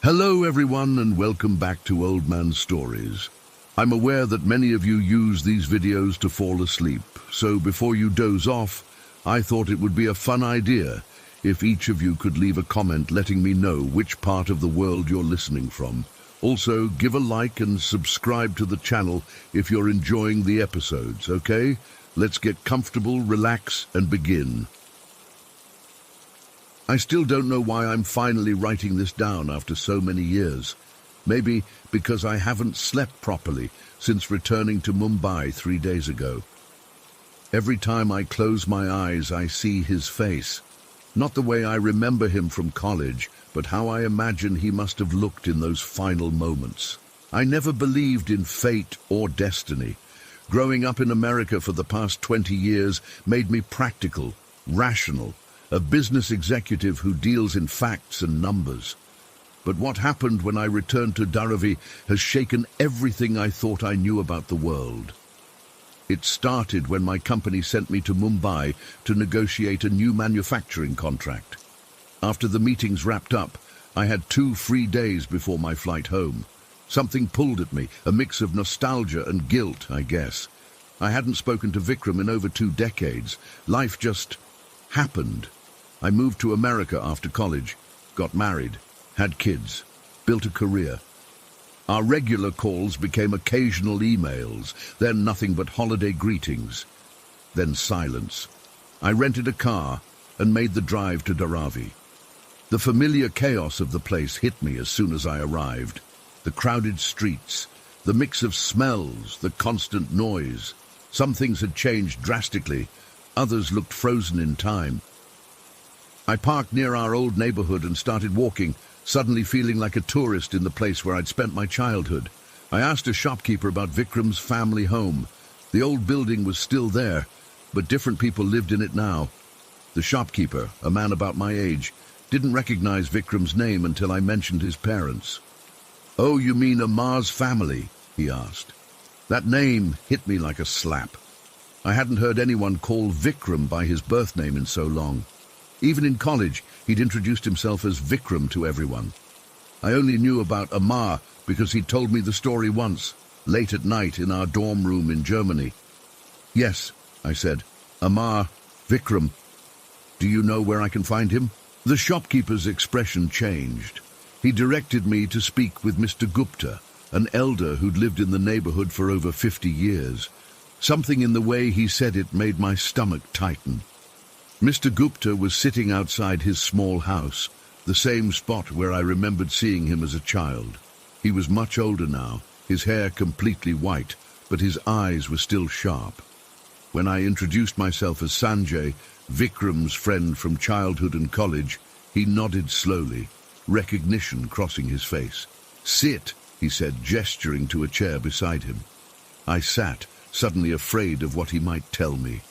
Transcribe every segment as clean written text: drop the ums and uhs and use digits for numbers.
Hello everyone and welcome back to Old Man Stories. I'm aware that many of you use these videos to fall asleep, so before you doze off, I thought it would be a fun idea if each of you could leave a comment letting me know which part of the world you're listening from. Also, give a like and subscribe to the channel if you're enjoying the episodes, okay? Let's get comfortable, relax, and begin. I still don't know why I'm finally writing this down after so many years. Maybe because I haven't slept properly since returning to Mumbai 3 days ago. Every time I close my eyes, I see his face. Not the way I remember him from college, but how I imagine he must have looked in those final moments. I never believed in fate or destiny. Growing up in America for the past 20 years made me practical, rational, a business executive who deals in facts and numbers. But what happened when I returned to Dharavi has shaken everything I thought I knew about the world. It started when my company sent me to Mumbai to negotiate a new manufacturing contract. After the meetings wrapped up, I had 2 free days before my flight home. Something pulled at me, a mix of nostalgia and guilt, I guess. I hadn't spoken to Vikram in over 2 decades. Life just happened. I moved to America after college, got married, had kids, built a career. Our regular calls became occasional emails, then nothing but holiday greetings, then silence. I rented a car and made the drive to Dharavi. The familiar chaos of the place hit me as soon as I arrived. The crowded streets, the mix of smells, the constant noise. Some things had changed drastically, others looked frozen in time. I parked near our old neighborhood and started walking, suddenly feeling like a tourist in the place where I'd spent my childhood. I asked a shopkeeper about Vikram's family home. The old building was still there, but different people lived in it now. The shopkeeper, a man about my age, didn't recognize Vikram's name until I mentioned his parents. "Oh, you mean Amar's family?" he asked. That name hit me like a slap. I hadn't heard anyone call Vikram by his birth name in so long. Even in college, he'd introduced himself as Vikram to everyone. I only knew about Amar because he'd told me the story once, late at night in our dorm room in Germany. "Yes," I said. "Amar, Vikram. Do you know where I can find him?" The shopkeeper's expression changed. He directed me to speak with Mr. Gupta, an elder who'd lived in the neighborhood for over 50 years. Something in the way he said it made my stomach tighten. Mr. Gupta was sitting outside his small house, the same spot where I remembered seeing him as a child. He was much older now, his hair completely white, but his eyes were still sharp. When I introduced myself as Sanjay, Vikram's friend from childhood and college, he nodded slowly, recognition crossing his face. "Sit," he said, gesturing to a chair beside him. I sat, suddenly afraid of what he might tell me.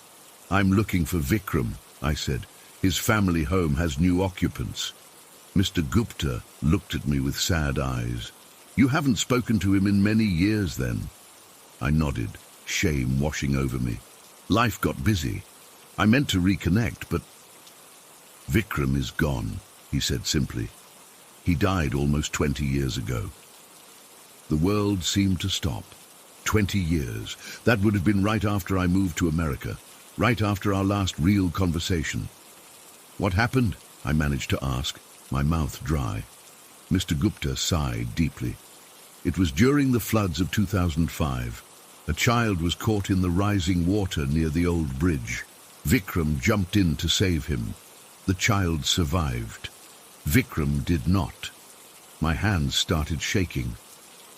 "I'm looking for Vikram," I said. "His family home has new occupants." Mr. Gupta looked at me with sad eyes. "You haven't spoken to him in many years, then?" I nodded, shame washing over me. Life got busy. I meant to reconnect, but... "Vikram is gone," he said simply. "He died almost 20 years ago." The world seemed to stop. 20 years. That would have been right after I moved to America. Right after our last real conversation. "What happened?" I managed to ask, my mouth dry. Mr. Gupta sighed deeply. "It was during the floods of 2005. A child was caught in the rising water near the old bridge. Vikram jumped in to save him. The child survived. Vikram did not." My hands started shaking.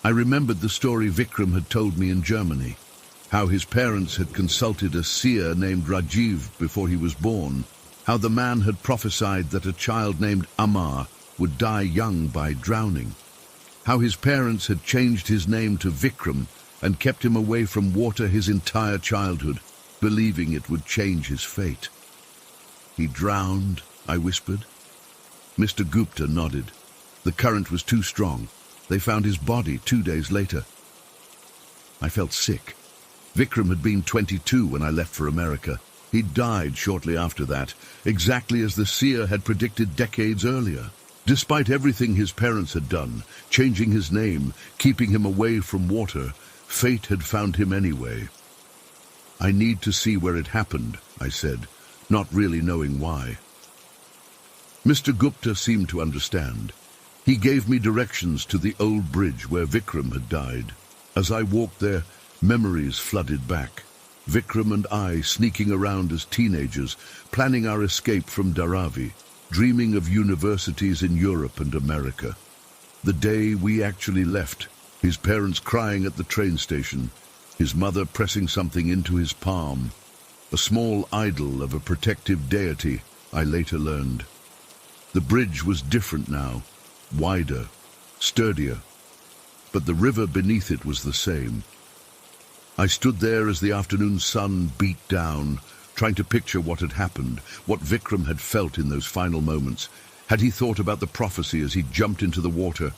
I remembered the story Vikram had told me in Germany. How his parents had consulted a seer named Rajiv before he was born. How the man had prophesied that a child named Amar would die young by drowning. How his parents had changed his name to Vikram and kept him away from water his entire childhood, believing it would change his fate. "He drowned," I whispered. Mr. Gupta nodded. "The current was too strong. They found his body 2 days later." I felt sick. Vikram had been 22 when I left for America. He died shortly after that, exactly as the seer had predicted decades earlier. Despite everything his parents had done, changing his name, keeping him away from water, fate had found him anyway. I need to see where it happened, I said, not really knowing why. Mr. Gupta seemed to understand. He gave me directions to the old bridge where Vikram had died. As I walked there, memories flooded back. Vikram and I sneaking around as teenagers, planning our escape from Dharavi, dreaming of universities in Europe and America. The day we actually left, his parents crying at the train station, his mother pressing something into his palm, a small idol of a protective deity, I later learned. The bridge was different now, wider, sturdier, but the river beneath it was the same. I stood there as the afternoon sun beat down, trying to picture what had happened, what Vikram had felt in those final moments. Had he thought about the prophecy as he jumped into the water?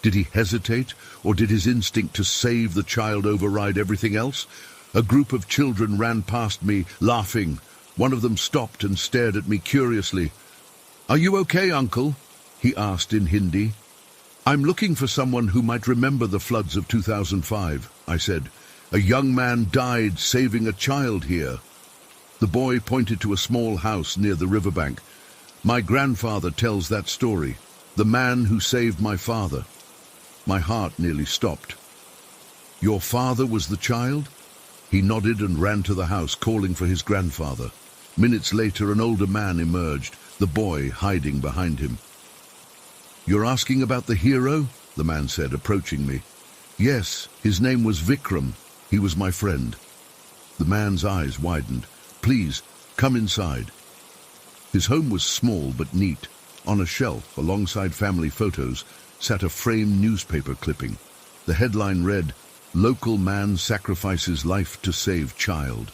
Did he hesitate, or did his instinct to save the child override everything else? A group of children ran past me, laughing. One of them stopped and stared at me curiously. "Are you okay, uncle?" he asked in Hindi. "I'm looking for someone who might remember the floods of 2005, I said. "A young man died saving a child here." The boy pointed to a small house near the riverbank. "My grandfather tells that story, the man who saved my father." My heart nearly stopped. "Your father was the child?" He nodded and ran to the house, calling for his grandfather. Minutes later, an older man emerged, the boy hiding behind him. "You're asking about the hero?" the man said, approaching me. "Yes, his name was Vikram. He was my friend." The man's eyes widened. "Please, come inside." His home was small but neat. On a shelf, alongside family photos, sat a framed newspaper clipping. The headline read, "Local man sacrifices life to save child."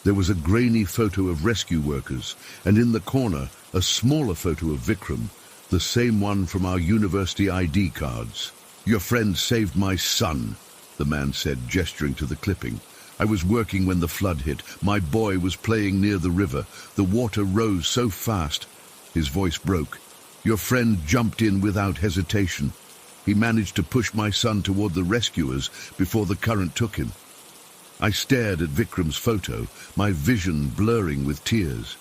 There was a grainy photo of rescue workers, and in the corner, a smaller photo of Vikram, the same one from our university ID cards. "Your friend saved my son," the man said, gesturing to the clipping. "I was working when the flood hit. My boy was playing near the river. The water rose so fast." His voice broke. "Your friend jumped in without hesitation. He managed to push my son toward the rescuers before the current took him." I stared at Vikram's photo, my vision blurring with tears.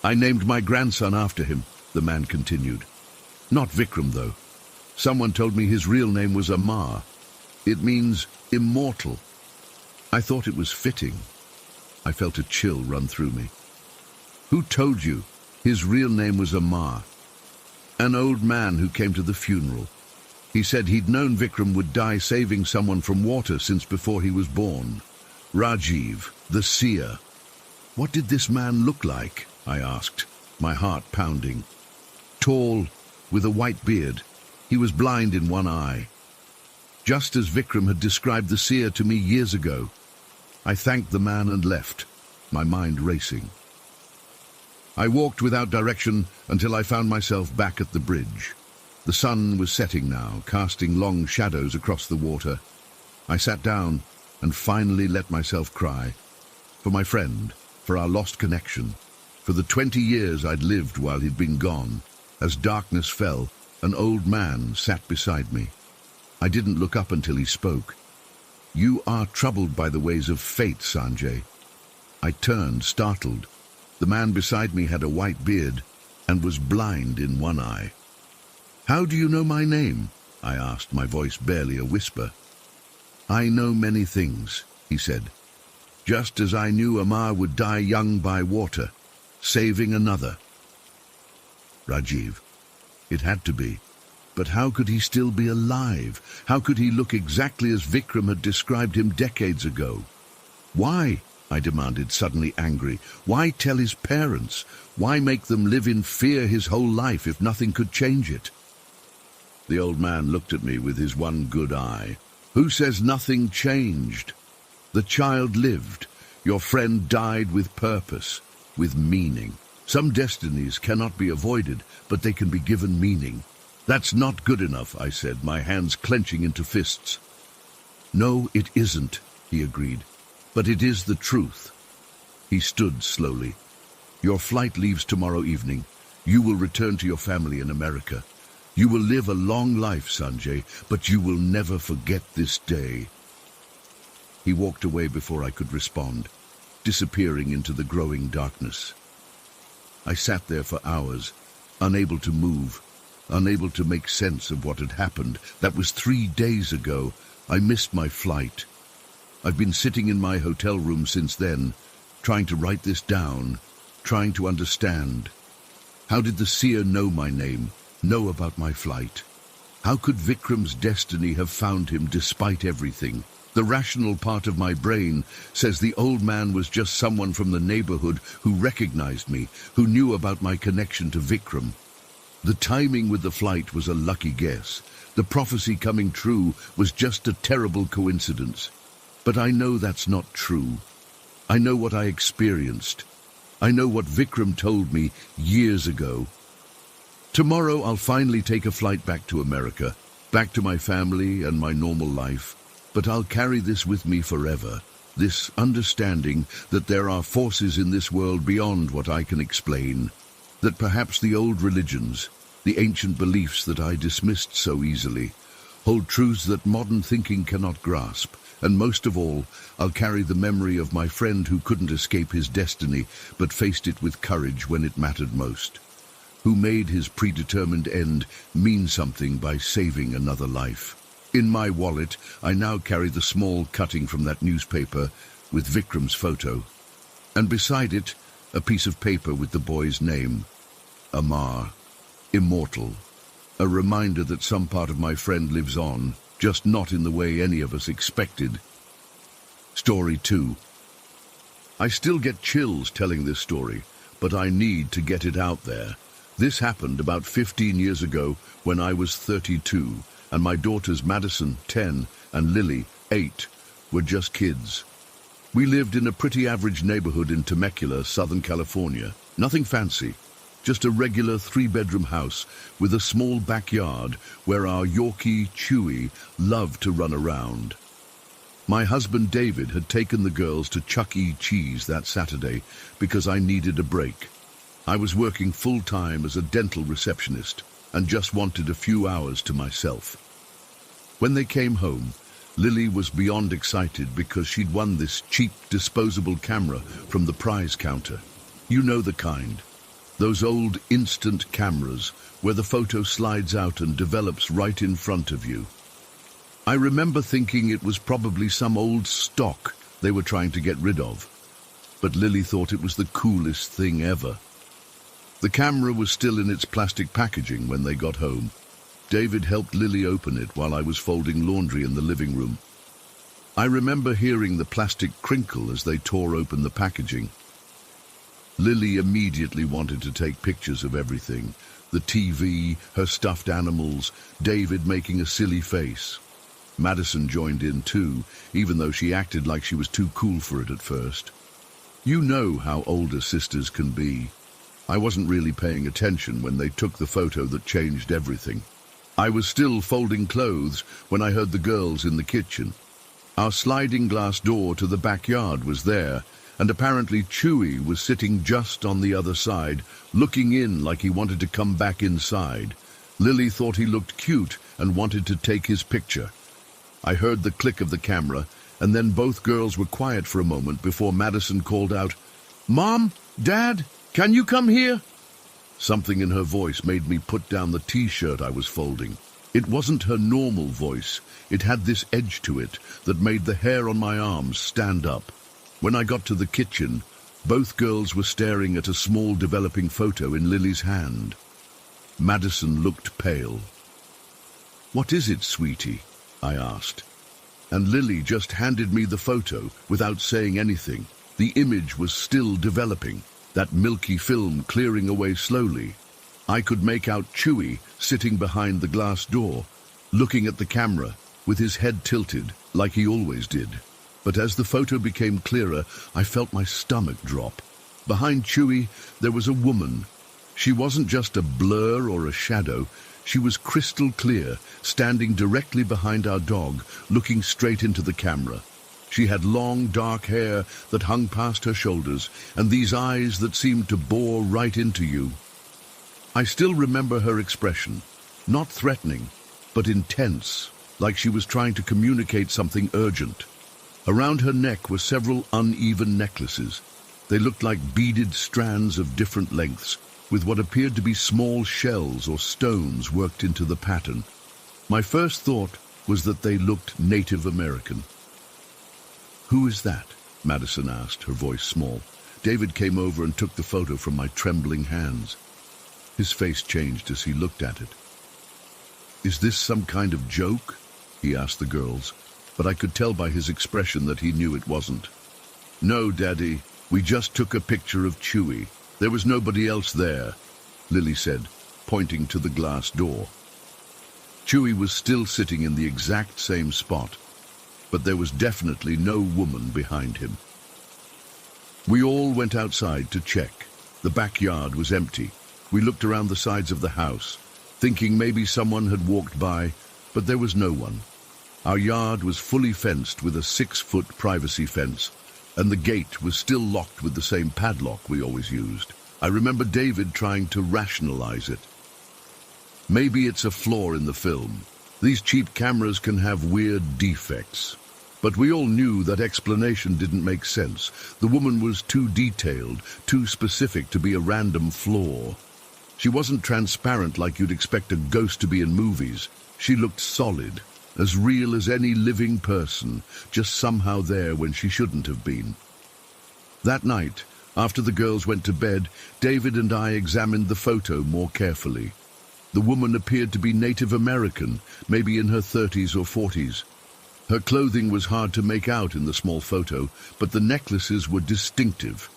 "I named my grandson after him," the man continued. "Not Vikram, though. Someone told me his real name was Amar. It means immortal." I thought it was fitting. I felt a chill run through me. "Who told you his real name was Amar?" "An old man who came to the funeral. He said he'd known Vikram would die saving someone from water since before he was born. Rajiv, the seer." "What did this man look like?" I asked, my heart pounding. "Tall, with a white beard. He was blind in one eye. Just as Vikram had described the seer to me years ago." I thanked the man and left, my mind racing. I walked without direction until I found myself back at the bridge. The sun was setting now, casting long shadows across the water. I sat down and finally let myself cry. For my friend, for our lost connection, for the 20 years I'd lived while he'd been gone. As darkness fell, an old man sat beside me. I didn't look up until he spoke. "You are troubled by the ways of fate, Sanjay." I turned, startled. The man beside me had a white beard and was blind in one eye. "How do you know my name?" I asked, my voice barely a whisper. "I know many things," he said. "Just as I knew Amar would die young by water, saving another." Rajiv. It had to be. But how could he still be alive? How could he look exactly as Vikram had described him decades ago? "Why?" I demanded, suddenly angry. "Why tell his parents? Why make them live in fear his whole life if nothing could change it?" The old man looked at me with his one good eye. "Who says nothing changed? The child lived. Your friend died with purpose, with meaning. Some destinies cannot be avoided, but they can be given meaning." "That's not good enough," I said, my hands clenching into fists. "No, it isn't," he agreed. "But it is the truth." He stood slowly. "Your flight leaves tomorrow evening. You will return to your family in America. You will live a long life, Sanjay, but you will never forget this day." He walked away before I could respond, disappearing into the growing darkness. I sat there for hours, unable to move, unable to make sense of what had happened. That was 3 days ago. I missed my flight. I've been sitting in my hotel room since then, trying to write this down, trying to understand. How did the seer know my name, know about my flight? How could Vikram's destiny have found him despite everything? The rational part of my brain says the old man was just someone from the neighborhood who recognized me, who knew about my connection to Vikram. The timing with the flight was a lucky guess. The prophecy coming true was just a terrible coincidence. But I know that's not true. I know what I experienced. I know what Vikram told me years ago. Tomorrow I'll finally take a flight back to America, back to my family and my normal life. But I'll carry this with me forever, this understanding that there are forces in this world beyond what I can explain, that perhaps the old religions, the ancient beliefs that I dismissed so easily, hold truths that modern thinking cannot grasp. And most of all, I'll carry the memory of my friend who couldn't escape his destiny, but faced it with courage when it mattered most, who made his predetermined end mean something by saving another life. In my wallet, I now carry the small cutting from that newspaper with Vikram's photo, and beside it, a piece of paper with the boy's name, Amar, immortal, a reminder that some part of my friend lives on, just not in the way any of us expected. Story 2. I still get chills telling this story, but I need to get it out there. This happened about 15 years ago when I was 32, and my daughters Madison, 10, and Lily, 8, were just kids. We lived in a pretty average neighborhood in Temecula, Southern California. Nothing fancy, just a regular 3-bedroom house with a small backyard where our Yorkie, Chewy, loved to run around. My husband David had taken the girls to Chuck E. Cheese that Saturday because I needed a break. I was working full-time as a dental receptionist and just wanted a few hours to myself. When they came home, Lily was beyond excited because she'd won this cheap disposable camera from the prize counter. You know the kind. Those old instant cameras where the photo slides out and develops right in front of you. I remember thinking it was probably some old stock they were trying to get rid of, but Lily thought it was the coolest thing ever. The camera was still in its plastic packaging when they got home. David helped Lily open it while I was folding laundry in the living room. I remember hearing the plastic crinkle as they tore open the packaging. Lily immediately wanted to take pictures of everything. The TV, her stuffed animals, David making a silly face. Madison joined in too, even though she acted like she was too cool for it at first. You know how older sisters can be. I wasn't really paying attention when they took the photo that changed everything. I was still folding clothes when I heard the girls in the kitchen. Our sliding glass door to the backyard was there, and apparently Chewy was sitting just on the other side, looking in like he wanted to come back inside. Lily thought he looked cute and wanted to take his picture. I heard the click of the camera, and then both girls were quiet for a moment before Madison called out, "Mom, Dad, can you come here?" Something in her voice made me put down the t-shirt I was folding. It wasn't her normal voice. It had this edge to it that made the hair on my arms stand up. When I got to the kitchen, both girls were staring at a small developing photo in Lily's hand. Madison looked pale. "What is it, sweetie?" I asked. And Lily just handed me the photo without saying anything. The image was still developing, that milky film clearing away slowly. I could make out Chewy sitting behind the glass door, looking at the camera, with his head tilted, like he always did. But as the photo became clearer, I felt my stomach drop. Behind Chewy, there was a woman. She wasn't just a blur or a shadow. She was crystal clear, standing directly behind our dog, looking straight into the camera. She had long, dark hair that hung past her shoulders, and these eyes that seemed to bore right into you. I still remember her expression, Not threatening, but intense, like she was trying to communicate something urgent. Around her neck were several uneven necklaces. They looked like beaded strands of different lengths, with what appeared to be small shells or stones worked into the pattern. My first thought was that they looked Native American. "Who is that?" Madison asked, her voice small. David came over and took the photo from my trembling hands. His face changed as he looked at it. "Is this some kind of joke?" he asked the girls, but I could tell by his expression that he knew it wasn't. "No, Daddy, we just took a picture of Chewie. There was nobody else there," Lily said, pointing to the glass door. Chewie was still sitting in the exact same spot, but there was definitely no woman behind him. We all went outside to check. The backyard was empty. We looked around the sides of the house, thinking maybe someone had walked by, but there was no one. Our yard was fully fenced with a 6-foot privacy fence, and the gate was still locked with the same padlock we always used. I remember David trying to rationalize it. "Maybe it's a flaw in the film. These cheap cameras can have weird defects." But we all knew that explanation didn't make sense. The woman was too detailed, too specific to be a random flaw. She wasn't transparent like you'd expect a ghost to be in movies. She looked solid, as real as any living person, just somehow there when she shouldn't have been. That night, after the girls went to bed, David and I examined the photo more carefully. The woman appeared to be Native American, maybe in her 30s or 40s. Her clothing was hard to make out in the small photo, but the necklaces were distinctive.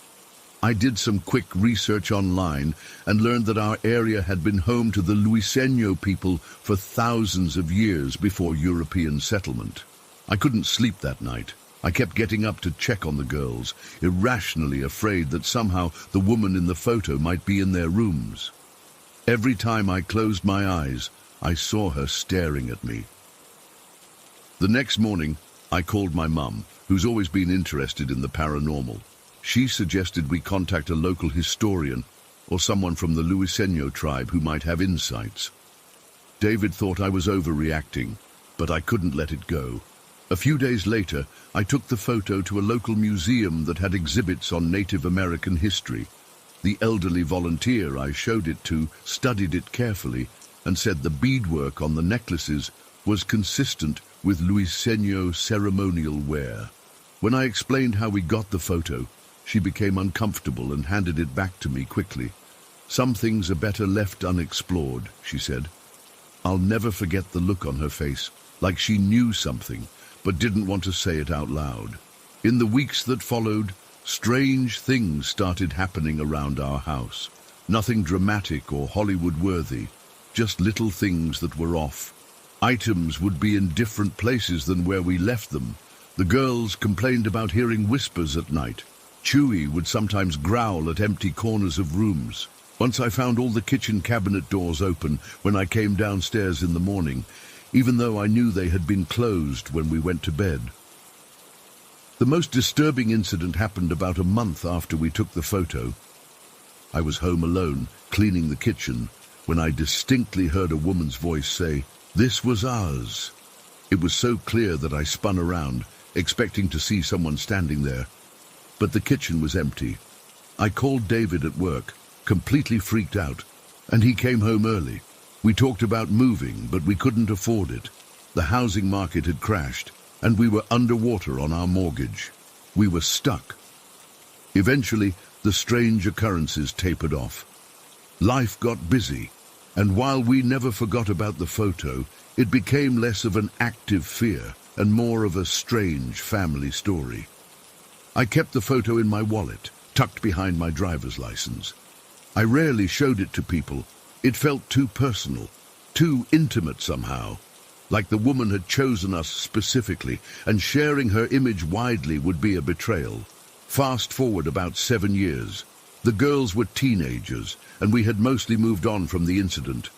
I did some quick research online and learned that our area had been home to the Luiseno people for thousands of years before European settlement. I couldn't sleep that night. I kept getting up to check on the girls, irrationally afraid that somehow the woman in the photo might be in their rooms. Every time I closed my eyes, I saw her staring at me. The next morning, I called my mum, who's always been interested in the paranormal. She suggested we contact a local historian or someone from the Luiseno tribe who might have insights. David thought I was overreacting, but I couldn't let it go. A few days later, I took the photo to a local museum that had exhibits on Native American history. The elderly volunteer I showed it to studied it carefully and said the beadwork on the necklaces was consistent with Luiseno ceremonial wear. When I explained how we got the photo, she became uncomfortable and handed it back to me quickly. "Some things are better left unexplored," she said. I'll never forget the look on her face, like she knew something, but didn't want to say it out loud. In the weeks that followed, strange things started happening around our house. Nothing dramatic or Hollywood-worthy, just little things that were off. Items would be in different places than where we left them. The girls complained about hearing whispers at night. Chewie would sometimes growl at empty corners of rooms. Once I found all the kitchen cabinet doors open when I came downstairs in the morning, even though I knew they had been closed when we went to bed. The most disturbing incident happened about a month after we took the photo. I was home alone, cleaning the kitchen, when I distinctly heard a woman's voice say, "This was ours." It was so clear that I spun around, expecting to see someone standing there. But the kitchen was empty. I called David at work, completely freaked out, and he came home early. We talked about moving, but we couldn't afford it. The housing market had crashed, and we were underwater on our mortgage. We were stuck. Eventually, the strange occurrences tapered off. Life got busy, and while we never forgot about the photo, it became less of an active fear and more of a strange family story. I kept the photo in my wallet, tucked behind my driver's license. I rarely showed it to people. It felt too personal, too intimate somehow, like the woman had chosen us specifically, and sharing her image widely would be a betrayal. Fast forward about 7 years. The girls were teenagers, and we had mostly moved on from the incident.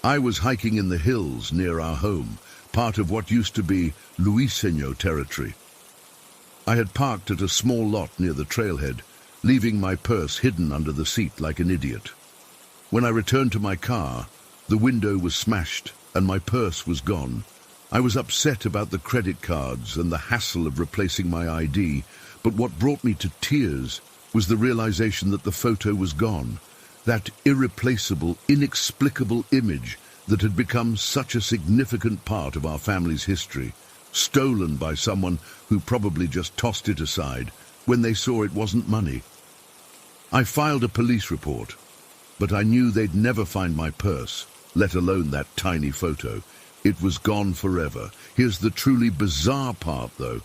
I was hiking in the hills near our home, part of what used to be Luiseno territory. I had parked at a small lot near the trailhead, leaving my purse hidden under the seat like an idiot. When I returned to my car, The window was smashed and my purse was gone. I was upset about the credit cards and the hassle of replacing my ID, but what brought me to tears was the realization that the photo was gone. That irreplaceable, inexplicable image that had become such a significant part of our family's history, stolen by someone who probably just tossed it aside when they saw it wasn't money. I filed a police report, but I knew they'd never find my purse, let alone that tiny photo. It was gone forever. Here's the truly bizarre part, though.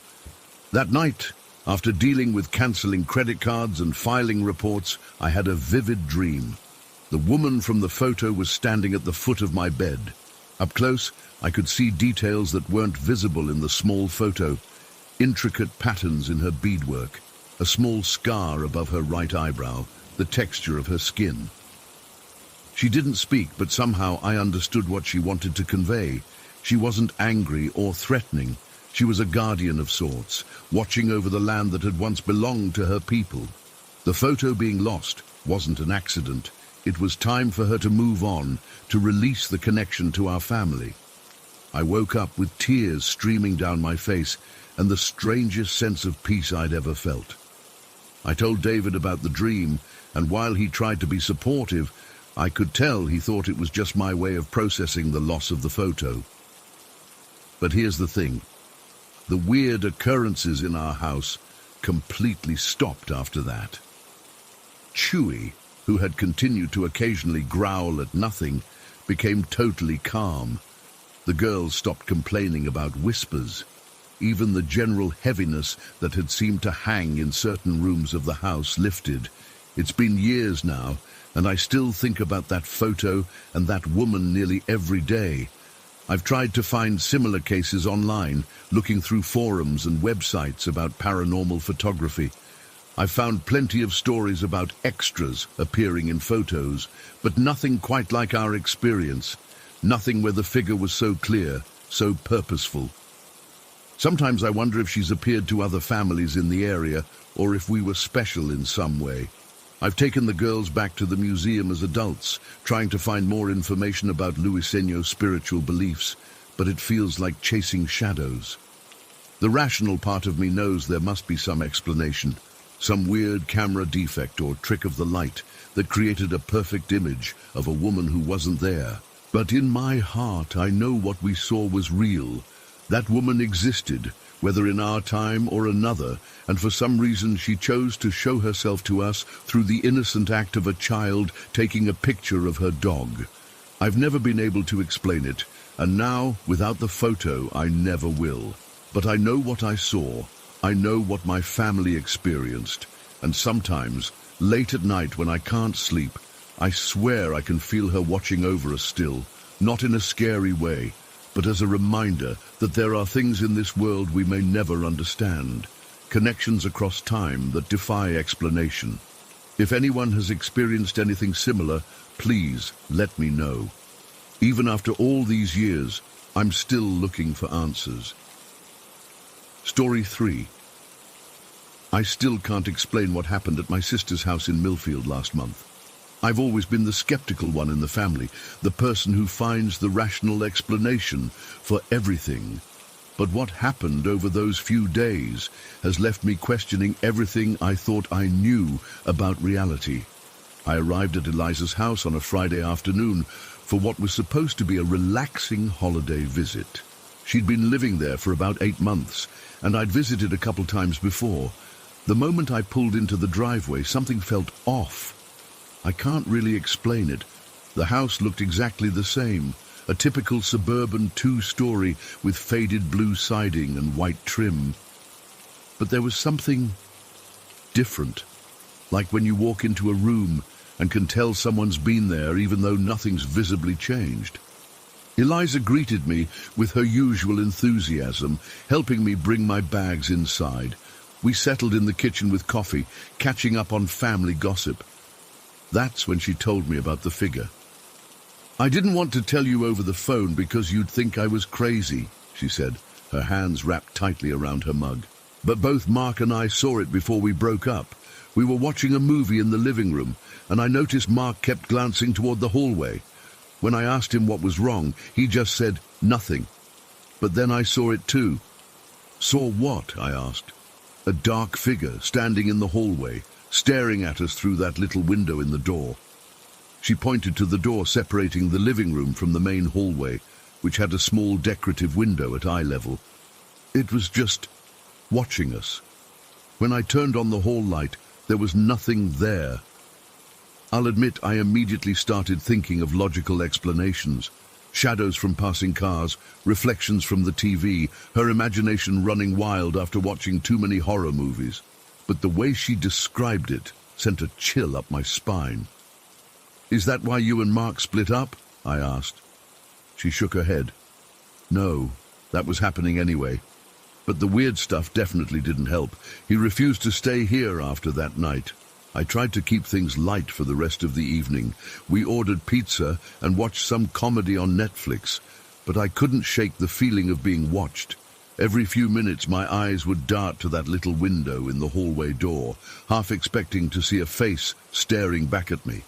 That night, after dealing with cancelling credit cards and filing reports, I had a vivid dream. The woman from the photo was standing at the foot of my bed. Up close, I could see details that weren't visible in the small photo. Intricate patterns in her beadwork, a small scar above her right eyebrow, the texture of her skin. She didn't speak, but somehow I understood what she wanted to convey. She wasn't angry or threatening. She was a guardian of sorts, watching over the land that had once belonged to her people. The photo being lost wasn't an accident. It was time for her to move on, to release the connection to our family. I woke up with tears streaming down my face and the strangest sense of peace I'd ever felt. I told David about the dream, and while he tried to be supportive, I could tell he thought it was just my way of processing the loss of the photo. But here's the thing. The weird occurrences in our house completely stopped after that. Chewy, who had continued to occasionally growl at nothing, became totally calm. The girls stopped complaining about whispers. Even the general heaviness that had seemed to hang in certain rooms of the house lifted. It's been years now, and I still think about that photo and that woman nearly every day. I've tried to find similar cases online, looking through forums and websites about paranormal photography. I've found plenty of stories about extras appearing in photos, but nothing quite like our experience. Nothing where the figure was so clear, so purposeful. Sometimes I wonder if she's appeared to other families in the area, or if we were special in some way. I've taken the girls back to the museum as adults, trying to find more information about Luiseño's spiritual beliefs, but it feels like chasing shadows. The rational part of me knows there must be some explanation, some weird camera defect or trick of the light that created a perfect image of a woman who wasn't there. But in my heart, I know what we saw was real. That woman existed, whether in our time or another, and for some reason she chose to show herself to us through the innocent act of a child taking a picture of her dog. I've never been able to explain it, and now, without the photo, I never will. But I know what I saw. I know what my family experienced. And sometimes, late at night when I can't sleep, I swear I can feel her watching over us still, not in a scary way, but as a reminder that there are things in this world we may never understand, connections across time that defy explanation. If anyone has experienced anything similar, please let me know. Even after all these years, I'm still looking for answers. Story 3. I still can't explain what happened at my sister's house in Millfield last month. I've always been the skeptical one in the family, the person who finds the rational explanation for everything. But what happened over those few days has left me questioning everything I thought I knew about reality. I arrived at Eliza's house on a Friday afternoon for what was supposed to be a relaxing holiday visit. She'd been living there for about 8 months, and I'd visited a couple times before. The moment I pulled into the driveway, something felt off. I can't really explain it. The house looked exactly the same, a typical suburban 2-story with faded blue siding and white trim. But there was something different, like when you walk into a room and can tell someone's been there even though nothing's visibly changed. Eliza greeted me with her usual enthusiasm, helping me bring my bags inside. We settled in the kitchen with coffee, catching up on family gossip. That's when she told me about the figure. "I didn't want to tell you over the phone because you'd think I was crazy," she said, her hands wrapped tightly around her mug. "But both Mark and I saw it before we broke up. We were watching a movie in the living room, and I noticed Mark kept glancing toward the hallway. When I asked him what was wrong, he just said, "Nothing." But then I saw it too. Saw what? I asked. A dark figure standing in the hallway, staring at us through that little window in the door. She pointed to the door separating the living room from the main hallway, which had a small decorative window at eye level. It was just watching us. When I turned on the hall light, there was nothing there. I'll admit I immediately started thinking of logical explanations. Shadows from passing cars, reflections from the TV, her imagination running wild after watching too many horror movies. But the way she described it sent a chill up my spine. "Is that why you and Mark split up?" I asked. She shook her head. "No, that was happening anyway. But the weird stuff definitely didn't help. He refused to stay here after that night. I tried to keep things light for the rest of the evening. We ordered pizza and watched some comedy on Netflix, but I couldn't shake the feeling of being watched. Every few minutes my eyes would dart to that little window in the hallway door, half expecting to see a face staring back at me.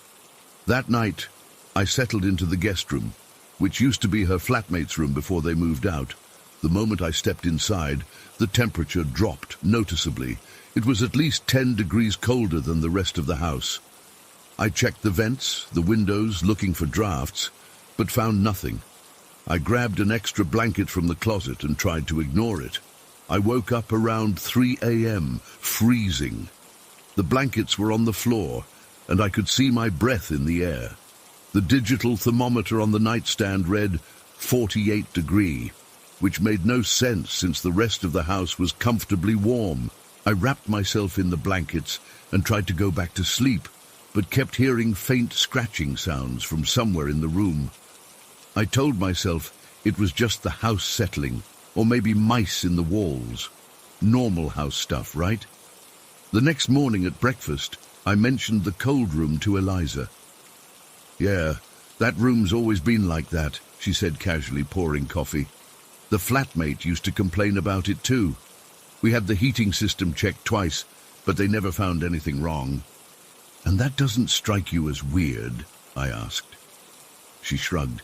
That night, I settled into the guest room, which used to be her flatmate's room before they moved out. The moment I stepped inside, the temperature dropped noticeably. It was at least 10 degrees colder than the rest of the house. I checked the vents, the windows, looking for drafts, but found nothing. I grabbed an extra blanket from the closet and tried to ignore it. I woke up around 3 a.m., freezing. The blankets were on the floor, and I could see my breath in the air. The digital thermometer on the nightstand read 48 degrees, which made no sense since the rest of the house was comfortably warm. I wrapped myself in the blankets and tried to go back to sleep, but kept hearing faint scratching sounds from somewhere in the room. I told myself it was just the house settling, or maybe mice in the walls. Normal house stuff, right? The next morning at breakfast, I mentioned the cold room to Eliza. "Yeah, that room's always been like that," she said casually, pouring coffee. "The flatmate used to complain about it too. We had the heating system checked twice, but they never found anything wrong." "And that doesn't strike you as weird?" I asked. She shrugged.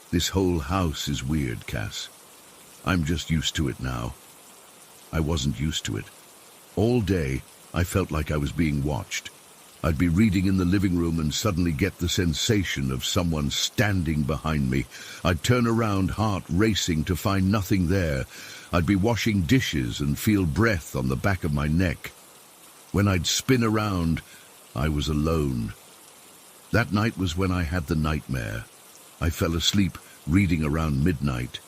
"This whole house is weird, Cass. I'm just used to it now." I wasn't used to it. All day, I felt like I was being watched. I'd be reading in the living room and suddenly get the sensation of someone standing behind me. I'd turn around, heart racing, to find nothing there. I'd be washing dishes and feel breath on the back of my neck. When I'd spin around, I was alone. That night was when I had the nightmare. I fell asleep reading around midnight,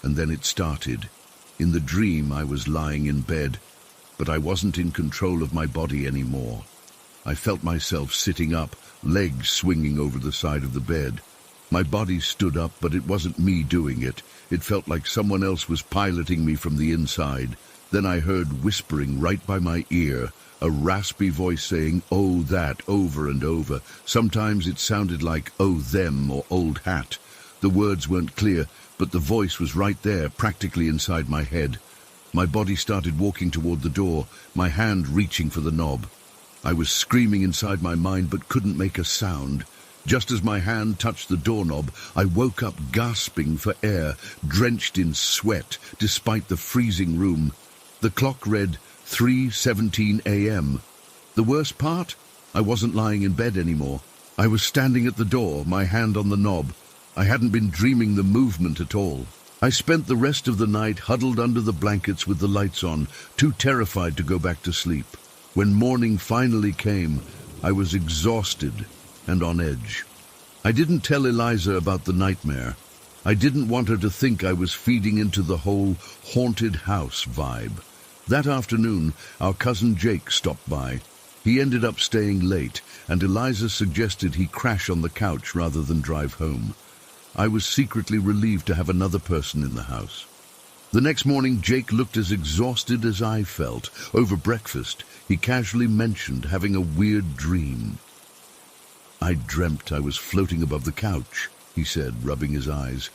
and then it started. In the dream, I was lying in bed, but I wasn't in control of my body anymore. I felt myself sitting up, legs swinging over the side of the bed. My body stood up, but it wasn't me doing it. It felt like someone else was piloting me from the inside. Then I heard whispering right by my ear, a raspy voice saying, "Oh, that," over and over. Sometimes it sounded like, "Oh, them," or "old hat." The words weren't clear, but the voice was right there, practically inside my head. My body started walking toward the door, my hand reaching for the knob. I was screaming inside my mind, but couldn't make a sound. Just as my hand touched the doorknob, I woke up gasping for air, drenched in sweat, despite the freezing room. The clock read 3:17 a.m. The worst part? I wasn't lying in bed anymore. I was standing at the door, my hand on the knob. I hadn't been dreaming the movement at all. I spent the rest of the night huddled under the blankets with the lights on, too terrified to go back to sleep. When morning finally came, I was exhausted and on edge. I didn't tell Eliza about the nightmare. I didn't want her to think I was feeding into the whole haunted house vibe. That afternoon, our cousin Jake stopped by. He ended up staying late, and Eliza suggested he crash on the couch rather than drive home. I was secretly relieved to have another person in the house. The next morning, Jake looked as exhausted as I felt. Over breakfast, he casually mentioned having a weird dream. "I dreamt I was floating above the couch," he said, rubbing his eyes,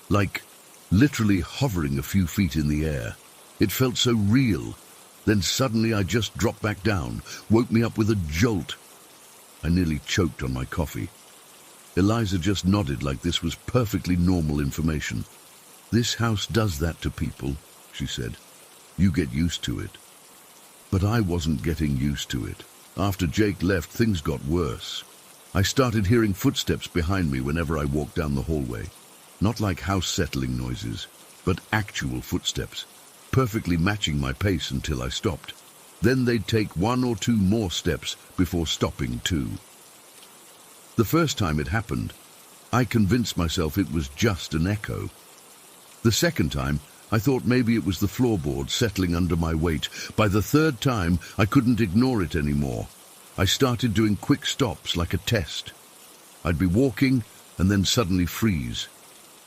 "like literally hovering a few feet in the air. It felt so real. Then suddenly I just dropped back down, woke me up with a jolt." I nearly choked on my coffee. Eliza just nodded like this was perfectly normal information. "This house does that to people," she said. "You get used to it." But I wasn't getting used to it. After Jake left, things got worse. I started hearing footsteps behind me whenever I walked down the hallway. Not like house settling noises, but actual footsteps, perfectly matching my pace until I stopped. Then they'd take one or two more steps before stopping too. The first time it happened, I convinced myself it was just an echo. The second time, I thought maybe it was the floorboard settling under my weight. By the third time, I couldn't ignore it anymore. I started doing quick stops like a test. I'd be walking and then suddenly freeze.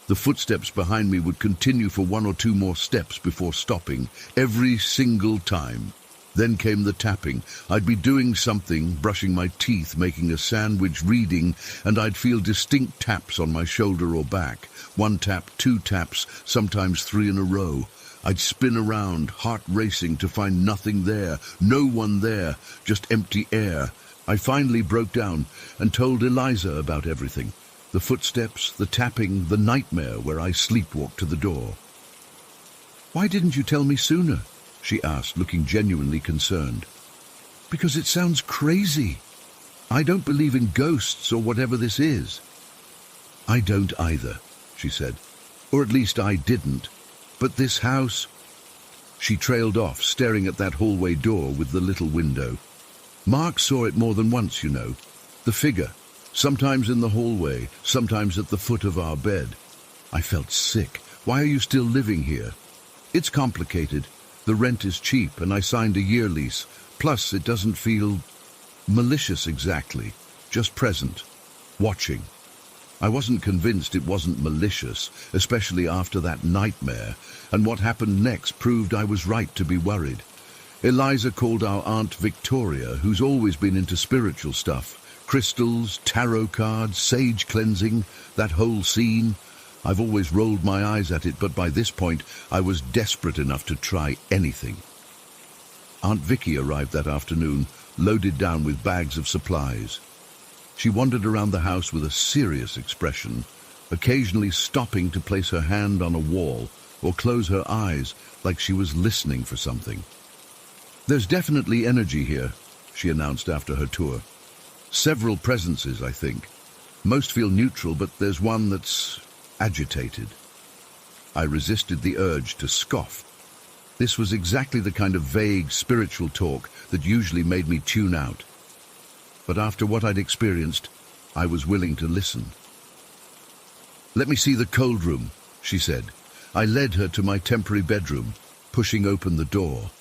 The footsteps behind me would continue for one or two more steps before stopping, every single time. Then came the tapping. I'd be doing something, brushing my teeth, making a sandwich, reading, and I'd feel distinct taps on my shoulder or back. One tap, two taps, sometimes three in a row. I'd spin around, heart racing, to find nothing there, no one there, just empty air. I finally broke down and told Eliza about everything. The footsteps, the tapping, the nightmare where I sleepwalked to the door. "Why didn't you tell me sooner?" she asked, looking genuinely concerned. "Because it sounds crazy. I don't believe in ghosts or whatever this is." "I don't either," she said. "Or at least I didn't. But this house—" She trailed off, staring at that hallway door with the little window. "Mark saw it more than once, you know. The figure, sometimes in the hallway, sometimes at the foot of our bed. I felt sick. Why are you still living here?" "It's complicated. The rent is cheap, and I signed a year lease. Plus, it doesn't feel malicious exactly, just present, watching." I wasn't convinced it wasn't malicious, especially after that nightmare, and what happened next proved I was right to be worried. Eliza called our Aunt Victoria, who's always been into spiritual stuff, crystals, tarot cards, sage cleansing, that whole scene. I've always rolled my eyes at it, but by this point I was desperate enough to try anything. Aunt Vicky arrived that afternoon, loaded down with bags of supplies. She wandered around the house with a serious expression, occasionally stopping to place her hand on a wall or close her eyes like she was listening for something. "There's definitely energy here," she announced after her tour. "Several presences, I think. Most feel neutral, but there's one that's agitated." I resisted the urge to scoff. This was exactly the kind of vague spiritual talk that usually made me tune out. But after what I'd experienced, I was willing to listen. "Let me see the cold room," she said. I led her to my temporary bedroom, pushing open the door.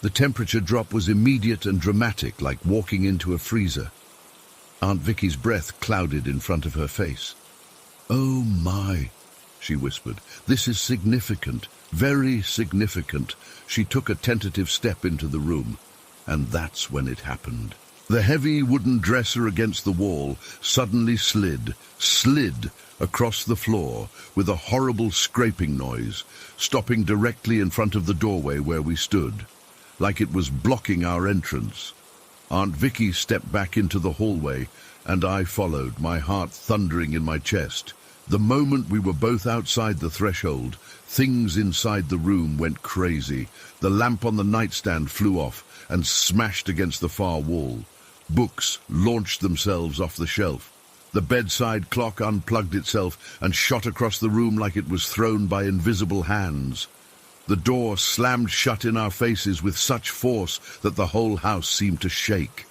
The temperature drop was immediate and dramatic, like walking into a freezer. Aunt Vicky's breath clouded in front of her face. "Oh my," she whispered. "This is significant, very significant." She took a tentative step into the room, and that's when it happened. The heavy wooden dresser against the wall suddenly slid across the floor with a horrible scraping noise, stopping directly in front of the doorway where we stood, like it was blocking our entrance. Aunt Vicky stepped back into the hallway, and I followed, my heart thundering in my chest. The moment we were both outside the threshold, things inside the room went crazy. The lamp on the nightstand flew off and smashed against the far wall. Books launched themselves off the shelf. The bedside clock unplugged itself and shot across the room like it was thrown by invisible hands. The door slammed shut in our faces with such force that the whole house seemed to shake.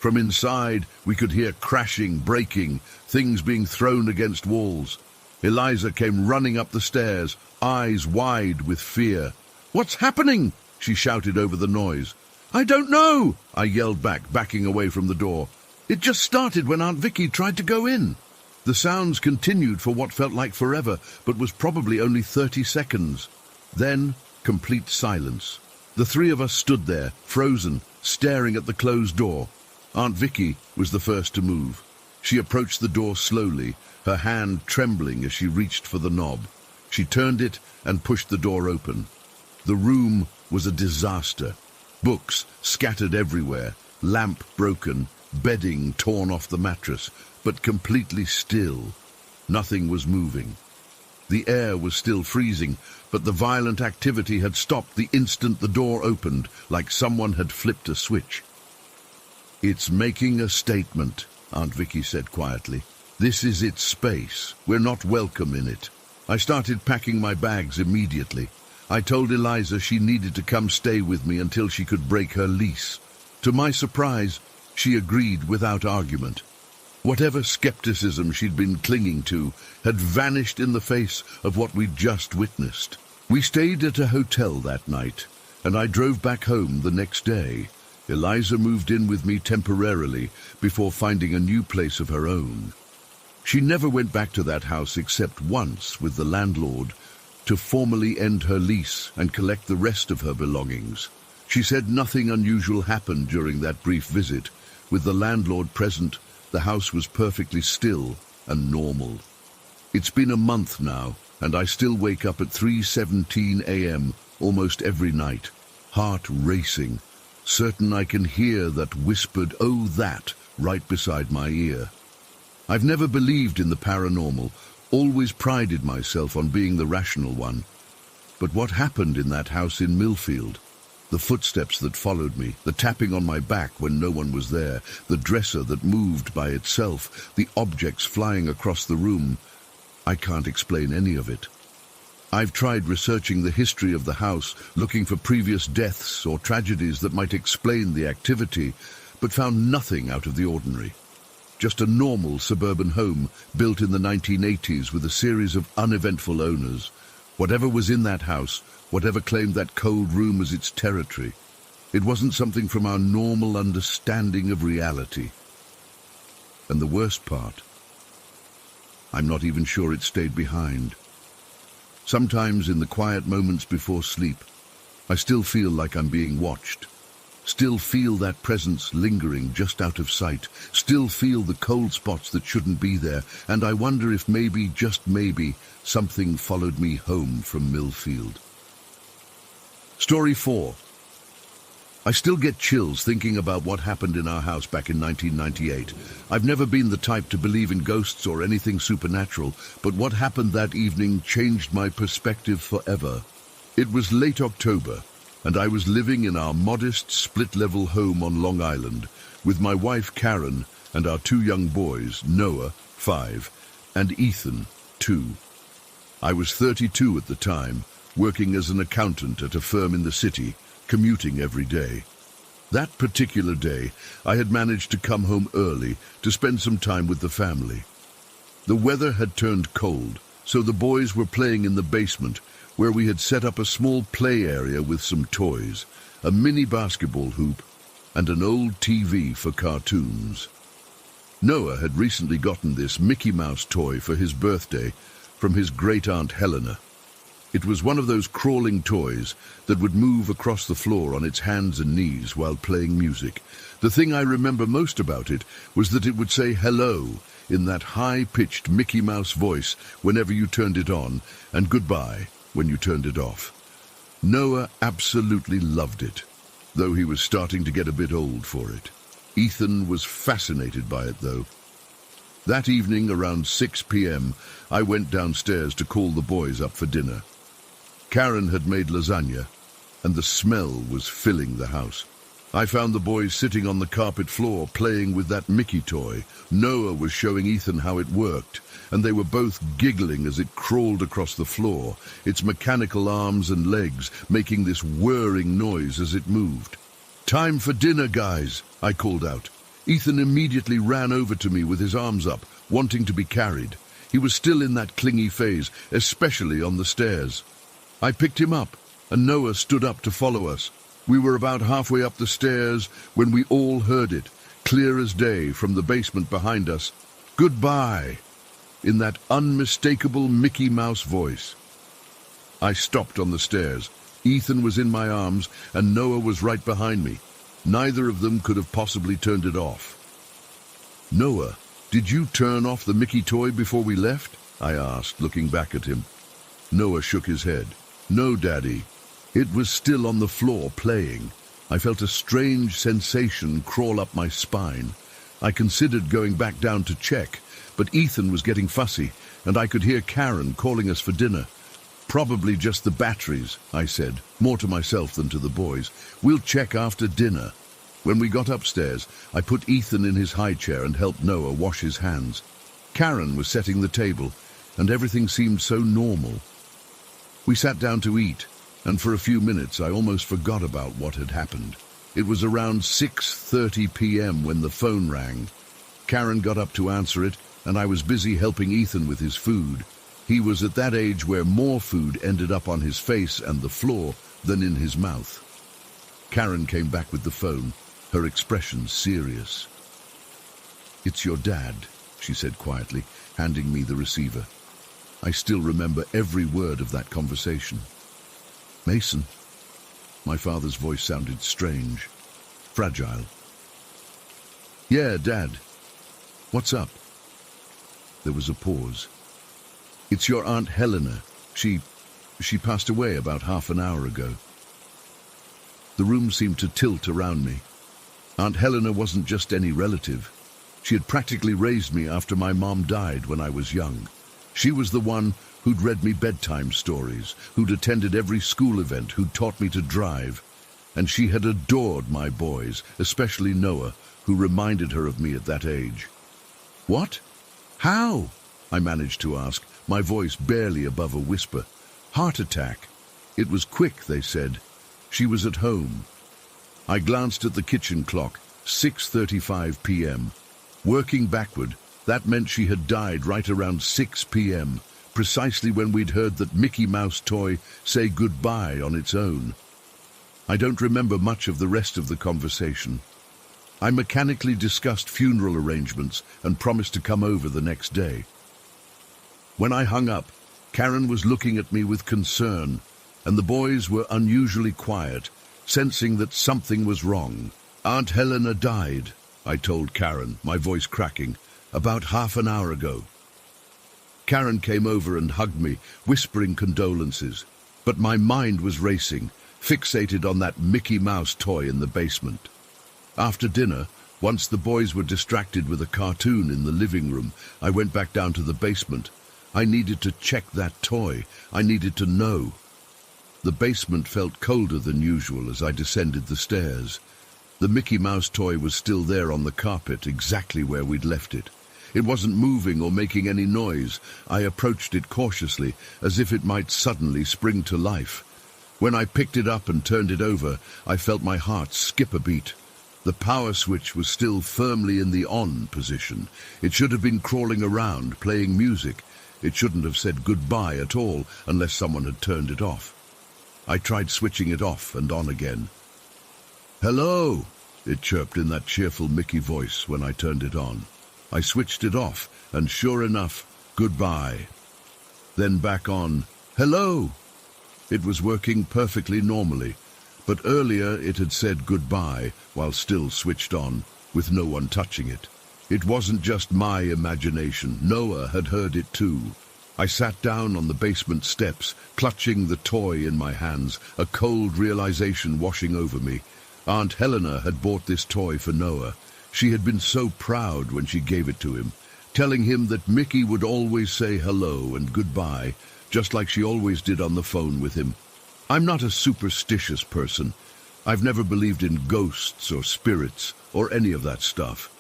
From inside, we could hear crashing, breaking, things being thrown against walls. Eliza came running up the stairs, eyes wide with fear. "What's happening?" she shouted over the noise. "I don't know," I yelled back, backing away from the door. "It just started when Aunt Vicky tried to go in." The sounds continued for what felt like forever, but was probably only 30 seconds. Then, complete silence. The three of us stood there, frozen, staring at the closed door. Aunt Vicky was the first to move. She approached the door slowly, her hand trembling as she reached for the knob. She turned it and pushed the door open. The room was a disaster. Books scattered everywhere, lamp broken, bedding torn off the mattress. but completely still. Nothing was moving. The air was still freezing, but the violent activity had stopped the instant the door opened, like someone had flipped a switch. "It's making a statement," Aunt Vicky said quietly. "This is its space. We're not welcome in it." I started packing my bags immediately. I told Eliza she needed to come stay with me until she could break her lease. To my surprise, she agreed without argument. Whatever skepticism she'd been clinging to had vanished in the face of what we'd just witnessed. We stayed at a hotel that night, and I drove back home the next day. Eliza moved in with me temporarily before finding a new place of her own. She never went back to that house except once with the landlord to formally end her lease and collect the rest of her belongings. She said nothing unusual happened during that brief visit. With the landlord present, the house was perfectly still and normal. It's been a month now, and I still wake up at 3:17 a.m. almost every night, heart racing, certain I can hear that whispered "oh that" right beside my ear. I've never believed in the paranormal, always prided myself on being the rational one. But what happened in that house in Millfield? The footsteps that followed me, the tapping on my back when no one was there, the dresser that moved by itself, the objects flying across the room. I can't explain any of it. I've tried researching the history of the house, looking for previous deaths or tragedies that might explain the activity, but found nothing out of the ordinary. Just a normal suburban home built in the 1980s with a series of uneventful owners. Whatever was in that house, whatever claimed that cold room as its territory, it wasn't something from our normal understanding of reality. And the worst part, I'm not even sure it stayed behind. Sometimes in the quiet moments before sleep, I still feel like I'm being watched. Still feel that presence lingering just out of sight. Still feel the cold spots that shouldn't be there. And I wonder if maybe, just maybe, something followed me home from Millfield. Story 4. I still get chills thinking about what happened in our house back in 1998. I've never been the type to believe in ghosts or anything supernatural, but what happened that evening changed my perspective forever. It was late October, and I was living in our modest split-level home on Long Island with my wife Karen and our 2 young boys, Noah, 5, and Ethan, 2. I was 32 at the time, working as an accountant at a firm in the city, commuting every day. That particular day, I had managed to come home early to spend some time with the family. The weather had turned cold, so the boys were playing in the basement, where we had set up a small play area with some toys, a mini basketball hoop, and an old TV for cartoons. Noah had recently gotten this Mickey Mouse toy for his birthday from his great-aunt Helena. It was one of those crawling toys that would move across the floor on its hands and knees while playing music. The thing I remember most about it was that it would say hello in that high-pitched Mickey Mouse voice whenever you turned it on, and goodbye when you turned it off. Noah absolutely loved it, though he was starting to get a bit old for it. Ethan was fascinated by it, though. That evening, around 6 p.m., I went downstairs to call the boys up for dinner. Karen had made lasagna, and the smell was filling the house. I found the boys sitting on the carpet floor playing with that Mickey toy. Noah was showing Ethan how it worked, and they were both giggling as it crawled across the floor, its mechanical arms and legs making this whirring noise as it moved. "Time for dinner, guys," I called out. Ethan immediately ran over to me with his arms up, wanting to be carried. He was still in that clingy phase, especially on the stairs. I picked him up, and Noah stood up to follow us. We were about halfway up the stairs when we all heard it, clear as day from the basement behind us. "Goodbye," in that unmistakable Mickey Mouse voice. I stopped on the stairs. Ethan was in my arms, and Noah was right behind me. Neither of them could have possibly turned it off. "Noah, did you turn off the Mickey toy before we left?" I asked, looking back at him. Noah shook his head. "No, Daddy. It was still on the floor playing. I felt a strange sensation crawl up my spine. I considered going back down to check, but Ethan was getting fussy, and I could hear Karen calling us for dinner. "Probably just the batteries," I said, more to myself than to the boys. "We'll check after dinner." When we got upstairs, I put Ethan in his high chair and helped Noah wash his hands. Karen was setting the table, and everything seemed so normal. We sat down to eat, and for a few minutes I almost forgot about what had happened. It was around 6:30 p.m. when the phone rang. Karen got up to answer it, and I was busy helping Ethan with his food. He was at that age where more food ended up on his face and the floor than in his mouth. Karen came back with the phone, her expression serious. "It's your dad," she said quietly, handing me the receiver. I still remember every word of that conversation. "Mason." My father's voice sounded strange, fragile. "Yeah, Dad. What's up?" There was a pause. "It's your Aunt Helena. She passed away about half an hour ago." The room seemed to tilt around me. Aunt Helena wasn't just any relative. She had practically raised me after my mom died when I was young. She was the one who'd read me bedtime stories, who'd attended every school event, who'd taught me to drive. And she had adored my boys, especially Noah, who reminded her of me at that age. "What? How?" I managed to ask, my voice barely above a whisper. "Heart attack. It was quick," they said. "She was at home." I glanced at the kitchen clock, 6:35 p.m. Working backward, that meant she had died right around 6 p.m., precisely when we'd heard that Mickey Mouse toy say goodbye on its own. I don't remember much of the rest of the conversation. I mechanically discussed funeral arrangements and promised to come over the next day. When I hung up, Karen was looking at me with concern, and the boys were unusually quiet, sensing that something was wrong. "Aunt Helena died," I told Karen, my voice cracking, "about half an hour ago." Karen came over and hugged me, whispering condolences. But my mind was racing, fixated on that Mickey Mouse toy in the basement. After dinner, once the boys were distracted with a cartoon in the living room, I went back down to the basement. I needed to check that toy. I needed to know. The basement felt colder than usual as I descended the stairs. The Mickey Mouse toy was still there on the carpet, exactly where we'd left it. It wasn't moving or making any noise. I approached it cautiously, as if it might suddenly spring to life. When I picked it up and turned it over, I felt my heart skip a beat. The power switch was still firmly in the on position. It should have been crawling around, playing music. It shouldn't have said goodbye at all, unless someone had turned it off. I tried switching it off and on again. "Hello," it chirped in that cheerful Mickey voice when I turned it on. I switched it off, and sure enough, goodbye. Then back on, "Hello." It was working perfectly normally, but earlier it had said goodbye while still switched on, with no one touching it. It wasn't just my imagination. Noah had heard it too. I sat down on the basement steps, clutching the toy in my hands, a cold realization washing over me. Aunt Helena had bought this toy for Noah. She had been so proud when she gave it to him, telling him that Mickey would always say hello and goodbye, just like she always did on the phone with him. I'm not a superstitious person. I've never believed in ghosts or spirits or any of that stuff.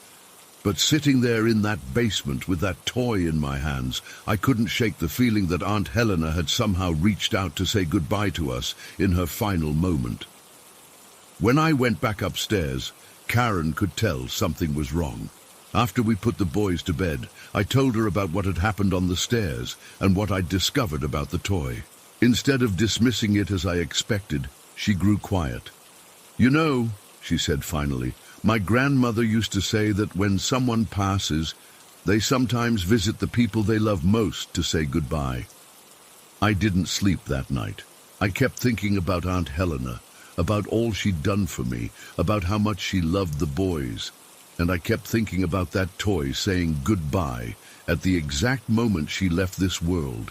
But sitting there in that basement with that toy in my hands, I couldn't shake the feeling that Aunt Helena had somehow reached out to say goodbye to us in her final moment. When I went back upstairs, Karen could tell something was wrong. After we put the boys to bed, I told her about what had happened on the stairs and what I'd discovered about the toy. Instead of dismissing it as I expected, she grew quiet. "You know," she said finally, "my grandmother used to say that when someone passes, they sometimes visit the people they love most to say goodbye." I didn't sleep that night. I kept thinking about Aunt Helena, about all she'd done for me, about how much she loved the boys, and I kept thinking about that toy saying goodbye at the exact moment she left this world.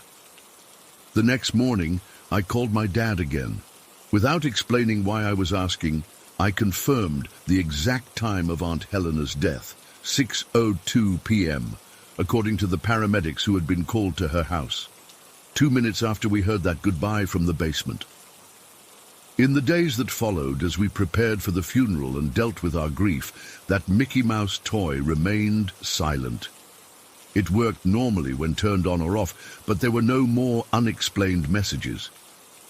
The next morning, I called my dad again. Without explaining why I was asking, I confirmed the exact time of Aunt Helena's death, 6:02 p.m., according to the paramedics who had been called to her house. 2 minutes after we heard that goodbye from the basement. In the days that followed, as we prepared for the funeral and dealt with our grief, that Mickey Mouse toy remained silent. It worked normally when turned on or off, but there were no more unexplained messages.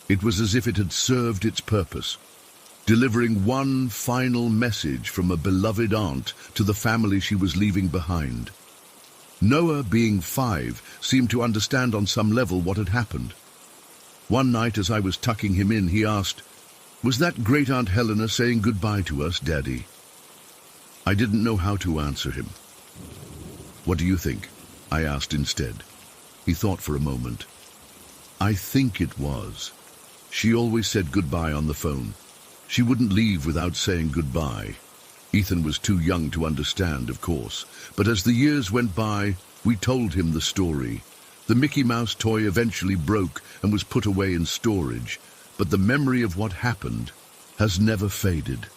It was as if it had served its purpose, delivering one final message from a beloved aunt to the family she was leaving behind. Noah, being 5, seemed to understand on some level what had happened. One night, as I was tucking him in, he asked, "Was that Great-Aunt Helena saying goodbye to us, Daddy?" I didn't know how to answer him. "What do you think?" I asked instead. He thought for a moment. "I think it was. She always said goodbye on the phone. She wouldn't leave without saying goodbye." Ethan was too young to understand, of course, but as the years went by, we told him the story. The Mickey Mouse toy eventually broke and was put away in storage, but the memory of what happened has never faded.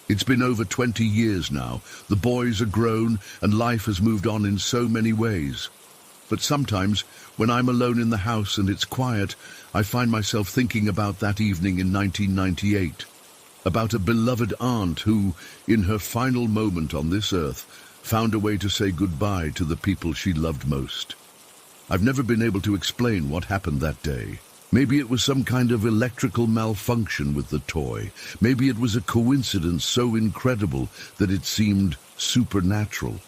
It's been over 20 years now. The boys are grown and life has moved on in so many ways. But sometimes, when I'm alone in the house and it's quiet, I find myself thinking about that evening in 1998, about a beloved aunt who, in her final moment on this earth, found a way to say goodbye to the people she loved most. I've never been able to explain what happened that day. Maybe it was some kind of electrical malfunction with the toy. Maybe it was a coincidence so incredible that it seemed supernatural.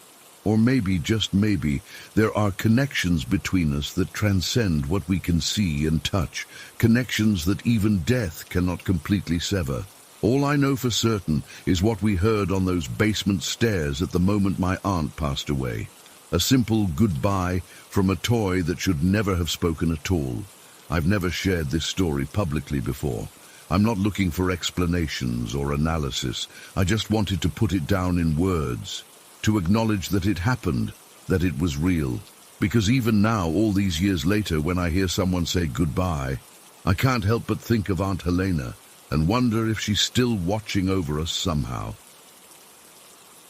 Or maybe, just maybe, there are connections between us that transcend what we can see and touch, connections that even death cannot completely sever. All I know for certain is what we heard on those basement stairs at the moment my aunt passed away. A simple goodbye from a toy that should never have spoken at all. I've never shared this story publicly before. I'm not looking for explanations or analysis. I just wanted to put it down in words, to acknowledge that it happened, that it was real. Because even now, all these years later, when I hear someone say goodbye, I can't help but think of Aunt Helena and wonder if she's still watching over us somehow.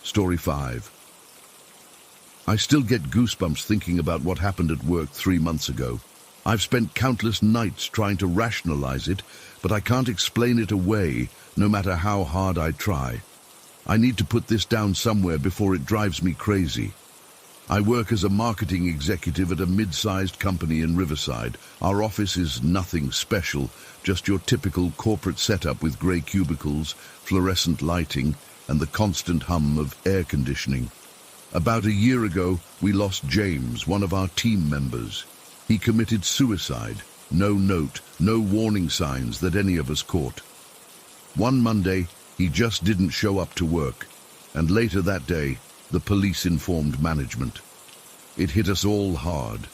Story 5. I still get goosebumps thinking about what happened at work 3 months ago. I've spent countless nights trying to rationalize it, but I can't explain it away, no matter how hard I try. I need to put this down somewhere before it drives me crazy. I work as a marketing executive at a mid-sized company in Riverside. Our office is nothing special, just your typical corporate setup with grey cubicles, fluorescent lighting, and the constant hum of air conditioning. About a year ago, we lost James, one of our team members. He committed suicide. No note, no warning signs that any of us caught. One Monday, he just didn't show up to work, and later that day, the police informed management. It hit us all hard.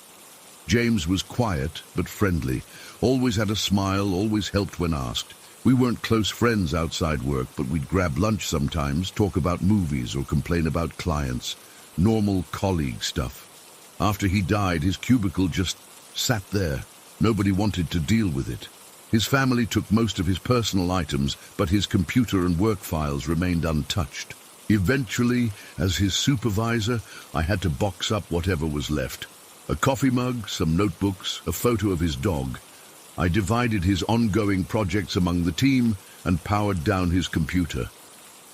James was quiet but friendly, always had a smile, always helped when asked. We weren't close friends outside work, but we'd grab lunch sometimes, talk about movies or complain about clients. Normal colleague stuff. After he died, his cubicle just sat there. Nobody wanted to deal with it. His family took most of his personal items, but his computer and work files remained untouched. Eventually, as his supervisor, I had to box up whatever was left. A coffee mug, some notebooks, a photo of his dog. I divided his ongoing projects among the team and powered down his computer.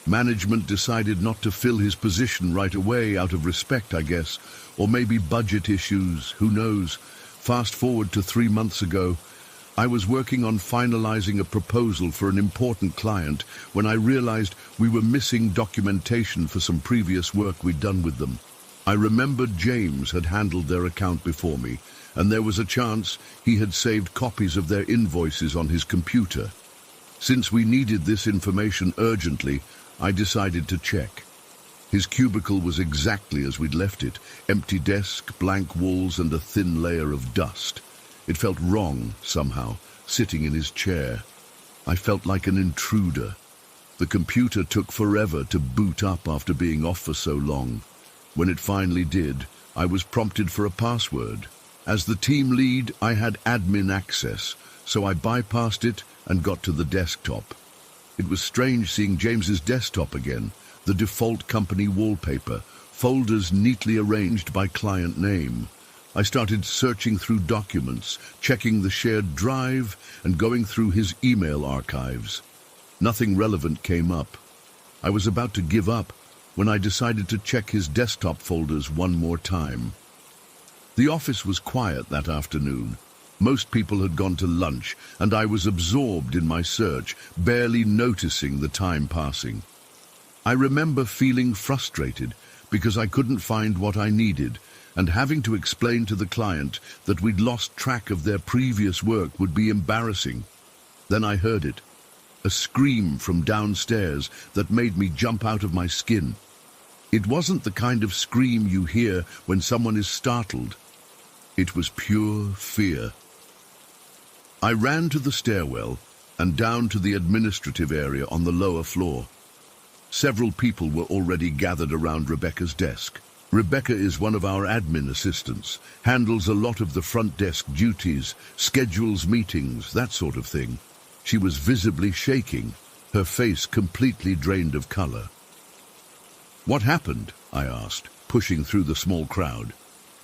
Management decided not to fill his position right away, out of respect, I guess, or maybe budget issues, who knows. Fast forward to 3 months ago, I was working on finalizing a proposal for an important client when I realized we were missing documentation for some previous work we'd done with them. I remembered James had handled their account before me, and there was a chance he had saved copies of their invoices on his computer. Since we needed this information urgently, I decided to check. His cubicle was exactly as we'd left it, empty desk, blank walls, and a thin layer of dust. It felt wrong, somehow, sitting in his chair. I felt like an intruder. The computer took forever to boot up after being off for so long. When it finally did, I was prompted for a password. As the team lead, I had admin access, so I bypassed it and got to the desktop. It was strange seeing James's desktop again, the default company wallpaper, folders neatly arranged by client name. I started searching through documents, checking the shared drive, and going through his email archives. Nothing relevant came up. I was about to give up when I decided to check his desktop folders one more time. The office was quiet that afternoon. Most people had gone to lunch, and I was absorbed in my search, barely noticing the time passing. I remember feeling frustrated because I couldn't find what I needed, and having to explain to the client that we'd lost track of their previous work would be embarrassing. Then I heard it, a scream from downstairs that made me jump out of my skin. It wasn't the kind of scream you hear when someone is startled. It was pure fear. I ran to the stairwell and down to the administrative area on the lower floor. Several people were already gathered around Rebecca's desk. Rebecca is one of our admin assistants, handles a lot of the front desk duties, schedules meetings, that sort of thing. She was visibly shaking, her face completely drained of color. "What happened?" I asked, pushing through the small crowd.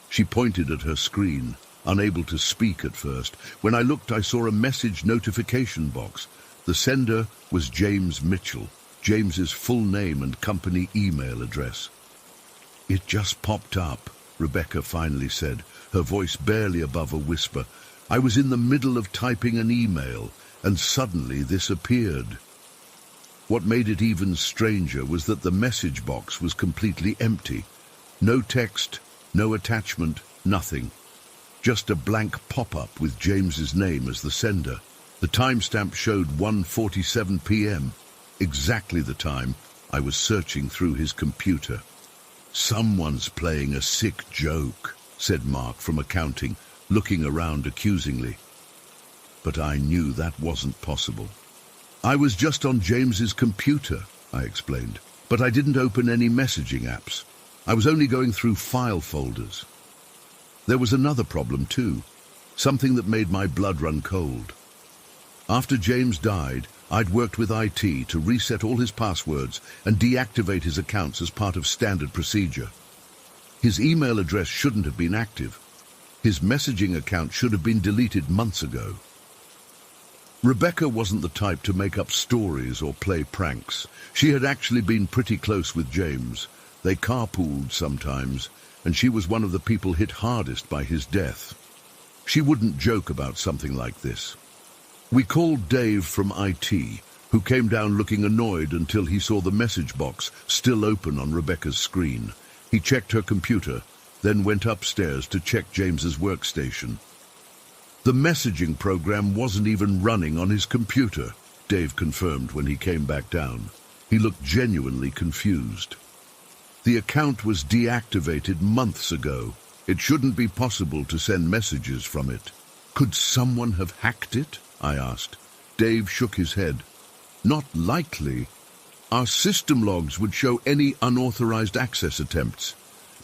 She pointed at her screen, unable to speak at first. When I looked, I saw a message notification box. The sender was James Mitchell, James's full name and company email address. "It just popped up," Rebecca finally said, her voice barely above a whisper. "I was in the middle of typing an email, and suddenly this appeared." What made it even stranger was that the message box was completely empty. No text, no attachment, nothing. Just a blank pop-up with James's name as the sender. The timestamp showed 1:47 p.m., exactly the time I was searching through his computer. "Someone's playing a sick joke," said Mark from accounting, looking around accusingly. But I knew that wasn't possible. "I was just on James's computer," I explained, "but I didn't open any messaging apps. I was only going through file folders." There was another problem too, something that made my blood run cold. After James died, I'd worked with IT to reset all his passwords and deactivate his accounts as part of standard procedure. His email address shouldn't have been active. His messaging account should have been deleted months ago. Rebecca wasn't the type to make up stories or play pranks. She had actually been pretty close with James. They carpooled sometimes, and she was one of the people hit hardest by his death. She wouldn't joke about something like this. We called Dave from IT, who came down looking annoyed until he saw the message box still open on Rebecca's screen. He checked her computer, then went upstairs to check James's workstation. The messaging program wasn't even running on his computer, Dave confirmed when he came back down. He looked genuinely confused. The account was deactivated months ago. It shouldn't be possible to send messages from it. "Could someone have hacked it?" I asked. Dave shook his head. "Not likely. Our system logs would show any unauthorized access attempts.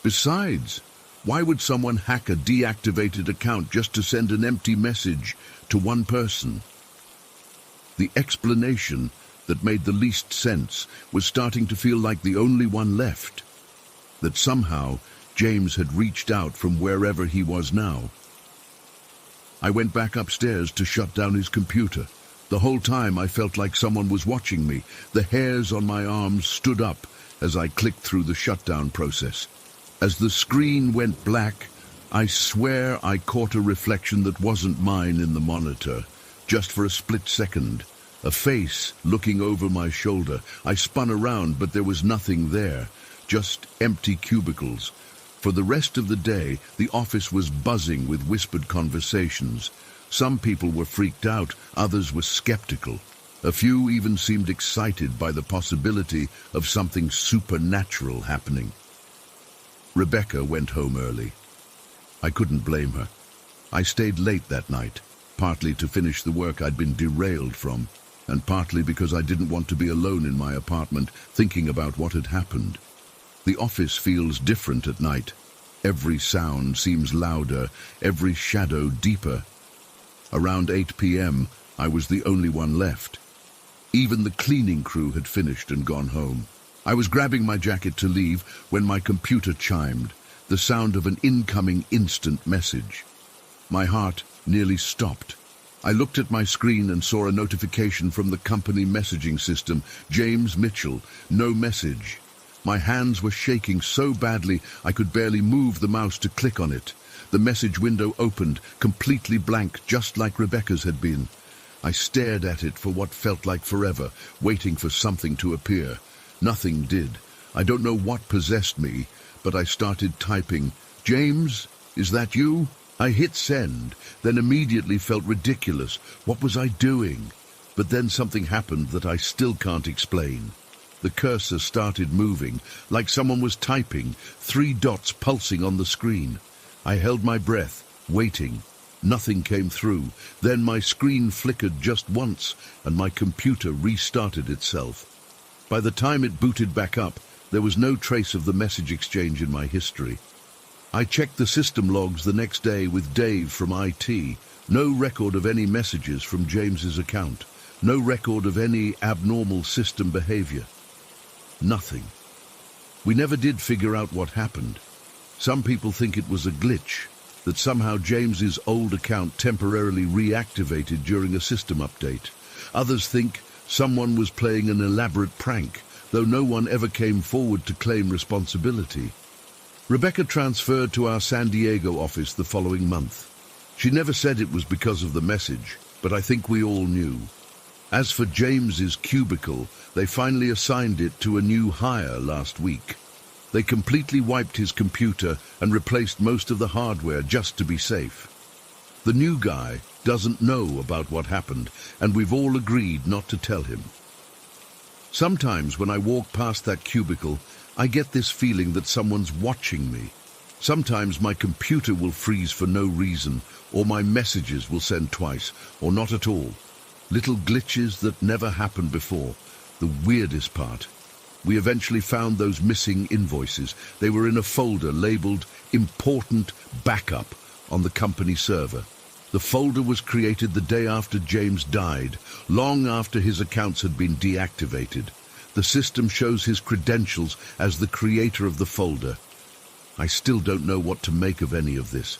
Besides, why would someone hack a deactivated account just to send an empty message to one person?" The explanation that made the least sense was starting to feel like the only one left. That somehow James had reached out from wherever he was now. I went back upstairs to shut down his computer. The whole time I felt like someone was watching me. The hairs on my arms stood up as I clicked through the shutdown process. As the screen went black, I swear I caught a reflection that wasn't mine in the monitor. Just for a split second, a face looking over my shoulder. I spun around, but there was nothing there, just empty cubicles. For the rest of the day, the office was buzzing with whispered conversations. Some people were freaked out, others were skeptical. A few even seemed excited by the possibility of something supernatural happening. Rebecca went home early. I couldn't blame her. I stayed late that night, partly to finish the work I'd been derailed from, and partly because I didn't want to be alone in my apartment thinking about what had happened. The office feels different at night. Every sound seems louder, every shadow deeper. Around 8 p.m., I was the only one left. Even the cleaning crew had finished and gone home. I was grabbing my jacket to leave when my computer chimed, the sound of an incoming instant message. My heart nearly stopped. I looked at my screen and saw a notification from the company messaging system. James Mitchell, no message. My hands were shaking so badly I could barely move the mouse to click on it. The message window opened, completely blank, just like Rebecca's had been. I stared at it for what felt like forever, waiting for something to appear. Nothing did. I don't know what possessed me, but I started typing, "James, is that you?" I hit send, then immediately felt ridiculous. What was I doing? But then something happened that I still can't explain. The cursor started moving, like someone was typing, 3 dots pulsing on the screen. I held my breath, waiting. Nothing came through. Then my screen flickered just once, and my computer restarted itself. By the time it booted back up, there was no trace of the message exchange in my history. I checked the system logs the next day with Dave from IT. No record of any messages from James's account. No record of any abnormal system behavior. Nothing. We never did figure out what happened. Some people think it was a glitch, that somehow James's old account temporarily reactivated during a system update. Others think someone was playing an elaborate prank, though no one ever came forward to claim responsibility. Rebecca transferred to our San Diego office the following month. She never said it was because of the message, but I think we all knew. As for James's cubicle, they finally assigned it to a new hire last week. They completely wiped his computer and replaced most of the hardware just to be safe. The new guy doesn't know about what happened, and we've all agreed not to tell him. Sometimes when I walk past that cubicle, I get this feeling that someone's watching me. Sometimes my computer will freeze for no reason, or my messages will send twice, or not at all. Little glitches that never happened before. The weirdest part. We eventually found those missing invoices. They were in a folder labeled Important Backup on the company server. The folder was created the day after James died, long after his accounts had been deactivated. The system shows his credentials as the creator of the folder. I still don't know what to make of any of this.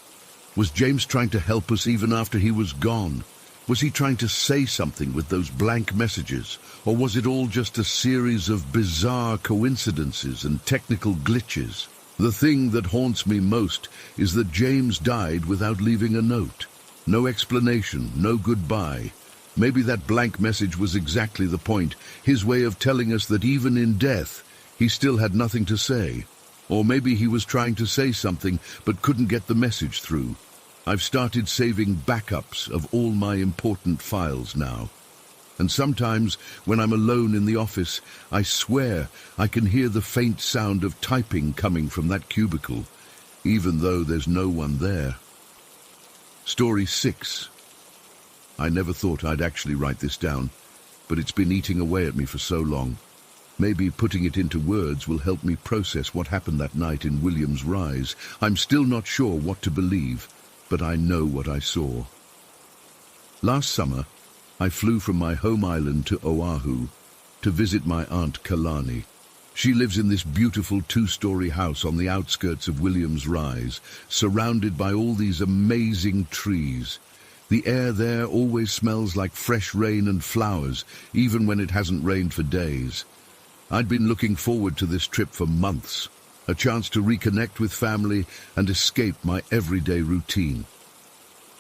Was James trying to help us even after he was gone? Was he trying to say something with those blank messages? Or was it all just a series of bizarre coincidences and technical glitches? The thing that haunts me most is that James died without leaving a note. No explanation, no goodbye. Maybe that blank message was exactly the point, his way of telling us that even in death, he still had nothing to say. Or maybe he was trying to say something but couldn't get the message through. I've started saving backups of all my important files now. And sometimes, when I'm alone in the office, I swear I can hear the faint sound of typing coming from that cubicle, even though there's no one there. Story 6. I never thought I'd actually write this down, but it's been eating away at me for so long. Maybe putting it into words will help me process what happened that night in Williams Rise. I'm still not sure what to believe, but I know what I saw. Last summer, I flew from my home island to Oahu to visit my Aunt Kalani. She lives in this beautiful 2-story house on the outskirts of Williams Rise, surrounded by all these amazing trees. The air there always smells like fresh rain and flowers, even when it hasn't rained for days. I'd been looking forward to this trip for months, a chance to reconnect with family and escape my everyday routine.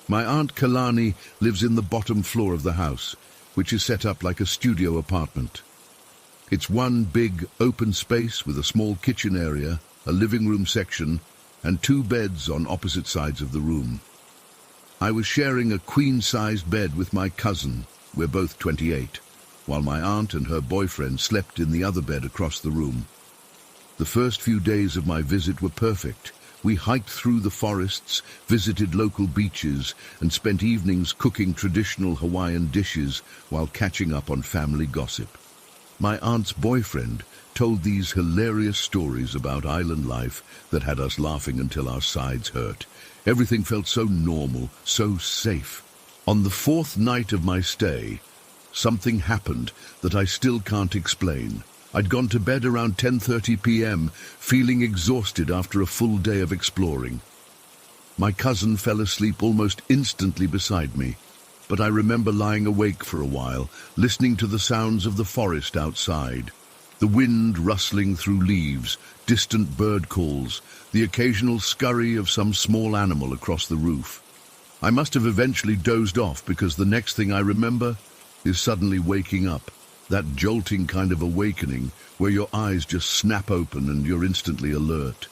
My Aunt Kalani lives in the bottom floor of the house, which is set up like a studio apartment. It's one big open space with a small kitchen area, a living room section, and 2 beds on opposite sides of the room. I was sharing a queen-sized bed with my cousin, we're both 28, while my aunt and her boyfriend slept in the other bed across the room. The first few days of my visit were perfect. We hiked through the forests, visited local beaches, and spent evenings cooking traditional Hawaiian dishes while catching up on family gossip. My aunt's boyfriend told these hilarious stories about island life that had us laughing until our sides hurt. Everything felt so normal, so safe. On the 4th night of my stay, something happened that I still can't explain. I'd gone to bed around 10:30 p.m., feeling exhausted after a full day of exploring. My cousin fell asleep almost instantly beside me, but I remember lying awake for a while, listening to the sounds of the forest outside. The wind rustling through leaves, distant bird calls, the occasional scurry of some small animal across the roof. I must have eventually dozed off because the next thing I remember is suddenly waking up. That jolting kind of awakening where your eyes just snap open and you're instantly alert.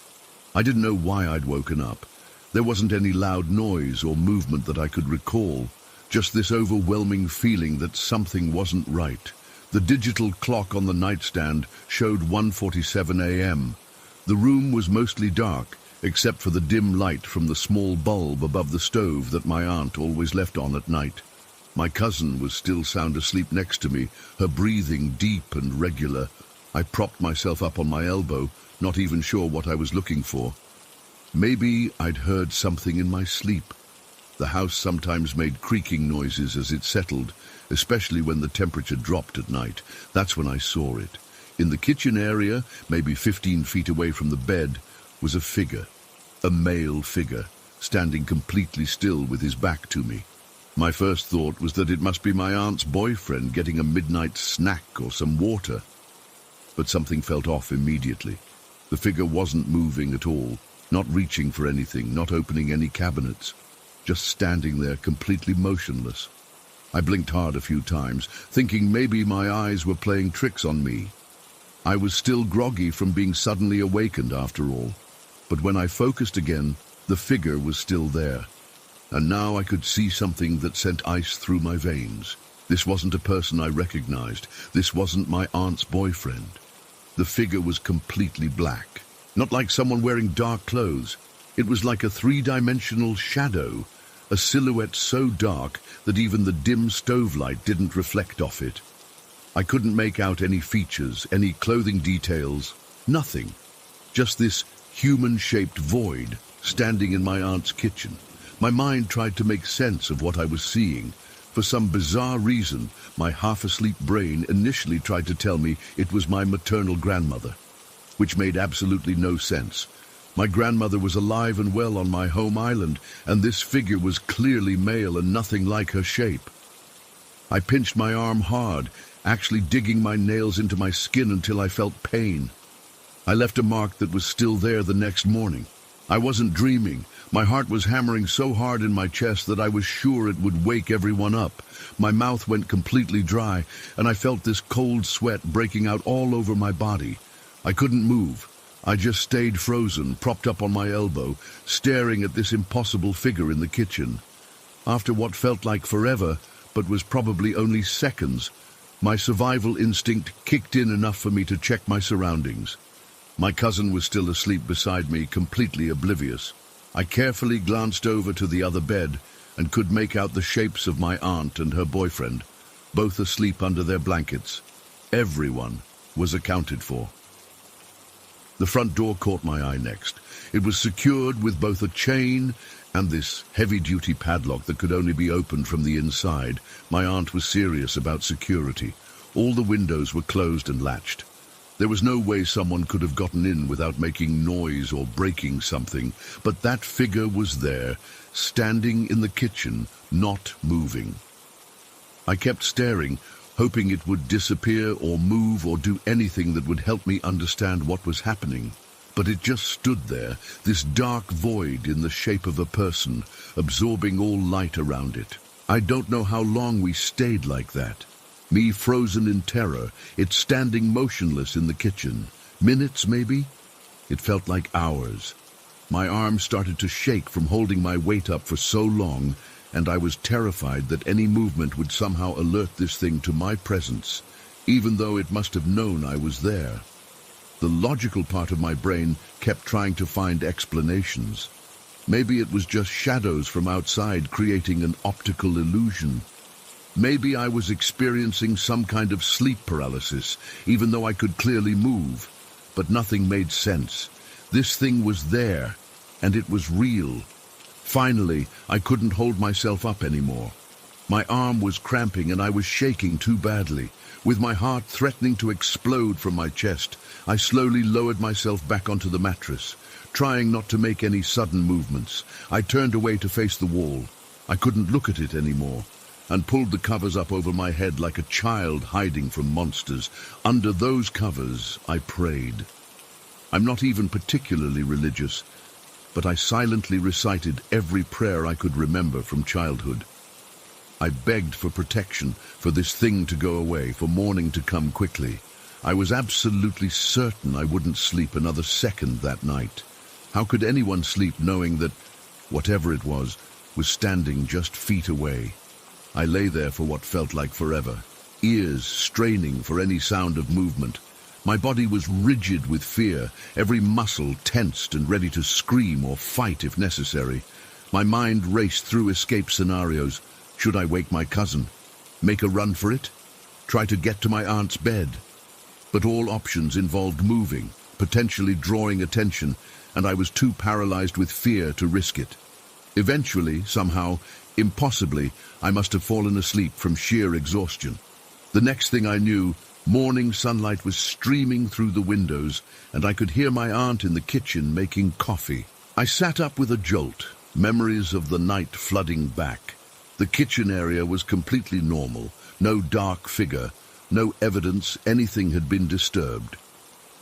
I didn't know why I'd woken up. There wasn't any loud noise or movement that I could recall, just this overwhelming feeling that something wasn't right. The digital clock on the nightstand showed 1:47 a.m. The room was mostly dark, except for the dim light from the small bulb above the stove that my aunt always left on at night. My cousin was still sound asleep next to me, her breathing deep and regular. I propped myself up on my elbow, not even sure what I was looking for. Maybe I'd heard something in my sleep. The house sometimes made creaking noises as it settled, especially when the temperature dropped at night. That's when I saw it. In the kitchen area, maybe 15 feet away from the bed, was a figure, a male figure, standing completely still with his back to me. My first thought was that it must be my aunt's boyfriend getting a midnight snack or some water. But something felt off immediately. The figure wasn't moving at all, not reaching for anything, not opening any cabinets, just standing there completely motionless. I blinked hard a few times, thinking maybe my eyes were playing tricks on me. I was still groggy from being suddenly awakened after all, but when I focused again, the figure was still there. And now I could see something that sent ice through my veins. This wasn't a person I recognized. This wasn't my aunt's boyfriend. The figure was completely black. Not like someone wearing dark clothes. It was like a three-dimensional shadow, a silhouette so dark that even the dim stove light didn't reflect off it. I couldn't make out any features, any clothing details, nothing. Just this human-shaped void standing in my aunt's kitchen. My mind tried to make sense of what I was seeing. For some bizarre reason, my half-asleep brain initially tried to tell me it was my maternal grandmother, which made absolutely no sense. My grandmother was alive and well on my home island, and this figure was clearly male and nothing like her shape. I pinched my arm hard, actually digging my nails into my skin until I felt pain. I left a mark that was still there the next morning. I wasn't dreaming. My heart was hammering so hard in my chest that I was sure it would wake everyone up. My mouth went completely dry, and I felt this cold sweat breaking out all over my body. I couldn't move. I just stayed frozen, propped up on my elbow, staring at this impossible figure in the kitchen. After what felt like forever, but was probably only seconds, my survival instinct kicked in enough for me to check my surroundings. My cousin was still asleep beside me, completely oblivious. I carefully glanced over to the other bed and could make out the shapes of my aunt and her boyfriend, both asleep under their blankets. Everyone was accounted for. The front door caught my eye next. It was secured with both a chain and this heavy-duty padlock that could only be opened from the inside. My aunt was serious about security. All the windows were closed and latched. There was no way someone could have gotten in without making noise or breaking something, but that figure was there, standing in the kitchen, not moving. I kept staring, hoping it would disappear or move or do anything that would help me understand what was happening. But it just stood there, this dark void in the shape of a person, absorbing all light around it. I don't know how long we stayed like that. Me frozen in terror, it standing motionless in the kitchen. Minutes, maybe? It felt like hours. My arms started to shake from holding my weight up for so long, and I was terrified that any movement would somehow alert this thing to my presence, even though it must have known I was there. The logical part of my brain kept trying to find explanations. Maybe it was just shadows from outside creating an optical illusion. Maybe I was experiencing some kind of sleep paralysis, even though I could clearly move. But nothing made sense. This thing was there, and it was real. Finally, I couldn't hold myself up anymore. My arm was cramping and I was shaking too badly. With my heart threatening to explode from my chest, I slowly lowered myself back onto the mattress, trying not to make any sudden movements. I turned away to face the wall. I couldn't look at it anymore, and pulled the covers up over my head like a child hiding from monsters. Under those covers, I prayed. I'm not even particularly religious, but I silently recited every prayer I could remember from childhood. I begged for protection, for this thing to go away, for morning to come quickly. I was absolutely certain I wouldn't sleep another second that night. How could anyone sleep knowing that whatever it was standing just feet away? I lay there for what felt like forever, ears straining for any sound of movement. My body was rigid with fear, every muscle tensed and ready to scream or fight if necessary. My mind raced through escape scenarios. Should I wake my cousin? Make a run for it? Try to get to my aunt's bed? But all options involved moving, potentially drawing attention, and I was too paralyzed with fear to risk it. Eventually, somehow, impossibly, I must have fallen asleep from sheer exhaustion. The next thing I knew, morning sunlight was streaming through the windows, and I could hear my aunt in the kitchen making coffee. I sat up with a jolt, memories of the night flooding back. The kitchen area was completely normal, no dark figure, no evidence anything had been disturbed.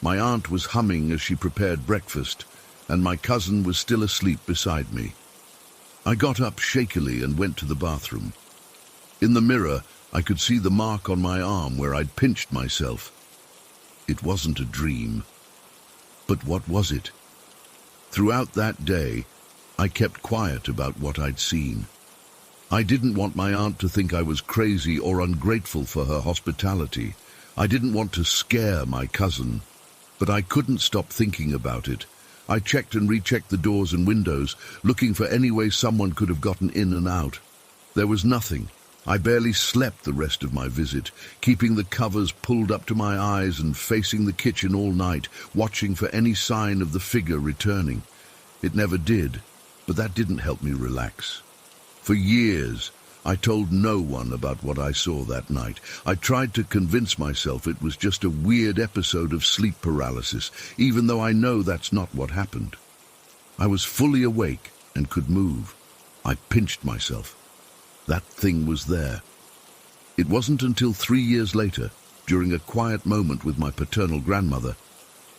My aunt was humming as she prepared breakfast, and my cousin was still asleep beside me. I got up shakily and went to the bathroom. In the mirror, I could see the mark on my arm where I'd pinched myself. It wasn't a dream. But what was it? Throughout that day, I kept quiet about what I'd seen. I didn't want my aunt to think I was crazy or ungrateful for her hospitality. I didn't want to scare my cousin, but I couldn't stop thinking about it. I checked and rechecked the doors and windows, looking for any way someone could have gotten in and out. There was nothing. I barely slept the rest of my visit, keeping the covers pulled up to my eyes and facing the kitchen all night, watching for any sign of the figure returning. It never did, but that didn't help me relax. For years, I told no one about what I saw that night. I tried to convince myself it was just a weird episode of sleep paralysis, even though I know that's not what happened. I was fully awake and could move. I pinched myself. That thing was there. It wasn't until 3 years later, during a quiet moment with my paternal grandmother,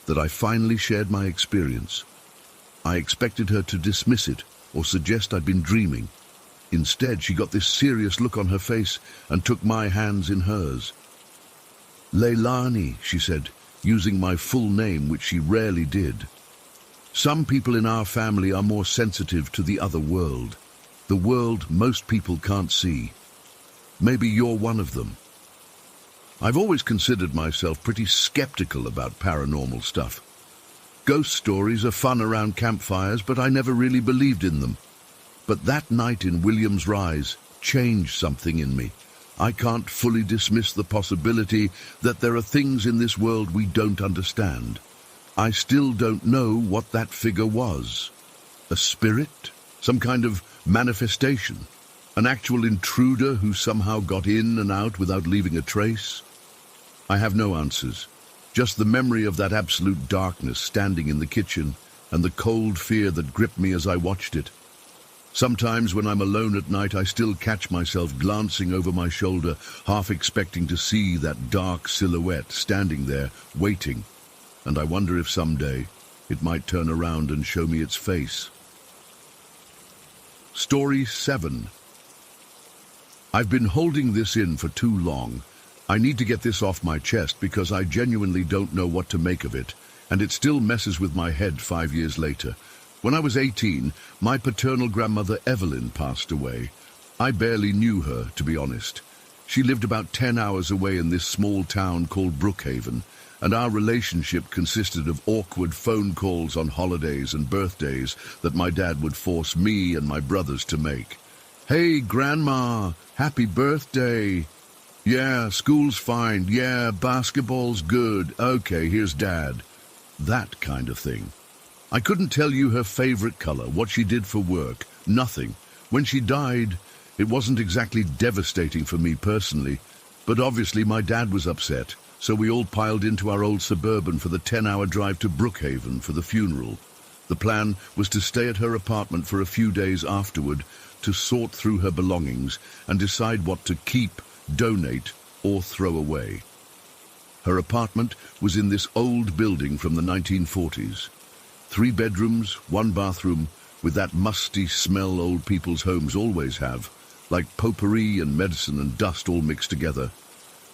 that I finally shared my experience. I expected her to dismiss it or suggest I'd been dreaming. Instead, she got this serious look on her face and took my hands in hers. "Leilani," she said, using my full name, which she rarely did. "Some people in our family are more sensitive to the other world, the world most people can't see. Maybe you're one of them." I've always considered myself pretty skeptical about paranormal stuff. Ghost stories are fun around campfires, but I never really believed in them. But that night in William's Rise changed something in me. I can't fully dismiss the possibility that there are things in this world we don't understand. I still don't know what that figure was. A spirit? Some kind of manifestation? An actual intruder who somehow got in and out without leaving a trace? I have no answers. Just the memory of that absolute darkness standing in the kitchen and the cold fear that gripped me as I watched it. Sometimes when I'm alone at night, I still catch myself glancing over my shoulder, half expecting to see that dark silhouette standing there, waiting, and I wonder if someday it might turn around and show me its face. Story 7. I've been holding this in for too long. I need to get this off my chest because I genuinely don't know what to make of it, and it still messes with my head 5 years later. When I was 18, my paternal grandmother Evelyn passed away. I barely knew her, to be honest. She lived about 10 hours away in this small town called Brookhaven, and our relationship consisted of awkward phone calls on holidays and birthdays that my dad would force me and my brothers to make. "Hey, Grandma, happy birthday. Yeah, school's fine. Yeah, basketball's good. Okay, here's Dad." That kind of thing. I couldn't tell you her favorite color, what she did for work, nothing. When she died, It wasn't exactly devastating for me personally, but obviously my dad was upset, so we all piled into our old Suburban for the 10-hour drive to Brookhaven for the funeral. The plan was to stay at her apartment for a few days afterward to sort through her belongings and decide what to keep, donate, or throw away. Her apartment was in this old building from the 1940s. 3 bedrooms, 1 bathroom, with that musty smell old people's homes always have, like potpourri and medicine and dust all mixed together.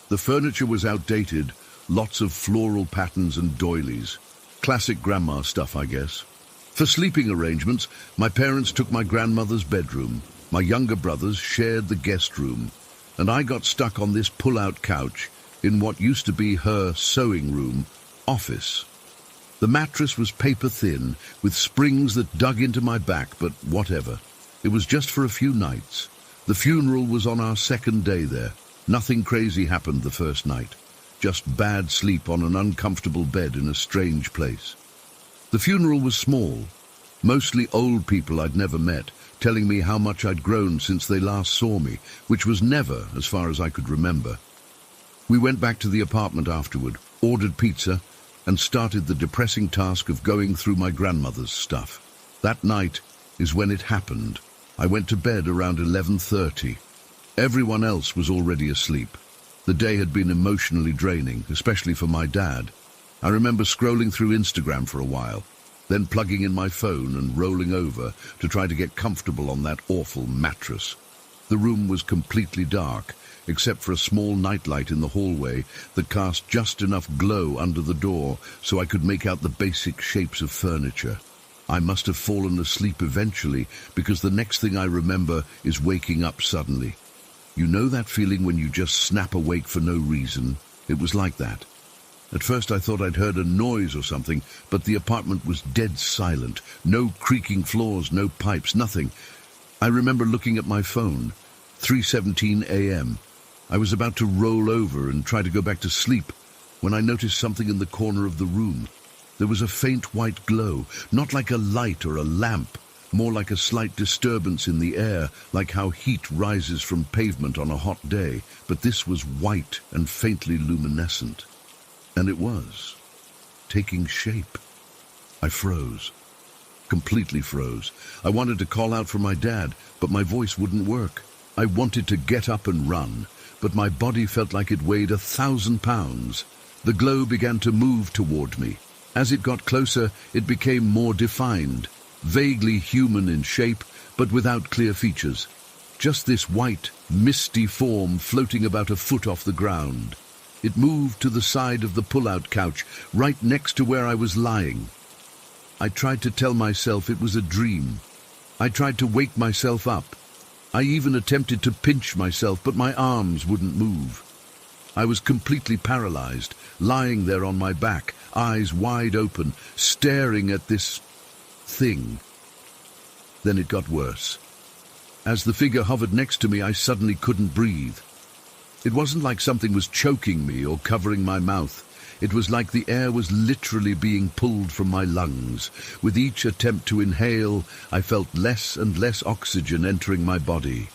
The furniture was outdated, lots of floral patterns and doilies. Classic grandma stuff, I guess. For sleeping arrangements, my parents took my grandmother's bedroom. My younger brothers shared the guest room, and I got stuck on this pull-out couch in what used to be her sewing room office. The mattress was paper thin, with springs that dug into my back, but whatever. It was just for a few nights. The funeral was on our 2nd day there. Nothing crazy happened the first night. Just bad sleep on an uncomfortable bed in a strange place. The funeral was small. Mostly old people I'd never met, telling me how much I'd grown since they last saw me, which was never, as far as I could remember. We went back to the apartment afterward, ordered pizza, and started the depressing task of going through my grandmother's stuff. That night is when it happened. I went to bed around 11:30. Everyone else was already asleep. The day had been emotionally draining, especially for my dad. I remember scrolling through Instagram for a while, then plugging in my phone and rolling over to try to get comfortable on that awful mattress. The room was completely dark, except for a small nightlight in the hallway that cast just enough glow under the door so I could make out the basic shapes of furniture. I must have fallen asleep eventually, because the next thing I remember is waking up suddenly. You know that feeling when you just snap awake for no reason? It was like that. At first I thought I'd heard a noise or something, but the apartment was dead silent. No creaking floors, no pipes, nothing. I remember looking at my phone. 3:17 a.m. I was about to roll over and try to go back to sleep when I noticed something in the corner of the room. There was a faint white glow, not like a light or a lamp, more like a slight disturbance in the air, like how heat rises from pavement on a hot day, but this was white and faintly luminescent. And it was taking shape. I froze. Completely froze. I wanted to call out for my dad, but my voice wouldn't work. I wanted to get up and run, but my body felt like it weighed 1,000 pounds. The glow began to move toward me. As it got closer, it became more defined, vaguely human in shape, but without clear features. Just this white, misty form floating about a foot off the ground. It moved to the side of the pull-out couch, right next to where I was lying. I tried to tell myself it was a dream. I tried to wake myself up. I even attempted to pinch myself, but my arms wouldn't move. I was completely paralyzed, lying there on my back, eyes wide open, staring at this thing. Then it got worse. As the figure hovered next to me, I suddenly couldn't breathe. It wasn't like something was choking me or covering my mouth. It was like the air was literally being pulled from my lungs. With each attempt to inhale, I felt less and less oxygen entering my body.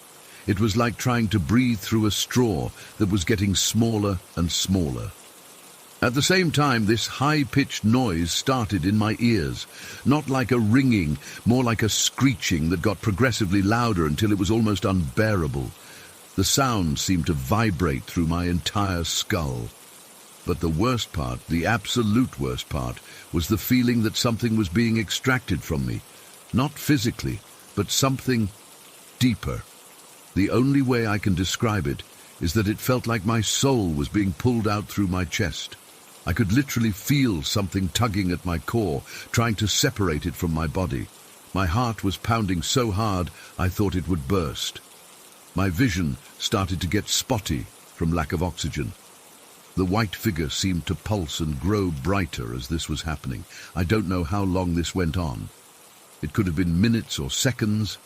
It was like trying to breathe through a straw that was getting smaller and smaller. At the same time, this high-pitched noise started in my ears, not like a ringing, more like a screeching that got progressively louder until it was almost unbearable. The sound seemed to vibrate through my entire skull. But the worst part, the absolute worst part, was the feeling that something was being extracted from me. Not physically, but something deeper. The only way I can describe it is that it felt like my soul was being pulled out through my chest. I could literally feel something tugging at my core, trying to separate it from my body. My heart was pounding so hard I thought it would burst. My vision started to get spotty from lack of oxygen. The white figure seemed to pulse and grow brighter as this was happening. I don't know how long this went on. It could have been minutes or seconds,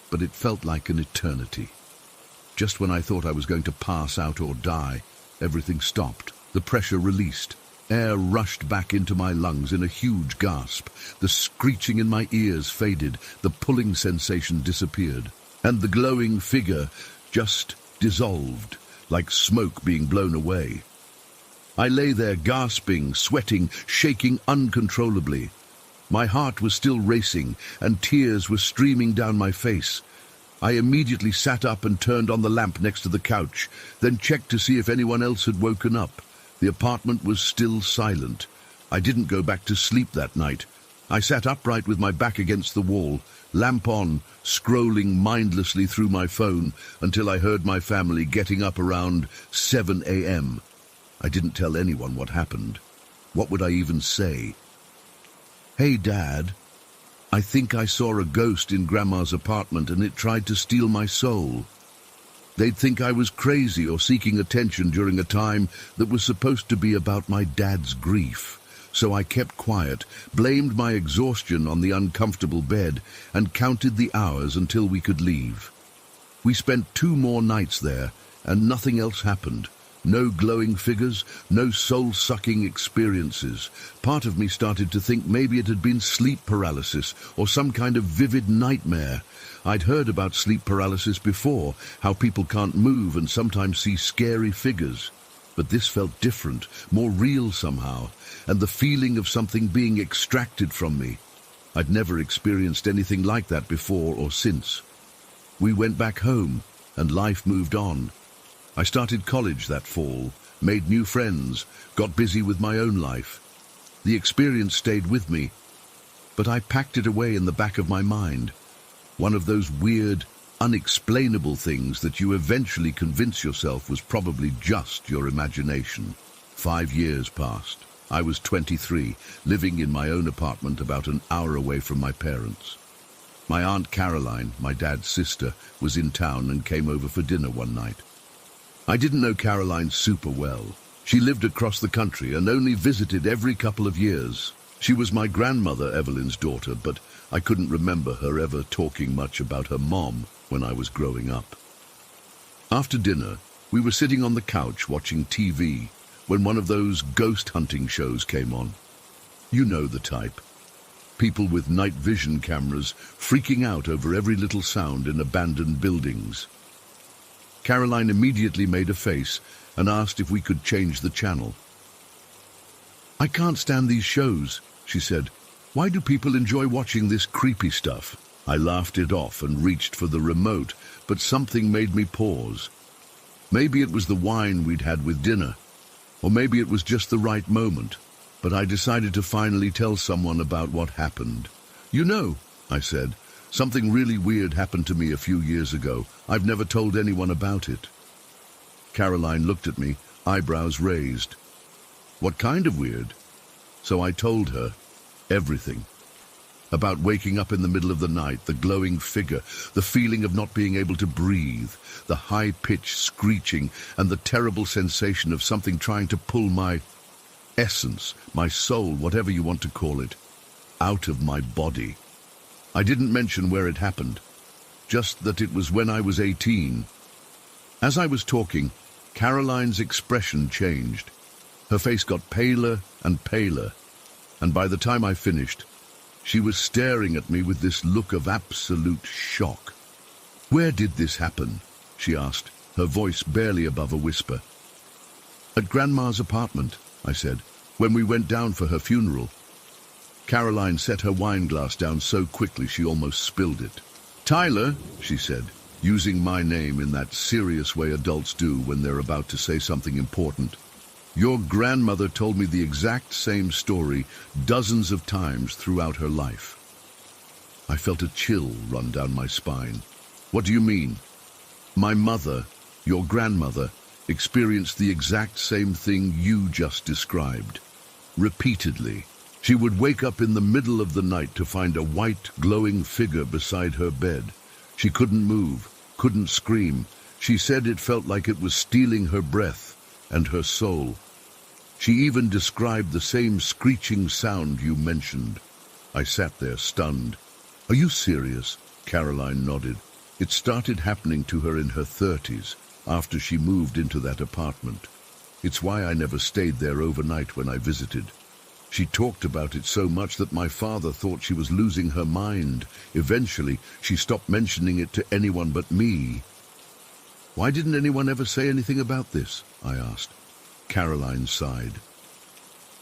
but it felt like an eternity. Just when I thought I was going to pass out or die, everything stopped. The pressure released. Air rushed back into my lungs in a huge gasp. The screeching in my ears faded. The pulling sensation disappeared. and the glowing figure just dissolved, like smoke being blown away. I lay there gasping, sweating, shaking uncontrollably. My heart was still racing, and tears were streaming down my face. I immediately sat up and turned on the lamp next to the couch, then checked to see if anyone else had woken up. The apartment was still silent. I didn't go back to sleep that night. I sat upright with my back against the wall, lamp on, scrolling mindlessly through my phone until I heard my family getting up around 7 a.m. I didn't tell anyone what happened. What would I even say? "Hey, Dad, I think I saw a ghost in Grandma's apartment and it tried to steal my soul." They'd think I was crazy or seeking attention during a time that was supposed to be about my dad's grief. So I kept quiet, blamed my exhaustion on the uncomfortable bed, and counted the hours until we could leave. We spent 2 more nights there, and nothing else happened. No glowing figures, no soul-sucking experiences. Part of me started to think maybe it had been sleep paralysis or some kind of vivid nightmare. I'd heard about sleep paralysis before, how people can't move and sometimes see scary figures. But this felt different, more real somehow, and the feeling of something being extracted from me. I'd never experienced anything like that before or since. We went back home, and life moved on. I started college that fall, made new friends, got busy with my own life. The experience stayed with me, but I packed it away in the back of my mind. One of those weird, unexplainable things that you eventually convince yourself was probably just your imagination. 5 years passed. I was 23, living in my own apartment about an hour away from my parents. My Aunt Caroline, my dad's sister, was in town and came over for dinner one night. I didn't know Caroline super well. She lived across the country and only visited every couple of years. She was my grandmother, Evelyn's daughter, but I couldn't remember her ever talking much about her mom when I was growing up. After dinner, we were sitting on the couch watching TV when one of those ghost hunting shows came on. You know the type. People with night vision cameras freaking out over every little sound in abandoned buildings. Caroline immediately made a face and asked if we could change the channel. "I can't stand these shows," she said. "Why do people enjoy watching this creepy stuff?" I laughed it off and reached for the remote, but something made me pause. Maybe it was the wine we'd had with dinner, or maybe it was just the right moment, but I decided to finally tell someone about what happened. "You know," I said, "something really weird happened to me a few years ago. I've never told anyone about it." Caroline looked at me, eyebrows raised. "What kind of weird?" So I told her everything. About waking up in the middle of the night, the glowing figure, the feeling of not being able to breathe, the high-pitched screeching, and the terrible sensation of something trying to pull my essence, my soul, whatever you want to call it, out of my body. I didn't mention where it happened, just that it was when I was 18. As I was talking, Caroline's expression changed. Her face got paler and paler, and by the time I finished, she was staring at me with this look of absolute shock. "Where did this happen?" she asked, her voice barely above a whisper. "At Grandma's apartment," I said, "when we went down for her funeral." Caroline set her wine glass down so quickly she almost spilled it. "Tyler," she said, using my name in that serious way adults do when they're about to say something important, "your grandmother told me the exact same story dozens of times throughout her life." I felt a chill run down my spine. "What do you mean?" "My mother, your grandmother, experienced the exact same thing you just described. Repeatedly. She would wake up in the middle of the night to find a white, glowing figure beside her bed. She couldn't move, couldn't scream. She said it felt like it was stealing her breath and her soul. She even described the same screeching sound you mentioned." I sat there, stunned. "Are you serious?" Caroline nodded. "It started happening to her in her 30s, after she moved into that apartment. It's why I never stayed there overnight when I visited. She talked about it so much that my father thought she was losing her mind. Eventually, she stopped mentioning it to anyone but me. Why didn't anyone ever say anything about this? I asked. Caroline sighed.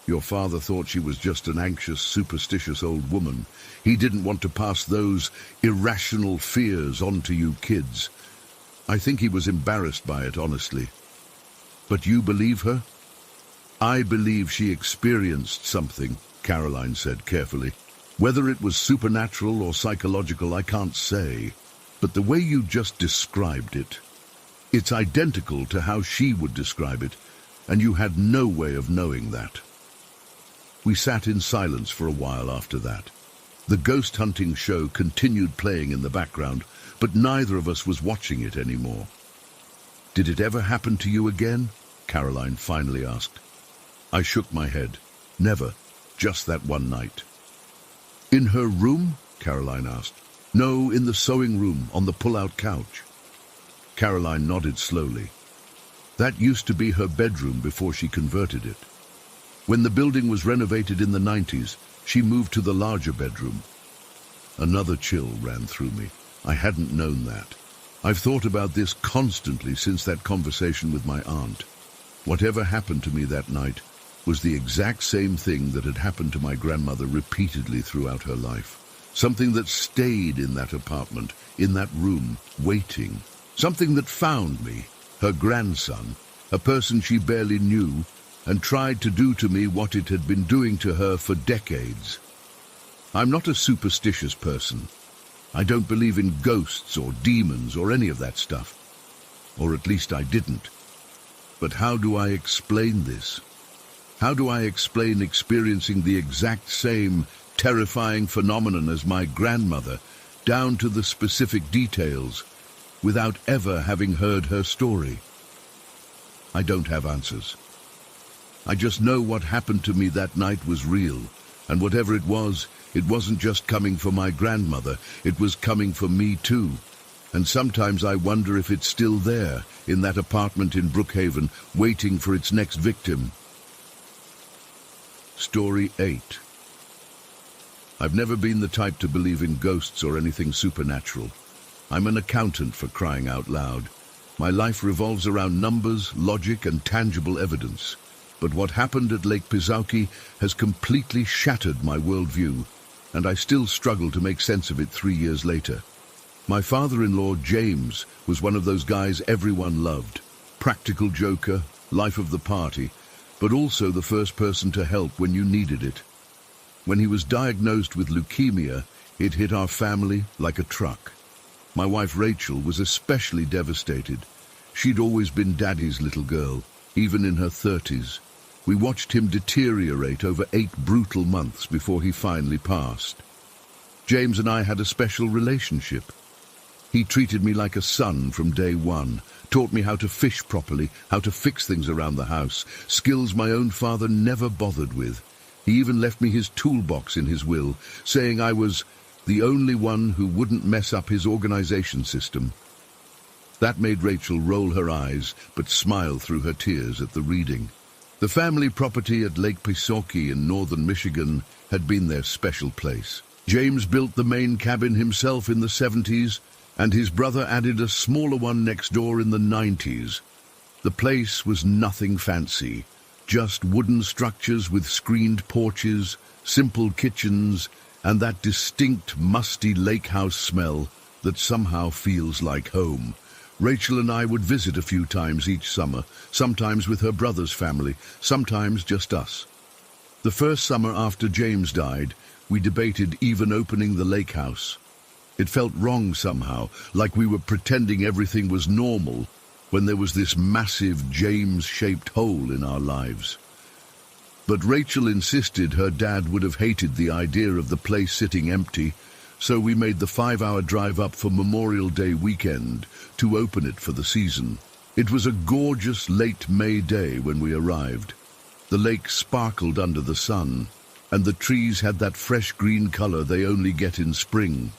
Your father thought she was just an anxious, superstitious old woman. He didn't want to pass those irrational fears on to you kids. I think he was embarrassed by it, honestly. But you believe her? I believe she experienced something, Caroline said carefully. Whether it was supernatural or psychological, I can't say. But the way you just described it, it's identical to how she would describe it, and you had no way of knowing that. We sat in silence for a while after that. The ghost hunting show continued playing in the background, but neither of us was watching it anymore. Did it ever happen to you again? Caroline finally asked. I shook my head. Never. Just that one night. In her room? Caroline asked. No, in the sewing room, on the pull-out couch. Caroline nodded slowly. That used to be her bedroom before she converted it. When the building was renovated in the 90s, she moved to the larger bedroom. Another chill ran through me. I hadn't known that. I've thought about this constantly since that conversation with my aunt. Whatever happened to me that night was the exact same thing that had happened to my grandmother repeatedly throughout her life. Something that stayed in that apartment, in that room, waiting. Something that found me, her grandson, a person she barely knew, and tried to do to me what it had been doing to her for decades. I'm not a superstitious person. I don't believe in ghosts or demons or any of that stuff. Or at least I didn't. But how do I explain this? How do I explain experiencing the exact same terrifying phenomenon as my grandmother, down to the specific details, without ever having heard her story? I don't have answers. I just know what happened to me that night was real, and whatever it wasn't just coming for my grandmother, it was coming for me too. And sometimes I wonder if it's still there, in that apartment in Brookhaven, waiting for its next victim. Story 8. I've never been the type to believe in ghosts or anything supernatural. I'm an accountant, for crying out loud. My life revolves around numbers, logic, and tangible evidence. But what happened at Lake Pizauki has completely shattered my worldview, and I still struggle to make sense of it 3 years later. My father-in-law, James, was one of those guys everyone loved. Practical joker, life of the party, but also the first person to help when you needed it. When he was diagnosed with leukemia, it hit our family like a truck. My wife Rachel was especially devastated. She'd always been Daddy's little girl, even in her 30s. We watched him deteriorate over 8 brutal months before he finally passed. James and I had a special relationship. He treated me like a son from day one, taught me how to fish properly, how to fix things around the house, skills my own father never bothered with. He even left me his toolbox in his will, saying I was the only one who wouldn't mess up his organization system. That made Rachel roll her eyes, but smile through her tears at the reading. The family property at Lake Pizauki in northern Michigan had been their special place. James built the main cabin himself in the 70s, and his brother added a smaller one next door in the 90s. The place was nothing fancy, just wooden structures with screened porches, simple kitchens, and that distinct musty lake house smell that somehow feels like home. Rachel and I would visit a few times each summer, sometimes with her brother's family, sometimes just us. The first summer after James died, we debated even opening the lake house. It felt wrong somehow, like we were pretending everything was normal, when there was this massive James-shaped hole in our lives. But Rachel insisted her dad would have hated the idea of the place sitting empty, so we made the 5-hour drive up for Memorial Day weekend to open it for the season. It was a gorgeous late May day when we arrived. The lake sparkled under the sun, and the trees had that fresh green color they only get in spring.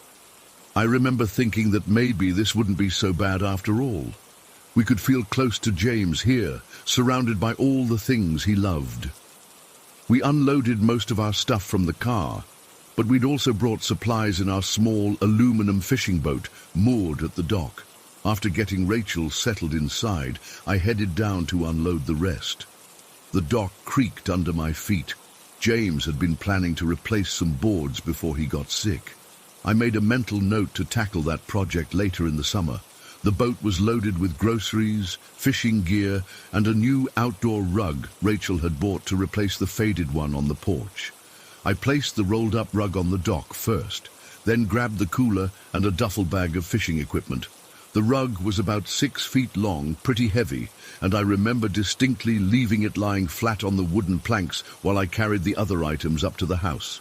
I remember thinking that maybe this wouldn't be so bad after all. We could feel close to James here, surrounded by all the things he loved. We unloaded most of our stuff from the car, but we'd also brought supplies in our small aluminum fishing boat moored at the dock. After getting Rachel settled inside, I headed down to unload the rest. The dock creaked under my feet. James had been planning to replace some boards before he got sick. I made a mental note to tackle that project later in the summer. The boat was loaded with groceries, fishing gear, and a new outdoor rug Rachel had bought to replace the faded one on the porch. I placed the rolled-up rug on the dock first, then grabbed the cooler and a duffel bag of fishing equipment. The rug was about 6 feet long, pretty heavy, and I remember distinctly leaving it lying flat on the wooden planks while I carried the other items up to the house.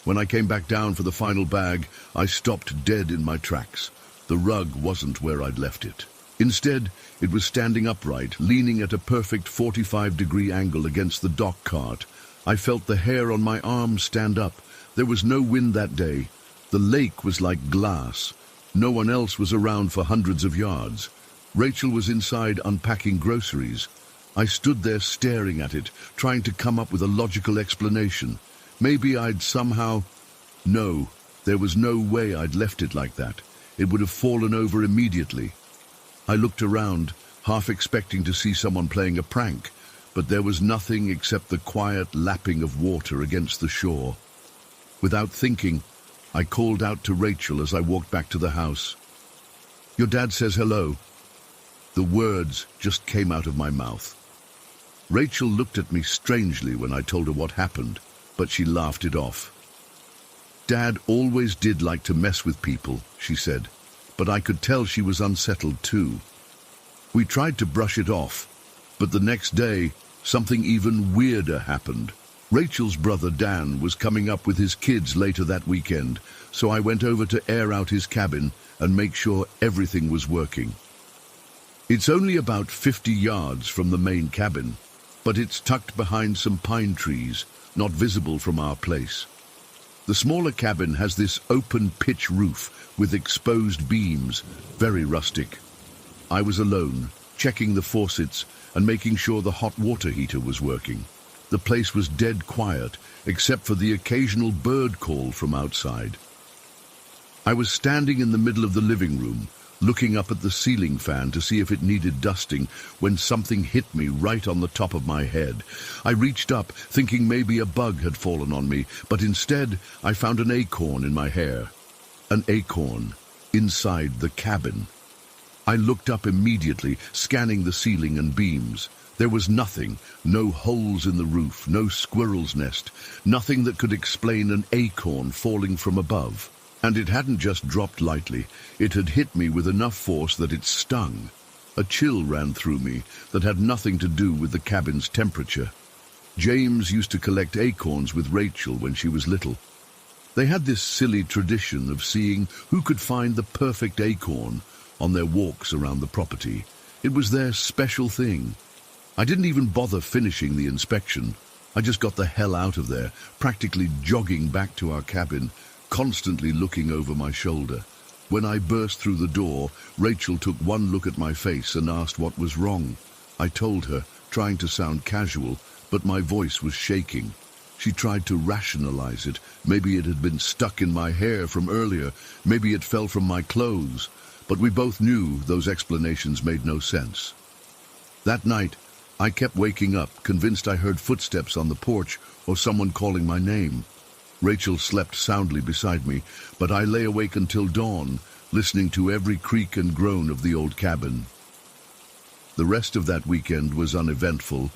When I came back down for the final bag, I stopped dead in my tracks. The rug wasn't where I'd left it. Instead, it was standing upright, leaning at a perfect 45-degree angle against the dock cart. I felt the hair on my arms stand up. There was no wind that day. The lake was like glass. No one else was around for hundreds of yards. Rachel was inside unpacking groceries. I stood there staring at it, trying to come up with a logical explanation. Maybe I'd somehow... No, there was no way I'd left it like that. It would have fallen over immediately. I looked around, half expecting to see someone playing a prank, but there was nothing except the quiet lapping of water against the shore. Without thinking, I called out to Rachel as I walked back to the house. "Your dad says hello." The words just came out of my mouth. Rachel looked at me strangely when I told her what happened, but she laughed it off. "Dad always did like to mess with people," she said, but I could tell she was unsettled too. We tried to brush it off, but the next day, something even weirder happened. Rachel's brother Dan was coming up with his kids later that weekend, so I went over to air out his cabin and make sure everything was working. It's only about 50 yards from the main cabin, but it's tucked behind some pine trees, not visible from our place. The smaller cabin has this open pitch roof with exposed beams, very rustic. I was alone, checking the faucets and making sure the hot water heater was working. The place was dead quiet, except for the occasional bird call from outside. I was standing in the middle of the living room, looking up at the ceiling fan to see if it needed dusting, when something hit me right on the top of my head. I reached up, thinking maybe a bug had fallen on me, but instead I found an acorn in my hair. An acorn inside the cabin. I looked up immediately, scanning the ceiling and beams. There was nothing, no holes in the roof, no squirrel's nest, nothing that could explain an acorn falling from above. And it hadn't just dropped lightly, it had hit me with enough force that it stung. A chill ran through me that had nothing to do with the cabin's temperature. James used to collect acorns with Rachel when she was little. They had this silly tradition of seeing who could find the perfect acorn on their walks around the property. It was their special thing. I didn't even bother finishing the inspection. I just got the hell out of there, practically jogging back to our cabin, constantly looking over my shoulder. When I burst through the door, Rachel took one look at my face and asked what was wrong. I told her, trying to sound casual, but my voice was shaking. She tried to rationalize it. Maybe it had been stuck in my hair from earlier. Maybe it fell from my clothes. But we both knew those explanations made no sense. That night, I kept waking up, convinced I heard footsteps on the porch or someone calling my name. Rachel slept soundly beside me, but I lay awake until dawn, listening to every creak and groan of the old cabin. The rest of that weekend was uneventful,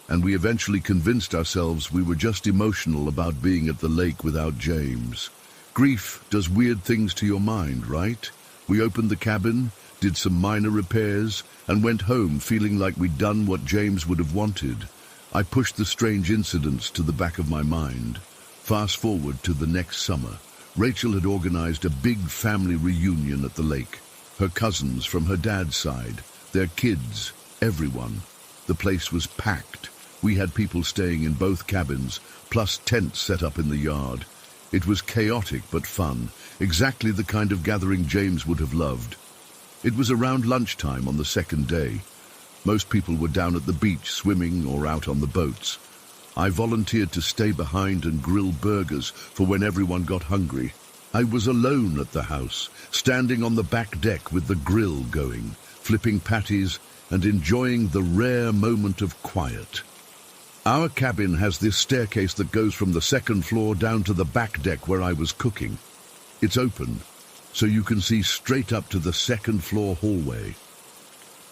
and we eventually convinced ourselves we were just emotional about being at the lake without James. Grief does weird things to your mind, right? We opened the cabin, did some minor repairs, and went home feeling like we'd done what James would have wanted. I pushed the strange incidents to the back of my mind. Fast forward to the next summer. Rachel had organized a big family reunion at the lake. Her cousins from her dad's side, their kids, everyone. The place was packed. We had people staying in both cabins, plus tents set up in the yard. It was chaotic but fun, exactly the kind of gathering James would have loved. It was around lunchtime on the second day. Most people were down at the beach swimming or out on the boats. I volunteered to stay behind and grill burgers for when everyone got hungry. I was alone at the house, standing on the back deck with the grill going, flipping patties and enjoying the rare moment of quiet. Our cabin has this staircase that goes from the second floor down to the back deck where I was cooking. It's open, so you can see straight up to the second floor hallway.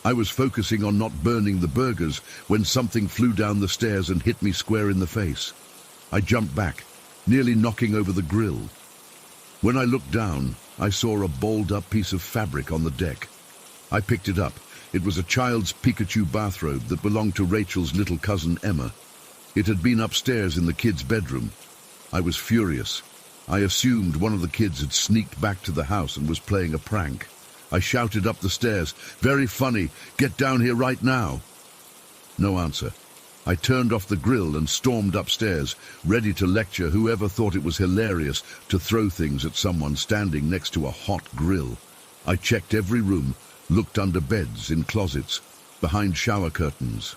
I was focusing on not burning the burgers when something flew down the stairs and hit me square in the face. I jumped back, nearly knocking over the grill. When I looked down, I saw a balled-up piece of fabric on the deck. I picked it up. It was a child's Pikachu bathrobe that belonged to Rachel's little cousin Emma. It had been upstairs in the kids' bedroom. I was furious. I assumed one of the kids had sneaked back to the house and was playing a prank. I shouted up the stairs, "Very funny, get down here right now." No answer. I turned off the grill and stormed upstairs, ready to lecture whoever thought it was hilarious to throw things at someone standing next to a hot grill. I checked every room, looked under beds, in closets, behind shower curtains.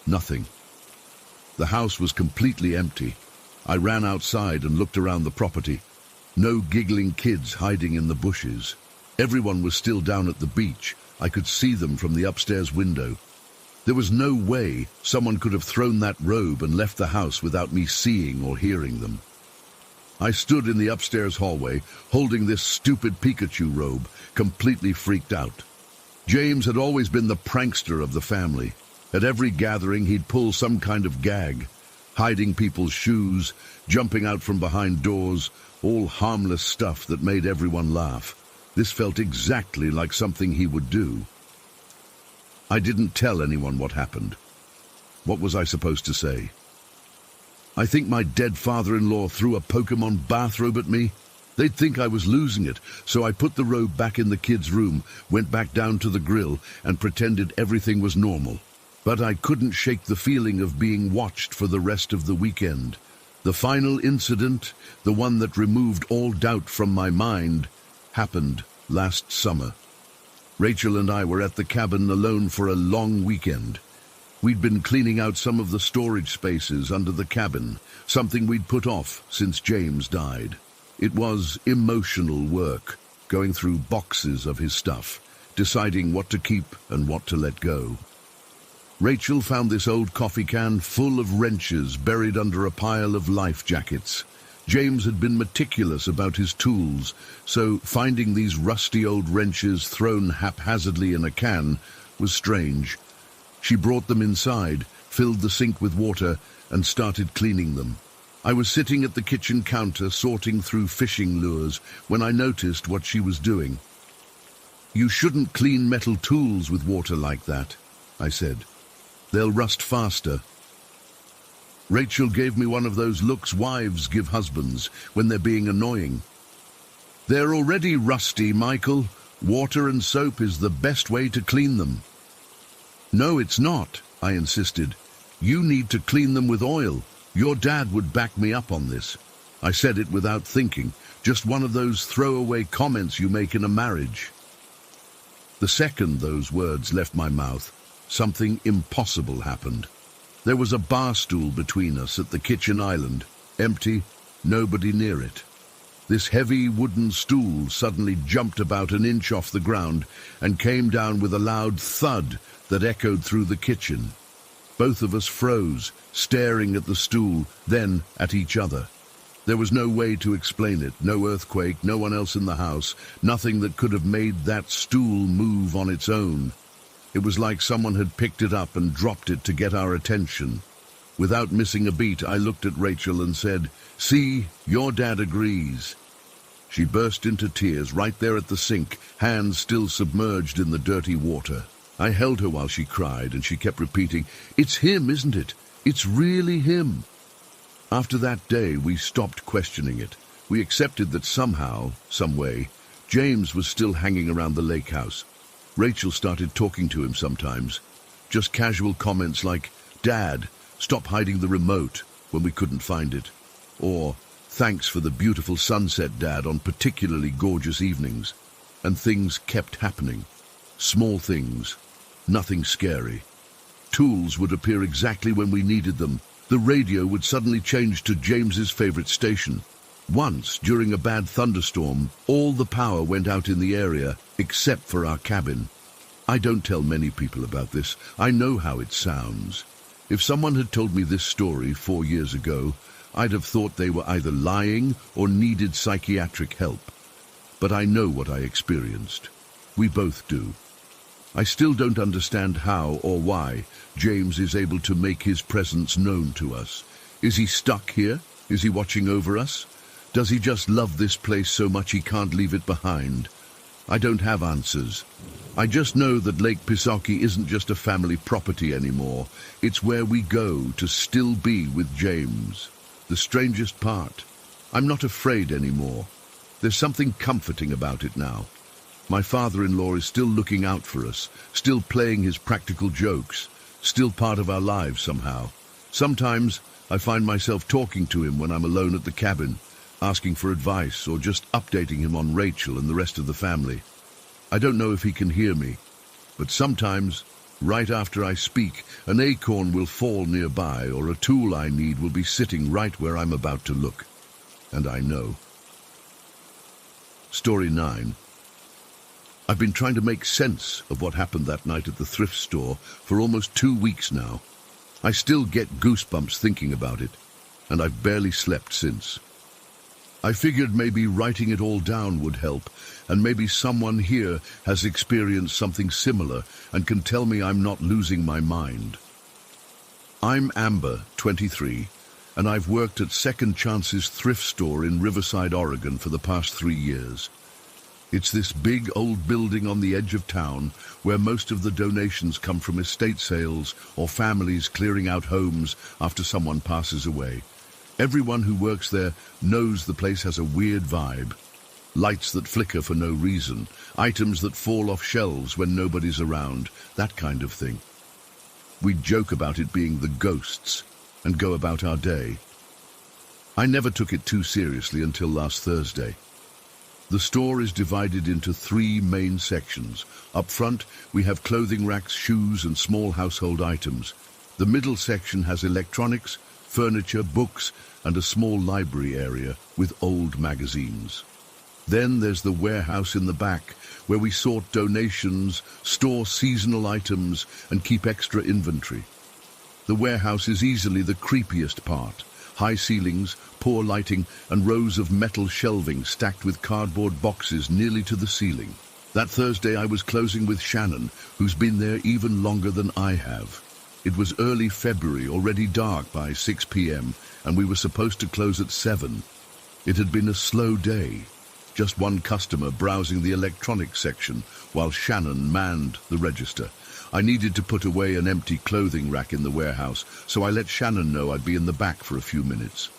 Nothing. The house was completely empty. I ran outside and looked around the property. No giggling kids hiding in the bushes. Everyone was still down at the beach. I could see them from the upstairs window. There was no way someone could have thrown that robe and left the house without me seeing or hearing them. I stood in the upstairs hallway, holding this stupid Pikachu robe, completely freaked out. James had always been the prankster of the family. At every gathering, he'd pull some kind of gag, hiding people's shoes, jumping out from behind doors, all harmless stuff that made everyone laugh. This felt exactly like something he would do. I didn't tell anyone what happened. What was I supposed to say? I think my dead father-in-law threw a Pokemon bathrobe at me. They'd think I was losing it, so I put the robe back in the kids' room, went back down to the grill, and pretended everything was normal. But I couldn't shake the feeling of being watched for the rest of the weekend. The final incident, the one that removed all doubt from my mind, happened last summer. Rachel and I were at the cabin alone for a long weekend. We'd been cleaning out some of the storage spaces under the cabin, something we'd put off since James died. It was emotional work, going through boxes of his stuff, deciding what to keep and what to let go. Rachel found this old coffee can full of wrenches buried under a pile of life jackets. James had been meticulous about his tools, so finding these rusty old wrenches thrown haphazardly in a can was strange. She brought them inside, filled the sink with water, and started cleaning them. I was sitting at the kitchen counter sorting through fishing lures when I noticed what she was doing. "You shouldn't clean metal tools with water like that," I said. "They'll rust faster." Rachel gave me one of those looks wives give husbands when they're being annoying. "They're already rusty, Michael. Water and soap is the best way to clean them." "No, it's not," I insisted. "You need to clean them with oil. Your dad would back me up on this." I said it without thinking, just one of those throwaway comments you make in a marriage. The second those words left my mouth, something impossible happened. There was a bar stool between us at the kitchen island, empty, nobody near it. This heavy wooden stool suddenly jumped about an inch off the ground and came down with a loud thud that echoed through the kitchen. Both of us froze, staring at the stool, then at each other. There was no way to explain it, no earthquake, no one else in the house, nothing that could have made that stool move on its own. It was like someone had picked it up and dropped it to get our attention. Without missing a beat, I looked at Rachel and said, "See, your dad agrees." She burst into tears right there at the sink, hands still submerged in the dirty water. I held her while she cried, and she kept repeating, "It's him, isn't it? It's really him." After that day, we stopped questioning it. We accepted that somehow, some way, James was still hanging around the lake house. Rachel started talking to him sometimes. Just casual comments like, "Dad, stop hiding the remote," when we couldn't find it. Or, "Thanks for the beautiful sunset, Dad, on particularly gorgeous evenings." And things kept happening. Small things. Nothing scary. Tools would appear exactly when we needed them. The radio would suddenly change to James's favorite station. Once, during a bad thunderstorm, all the power went out in the area, except for our cabin. I don't tell many people about this. I know how it sounds. If someone had told me this story 4 years ago, I'd have thought they were either lying or needed psychiatric help. But I know what I experienced. We both do. I still don't understand how or why James is able to make his presence known to us. Is he stuck here? Is he watching over us? Does he just love this place so much he can't leave it behind? I don't have answers. I just know that Lake Pisaki isn't just a family property anymore. It's where we go to still be with James. The strangest part, I'm not afraid anymore. There's something comforting about it now. My father-in-law is still looking out for us, still playing his practical jokes, still part of our lives somehow. Sometimes I find myself talking to him when I'm alone at the cabin, asking for advice or just updating him on Rachel and the rest of the family. I don't know if he can hear me, but sometimes, right after I speak, an acorn will fall nearby or a tool I need will be sitting right where I'm about to look. And I know. Story 9. I've been trying to make sense of what happened that night at the thrift store for almost 2 weeks now. I still get goosebumps thinking about it, and I've barely slept since. I figured maybe writing it all down would help, and maybe someone here has experienced something similar and can tell me I'm not losing my mind. I'm Amber, 23, and I've worked at Second Chance's thrift store in Riverside, Oregon for the past 3 years. It's this big old building on the edge of town where most of the donations come from estate sales or families clearing out homes after someone passes away. Everyone who works there knows the place has a weird vibe. Lights that flicker for no reason, items that fall off shelves when nobody's around, that kind of thing. We joke about it being the ghosts and go about our day. I never took it too seriously until last Thursday. The store is divided into 3 main sections. Up front, we have clothing racks, shoes, and small household items. The middle section has electronics, furniture, books, and a small library area with old magazines. Then there's the warehouse in the back, where we sort donations, store seasonal items, and keep extra inventory. The warehouse is easily the creepiest part. High ceilings, poor lighting, and rows of metal shelving stacked with cardboard boxes nearly to the ceiling. That Thursday I was closing with Shannon, who's been there even longer than I have. It was early February, already dark by 6 p.m., and we were supposed to close at 7. It had been a slow day. Just one customer browsing the electronics section, while Shannon manned the register. I needed to put away an empty clothing rack in the warehouse, so I let Shannon know I'd be in the back for a few minutes.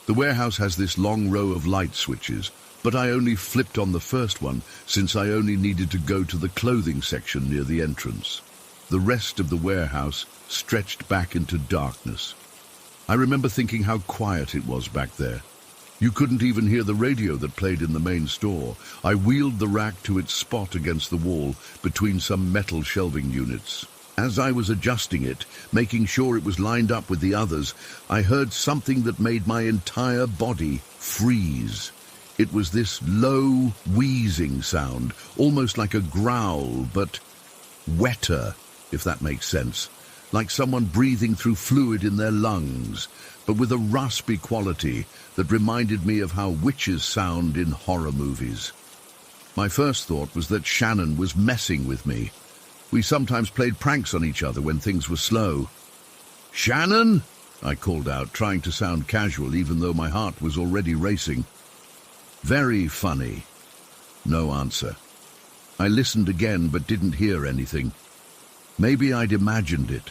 The warehouse has this long row of light switches, but I only flipped on the first one since I only needed to go to the clothing section near the entrance. The rest of the warehouse stretched back into darkness. I remember thinking how quiet it was back there. You couldn't even hear the radio that played in the main store. I wheeled the rack to its spot against the wall between some metal shelving units. As I was adjusting it, making sure it was lined up with the others, I heard something that made my entire body freeze. It was this low, wheezing sound, almost like a growl, but wetter, if that makes sense. Like someone breathing through fluid in their lungs, but with a raspy quality that reminded me of how witches sound in horror movies. My first thought was that Shannon was messing with me. We sometimes played pranks on each other when things were slow. "Shannon?" I called out, trying to sound casual even though my heart was already racing. "Very funny." No answer. I listened again but didn't hear anything. Maybe I'd imagined it.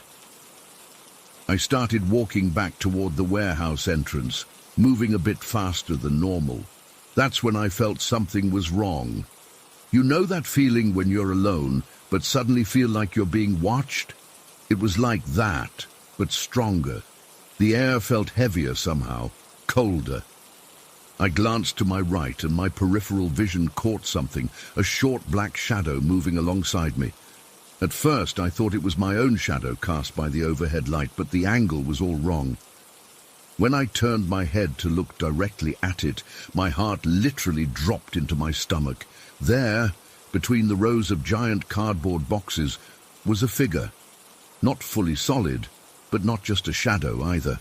I started walking back toward the warehouse entrance, moving a bit faster than normal. That's when I felt something was wrong. You know that feeling when you're alone, but suddenly feel like you're being watched? It was like that, but stronger. The air felt heavier somehow, colder. I glanced to my right and my peripheral vision caught something, a short black shadow moving alongside me. At first I thought it was my own shadow cast by the overhead light, but the angle was all wrong. When I turned my head to look directly at it, my heart literally dropped into my stomach. There, between the rows of giant cardboard boxes, was a figure. Not fully solid, but not just a shadow either.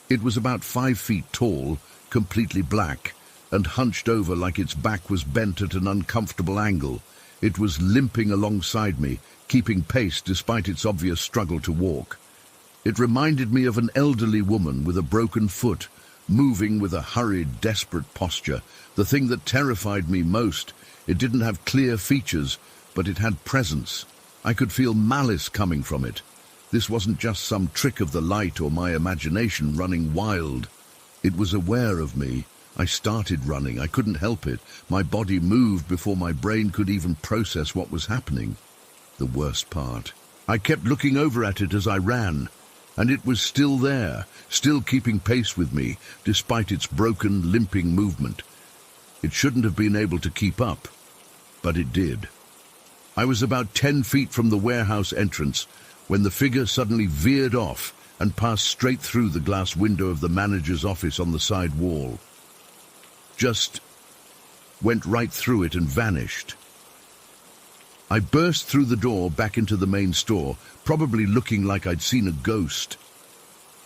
It was about 5 feet tall, completely black, and hunched over like its back was bent at an uncomfortable angle. It was limping alongside me, keeping pace despite its obvious struggle to walk. It reminded me of an elderly woman with a broken foot, moving with a hurried, desperate posture. The thing that terrified me most, it didn't have clear features, but it had presence. I could feel malice coming from it. This wasn't just some trick of the light or my imagination running wild. It was aware of me. I started running. I couldn't help it. My body moved before my brain could even process what was happening. The worst part. I kept looking over at it as I ran, and it was still there, still keeping pace with me, despite its broken, limping movement. It shouldn't have been able to keep up, but it did. I was about 10 feet from the warehouse entrance when the figure suddenly veered off and passed straight through the glass window of the manager's office on the side wall. Just went right through it and vanished. I burst through the door back into the main store, probably looking like I'd seen a ghost,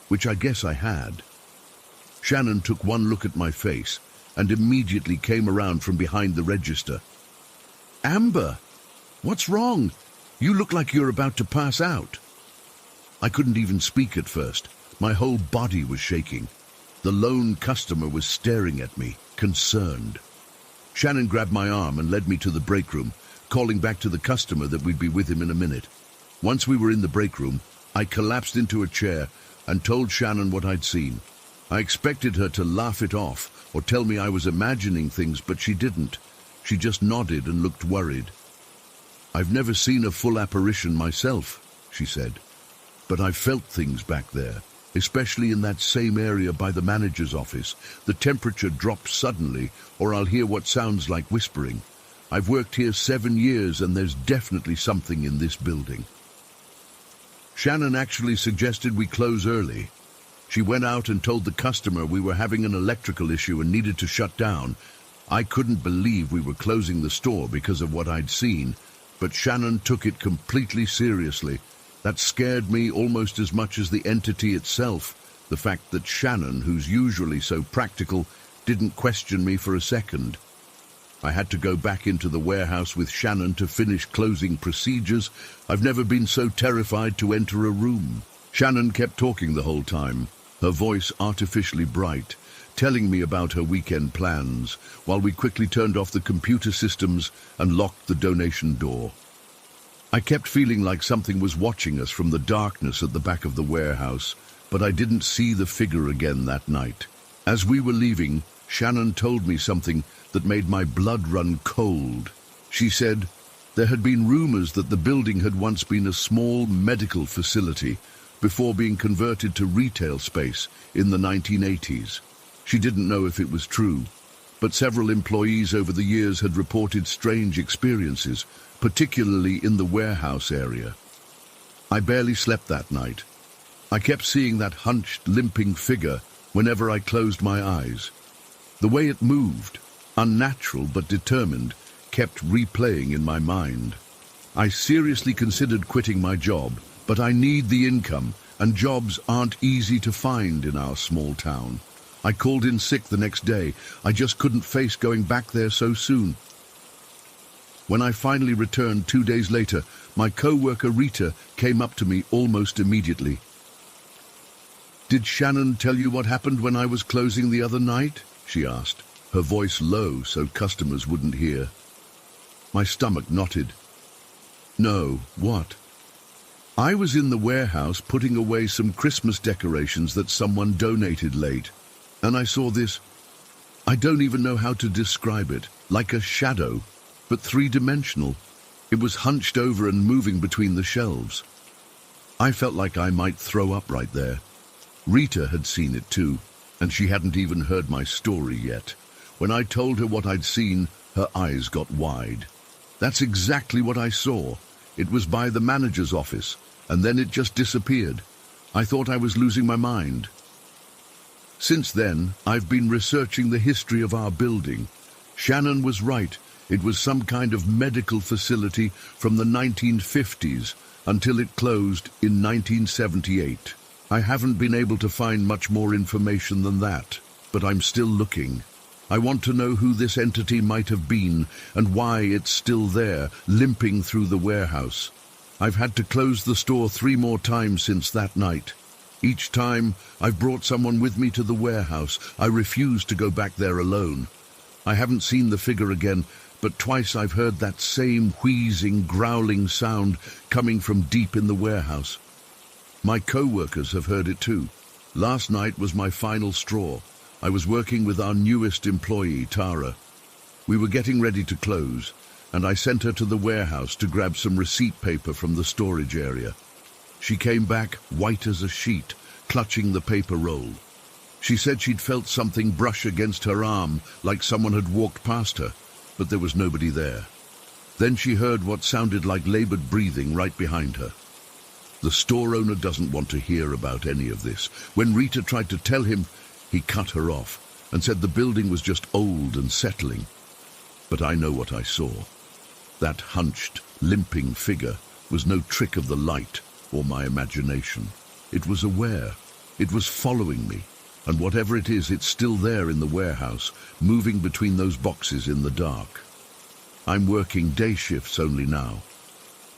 which I guess I had. Shannon took one look at my face and immediately came around from behind the register. "Amber, what's wrong? You look like you're about to pass out." I couldn't even speak at first. My whole body was shaking. The lone customer was staring at me, concerned. Shannon grabbed my arm and led me to the break room, calling back to the customer that we'd be with him in a minute. Once we were in the break room, I collapsed into a chair and told Shannon what I'd seen. I expected her to laugh it off or tell me I was imagining things, but she didn't. She just nodded and looked worried. "I've never seen a full apparition myself," she said, "but I felt things back there, especially in that same area by the manager's office. The temperature drops suddenly, or I'll hear what sounds like whispering. I've worked here 7 years, and there's definitely something in this building." Shannon actually suggested we close early. She went out and told the customer we were having an electrical issue and needed to shut down. I couldn't believe we were closing the store because of what I'd seen, but Shannon took it completely seriously. That scared me almost as much as the entity itself, the fact that Shannon, who's usually so practical, didn't question me for a second. I had to go back into the warehouse with Shannon to finish closing procedures. I've never been so terrified to enter a room. Shannon kept talking the whole time, her voice artificially bright, telling me about her weekend plans, while we quickly turned off the computer systems and locked the donation door. I kept feeling like something was watching us from the darkness at the back of the warehouse, but I didn't see the figure again that night. As we were leaving, Shannon told me something that made my blood run cold. She said there had been rumors that the building had once been a small medical facility before being converted to retail space in the 1980s. She didn't know if it was true, but several employees over the years had reported strange experiences, particularly in the warehouse area. I barely slept that night. I kept seeing that hunched, limping figure whenever I closed my eyes. The way it moved, unnatural but determined, kept replaying in my mind. I seriously considered quitting my job, but I need the income, and jobs aren't easy to find in our small town. I called in sick the next day. I just couldn't face going back there so soon. When I finally returned 2 days later, my co-worker Rita came up to me almost immediately. "Did Shannon tell you what happened when I was closing the other night?" she asked, her voice low so customers wouldn't hear. My stomach knotted. "No, what?" "I was in the warehouse putting away some Christmas decorations that someone donated late, and I saw this. I don't even know how to describe it, like a shadow, but three-dimensional. It was hunched over and moving between the shelves. I felt like I might throw up right there. Rita had seen it too, and she hadn't even heard my story yet. When I told her what I'd seen, her eyes got wide. That's exactly what I saw. It was by the manager's office, and then it just disappeared. I thought I was losing my mind." Since then, I've been researching the history of our building. Shannon was right. It was some kind of medical facility from the 1950s until it closed in 1978. I haven't been able to find much more information than that, but I'm still looking. I want to know who this entity might have been and why it's still there, limping through the warehouse. I've had to close the store 3 more times since that night. Each time, I've brought someone with me to the warehouse. I refuse to go back there alone. I haven't seen the figure again, but twice I've heard that same wheezing, growling sound coming from deep in the warehouse. My co-workers have heard it too. Last night was my final straw. I was working with our newest employee, Tara. We were getting ready to close, and I sent her to the warehouse to grab some receipt paper from the storage area. She came back white as a sheet, clutching the paper roll. She said she'd felt something brush against her arm, like someone had walked past her, but there was nobody there. Then she heard what sounded like labored breathing right behind her. The store owner doesn't want to hear about any of this. When Rita tried to tell him, he cut her off and said the building was just old and settling. But I know what I saw. That hunched, limping figure was no trick of the light or my imagination. It was aware. It was following me. And whatever it is, it's still there in the warehouse, moving between those boxes in the dark. I'm working day shifts only now.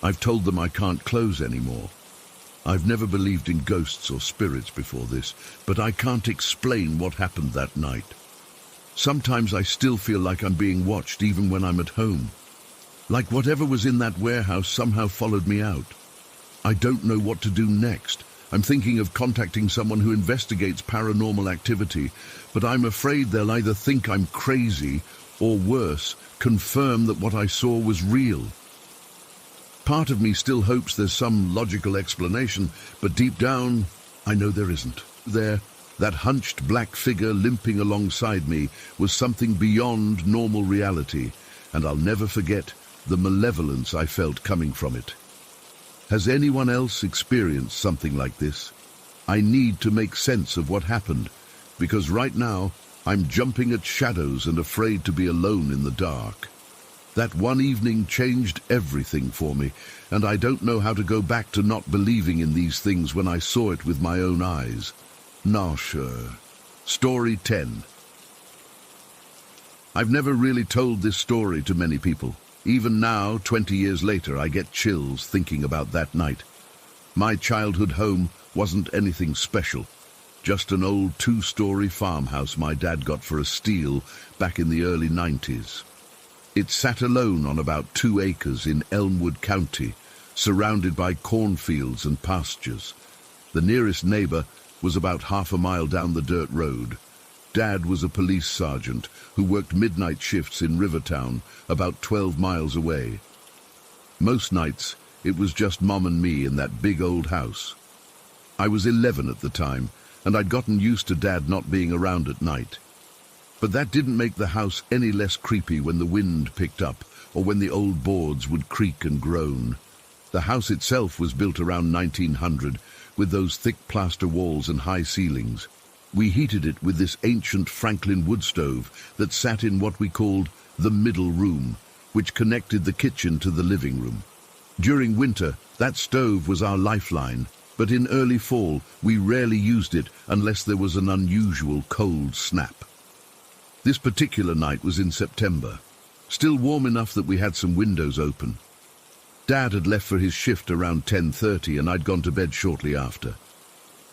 I've told them I can't close anymore. I've never believed in ghosts or spirits before this, but I can't explain what happened that night. Sometimes I still feel like I'm being watched even when I'm at home. Like whatever was in that warehouse somehow followed me out. I don't know what to do next. I'm thinking of contacting someone who investigates paranormal activity, but I'm afraid they'll either think I'm crazy or worse, confirm that what I saw was real. Part of me still hopes there's some logical explanation, but deep down, I know there isn't. There, that hunched black figure limping alongside me was something beyond normal reality, and I'll never forget the malevolence I felt coming from it. Has anyone else experienced something like this? I need to make sense of what happened, because right now I'm jumping at shadows and afraid to be alone in the dark. That one evening changed everything for me, and I don't know how to go back to not believing in these things when I saw it with my own eyes. Nah, sure. Story 10. I've never really told this story to many people. Even now, 20 years later, I get chills thinking about that night. My childhood home wasn't anything special, just an old 2-story farmhouse my dad got for a steal back in the early 90s. It sat alone on about 2 acres in Elmwood County, surrounded by cornfields and pastures. The nearest neighbor was about half a mile down the dirt road. Dad was a police sergeant who worked midnight shifts in Rivertown, about 12 miles away. Most nights, it was just Mom and me in that big old house. I was 11 at the time, and I'd gotten used to Dad not being around at night. But that didn't make the house any less creepy when the wind picked up or when the old boards would creak and groan. The house itself was built around 1900 with those thick plaster walls and high ceilings. We heated it with this ancient Franklin wood stove that sat in what we called the middle room, which connected the kitchen to the living room. During winter, that stove was our lifeline, but in early fall, we rarely used it unless there was an unusual cold snap. This particular night was in September, still warm enough that we had some windows open. Dad had left for his shift around 10:30 and I'd gone to bed shortly after.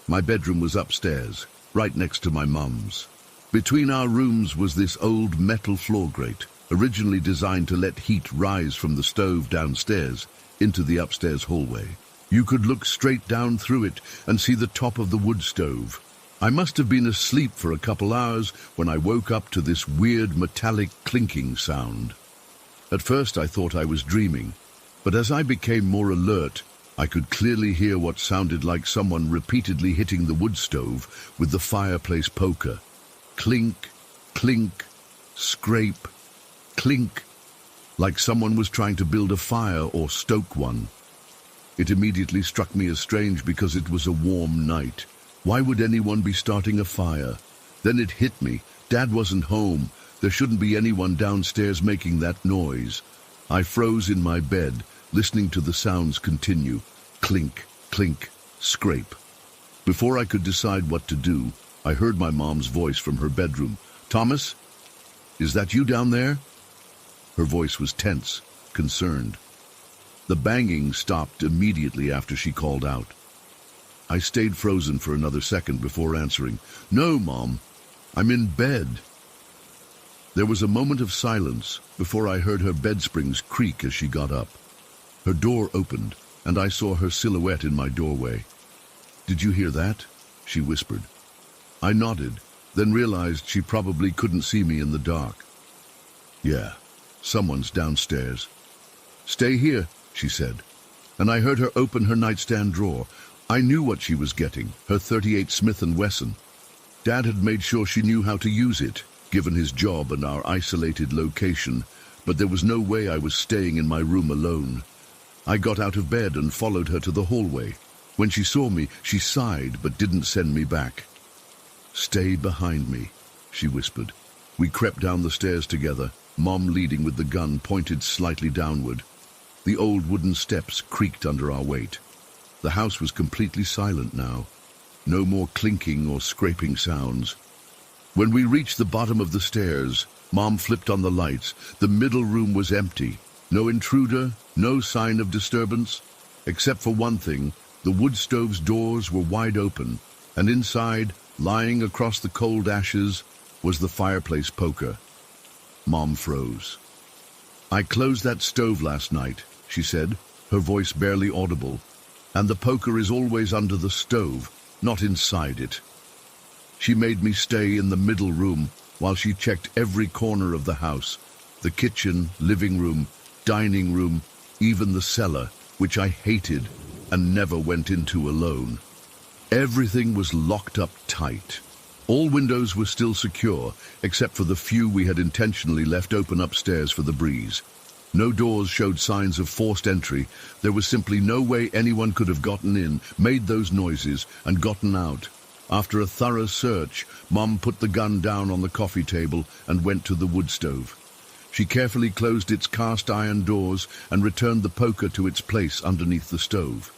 My bedroom was upstairs, right next to my mum's. Between our rooms was this old metal floor grate, originally designed to let heat rise from the stove downstairs into the upstairs hallway. You could look straight down through it and see the top of the wood stove. I must have been asleep for a couple hours when I woke up to this weird metallic clinking sound. At first I thought I was dreaming, but as I became more alert, I could clearly hear what sounded like someone repeatedly hitting the wood stove with the fireplace poker. Clink, clink, scrape, clink, like someone was trying to build a fire or stoke one. It immediately struck me as strange because it was a warm night. Why would anyone be starting a fire? Then it hit me. Dad wasn't home. There shouldn't be anyone downstairs making that noise. I froze in my bed, listening to the sounds continue. Clink, clink, scrape. Before I could decide what to do, I heard my mom's voice from her bedroom. "Thomas, is that you down there?" Her voice was tense, concerned. The banging stopped immediately after she called out. I stayed frozen for another second before answering. "No, Mom, I'm in bed." There was a moment of silence before I heard her bed springs creak as she got up. Her door opened, and I saw her silhouette in my doorway. "Did you hear that?" she whispered. I nodded, then realized she probably couldn't see me in the dark. "Yeah, someone's downstairs." "Stay here," she said, and I heard her open her nightstand drawer. I knew what she was getting, her .38 Smith & Wesson. Dad had made sure she knew how to use it, given his job and our isolated location, but there was no way I was staying in my room alone. I got out of bed and followed her to the hallway. When she saw me, she sighed but didn't send me back. "Stay behind me," she whispered. We crept down the stairs together, Mom leading with the gun pointed slightly downward. The old wooden steps creaked under our weight. The house was completely silent now. No more clinking or scraping sounds. When we reached the bottom of the stairs, Mom flipped on the lights. The middle room was empty. No intruder, no sign of disturbance. Except for one thing, the wood stove's doors were wide open, and inside, lying across the cold ashes, was the fireplace poker. Mom froze. "I closed that stove last night," she said, her voice barely audible, "and the poker is always under the stove, not inside it." She made me stay in the middle room while she checked every corner of the house, the kitchen, living room, dining room, even the cellar, which I hated and never went into alone. Everything was locked up tight. All windows were still secure, except for the few we had intentionally left open upstairs for the breeze. No doors showed signs of forced entry. There was simply no way anyone could have gotten in, made those noises, and gotten out. After a thorough search, Mom put the gun down on the coffee table and went to the wood stove. She carefully closed its cast iron doors and returned the poker to its place underneath the stove.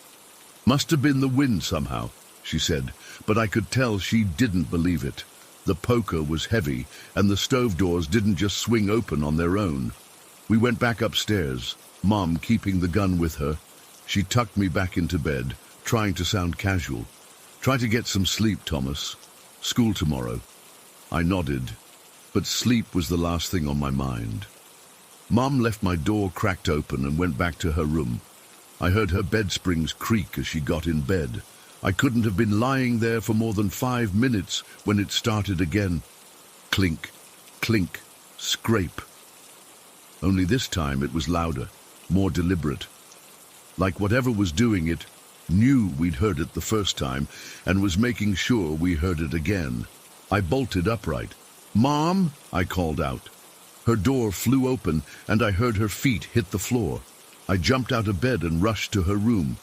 "Must have been the wind somehow," she said, but I could tell she didn't believe it. The poker was heavy, and the stove doors didn't just swing open on their own. We went back upstairs, Mom keeping the gun with her. She tucked me back into bed, trying to sound casual. "Try to get some sleep, Thomas. School tomorrow." I nodded, but sleep was the last thing on my mind. Mom left my door cracked open and went back to her room. I heard her bed springs creak as she got in bed. I couldn't have been lying there for more than 5 minutes when it started again. Clink, clink, scrape. Only this time it was louder, more deliberate. Like whatever was doing it knew we'd heard it the first time and was making sure we heard it again. I bolted upright. "Mom!" I called out. Her door flew open and I heard her feet hit the floor. I jumped out of bed and rushed to her room.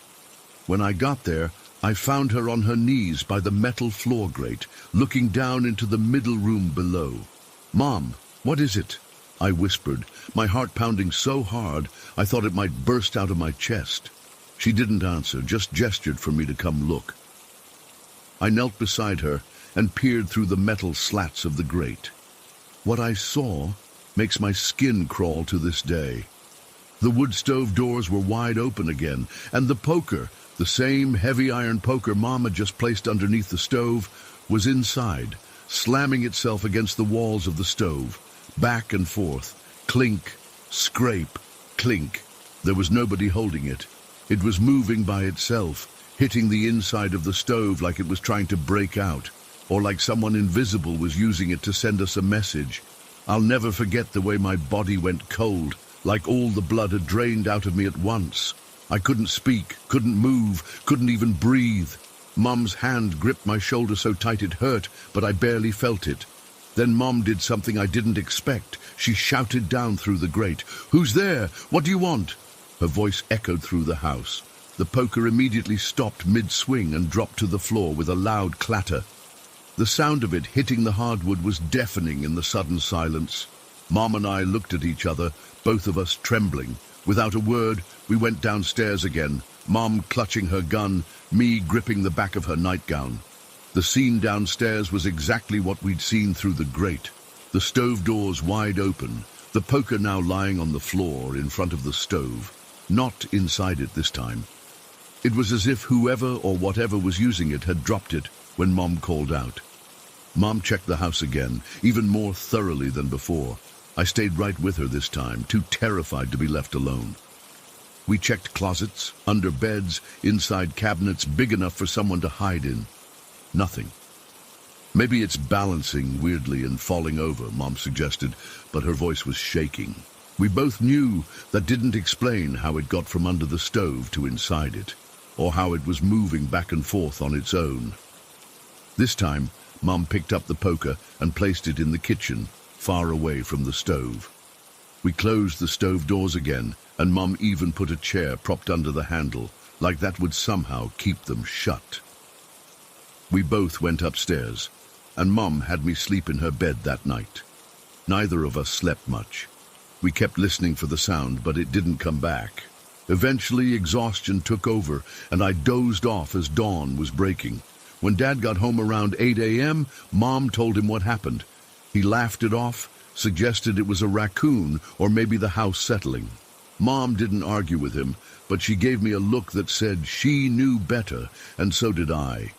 When I got there, I found her on her knees by the metal floor grate, looking down into the middle room below. "Mom, what is it?" I whispered, my heart pounding so hard I thought it might burst out of my chest. She didn't answer, just gestured for me to come look. I knelt beside her and peered through the metal slats of the grate. What I saw makes my skin crawl to this day. The wood stove doors were wide open again, and the poker, the same heavy iron poker Mom had just placed underneath the stove, was inside, slamming itself against the walls of the stove, back and forth, clink, scrape, clink. There was nobody holding it. It was moving by itself, hitting the inside of the stove like it was trying to break out, or like someone invisible was using it to send us a message. I'll never forget the way my body went cold, like all the blood had drained out of me at once. I couldn't speak, couldn't move, couldn't even breathe. Mom's hand gripped my shoulder so tight it hurt, but I barely felt it. Then Mom did something I didn't expect. She shouted down through the grate, "Who's there? What do you want?" Her voice echoed through the house. The poker immediately stopped mid-swing and dropped to the floor with a loud clatter. The sound of it hitting the hardwood was deafening in the sudden silence. Mom and I looked at each other, both of us trembling. Without a word, we went downstairs again, Mom clutching her gun, me gripping the back of her nightgown. The scene downstairs was exactly what we'd seen through the grate. The stove doors wide open, the poker now lying on the floor in front of the stove, not inside it this time. It was as if whoever or whatever was using it had dropped it when Mom called out. Mom checked the house again, even more thoroughly than before. I stayed right with her this time, too terrified to be left alone. We checked closets, under beds, inside cabinets big enough for someone to hide in. Nothing. Maybe it's balancing weirdly and falling over, Mom suggested, but her voice was shaking. We both knew that didn't explain how it got from under the stove to inside it, or how it was moving back and forth on its own. This time, Mom picked up the poker and placed it in the kitchen, far away from the stove. We closed the stove doors again, and Mom even put a chair propped under the handle, like that would somehow keep them shut. We both went upstairs, and Mom had me sleep in her bed that night. Neither of us slept much. We kept listening for the sound, but it didn't come back. Eventually, exhaustion took over, and I dozed off as dawn was breaking. When Dad got home around 8 a.m., Mom told him what happened. He laughed it off, suggested it was a raccoon or maybe the house settling. Mom didn't argue with him, but she gave me a look that said she knew better, and so did I.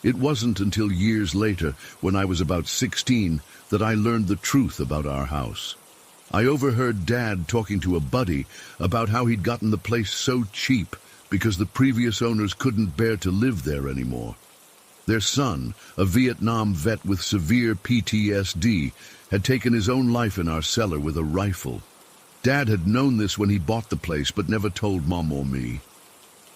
It wasn't until years later, when I was about 16, that I learned the truth about our house. I overheard Dad talking to a buddy about how he'd gotten the place so cheap because the previous owners couldn't bear to live there anymore. Their son, a Vietnam vet with severe PTSD, had taken his own life in our cellar with a rifle. Dad had known this when he bought the place, but never told Mom or me.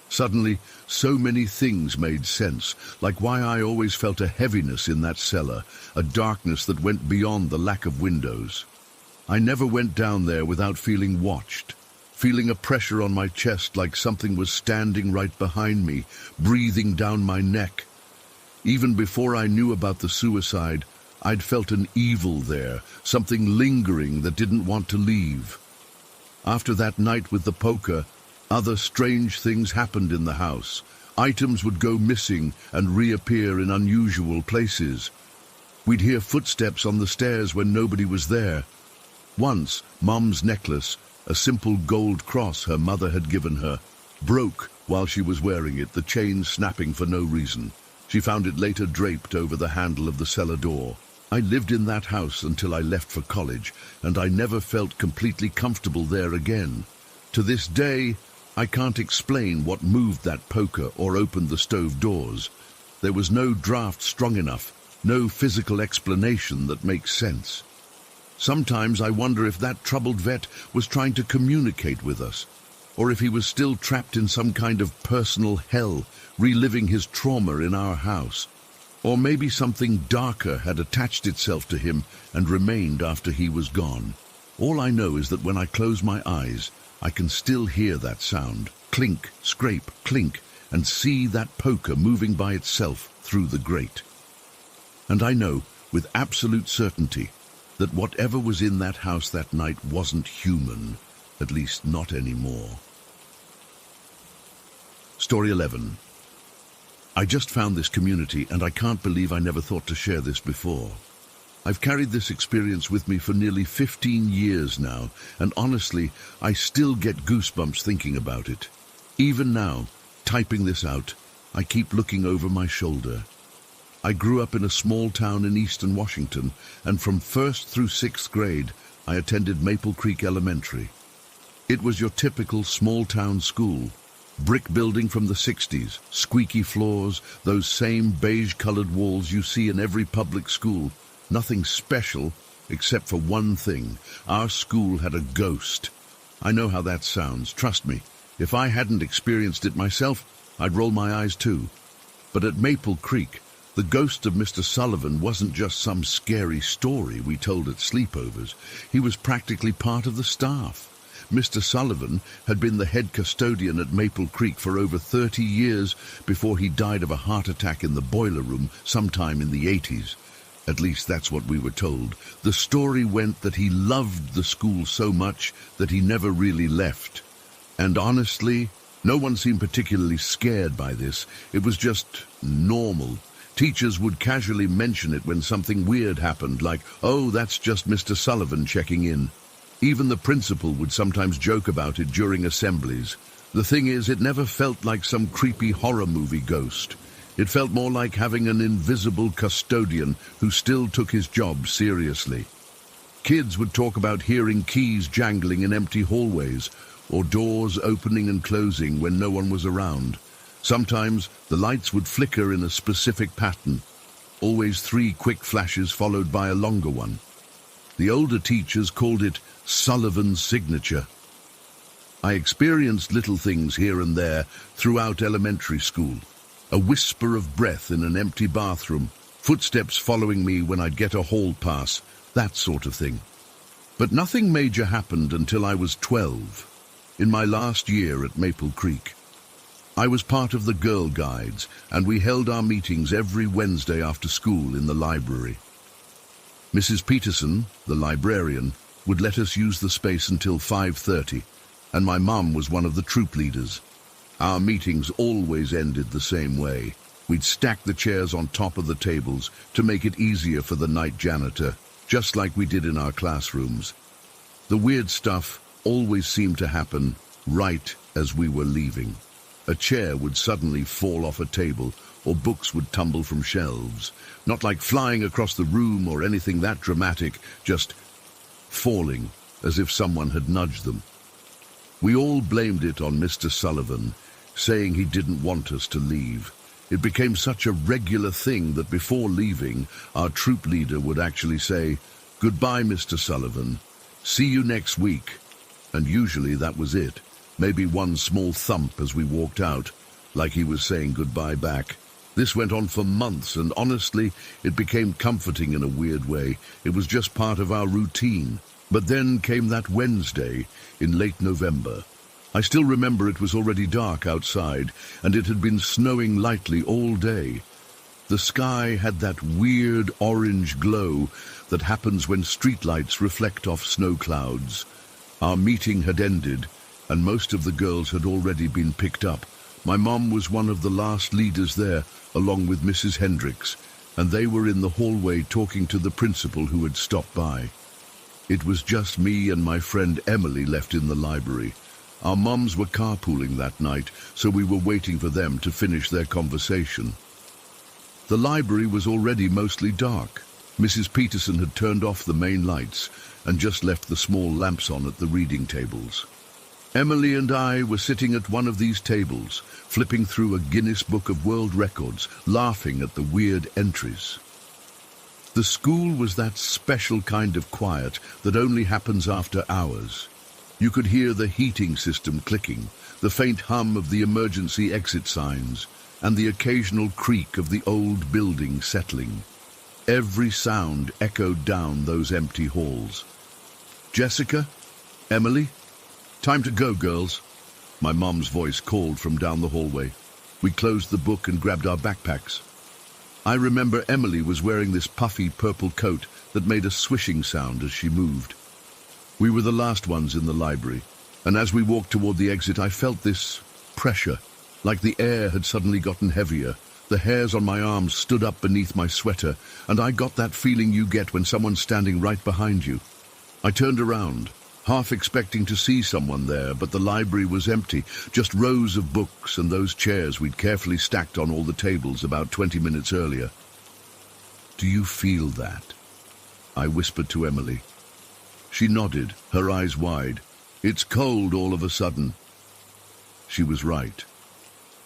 Suddenly, so many things made sense, like why I always felt a heaviness in that cellar, a darkness that went beyond the lack of windows. I never went down there without feeling watched, feeling a pressure on my chest like something was standing right behind me, breathing down my neck. Even before I knew about the suicide, I'd felt an evil there, something lingering that didn't want to leave. After that night with the poker, other strange things happened in the house. Items would go missing and reappear in unusual places. We'd hear footsteps on the stairs when nobody was there. Once, Mom's necklace, a simple gold cross her mother had given her, broke while she was wearing it, the chain snapping for no reason. She found it later draped over the handle of the cellar door. I lived in that house until I left for college, and I never felt completely comfortable there again. To this day, I can't explain what moved that poker or opened the stove doors. There was no draft strong enough, no physical explanation that makes sense. Sometimes I wonder if that troubled vet was trying to communicate with us, or if he was still trapped in some kind of personal hell, reliving his trauma in our house. Or maybe something darker had attached itself to him and remained after he was gone. All I know is that when I close my eyes, I can still hear that sound, clink, scrape, clink, and see that poker moving by itself through the grate. And I know, with absolute certainty, that whatever was in that house that night wasn't human, at least not anymore. Story 11. I just found this community, and I can't believe I never thought to share this before. I've carried this experience with me for nearly 15 years now, and honestly, I still get goosebumps thinking about it. Even now, typing this out, I keep looking over my shoulder. I grew up in a small town in eastern Washington, and from 1st through 6th grade, I attended Maple Creek Elementary. It was your typical small-town school. Brick building from the 60s, squeaky floors, those same beige-colored walls you see in every public school. Nothing special, except for one thing. Our school had a ghost. I know how that sounds, trust me. If I hadn't experienced it myself, I'd roll my eyes too. But at Maple Creek, the ghost of Mr. Sullivan wasn't just some scary story we told at sleepovers. He was practically part of the staff. Mr. Sullivan had been the head custodian at Maple Creek for over 30 years before he died of a heart attack in the boiler room sometime in the 80s. At least that's what we were told. The story went that he loved the school so much that he never really left. And honestly, no one seemed particularly scared by this. It was just normal. Teachers would casually mention it when something weird happened, like, "Oh, that's just Mr. Sullivan checking in." Even the principal would sometimes joke about it during assemblies. The thing is, it never felt like some creepy horror movie ghost. It felt more like having an invisible custodian who still took his job seriously. Kids would talk about hearing keys jangling in empty hallways, or doors opening and closing when no one was around. Sometimes the lights would flicker in a specific pattern, always 3 quick flashes followed by a longer one. The older teachers called it Sullivan's signature. I experienced little things here and there throughout elementary school. A whisper of breath in an empty bathroom, footsteps following me when I'd get a hall pass, that sort of thing. But nothing major happened until I was 12, in my last year at Maple Creek. I was part of the Girl Guides, and we held our meetings every Wednesday after school in the library. Mrs. Peterson, the librarian, would let us use the space until 5:30, and my mum was one of the troop leaders. Our meetings always ended the same way. We'd stack the chairs on top of the tables to make it easier for the night janitor, just like we did in our classrooms. The weird stuff always seemed to happen right as we were leaving. A chair would suddenly fall off a table, or books would tumble from shelves. Not like flying across the room or anything that dramatic, just falling, as if someone had nudged them. We all blamed it on Mr. Sullivan, saying he didn't want us to leave. It became such a regular thing that before leaving, our troop leader would actually say, "Goodbye, Mr. Sullivan. See you next week." And usually that was it. Maybe one small thump as we walked out, like he was saying goodbye back. This went on for months, and honestly, it became comforting in a weird way. It was just part of our routine. But then came that Wednesday in late November. I still remember it was already dark outside, and it had been snowing lightly all day. The sky had that weird orange glow that happens when streetlights reflect off snow clouds. Our meeting had ended, and most of the girls had already been picked up. My mom was one of the last leaders there, along with Mrs. Hendricks, and they were in the hallway talking to the principal who had stopped by. It was just me and my friend Emily left in the library. Our moms were carpooling that night, so we were waiting for them to finish their conversation. The library was already mostly dark. Mrs. Peterson had turned off the main lights and just left the small lamps on at the reading tables. Emily and I were sitting at one of these tables, flipping through a Guinness Book of World Records, laughing at the weird entries. The school was that special kind of quiet that only happens after hours. You could hear the heating system clicking, the faint hum of the emergency exit signs, and the occasional creak of the old building settling. Every sound echoed down those empty halls. "Jessica? Emily? Time to go, girls," my mom's voice called from down the hallway. We closed the book and grabbed our backpacks. I remember Emily was wearing this puffy purple coat that made a swishing sound as she moved. We were the last ones in the library, and as we walked toward the exit, I felt this pressure, like the air had suddenly gotten heavier. The hairs on my arms stood up beneath my sweater, and I got that feeling you get when someone's standing right behind you. I turned around, half expecting to see someone there, but the library was empty, just rows of books and those chairs we'd carefully stacked on all the tables about 20 minutes earlier. "Do you feel that?" I whispered to Emily. She nodded, her eyes wide. "It's cold all of a sudden." She was right.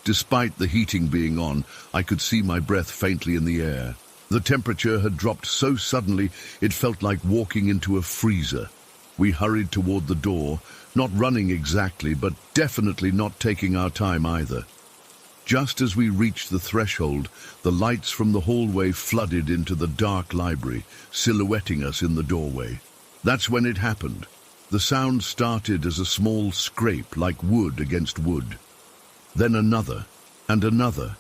Despite the heating being on, I could see my breath faintly in the air. The temperature had dropped so suddenly it felt like walking into a freezer. We hurried toward the door, not running exactly, but definitely not taking our time either. Just as we reached the threshold, the lights from the hallway flooded into the dark library, silhouetting us in the doorway. That's when it happened. The sound started as a small scrape like wood against wood. Then another, and another.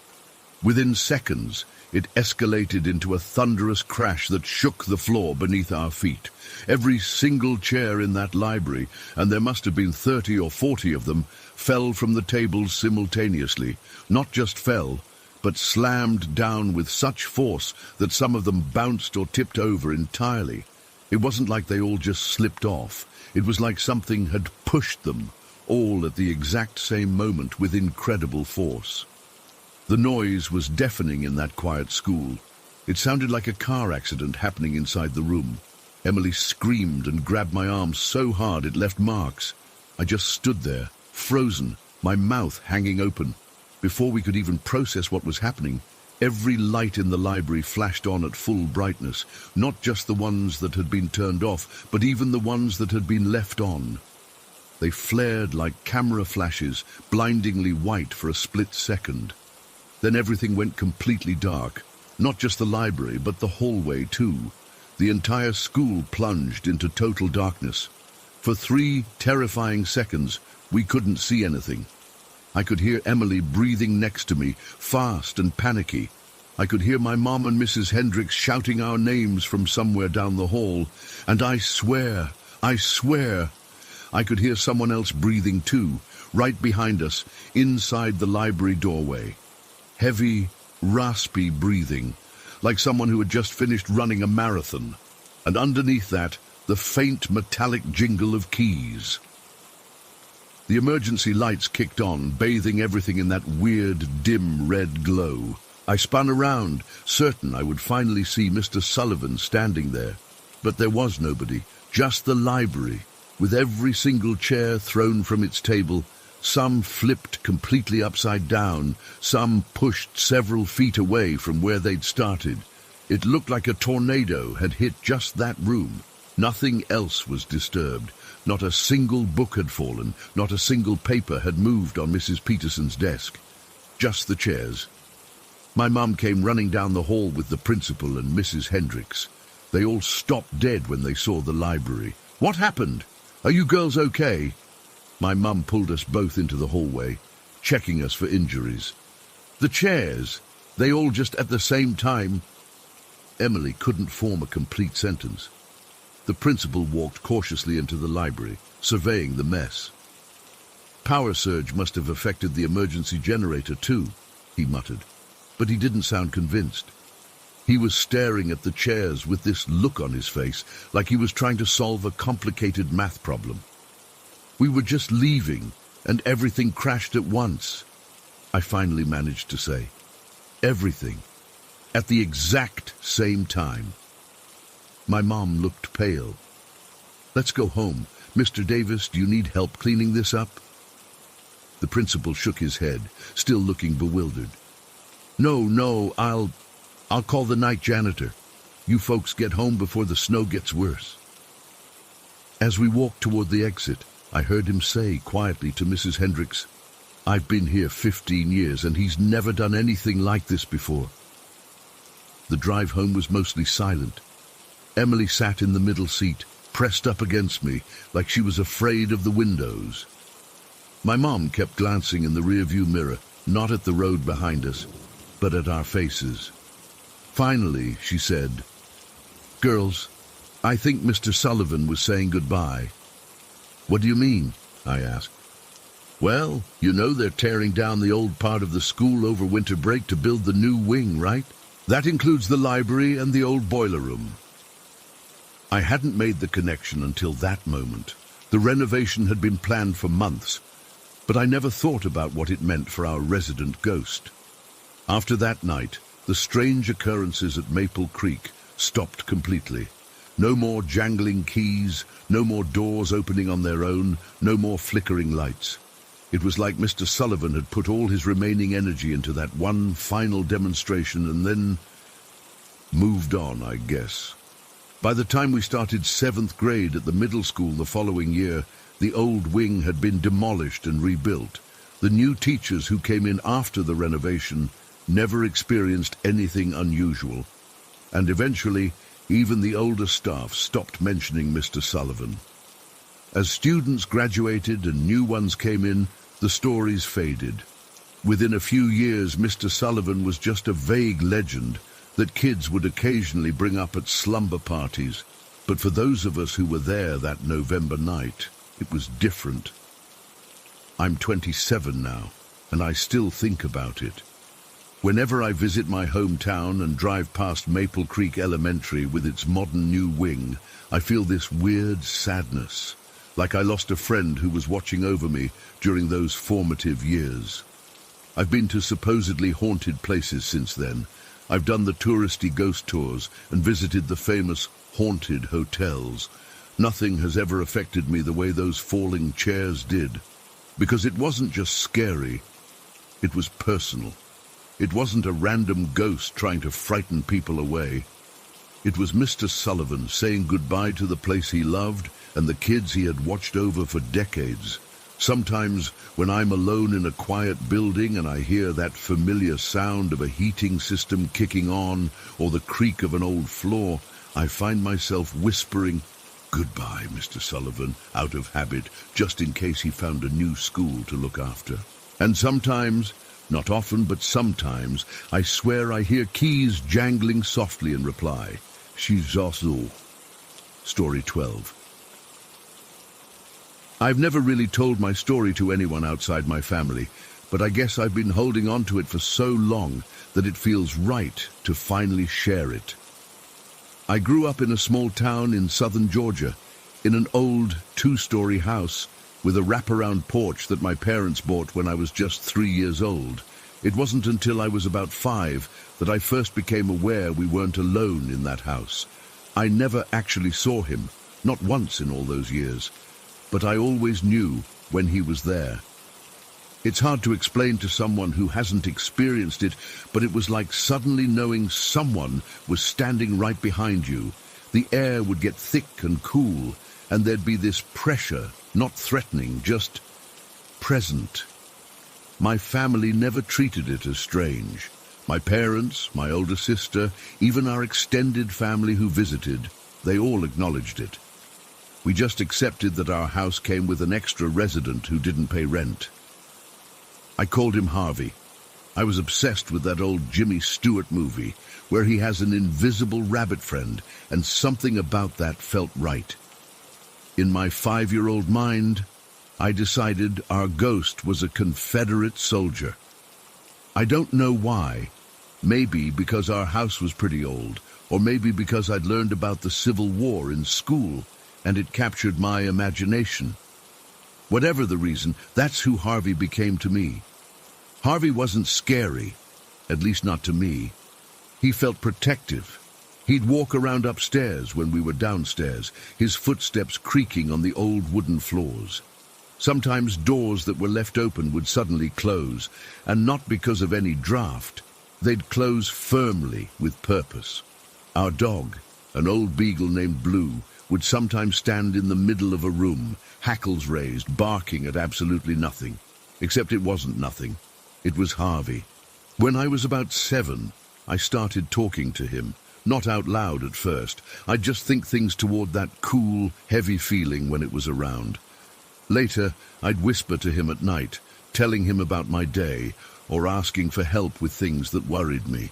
Within seconds, it escalated into a thunderous crash that shook the floor beneath our feet. Every single chair in that library, and there must have been 30 or 40 of them, fell from the tables simultaneously. Not just fell, but slammed down with such force that some of them bounced or tipped over entirely. It wasn't like they all just slipped off. It was like something had pushed them, all at the exact same moment with incredible force. The noise was deafening in that quiet school. It sounded like a car accident happening inside the room. Emily screamed and grabbed my arm so hard it left marks. I just stood there, frozen, my mouth hanging open. Before we could even process what was happening, every light in the library flashed on at full brightness, not just the ones that had been turned off, but even the ones that had been left on. They flared like camera flashes, blindingly white for a split second. Then everything went completely dark. Not just the library, but the hallway too. The entire school plunged into total darkness. For 3 terrifying seconds, we couldn't see anything. I could hear Emily breathing next to me, fast and panicky. I could hear my mom and Mrs. Hendricks shouting our names from somewhere down the hall. And I swear, I could hear someone else breathing too, right behind us, inside the library doorway. Heavy, raspy breathing, like someone who had just finished running a marathon. And underneath that, the faint metallic jingle of keys. The emergency lights kicked on, bathing everything in that weird, dim red glow. I spun around, certain I would finally see Mr. Sullivan standing there. But there was nobody, just the library, with every single chair thrown from its table. Some flipped completely upside down, some pushed several feet away from where they'd started. It looked like a tornado had hit just that room. Nothing else was disturbed. Not a single book had fallen, not a single paper had moved on Mrs. Peterson's desk. Just the chairs. My mum came running down the hall with the principal and Mrs. Hendricks. They all stopped dead when they saw the library. "What happened? Are you girls okay?" My mum pulled us both into the hallway, checking us for injuries. "The chairs, they all just at the same time." Emily couldn't form a complete sentence. The principal walked cautiously into the library, surveying the mess. "Power surge must have affected the emergency generator too," he muttered, but he didn't sound convinced. He was staring at the chairs with this look on his face, like he was trying to solve a complicated math problem. "We were just leaving, and everything crashed at once," I finally managed to say. "Everything. At the exact same time." My mom looked pale. "Let's go home. Mr. Davis, do you need help cleaning this up?" The principal shook his head, still looking bewildered. No, I'll call the night janitor. You folks get home before the snow gets worse." As we walked toward the exit, I heard him say quietly to Mrs. Hendricks, "I've been here 15 years and he's never done anything like this before." The drive home was mostly silent. Emily sat in the middle seat, pressed up against me, like she was afraid of the windows. My mom kept glancing in the rearview mirror, not at the road behind us, but at our faces. Finally, she said, "Girls, I think Mr. Sullivan was saying goodbye." "What do you mean?" I asked. "Well, you know they're tearing down the old part of the school over winter break to build the new wing, right? That includes the library and the old boiler room." I hadn't made the connection until that moment. The renovation had been planned for months, but I never thought about what it meant for our resident ghost. After that night, the strange occurrences at Maple Creek stopped completely. No more jangling keys, no more doors opening on their own, no more flickering lights. It was like Mr. Sullivan had put all his remaining energy into that one final demonstration and then moved on, I guess. By the time we started 7th grade at the middle school the following year, the old wing had been demolished and rebuilt. The new teachers who came in after the renovation never experienced anything unusual, and eventually even the older staff stopped mentioning Mr. Sullivan. As students graduated and new ones came in, the stories faded. Within a few years, Mr. Sullivan was just a vague legend that kids would occasionally bring up at slumber parties. But for those of us who were there that November night, it was different. I'm 27 now, and I still think about it. Whenever I visit my hometown and drive past Maple Creek Elementary with its modern new wing, I feel this weird sadness, like I lost a friend who was watching over me during those formative years. I've been to supposedly haunted places since then. I've done the touristy ghost tours and visited the famous haunted hotels. Nothing has ever affected me the way those falling chairs did, because it wasn't just scary, it was personal. It wasn't a random ghost trying to frighten people away. It was Mr. Sullivan saying goodbye to the place he loved and the kids he had watched over for decades. Sometimes, when I'm alone in a quiet building and I hear that familiar sound of a heating system kicking on or the creak of an old floor, I find myself whispering, "Goodbye, Mr. Sullivan," out of habit, just in case he found a new school to look after. And sometimes, not often, but sometimes, I swear I hear keys jangling softly in reply. She's also. Story 12. I've never really told my story to anyone outside my family, but I guess I've been holding on to it for so long that it feels right to finally share it. I grew up in a small town in southern Georgia, in an old 2-story house with a wraparound porch that my parents bought when I was just 3 years old. It wasn't until I was about 5 that I first became aware we weren't alone in that house. I never actually saw him, not once in all those years, but I always knew when he was there. It's hard to explain to someone who hasn't experienced it, but it was like suddenly knowing someone was standing right behind you. The air would get thick and cool, and there'd be this pressure, not threatening, just present. My family never treated it as strange. My parents, my older sister, even our extended family who visited, they all acknowledged it. We just accepted that our house came with an extra resident who didn't pay rent. I called him Harvey. I was obsessed with that old Jimmy Stewart movie where he has an invisible rabbit friend, and something about that felt right. In my 5-year-old mind, I decided our ghost was a Confederate soldier. I don't know why. Maybe because our house was pretty old, or maybe because I'd learned about the Civil War in school, and it captured my imagination. Whatever the reason, that's who Harvey became to me. Harvey wasn't scary, at least not to me. He felt protective. He'd walk around upstairs when we were downstairs, his footsteps creaking on the old wooden floors. Sometimes doors that were left open would suddenly close, and not because of any draft. They'd close firmly with purpose. Our dog, an old beagle named Blue, would sometimes stand in the middle of a room, hackles raised, barking at absolutely nothing. Except it wasn't nothing. It was Harvey. When I was about 7, I started talking to him. Not out loud at first. I'd just think things toward that cool, heavy feeling when it was around. Later, I'd whisper to him at night, telling him about my day, or asking for help with things that worried me.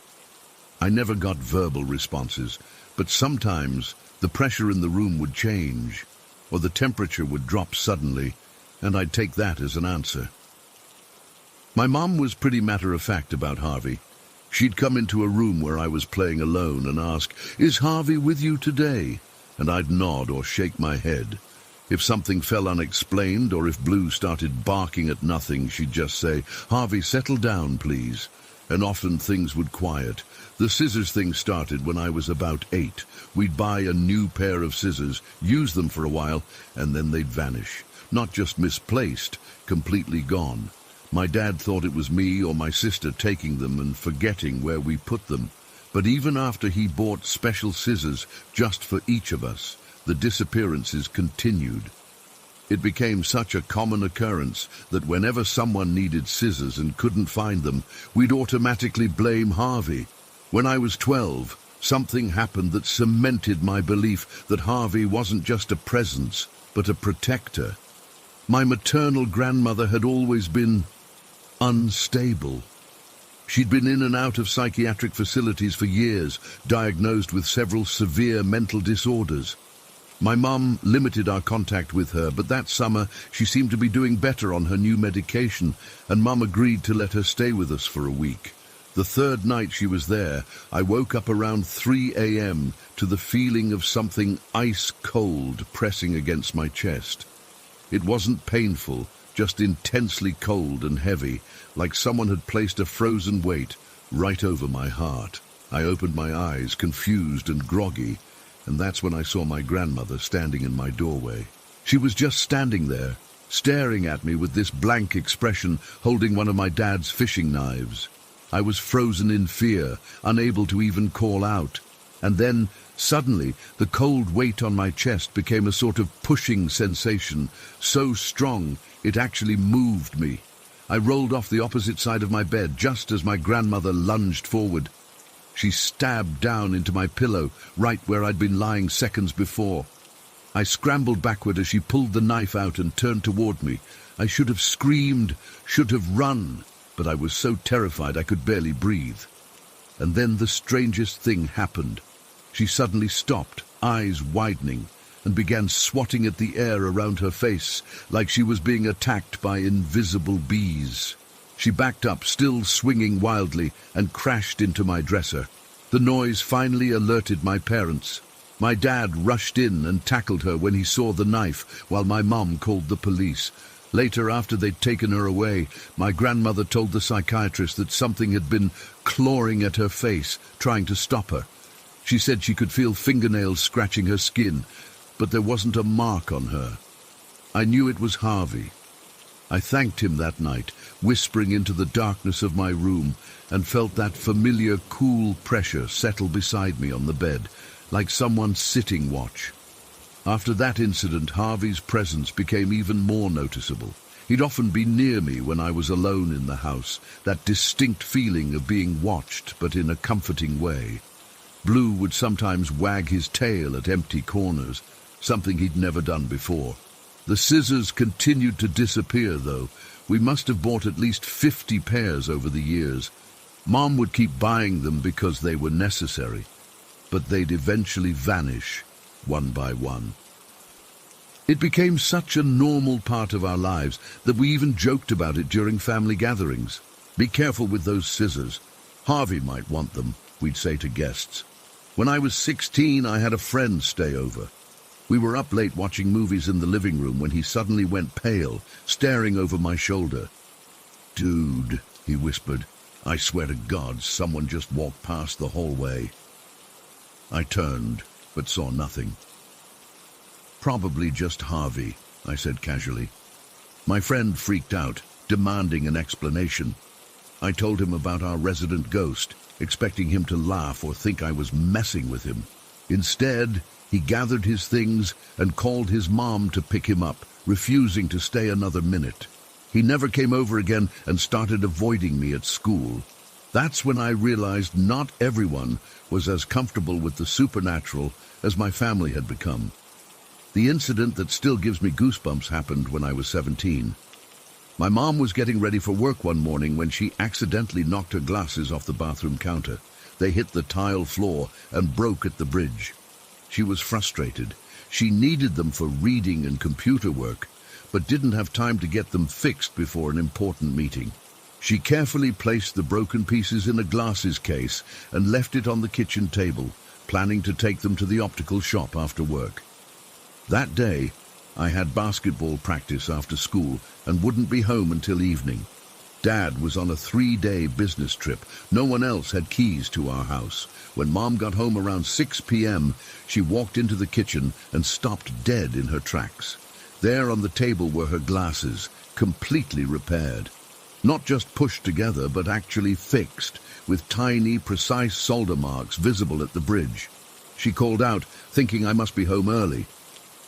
I never got verbal responses, but sometimes the pressure in the room would change, or the temperature would drop suddenly, and I'd take that as an answer. My mom was pretty matter-of-fact about Harvey. She'd come into a room where I was playing alone and ask, "Is Harvey with you today?" And I'd nod or shake my head. If something fell unexplained, or if Blue started barking at nothing, she'd just say, "Harvey, settle down, please." And often things would quiet. The scissors thing started when I was about 8. We'd buy a new pair of scissors, use them for a while, and then they'd vanish. Not just misplaced, completely gone. My dad thought it was me or my sister taking them and forgetting where we put them. But even after he bought special scissors just for each of us, the disappearances continued. It became such a common occurrence that whenever someone needed scissors and couldn't find them, we'd automatically blame Harvey. When I was 12, something happened that cemented my belief that Harvey wasn't just a presence, but a protector. My maternal grandmother had always been unstable. She'd been in and out of psychiatric facilities for years, diagnosed with several severe mental disorders. My mum limited our contact with her, but that summer she seemed to be doing better on her new medication, and Mum agreed to let her stay with us for a week. The third night she was there, I woke up around 3 a.m. to the feeling of something ice-cold pressing against my chest. It wasn't painful, just intensely cold and heavy, like someone had placed a frozen weight right over my heart. I opened my eyes, confused and groggy, and that's when I saw my grandmother standing in my doorway. She was just standing there, staring at me with this blank expression, holding one of my dad's fishing knives. I was frozen in fear, unable to even call out. And then, suddenly, the cold weight on my chest became a sort of pushing sensation, so strong it actually moved me. I rolled off the opposite side of my bed just as my grandmother lunged forward. She stabbed down into my pillow, right where I'd been lying seconds before. I scrambled backward as she pulled the knife out and turned toward me. I should have screamed, should have run, but I was so terrified I could barely breathe. And then the strangest thing happened. She suddenly stopped, eyes widening, and began swatting at the air around her face, like she was being attacked by invisible bees. She backed up, still swinging wildly, and crashed into my dresser. The noise finally alerted my parents. My dad rushed in and tackled her when he saw the knife, while my mum called the police. Later, after they'd taken her away, my grandmother told the psychiatrist that something had been clawing at her face, trying to stop her. She said she could feel fingernails scratching her skin, but there wasn't a mark on her. I knew it was Harvey. I thanked him that night, whispering into the darkness of my room, and felt that familiar cool pressure settle beside me on the bed, like someone sitting watch. After that incident, Harvey's presence became even more noticeable. He'd often be near me when I was alone in the house, that distinct feeling of being watched, but in a comforting way. Blue would sometimes wag his tail at empty corners, something he'd never done before. The scissors continued to disappear, though. We must have bought at least 50 pairs over the years. Mom would keep buying them because they were necessary, but they'd eventually vanish, one by one. It became such a normal part of our lives that we even joked about it during family gatherings. "Be careful with those scissors. Harvey might want them," we'd say to guests. When I was 16, I had a friend stay over. We were up late watching movies in the living room when he suddenly went pale, staring over my shoulder. "Dude," he whispered, "I swear to God, someone just walked past the hallway." I turned, but saw nothing. "Probably just Harvey," I said casually. My friend freaked out, demanding an explanation. I told him about our resident ghost, expecting him to laugh or think I was messing with him. Instead, he gathered his things and called his mom to pick him up, refusing to stay another minute. He never came over again and started avoiding me at school. That's when I realized not everyone was as comfortable with the supernatural as my family had become. The incident that still gives me goosebumps happened when I was 17. My mom was getting ready for work one morning when she accidentally knocked her glasses off the bathroom counter. They hit the tile floor and broke at the bridge. She was frustrated. She needed them for reading and computer work, but didn't have time to get them fixed before an important meeting. She carefully placed the broken pieces in a glasses case and left it on the kitchen table, planning to take them to the optical shop after work. That day, I had basketball practice after school and wouldn't be home until evening. Dad was on a 3-day business trip. No one else had keys to our house. When Mom got home around 6 p.m., she walked into the kitchen and stopped dead in her tracks. There on the table were her glasses, completely repaired. Not just pushed together, but actually fixed, with tiny, precise solder marks visible at the bridge. She called out, thinking I must be home early.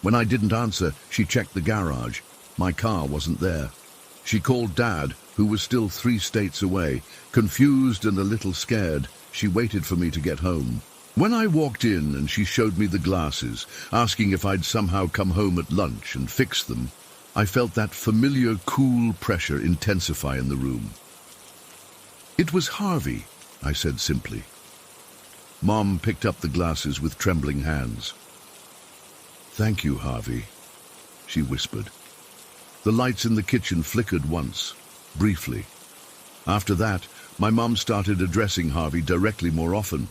When I didn't answer, she checked the garage. My car wasn't there. She called Dad, who was still 3 states away. Confused and a little scared, she waited for me to get home. When I walked in and she showed me the glasses, asking if I'd somehow come home at lunch and fix them, I felt that familiar cool pressure intensify in the room. "It was Harvey," I said simply. Mom picked up the glasses with trembling hands. "Thank you, Harvey," she whispered. The lights in the kitchen flickered once, briefly. After that, my mom started addressing Harvey directly more often.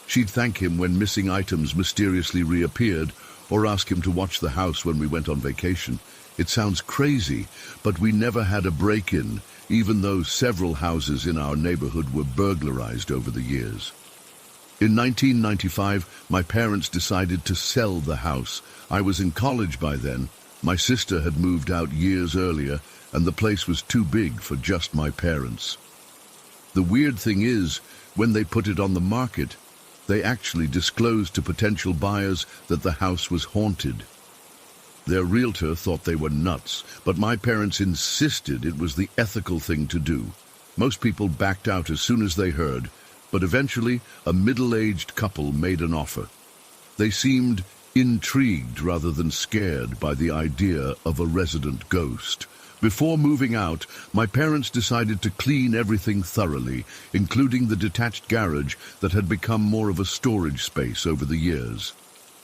She'd thank him when missing items mysteriously reappeared, or ask him to watch the house when we went on vacation. It sounds crazy, but we never had a break-in, even though several houses in our neighborhood were burglarized over the years. In 1995, my parents decided to sell the house. I was in college by then. My sister had moved out years earlier, and the place was too big for just my parents. The weird thing is, when they put it on the market, they actually disclosed to potential buyers that the house was haunted. Their realtor thought they were nuts, but my parents insisted it was the ethical thing to do. Most people backed out as soon as they heard, but eventually a middle-aged couple made an offer. They seemed intrigued rather than scared by the idea of a resident ghost. Before moving out, my parents decided to clean everything thoroughly, including the detached garage that had become more of a storage space over the years.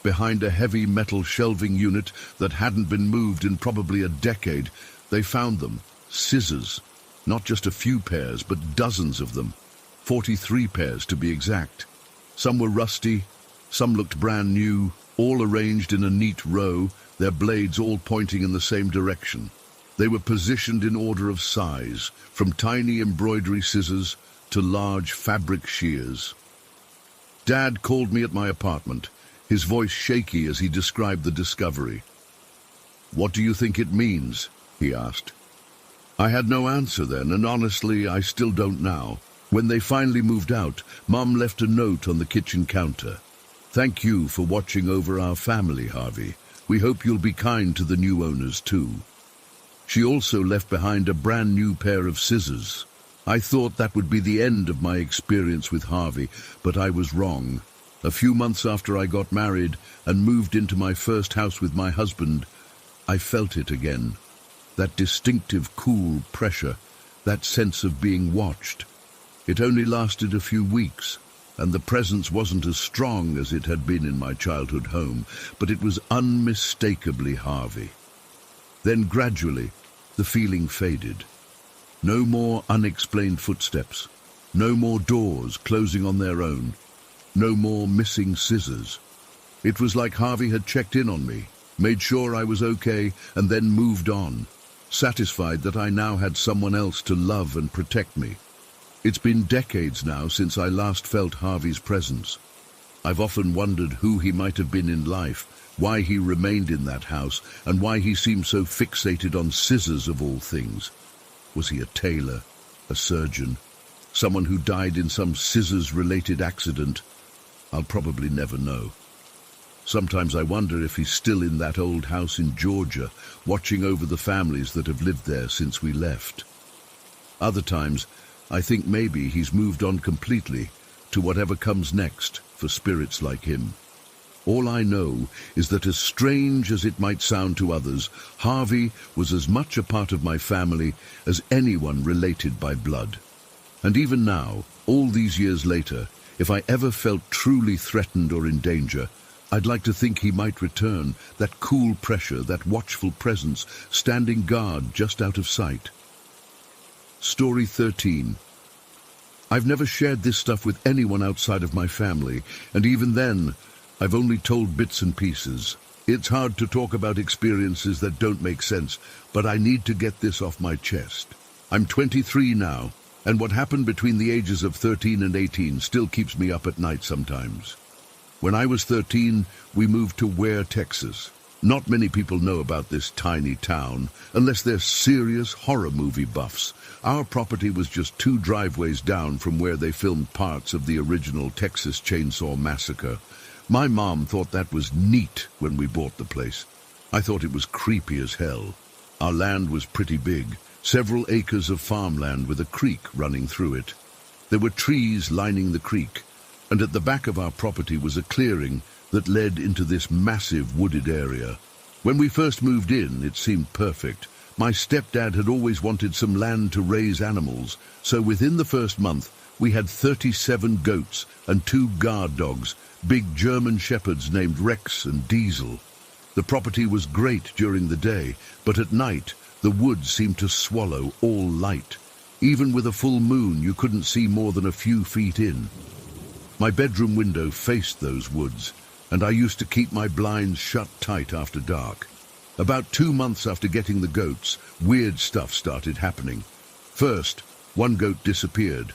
Behind a heavy metal shelving unit that hadn't been moved in probably a decade, they found them, scissors. Not just a few pairs, but dozens of them. 43 pairs to be exact. Some were rusty, some looked brand new, all arranged in a neat row, their blades all pointing in the same direction. They were positioned in order of size, from tiny embroidery scissors to large fabric shears. Dad called me at my apartment, his voice shaky as he described the discovery. "What do you think it means?" he asked. I had no answer then, and honestly, I still don't now. When they finally moved out, Mom left a note on the kitchen counter. "Thank you for watching over our family, Harvey. We hope you'll be kind to the new owners too." She also left behind a brand new pair of scissors. I thought that would be the end of my experience with Harvey, but I was wrong. A few months after I got married and moved into my first house with my husband, I felt it again. That distinctive cool pressure, that sense of being watched. It only lasted a few weeks, and the presence wasn't as strong as it had been in my childhood home, but it was unmistakably Harvey. Then gradually, the feeling faded. No more unexplained footsteps, no more doors closing on their own, no more missing scissors. It was like Harvey had checked in on me, made sure I was okay, and then moved on, satisfied that I now had someone else to love and protect me. It's been decades now since I last felt Harvey's presence. I've often wondered who he might have been in life, why he remained in that house, and why he seemed so fixated on scissors of all things. Was he a tailor, a surgeon, someone who died in some scissors-related accident? I'll probably never know. Sometimes I wonder if he's still in that old house in Georgia, watching over the families that have lived there since we left. Other times, I think maybe he's moved on completely to whatever comes next for spirits like him. All I know is that, as strange as it might sound to others, Harvey was as much a part of my family as anyone related by blood. And even now, all these years later, if I ever felt truly threatened or in danger, I'd like to think he might return, that cool pressure, that watchful presence, standing guard just out of sight. Story 13. I've never shared this stuff with anyone outside of my family, and even then, I've only told bits and pieces. It's hard to talk about experiences that don't make sense, but I need to get this off my chest. I'm 23 now, and what happened between the ages of 13 and 18 still keeps me up at night sometimes. When I was 13, we moved to Ware, Texas. Not many people know about this tiny town, unless they're serious horror movie buffs. Our property was just 2 driveways down from where they filmed parts of the original Texas Chainsaw Massacre. My mom thought that was neat when we bought the place. I thought it was creepy as hell. Our land was pretty big, several acres of farmland with a creek running through it. There were trees lining the creek, and at the back of our property was a clearing that led into this massive wooded area. When we first moved in, it seemed perfect. My stepdad had always wanted some land to raise animals, so within the first month, we had 37 goats and 2 guard dogs, big German shepherds named Rex and Diesel. The property was great during the day, but at night, the woods seemed to swallow all light. Even with a full moon, you couldn't see more than a few feet in. My bedroom window faced those woods, and I used to keep my blinds shut tight after dark. About 2 months after getting the goats, weird stuff started happening. First, one goat disappeared.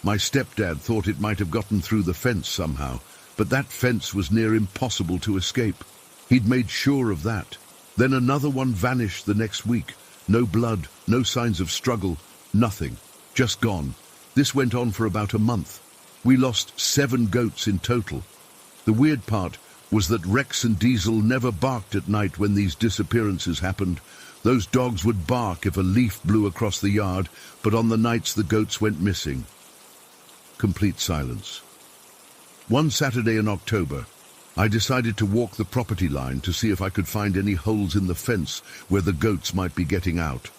My stepdad thought it might have gotten through the fence somehow, but that fence was near impossible to escape. He'd made sure of that. Then another one vanished the next week. No blood, no signs of struggle, nothing. Just gone. This went on for about a month. We lost 7 goats in total. The weird part was that Rex and Diesel never barked at night when these disappearances happened. Those dogs would bark if a leaf blew across the yard, but on the nights the goats went missing. Complete silence. One Saturday in October, I decided to walk the property line to see if I could find any holes in the fence where the goats might be getting out.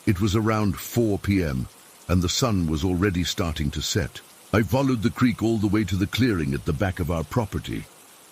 It was around 4 p.m., and the sun was already starting to set. I followed the creek all the way to the clearing at the back of our property.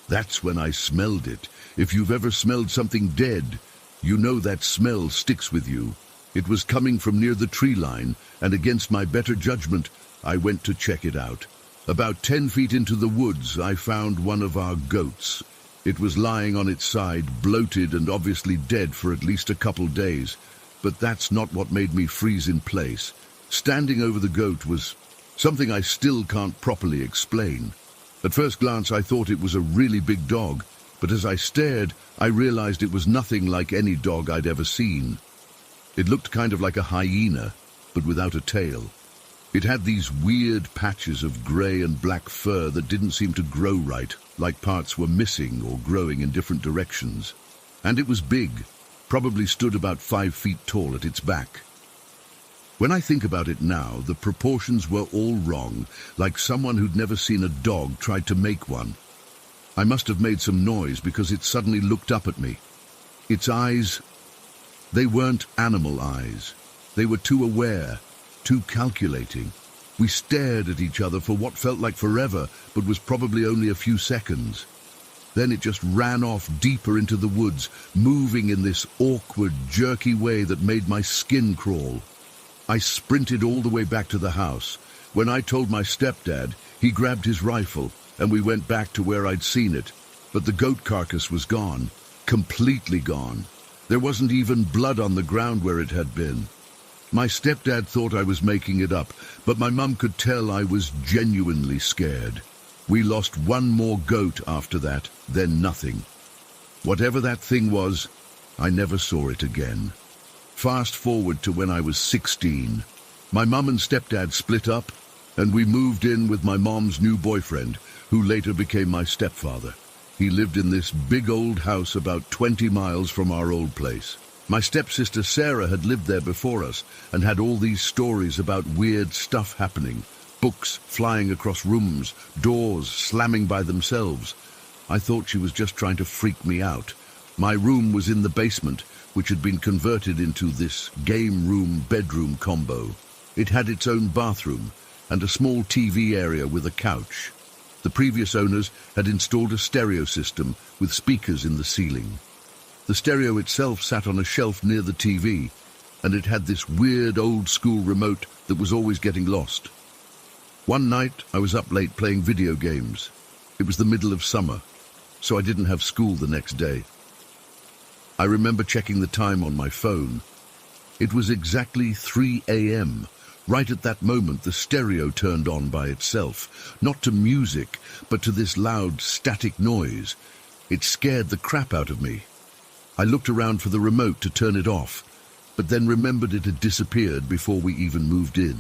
That's when I smelled it. If you've ever smelled something dead, you know that smell sticks with you. It was coming from near the tree line, and against my better judgment, I went to check it out. About 10 feet into the woods, I found one of our goats. It was lying on its side, bloated and obviously dead for at least a couple days. But that's not what made me freeze in place. Standing over the goat was something I still can't properly explain. At first glance, I thought it was a really big dog, but as I stared, I realized it was nothing like any dog I'd ever seen. It looked kind of like a hyena, but without a tail. It had these weird patches of grey and black fur that didn't seem to grow right, like parts were missing or growing in different directions. And it was big, probably stood about 5 feet tall at its back. When I think about it now, the proportions were all wrong, like someone who'd never seen a dog tried to make one. I must have made some noise because it suddenly looked up at me. Its eyes, they weren't animal eyes. They were too aware, too calculating. We stared at each other for what felt like forever, but was probably only a few seconds. Then it just ran off deeper into the woods, moving in this awkward, jerky way that made my skin crawl. I sprinted all the way back to the house. When I told my stepdad, he grabbed his rifle, and we went back to where I'd seen it. But the goat carcass was gone, completely gone. There wasn't even blood on the ground where it had been. My stepdad thought I was making it up, but my mum could tell I was genuinely scared. We lost one more goat after that, then nothing. Whatever that thing was, I never saw it again. Fast forward to when I was 16. My mum and stepdad split up, and we moved in with my mom's new boyfriend, who later became my stepfather. He lived in this big old house about 20 miles from our old place. My stepsister Sarah had lived there before us and had all these stories about weird stuff happening. Books flying across rooms, doors slamming by themselves. I thought she was just trying to freak me out. My room was in the basement, which had been converted into this game room-bedroom combo. It had its own bathroom and a small TV area with a couch. The previous owners had installed a stereo system with speakers in the ceiling. The stereo itself sat on a shelf near the TV, and it had this weird old-school remote that was always getting lost. One night, I was up late playing video games. It was the middle of summer, so I didn't have school the next day. I remember checking the time on my phone. It was exactly 3 a.m. Right at that moment, the stereo turned on by itself, not to music, but to this loud, static noise. It scared the crap out of me. I looked around for the remote to turn it off, but then remembered it had disappeared before we even moved in.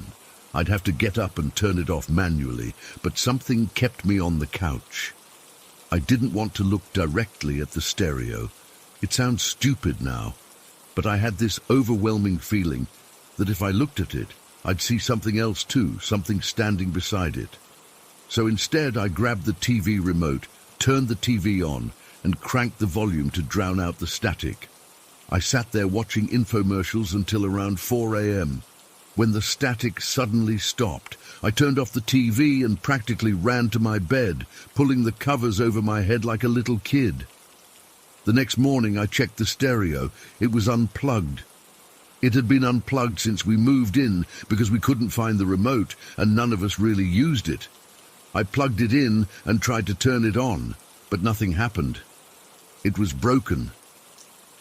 I'd have to get up and turn it off manually, but something kept me on the couch. I didn't want to look directly at the stereo. It sounds stupid now, but I had this overwhelming feeling that if I looked at it, I'd see something else too, something standing beside it. So instead, I grabbed the TV remote, turned the TV on, and cranked the volume to drown out the static. I sat there watching infomercials until around 4 a.m. When the static suddenly stopped, I turned off the TV and practically ran to my bed, pulling the covers over my head like a little kid. The next morning, I checked the stereo. It was unplugged. It had been unplugged since we moved in because we couldn't find the remote and none of us really used it. I plugged it in and tried to turn it on, but nothing happened. It was broken.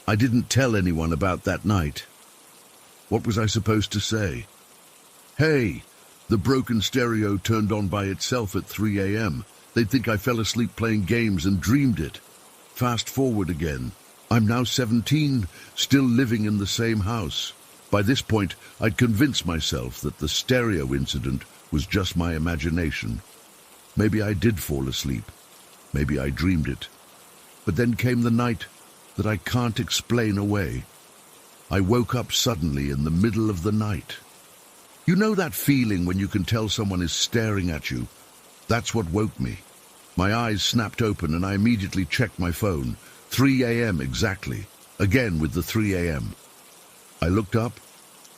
I didn't tell anyone about that night. What was I supposed to say? Hey, the broken stereo turned on by itself at 3 a.m. They'd think I fell asleep playing games and dreamed it. Fast forward again. I'm now 17, still living in the same house. By this point, I'd convinced myself that the stereo incident was just my imagination. Maybe I did fall asleep. Maybe I dreamed it. But then came the night that I can't explain away. I woke up suddenly in the middle of the night. You know that feeling when you can tell someone is staring at you? That's what woke me. My eyes snapped open and I immediately checked my phone. 3 a.m. exactly. Again with the 3 a.m. I looked up,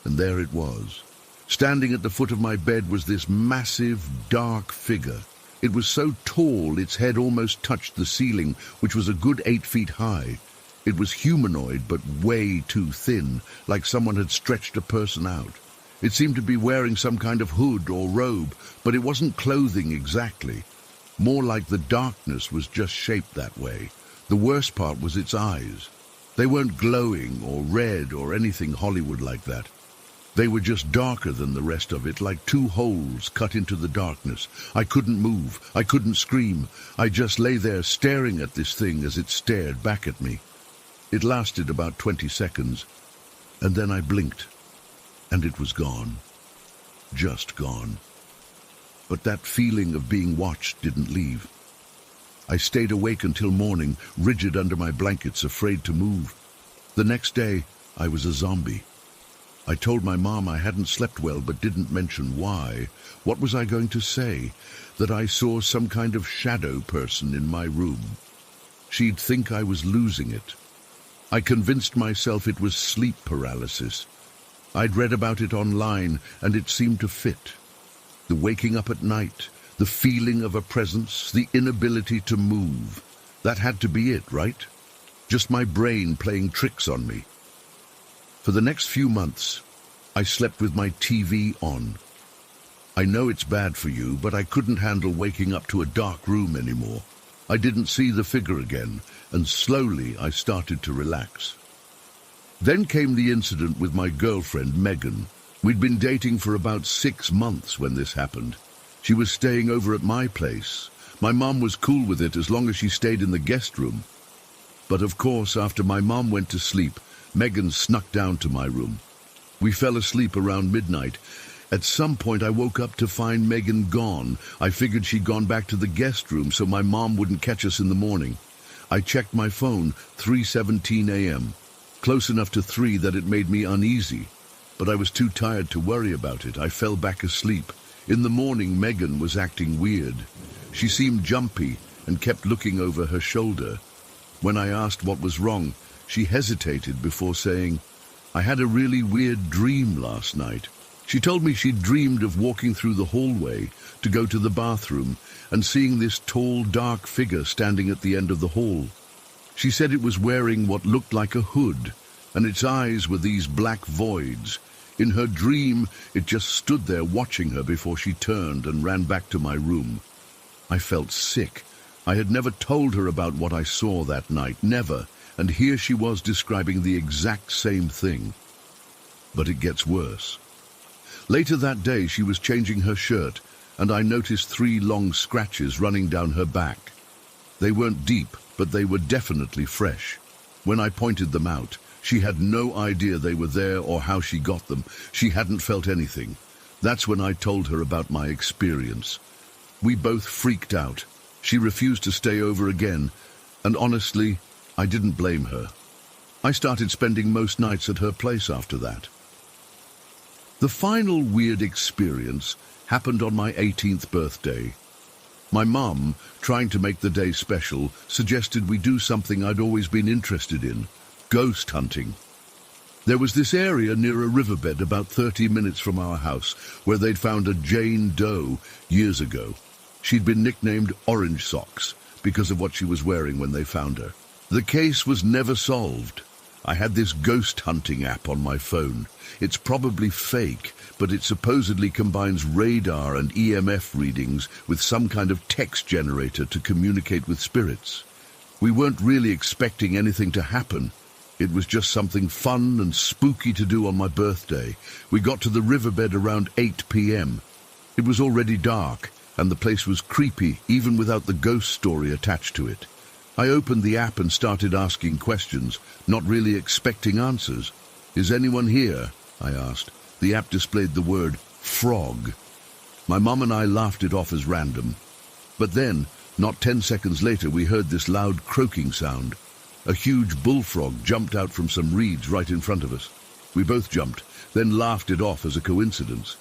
and there it was. Standing at the foot of my bed was this massive, dark figure. It was so tall its head almost touched the ceiling, which was a good 8 feet high. It was humanoid, but way too thin, like someone had stretched a person out. It seemed to be wearing some kind of hood or robe, but it wasn't clothing exactly. More like the darkness was just shaped that way. The worst part was its eyes. They weren't glowing or red or anything Hollywood like that. They were just darker than the rest of it, like two holes cut into the darkness. I couldn't move. I couldn't scream. I just lay there staring at this thing as it stared back at me. It lasted about 20 seconds, and then I blinked, and it was gone. Just gone. But that feeling of being watched didn't leave. I stayed awake until morning, rigid under my blankets, afraid to move. The next day, I was a zombie. I told my mom I hadn't slept well but didn't mention why. What was I going to say? That I saw some kind of shadow person in my room. She'd think I was losing it. I convinced myself it was sleep paralysis. I'd read about it online and it seemed to fit. The waking up at night, the feeling of a presence, the inability to move. That had to be it, right? Just my brain playing tricks on me. For the next few months, I slept with my TV on. I know it's bad for you, but I couldn't handle waking up to a dark room anymore. I didn't see the figure again, and slowly I started to relax. Then came the incident with my girlfriend, Megan. We'd been dating for about 6 months when this happened. She was staying over at my place. My mom was cool with it as long as she stayed in the guest room. But of course, after my mom went to sleep, Megan snuck down to my room. We fell asleep around midnight. At some point, I woke up to find Megan gone. I figured she'd gone back to the guest room so my mom wouldn't catch us in the morning. I checked my phone, 3:17 a.m., close enough to 3 that it made me uneasy. But I was too tired to worry about it. I fell back asleep. In the morning, Megan was acting weird. She seemed jumpy and kept looking over her shoulder. When I asked what was wrong, she hesitated before saying, "I had a really weird dream last night." She told me she'd dreamed of walking through the hallway to go to the bathroom and seeing this tall, dark figure standing at the end of the hall. She said it was wearing what looked like a hood, and its eyes were these black voids. In her dream, it just stood there watching her before she turned and ran back to my room. I felt sick. I had never told her about what I saw that night, never, and here she was describing the exact same thing. But it gets worse. Later that day, she was changing her shirt, and I noticed 3 long scratches running down her back. They weren't deep, but they were definitely fresh. When I pointed them out, she had no idea they were there or how she got them. She hadn't felt anything. That's when I told her about my experience. We both freaked out. She refused to stay over again, and honestly, I didn't blame her. I started spending most nights at her place after that. The final weird experience happened on my 18th birthday. My mum, trying to make the day special, suggested we do something I'd always been interested in: ghost hunting. There was this area near a riverbed about 30 minutes from our house where they'd found a Jane Doe years ago. She'd been nicknamed Orange Socks because of what she was wearing when they found her. The case was never solved. I had this ghost hunting app on my phone. It's probably fake, but it supposedly combines radar and EMF readings with some kind of text generator to communicate with spirits. We weren't really expecting anything to happen. It was just something fun and spooky to do on my birthday. We got to the riverbed around 8 p.m. It was already dark, and the place was creepy, even without the ghost story attached to it. I opened the app and started asking questions, not really expecting answers. "Is anyone here?" I asked. The app displayed the word frog. My mum and I laughed it off as random. But then, not 10 seconds later, we heard this loud croaking sound. A huge bullfrog jumped out from some reeds right in front of us. We both jumped, then laughed it off as a coincidence.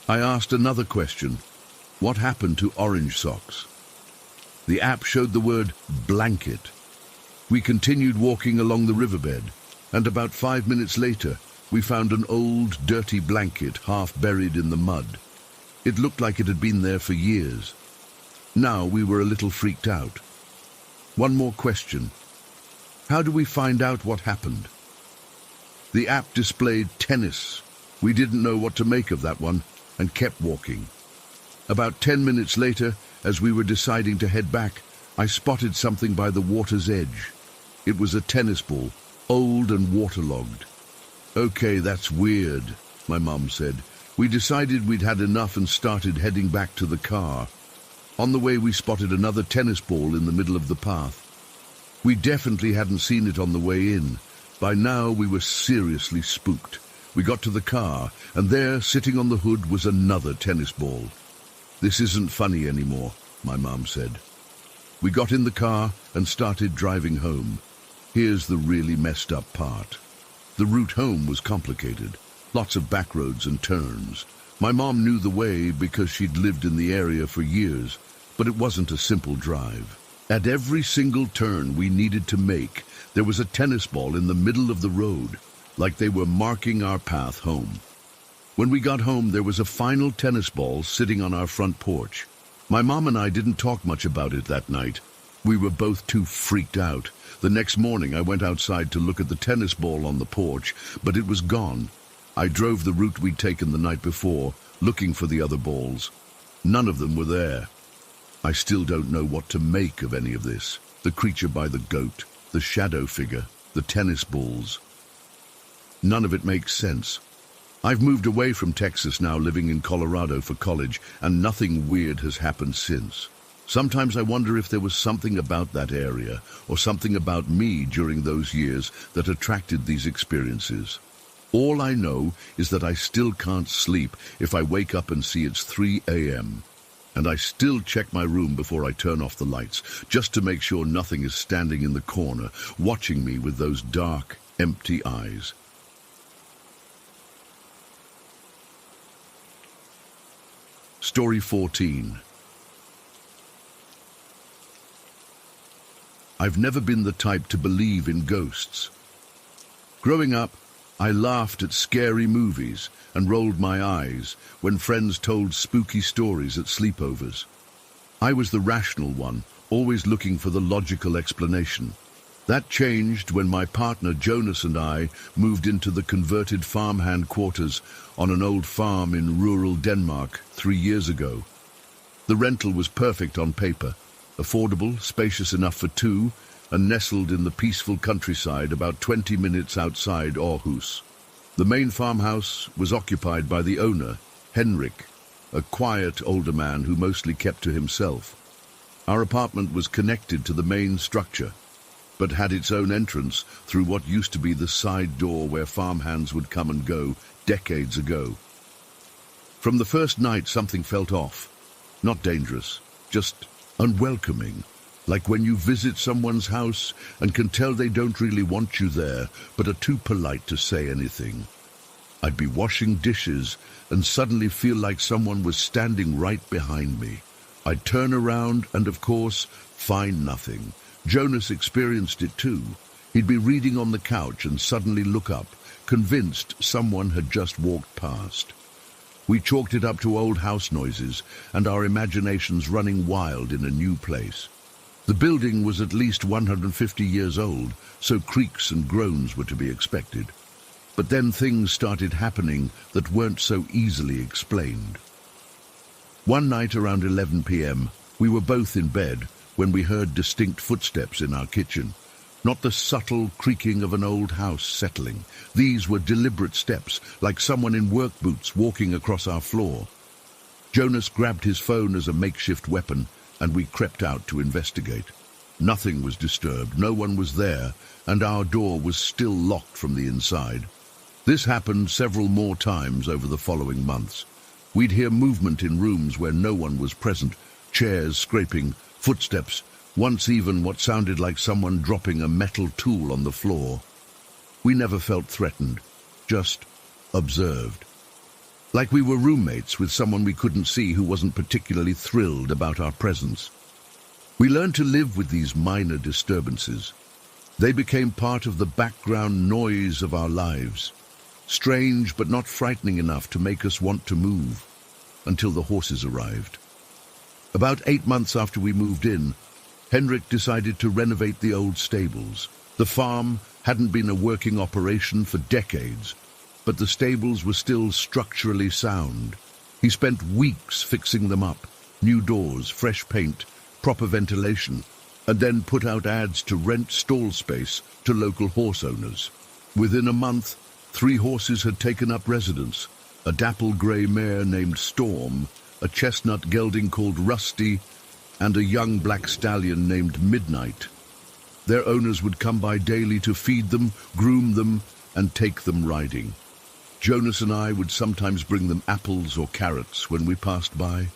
I asked another question. What happened to Orange Socks? The app showed the word blanket. We continued walking along the riverbed, and about 5 minutes later, we found an old, dirty blanket half buried in the mud. It looked like it had been there for years. Now we were a little freaked out. One more question. How do we find out what happened? The app displayed tennis. We didn't know what to make of that one and kept walking. About 10 minutes later, as we were deciding to head back, I spotted something by the water's edge. It was a tennis ball, old and waterlogged. "Okay, that's weird," my mum said. We decided we'd had enough and started heading back to the car. On the way, we spotted another tennis ball in the middle of the path. We definitely hadn't seen it on the way in. By now, we were seriously spooked. We got to the car, and there, sitting on the hood, was another tennis ball. "This isn't funny anymore," my mum said. We got in the car and started driving home. Here's the really messed up part. The route home was complicated. Lots of back roads and turns. My mom knew the way because she'd lived in the area for years, but it wasn't a simple drive. At every single turn we needed to make, there was a tennis ball in the middle of the road, like they were marking our path home. When we got home, there was a final tennis ball sitting on our front porch. My mom and I didn't talk much about it that night. We were both too freaked out. The next morning, I went outside to look at the tennis ball on the porch, but it was gone. I drove the route we'd taken the night before, looking for the other balls. None of them were there. I still don't know what to make of any of this. The creature by the goat, the shadow figure, the tennis balls. None of it makes sense. I've moved away from Texas now, living in Colorado for college, and nothing weird has happened since. Sometimes I wonder if there was something about that area, or something about me during those years that attracted these experiences. All I know is that I still can't sleep if I wake up and see it's 3 a.m. And I still check my room before I turn off the lights, just to make sure nothing is standing in the corner, watching me with those dark, empty eyes. Story 14. I've never been the type to believe in ghosts. Growing up, I laughed at scary movies and rolled my eyes when friends told spooky stories at sleepovers. I was the rational one, always looking for the logical explanation. That changed when my partner Jonas and I moved into the converted farmhand quarters on an old farm in rural Denmark 3 years ago. The rental was perfect on paper, affordable, spacious enough for two, and nestled in the peaceful countryside about 20 minutes outside Aarhus. The main farmhouse was occupied by the owner, Henrik, a quiet older man who mostly kept to himself. Our apartment was connected to the main structure, but had its own entrance through what used to be the side door where farmhands would come and go decades ago. From the first night, something felt off. Not dangerous, just unwelcoming. Like when you visit someone's house and can tell they don't really want you there, but are too polite to say anything. I'd be washing dishes and suddenly feel like someone was standing right behind me. I'd turn around and, of course, find nothing. Jonas experienced it too. He'd be reading on the couch and suddenly look up, convinced someone had just walked past. We chalked it up to old house noises and our imaginations running wild in a new place. The building was at least 150 years old, so creaks and groans were to be expected. But then things started happening that weren't so easily explained. One night around 11 p.m., we were both in bed when we heard distinct footsteps in our kitchen. Not the subtle creaking of an old house settling. These were deliberate steps, like someone in work boots walking across our floor. Jonas grabbed his phone as a makeshift weapon, and we crept out to investigate. Nothing was disturbed, no one was there, and our door was still locked from the inside. This happened several more times over the following months. We'd hear movement in rooms where no one was present, chairs scraping, footsteps, once even what sounded like someone dropping a metal tool on the floor. We never felt threatened, just observed. Like we were roommates with someone we couldn't see who wasn't particularly thrilled about our presence. We learned to live with these minor disturbances. They became part of the background noise of our lives. Strange but not frightening enough to make us want to move, until the horses arrived. About 8 months after we moved in, Henrik decided to renovate the old stables. The farm hadn't been a working operation for decades, but the stables were still structurally sound. He spent weeks fixing them up, new doors, fresh paint, proper ventilation, and then put out ads to rent stall space to local horse owners. Within a month, 3 horses had taken up residence: a dapple grey mare named Storm, a chestnut gelding called Rusty, and a young black stallion named Midnight. Their owners would come by daily to feed them, groom them, and take them riding. Jonas and I would sometimes bring them apples or carrots when we passed by.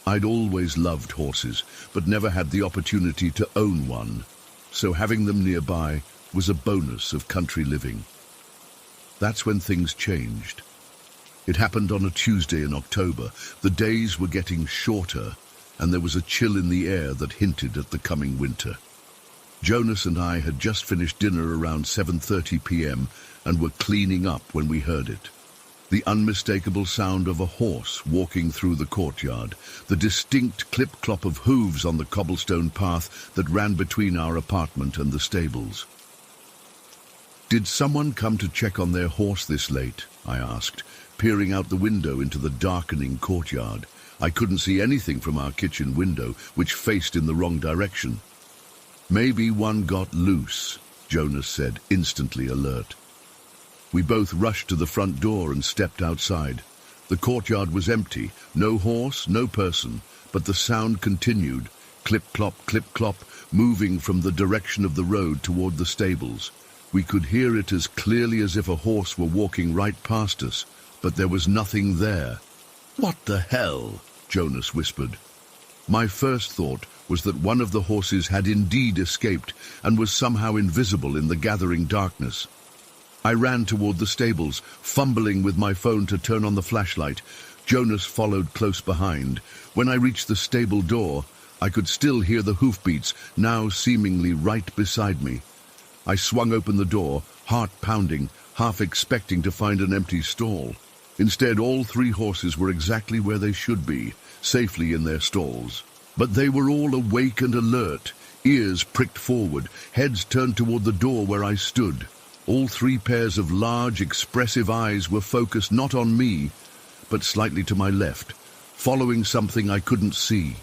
I'd always loved horses, but never had the opportunity to own one, so having them nearby was a bonus of country living. That's when things changed. It happened on a Tuesday in October. The days were getting shorter, and there was a chill in the air that hinted at the coming winter. Jonas and I had just finished dinner around 7:30 p.m. and were cleaning up when we heard it. The unmistakable sound of a horse walking through the courtyard, the distinct clip-clop of hooves on the cobblestone path that ran between our apartment and the stables. "Did someone come to check on their horse this late?" I asked, peering out the window into the darkening courtyard. I couldn't see anything from our kitchen window, which faced in the wrong direction. "Maybe one got loose," Jonas said, instantly alert. We both rushed to the front door and stepped outside. The courtyard was empty, no horse, no person, but the sound continued, clip-clop, moving from the direction of the road toward the stables. We could hear it as clearly as if a horse were walking right past us, but there was nothing there. "What the hell?" Jonas whispered. My first thought was that one of the horses had indeed escaped and was somehow invisible in the gathering darkness. I ran toward the stables, fumbling with my phone to turn on the flashlight. Jonas followed close behind. When I reached the stable door, I could still hear the hoofbeats, now seemingly right beside me. I swung open the door, heart pounding, half expecting to find an empty stall. Instead, all 3 horses were exactly where they should be, safely in their stalls. But they were all awake and alert, ears pricked forward, heads turned toward the door where I stood. All 3 pairs of large, expressive eyes were focused not on me, but slightly to my left, following something I couldn't see.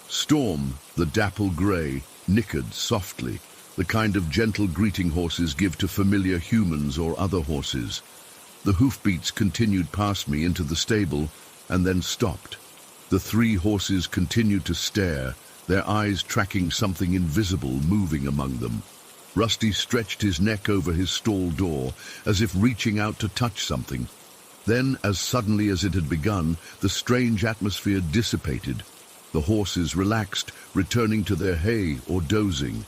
Storm, the dapple grey, nickered softly, the kind of gentle greeting horses give to familiar humans or other horses. The hoofbeats continued past me into the stable and then stopped. The 3 horses continued to stare, their eyes tracking something invisible moving among them. Rusty stretched his neck over his stall door, as if reaching out to touch something. Then, as suddenly as it had begun, the strange atmosphere dissipated. The horses relaxed, returning to their hay or dozing.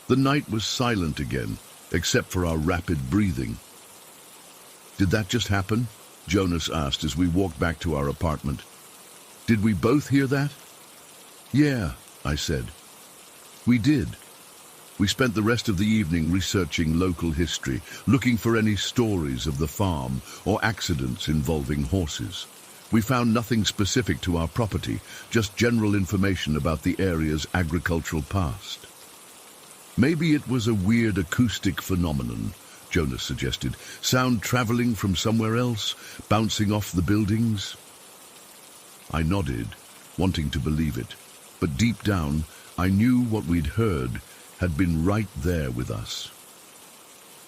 The night was silent again, except for our rapid breathing. "Did that just happen?" Jonas asked as we walked back to our apartment. "Did we both hear that?" Yeah, I said. We did. We spent the rest of the evening researching local history, looking for any stories of the farm or accidents involving horses. We found nothing specific to our property, just general information about the area's agricultural past. Maybe it was a weird acoustic phenomenon, Jonas suggested. Sound traveling from somewhere else, bouncing off the buildings. I nodded, wanting to believe it, but deep down I knew what we'd heard had been right there with us.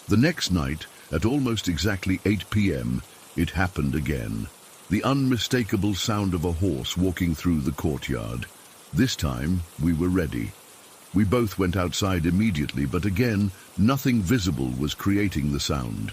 The next night, at almost exactly 8 p.m., it happened again. The unmistakable sound of a horse walking through the courtyard. This time, we were ready. We both went outside immediately, but again, nothing visible was creating the sound.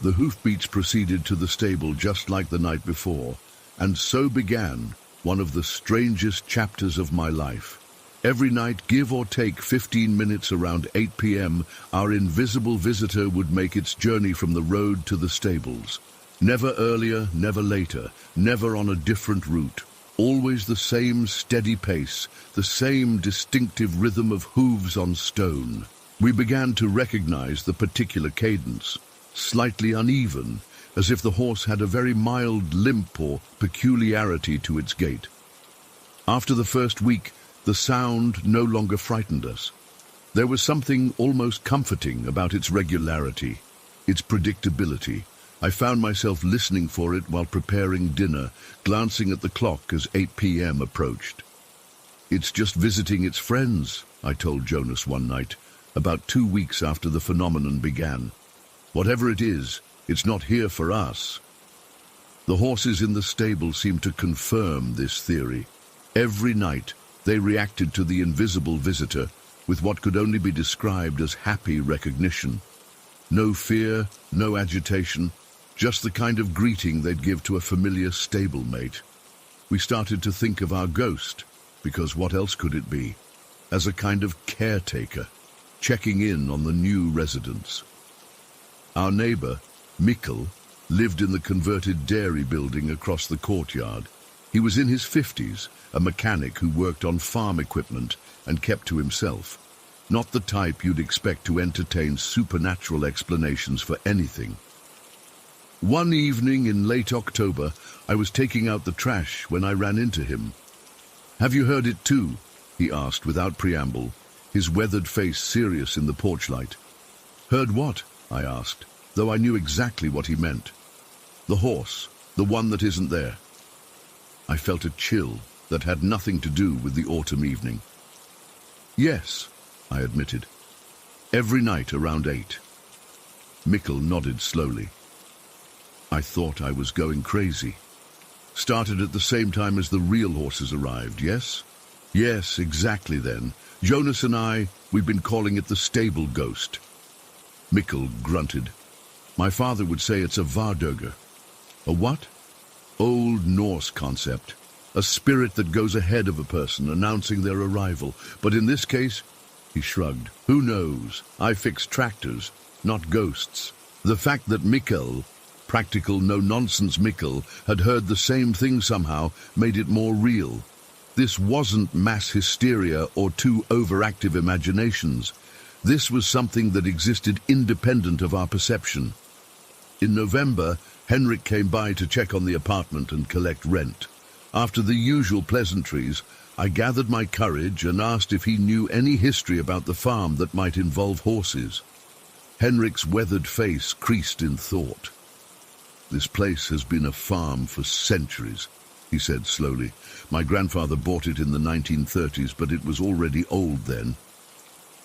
The hoofbeats proceeded to the stable just like the night before, and so began one of the strangest chapters of my life. Every night, give or take 15 minutes around 8 p.m., our invisible visitor would make its journey from the road to the stables. Never earlier, never later, never on a different route. Always the same steady pace, the same distinctive rhythm of hooves on stone. We began to recognize the particular cadence, slightly uneven, as if the horse had a very mild limp or peculiarity to its gait. After the first week, the sound no longer frightened us. There was something almost comforting about its regularity, its predictability. I found myself listening for it while preparing dinner, glancing at the clock as 8 p.m. approached. It's just visiting its friends, I told Jonas one night, about 2 weeks after the phenomenon began. Whatever it is, it's not here for us. The horses in the stable seemed to confirm this theory. Every night, they reacted to the invisible visitor with what could only be described as happy recognition. No fear, no agitation, just the kind of greeting they'd give to a familiar stablemate. We started to think of our ghost, because what else could it be, as a kind of caretaker, checking in on the new residents. Our neighbor, Mikkel, lived in the converted dairy building across the courtyard. He was in his 50s, a mechanic who worked on farm equipment and kept to himself. Not the type you'd expect to entertain supernatural explanations for anything. One evening in late October, I was taking out the trash when I ran into him. "Have you heard it too?" he asked without preamble, his weathered face serious in the porch light. "Heard what?" I asked, though I knew exactly what he meant. "The horse, the one that isn't there." I felt a chill that had nothing to do with the autumn evening. "Yes," I admitted. "Every night around 8. Mikkel nodded slowly. I thought I was going crazy. Started at the same time as the real horses arrived, yes? Yes, exactly then. Jonas and we've been calling it the stable ghost. Mikkel grunted. My father would say it's a Vardøger. A what? Old Norse concept. A spirit that goes ahead of a person, announcing their arrival. But in this case, he shrugged. Who knows? I fix tractors, not ghosts. The fact that Mikkel, practical no-nonsense Mikkel, had heard the same thing somehow made it more real. This wasn't mass hysteria or two overactive imaginations. This was something that existed independent of our perception. In November, Henrik came by to check on the apartment and collect rent. After the usual pleasantries, I gathered my courage and asked if he knew any history about the farm that might involve horses. Henrik's weathered face creased in thought. This place has been a farm for centuries, he said slowly. My grandfather bought it in the 1930s, but it was already old then.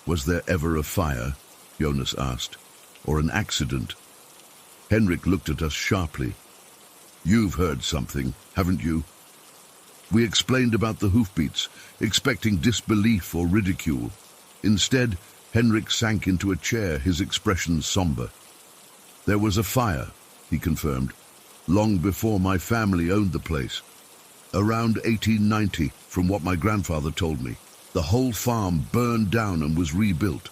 Was there ever a fire? Jonas asked. Or an accident? Henrik looked at us sharply. You've heard something, haven't you? We explained about the hoofbeats, expecting disbelief or ridicule. Instead, Henrik sank into a chair, his expression somber. There was a fire, he confirmed, long before my family owned the place. Around 1890, from what my grandfather told me, the whole farm burned down and was rebuilt.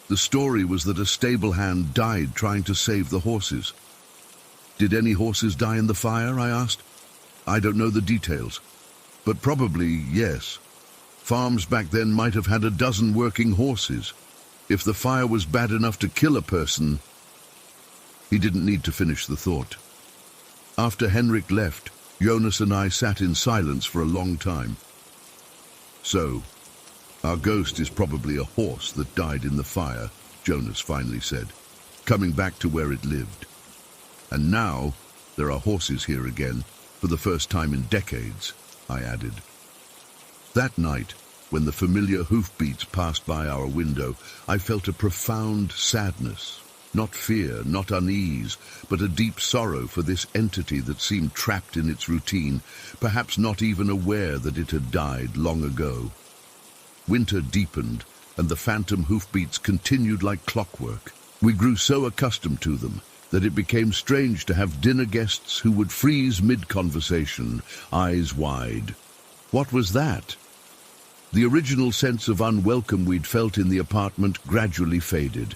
The story was that a stable hand died trying to save the horses. Did any horses die in the fire? I asked. I don't know the details, but probably yes. Farms back then might have had a dozen working horses. If the fire was bad enough to kill a person, he didn't need to finish the thought. After Henrik left, Jonas and I sat in silence for a long time. So, our ghost is probably a horse that died in the fire, Jonas finally said, coming back to where it lived. And now, there are horses here again, for the first time in decades, I added. That night, when the familiar hoofbeats passed by our window, I felt a profound sadness. Not fear, not unease, but a deep sorrow for this entity that seemed trapped in its routine, perhaps not even aware that it had died long ago. Winter deepened, and the phantom hoofbeats continued like clockwork. We grew so accustomed to them that it became strange to have dinner guests who would freeze mid-conversation, eyes wide. What was that? The original sense of unwelcome we'd felt in the apartment gradually faded.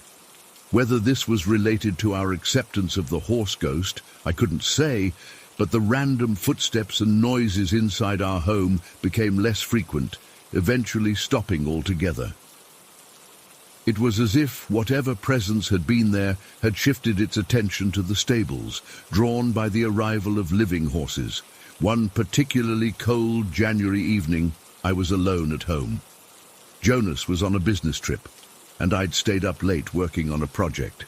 Whether this was related to our acceptance of the horse ghost, I couldn't say, but the random footsteps and noises inside our home became less frequent, eventually stopping altogether. It was as if whatever presence had been there had shifted its attention to the stables, drawn by the arrival of living horses. One particularly cold January evening, I was alone at home. Jonas was on a business trip, and I'd stayed up late working on a project.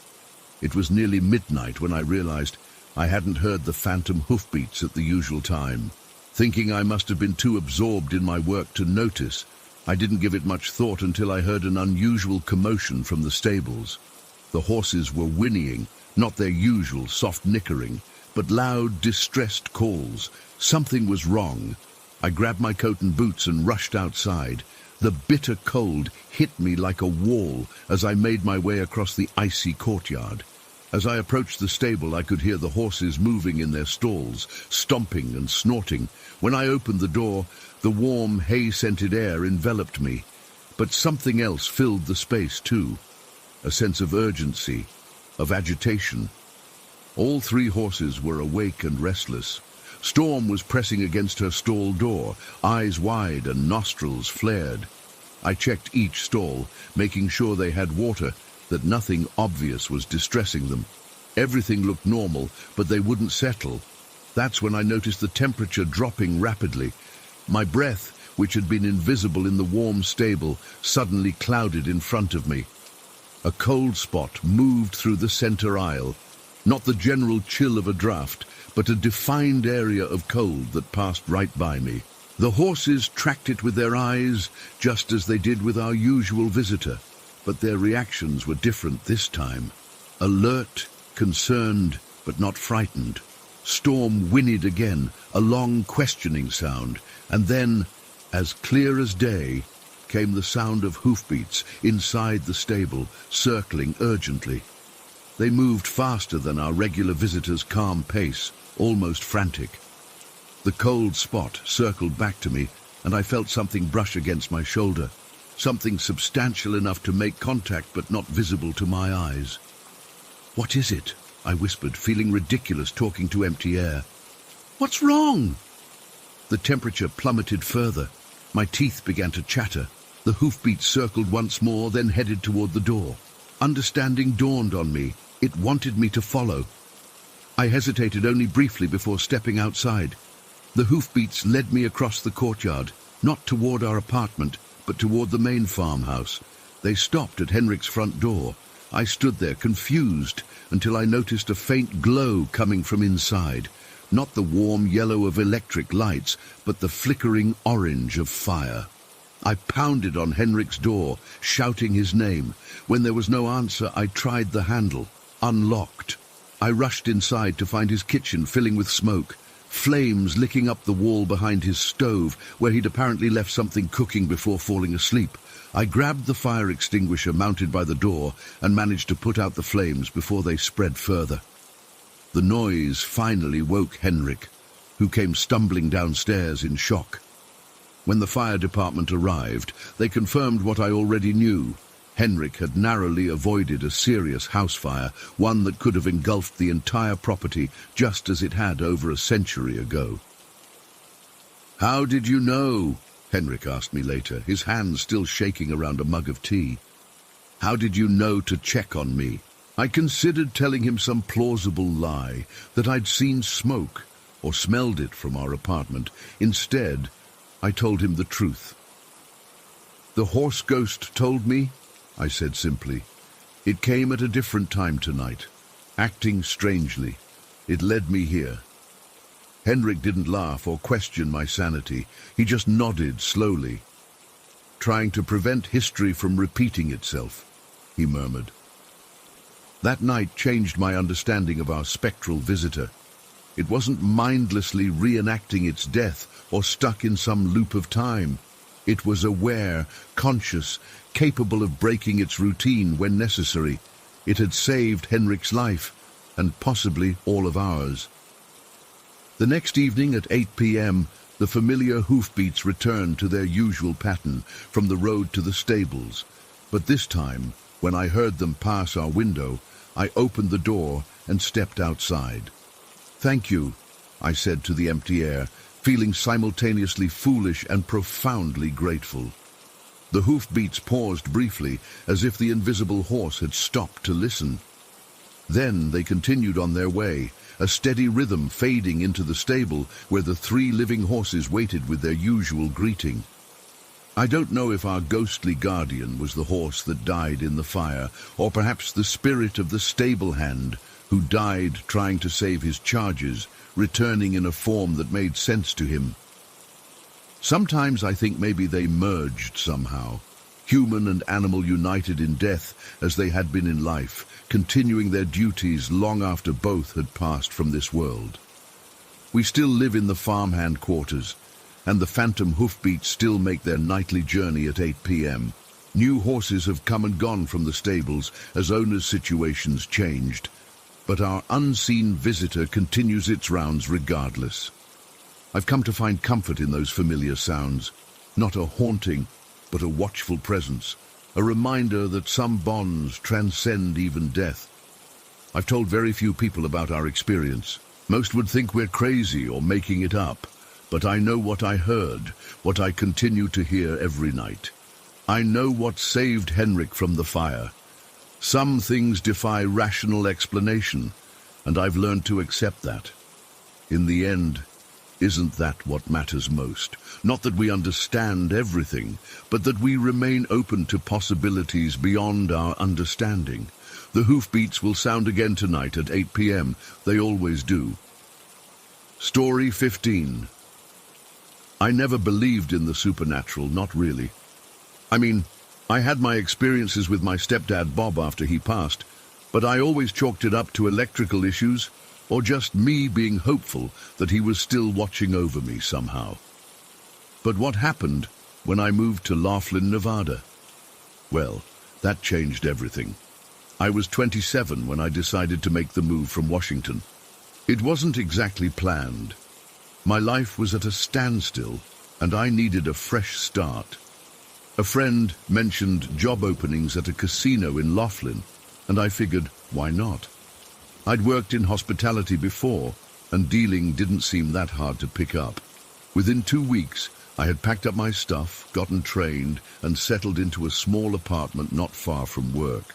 It was nearly midnight when I realized I hadn't heard the phantom hoofbeats at the usual time. Thinking I must have been too absorbed in my work to notice, I didn't give it much thought until I heard an unusual commotion from the stables. The horses were whinnying, not their usual soft nickering, but loud, distressed calls. Something was wrong. I grabbed my coat and boots and rushed outside. The bitter cold hit me like a wall as I made my way across the icy courtyard. As I approached the stable, I could hear the horses moving in their stalls, stomping and snorting. When I opened the door, the warm, hay-scented air enveloped me. But something else filled the space too. A sense of urgency, of agitation. All three horses were awake and restless. Storm was pressing against her stall door, eyes wide and nostrils flared. I checked each stall, making sure they had water, that nothing obvious was distressing them. Everything looked normal, but they wouldn't settle. That's when I noticed the temperature dropping rapidly. My breath, which had been invisible in the warm stable, suddenly clouded in front of me. A cold spot moved through the center aisle, not the general chill of a draft, but a defined area of cold that passed right by me. The horses tracked it with their eyes, just as they did with our usual visitor, but their reactions were different this time. Alert, concerned, but not frightened. Storm whinnied again, a long questioning sound, and then, as clear as day, came the sound of hoofbeats inside the stable, circling urgently. They moved faster than our regular visitors' calm pace, almost frantic. The cold spot circled back to me, and I felt something brush against my shoulder, something substantial enough to make contact but not visible to my eyes. "What is it?" I whispered, feeling ridiculous talking to empty air. "What's wrong?" The temperature plummeted further. My teeth began to chatter. The hoofbeats circled once more, then headed toward the door. Understanding dawned on me. It wanted me to follow. I hesitated only briefly before stepping outside. The hoofbeats led me across the courtyard, not toward our apartment, but toward the main farmhouse. They stopped at Henrik's front door. I stood there, confused, until I noticed a faint glow coming from inside. Not the warm yellow of electric lights, but the flickering orange of fire. I pounded on Henrik's door, shouting his name. When there was no answer, I tried the handle. Unlocked. I rushed inside to find his kitchen filling with smoke, flames licking up the wall behind his stove, where he'd apparently left something cooking before falling asleep. I grabbed the fire extinguisher mounted by the door and managed to put out the flames before they spread further. The noise finally woke Henrik, who came stumbling downstairs in shock. When the fire department arrived, they confirmed what I already knew. Henrik had narrowly avoided a serious house fire, one that could have engulfed the entire property just as it had over a century ago. "How did you know?" Henrik asked me later, his hands still shaking around a mug of tea. How did you know to check on me? I considered telling him some plausible lie, that I'd seen smoke or smelled it from our apartment. Instead, I told him the truth. The horse ghost told me, I said simply. It came at a different time tonight, acting strangely. It led me here. Henrik didn't laugh or question my sanity. He just nodded slowly. Trying to prevent history from repeating itself, he murmured. That night changed my understanding of our spectral visitor. It wasn't mindlessly reenacting its death or stuck in some loop of time. It was aware, conscious, capable of breaking its routine when necessary. It had saved Henrik's life, and possibly all of ours. The next evening at 8 p.m., the familiar hoofbeats returned to their usual pattern from the road to the stables. But this time, when I heard them pass our window, I opened the door and stepped outside. Thank you, I said to the empty air, feeling simultaneously foolish and profoundly grateful. The hoofbeats paused briefly, as if the invisible horse had stopped to listen. Then they continued on their way, a steady rhythm fading into the stable where the 3 living horses waited with their usual greeting. I don't know if our ghostly guardian was the horse that died in the fire, or perhaps the spirit of the stable hand who died trying to save his charges, returning in a form that made sense to him. Sometimes I think maybe they merged somehow, human and animal united in death as they had been in life, continuing their duties long after both had passed from this world. We still live in the farmhand quarters, and the phantom hoofbeats still make their nightly journey at 8 p.m. New horses have come and gone from the stables as owners' situations changed, but our unseen visitor continues its rounds regardless. I've come to find comfort in those familiar sounds, not a haunting, but a watchful presence, a reminder that some bonds transcend even death. I've told very few people about our experience. Most would think we're crazy or making it up, but I know what I heard, what I continue to hear every night. I know what saved Henrik from the fire. Some things defy rational explanation, and I've learned to accept that. In the end, isn't that what matters most? Not that we understand everything, but that we remain open to possibilities beyond our understanding. The hoofbeats will sound again tonight at 8 p.m. They always do. Story 15. I never believed in the supernatural, not really. I mean, I had my experiences with my stepdad Bob after he passed, but I always chalked it up to electrical issues, or just me being hopeful that he was still watching over me somehow. But what happened when I moved to Laughlin, Nevada? Well, that changed everything. I was 27 when I decided to make the move from Washington. It wasn't exactly planned. My life was at a standstill, and I needed a fresh start. A friend mentioned job openings at a casino in Laughlin, and I figured, why not? I'd worked in hospitality before, and dealing didn't seem that hard to pick up. Within 2 weeks, I had packed up my stuff, gotten trained, and settled into a small apartment not far from work.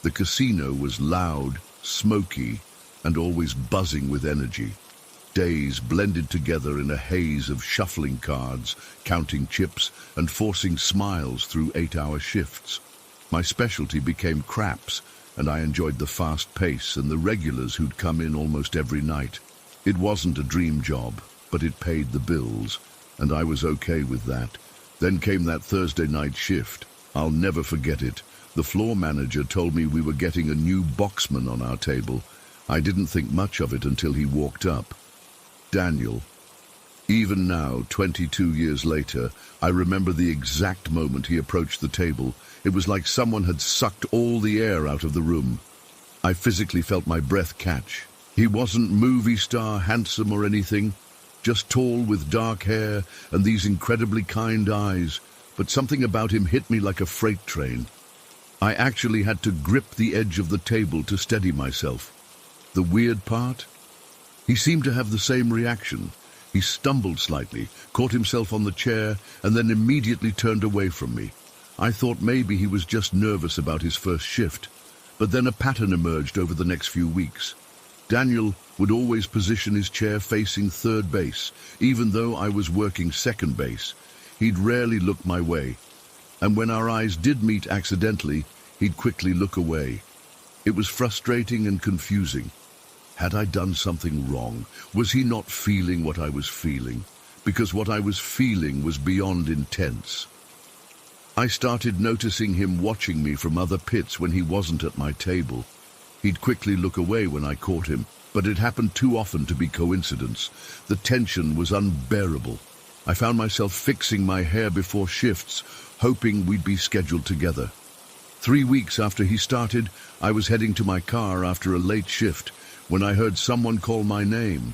The casino was loud, smoky, and always buzzing with energy. Days blended together in a haze of shuffling cards, counting chips, and forcing smiles through 8-hour shifts. My specialty became craps, and I enjoyed the fast pace and the regulars who'd come in almost every night. It wasn't a dream job, but it paid the bills, and I was okay with that. Then came that Thursday night shift. I'll never forget it. The floor manager told me we were getting a new boxman on our table. I didn't think much of it until he walked up. Daniel. Even now, 22 years later, I remember the exact moment he approached the table. It was like someone had sucked all the air out of the room. I physically felt my breath catch. He wasn't movie star handsome or anything, just tall with dark hair and these incredibly kind eyes, but something about him hit me like a freight train. I actually had to grip the edge of the table to steady myself. The weird part? He seemed to have the same reaction. He stumbled slightly, caught himself on the chair, and then immediately turned away from me. I thought maybe he was just nervous about his first shift, but then a pattern emerged over the next few weeks. Daniel would always position his chair facing third base, even though I was working second base. He'd rarely look my way, and when our eyes did meet accidentally, he'd quickly look away. It was frustrating and confusing. Had I done something wrong? Was he not feeling what I was feeling? Because what I was feeling was beyond intense. I started noticing him watching me from other pits when he wasn't at my table. He'd quickly look away when I caught him, but it happened too often to be coincidence. The tension was unbearable. I found myself fixing my hair before shifts, hoping we'd be scheduled together. 3 weeks after he started, I was heading to my car after a late shift when I heard someone call my name.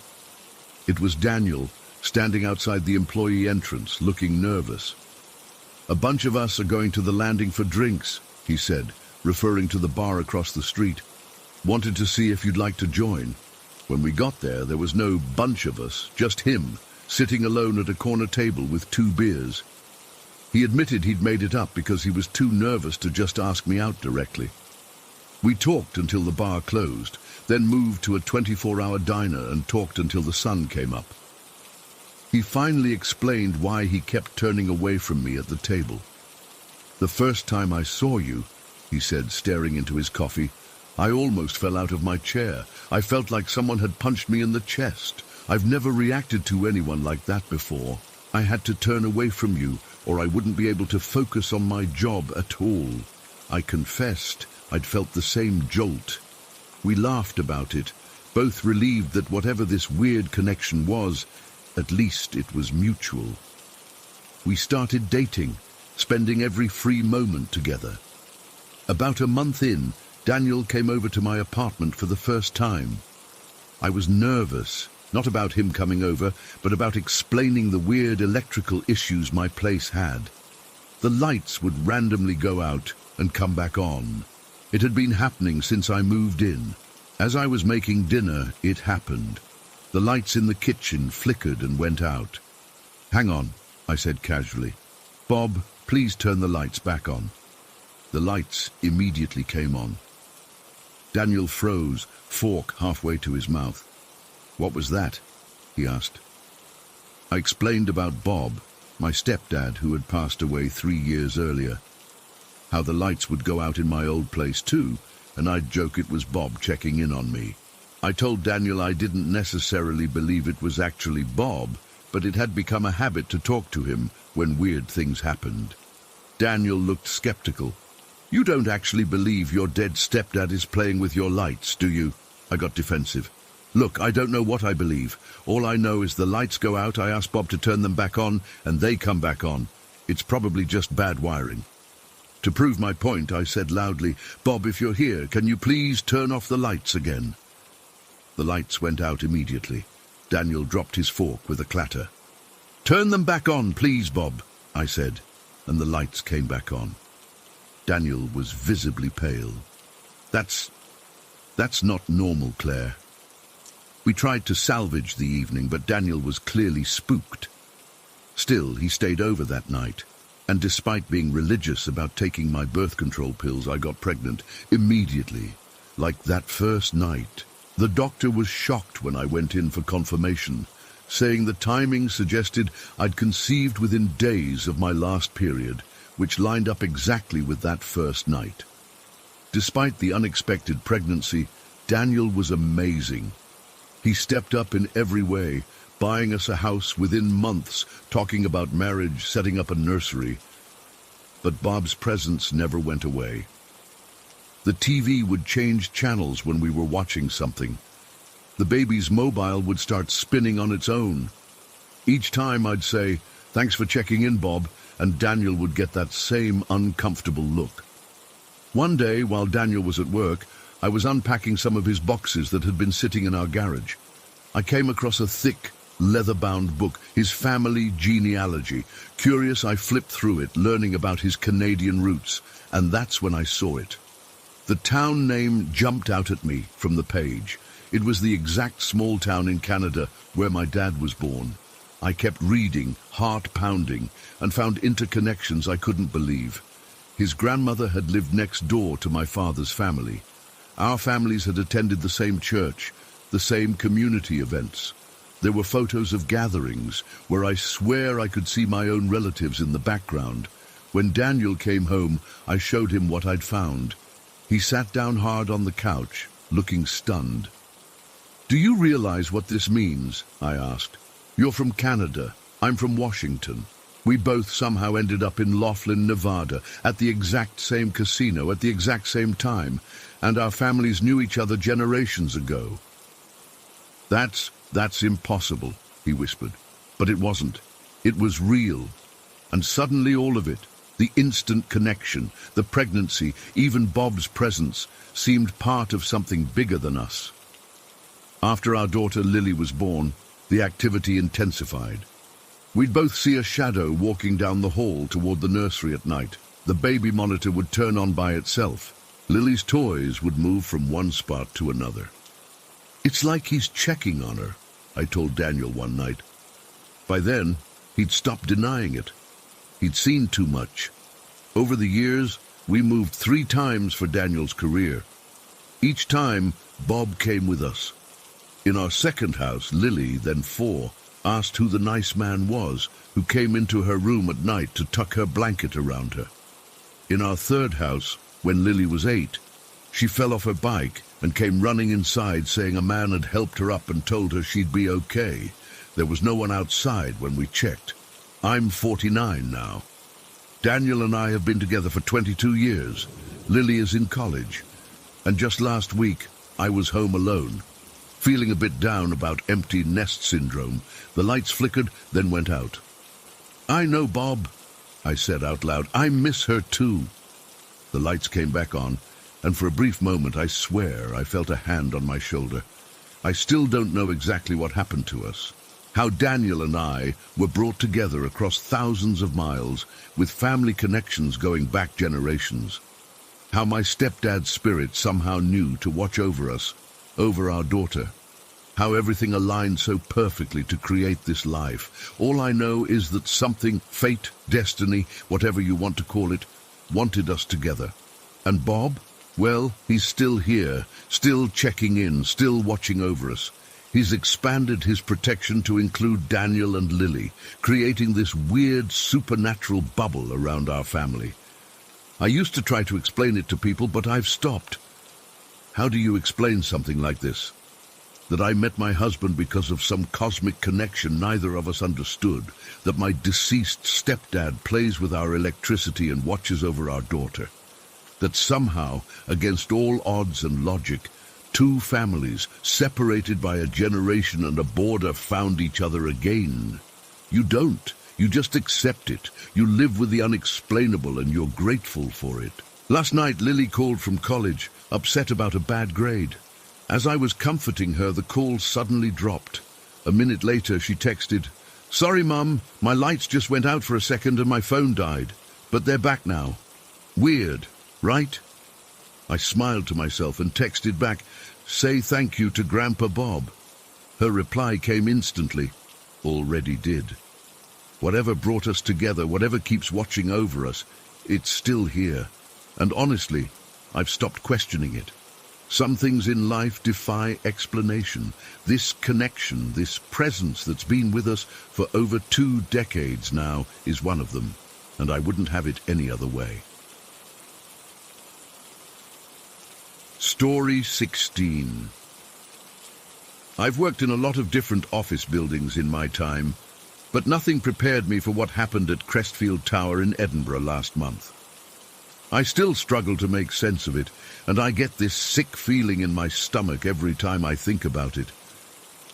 It was Daniel, standing outside the employee entrance, looking nervous. "A bunch of us are going to the landing for drinks," he said, referring to the bar across the street. "Wanted to see if you'd like to join." When we got there was no bunch of us, just him, sitting alone at a corner table with 2 beers. He admitted he'd made it up because he was too nervous to just ask me out directly. We talked until the bar closed, then moved to a 24-hour diner and talked until the sun came up. He finally explained why he kept turning away from me at the table. "The first time I saw you," he said, staring into his coffee, "I almost fell out of my chair. I felt like someone had punched me in the chest. I've never reacted to anyone like that before. I had to turn away from you, or I wouldn't be able to focus on my job at all." I confessed I'd felt the same jolt. We laughed about it, both relieved that whatever this weird connection was, at least it was mutual. We started dating, spending every free moment together. About a month in, Daniel came over to my apartment for the first time. I was nervous, not about him coming over, but about explaining the weird electrical issues my place had. The lights would randomly go out and come back on. It had been happening since I moved in. As I was making dinner, it happened. The lights in the kitchen flickered and went out. "Hang on," I said casually. "Bob, please turn the lights back on." The lights immediately came on. Daniel froze, fork halfway to his mouth. "What was that?" he asked. I explained about Bob, my stepdad who had passed away 3 years earlier. How the lights would go out in my old place too, and I'd joke it was Bob checking in on me. I told Daniel I didn't necessarily believe it was actually Bob, but it had become a habit to talk to him when weird things happened. Daniel looked skeptical. "You don't actually believe your dead stepdad is playing with your lights, do you?" I got defensive. "Look, I don't know what I believe. All I know is the lights go out, I ask Bob to turn them back on, and they come back on. It's probably just bad wiring." To prove my point, I said loudly, "Bob, if you're here, can you please turn off the lights again?" The lights went out immediately. Daniel dropped his fork with a clatter. "Turn them back on, please, Bob," I said, and the lights came back on. Daniel was visibly pale. That's not normal, Claire." We tried to salvage the evening, but Daniel was clearly spooked. Still, he stayed over that night, and despite being religious about taking my birth control pills, I got pregnant immediately, like that first night. The doctor was shocked when I went in for confirmation, saying the timing suggested I'd conceived within days of my last period, which lined up exactly with that first night. Despite the unexpected pregnancy, Daniel was amazing. He stepped up in every way, buying us a house within months, talking about marriage, setting up a nursery. But Bob's presence never went away. The TV would change channels when we were watching something. The baby's mobile would start spinning on its own. Each time I'd say, "Thanks for checking in, Bob," and Daniel would get that same uncomfortable look. One day, while Daniel was at work, I was unpacking some of his boxes that had been sitting in our garage. I came across a thick, leather-bound book, his family genealogy. Curious, I flipped through it, learning about his Canadian roots, and that's when I saw it. The town name jumped out at me from the page. It was the exact small town in Canada where my dad was born. I kept reading, heart pounding, and found interconnections I couldn't believe. His grandmother had lived next door to my father's family. Our families had attended the same church, the same community events. There were photos of gatherings where I swear I could see my own relatives in the background. When Daniel came home, I showed him what I'd found. He sat down hard on the couch, looking stunned. "Do you realize what this means?" I asked. "You're from Canada. I'm from Washington. We both somehow ended up in Laughlin, Nevada, at the exact same casino, at the exact same time, and our families knew each other generations ago." That's impossible," he whispered. But it wasn't. It was real. And suddenly all of it, the instant connection, the pregnancy, even Bob's presence, seemed part of something bigger than us. After our daughter Lily was born, the activity intensified. We'd both see a shadow walking down the hall toward the nursery at night. The baby monitor would turn on by itself. Lily's toys would move from one spot to another. "It's like he's checking on her," I told Daniel one night. By then, he'd stopped denying it. He'd seen too much. Over the years, we moved 3 times for Daniel's career. Each time, Bob came with us. In our second house, Lily, then 4, asked who the nice man was who came into her room at night to tuck her blanket around her. In our third house, when Lily was 8, she fell off her bike and came running inside saying a man had helped her up and told her she'd be okay. There was no one outside when we checked. I'm 49 now. Daniel and I have been together for 22 years. Lily is in college. And just last week, I was home alone, feeling a bit down about empty nest syndrome. The lights flickered, then went out. "I know, Bob," I said out loud. "I miss her too." The lights came back on, and for a brief moment, I swear, I felt a hand on my shoulder. I still don't know exactly what happened to us. How Daniel and I were brought together across thousands of miles, with family connections going back generations. How my stepdad's spirit somehow knew to watch over us, over our daughter. How everything aligned so perfectly to create this life. All I know is that something, fate, destiny, whatever you want to call it, wanted us together. And Bob? Well, he's still here, still checking in, still watching over us. He's expanded his protection to include Daniel and Lily, creating this weird supernatural bubble around our family. I used to try to explain it to people, but I've stopped. How do you explain something like this? That I met my husband because of some cosmic connection neither of us understood, that my deceased stepdad plays with our electricity and watches over our daughter. That somehow, against all odds and logic, 2 families, separated by a generation and a border, found each other again. You don't. You just accept it. You live with the unexplainable and you're grateful for it. Last night, Lily called from college, upset about a bad grade. As I was comforting her, the call suddenly dropped. A minute later, she texted, "Sorry, Mum, my lights just went out for a second and my phone died. But they're back now." Weird, right? I smiled to myself and texted back, "Say thank you to Grandpa Bob." Her reply came instantly, "Already did." Whatever brought us together, whatever keeps watching over us, it's still here. And honestly, I've stopped questioning it. Some things in life defy explanation. This connection, this presence that's been with us for over 2 decades now is one of them, and I wouldn't have it any other way. Story 16. I've worked in a lot of different office buildings in my time, but nothing prepared me for what happened at Crestfield Tower in Edinburgh last month. I still struggle to make sense of it, and I get this sick feeling in my stomach every time I think about it.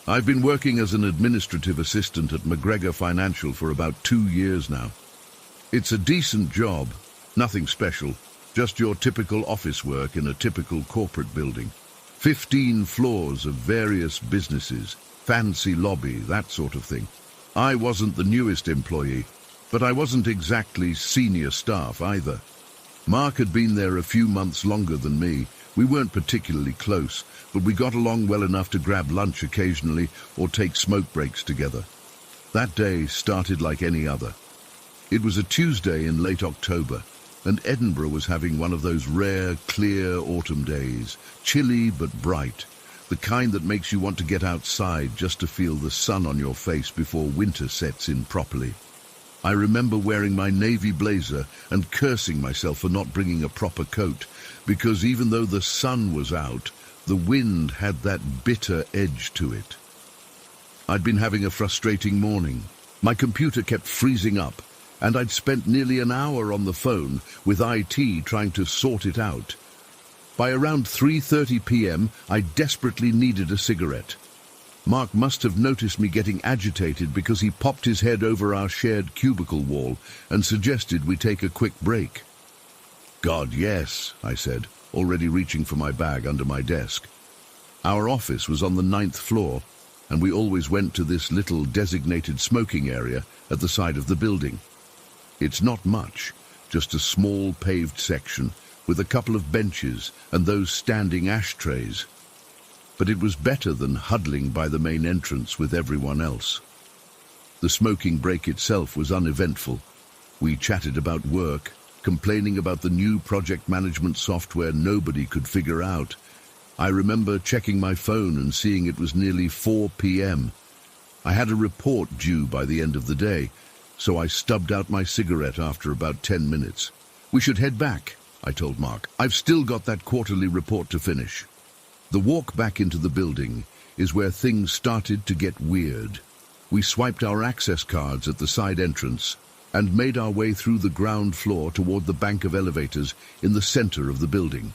I've been working as an administrative assistant at McGregor Financial for about 2 years now. It's a decent job, nothing special, just your typical office work in a typical corporate building. 15 floors of various businesses, fancy lobby, that sort of thing. I wasn't the newest employee, but I wasn't exactly senior staff either. Mark had been there a few months longer than me. We weren't particularly close, but we got along well enough to grab lunch occasionally or take smoke breaks together. That day started like any other. It was a Tuesday in late October, and Edinburgh was having one of those rare, clear autumn days, chilly but bright, the kind that makes you want to get outside just to feel the sun on your face before winter sets in properly. I remember wearing my navy blazer and cursing myself for not bringing a proper coat, because even though the sun was out, the wind had that bitter edge to it. I'd been having a frustrating morning. My computer kept freezing up, and I'd spent nearly an hour on the phone with IT trying to sort it out. By around 3:30 p.m., I desperately needed a cigarette. Mark must have noticed me getting agitated because he popped his head over our shared cubicle wall and suggested we take a quick break. "God, yes," I said, already reaching for my bag under my desk. Our office was on the 9th floor, and we always went to this little designated smoking area at the side of the building. It's not much, just a small paved section with a couple of benches and those standing ashtrays. But it was better than huddling by the main entrance with everyone else. The smoking break itself was uneventful. We chatted about work, complaining about the new project management software nobody could figure out. I remember checking my phone and seeing it was nearly 4 p.m. I had a report due by the end of the day, so I stubbed out my cigarette after about 10 minutes. "We should head back," I told Mark. "I've still got that quarterly report to finish." The walk back into the building is where things started to get weird. We swiped our access cards at the side entrance and made our way through the ground floor toward the bank of elevators in the center of the building.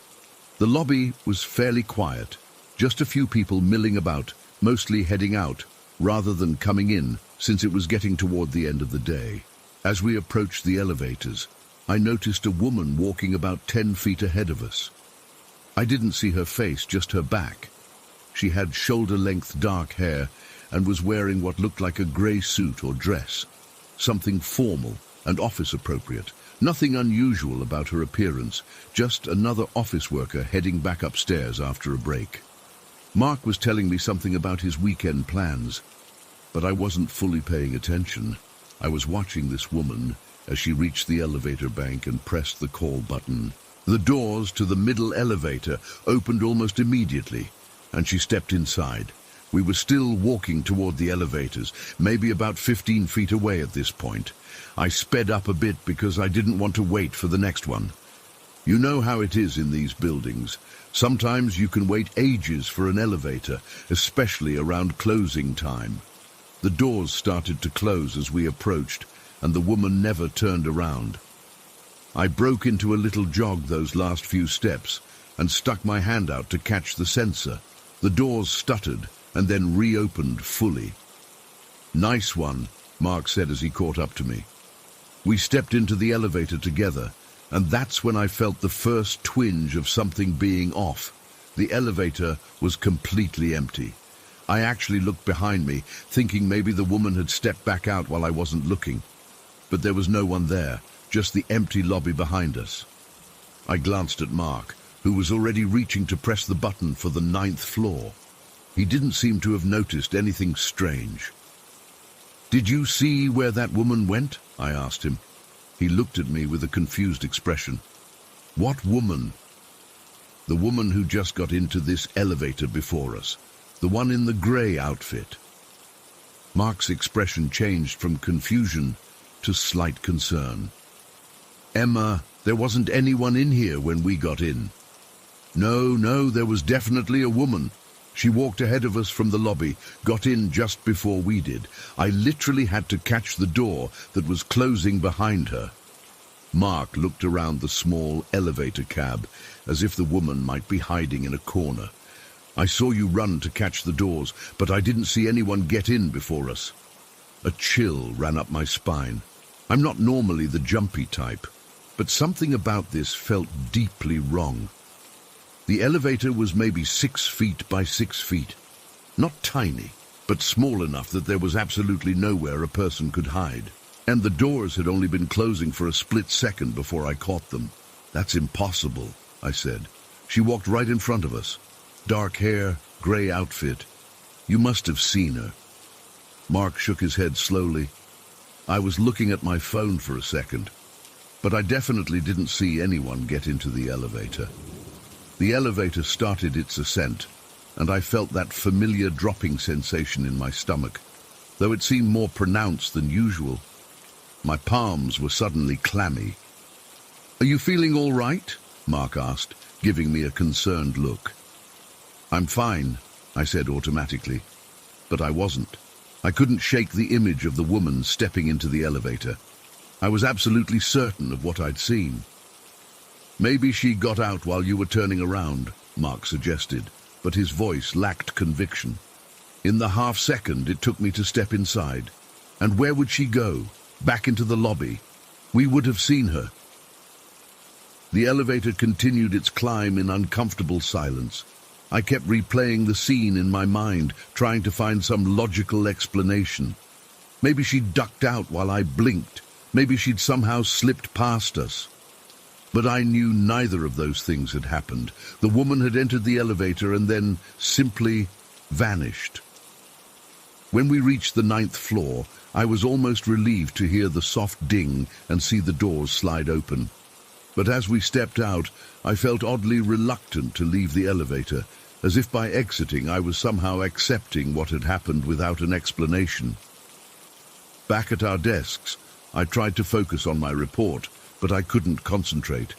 The lobby was fairly quiet, just a few people milling about, mostly heading out, rather than coming in, since it was getting toward the end of the day. As we approached the elevators, I noticed a woman walking about 10 feet ahead of us. I didn't see her face, just her back. She had shoulder-length dark hair and was wearing what looked like a grey suit or dress, something formal and office-appropriate. Nothing unusual about her appearance, just another office worker heading back upstairs after a break. Mark was telling me something about his weekend plans, but I wasn't fully paying attention. I was watching this woman as she reached the elevator bank and pressed the call button. The doors to the middle elevator opened almost immediately, and she stepped inside. We were still walking toward the elevators, maybe about 15 feet away at this point. I sped up a bit because I didn't want to wait for the next one. You know how it is in these buildings. Sometimes you can wait ages for an elevator, especially around closing time. The doors started to close as we approached, and the woman never turned around. I broke into a little jog those last few steps and stuck my hand out to catch the sensor. The doors stuttered and then reopened fully. "Nice one," Mark said as he caught up to me. We stepped into the elevator together, and that's when I felt the first twinge of something being off. The elevator was completely empty. I actually looked behind me, thinking maybe the woman had stepped back out while I wasn't looking. But there was no one there, just the empty lobby behind us. I glanced at Mark, who was already reaching to press the button for the 9th floor. He didn't seem to have noticed anything strange. "Did you see where that woman went?" I asked him. He looked at me with a confused expression. "What woman?" "The woman who just got into this elevator before us. The one in the grey outfit." Mark's expression changed from confusion to slight concern. "Emma, there wasn't anyone in here when we got in." No, there was definitely a woman. She walked ahead of us from the lobby, got in just before we did. I literally had to catch the door that was closing behind her." Mark looked around the small elevator cab, as if the woman might be hiding in a corner. "I saw you run to catch the doors, but I didn't see anyone get in before us." A chill ran up my spine. I'm not normally the jumpy type, but something about this felt deeply wrong. The elevator was maybe 6 feet by 6 feet. Not tiny, but small enough that there was absolutely nowhere a person could hide. And the doors had only been closing for a split second before I caught them. "That's impossible," I said. "She walked right in front of us. Dark hair, grey outfit. You must have seen her." Mark shook his head slowly. I was looking at my phone for a second, but I definitely didn't see anyone get into the elevator. The elevator started its ascent, and I felt that familiar dropping sensation in my stomach, though it seemed more pronounced than usual. My palms were suddenly clammy. "Are you feeling all right?" Mark asked, giving me a concerned look. "I'm fine," I said automatically, but I wasn't. I couldn't shake the image of the woman stepping into the elevator. I was absolutely certain of what I'd seen. "Maybe she got out while you were turning around," Mark suggested, but his voice lacked conviction. In the half-second it took me to step inside. And where would she go? Back into the lobby? We would have seen her. The elevator continued its climb in uncomfortable silence. I kept replaying the scene in my mind, trying to find some logical explanation. Maybe she'd ducked out while I blinked. Maybe she'd somehow slipped past us. But I knew neither of those things had happened. The woman had entered the elevator and then simply vanished. When we reached the 9th floor, I was almost relieved to hear the soft ding and see the doors slide open. But as we stepped out, I felt oddly reluctant to leave the elevator, as if by exiting I was somehow accepting what had happened without an explanation. Back at our desks, I tried to focus on my report, but I couldn't concentrate.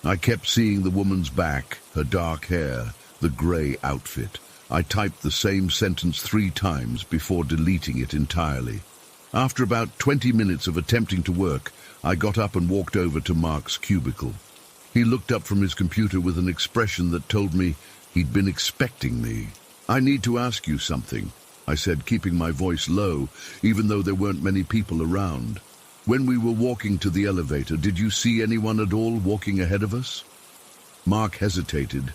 I kept seeing the woman's back, her dark hair, the grey outfit. I typed the same sentence 3 times before deleting it entirely. After about 20 minutes of attempting to work, I got up and walked over to Mark's cubicle. He looked up from his computer with an expression that told me he'd been expecting me. "I need to ask you something," I said, keeping my voice low, even though there weren't many people around. "When we were walking to the elevator, did you see anyone at all walking ahead of us?" Mark hesitated,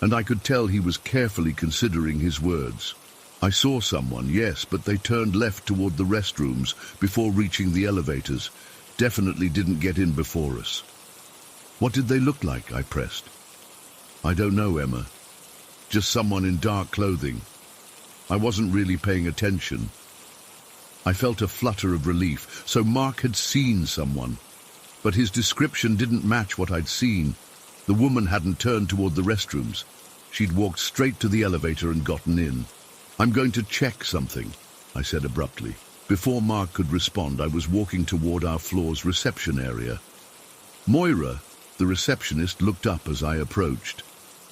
and I could tell he was carefully considering his words. "I saw someone, yes, but they turned left toward the restrooms before reaching the elevators. Definitely didn't get in before us." "What did they look like?" I pressed. "I don't know, Emma. Just someone in dark clothing. I wasn't really paying attention." I felt a flutter of relief. So Mark had seen someone. But his description didn't match what I'd seen. The woman hadn't turned toward the restrooms. She'd walked straight to the elevator and gotten in. "I'm going to check something," I said abruptly. Before Mark could respond, I was walking toward our floor's reception area. Moira, the receptionist, looked up as I approached.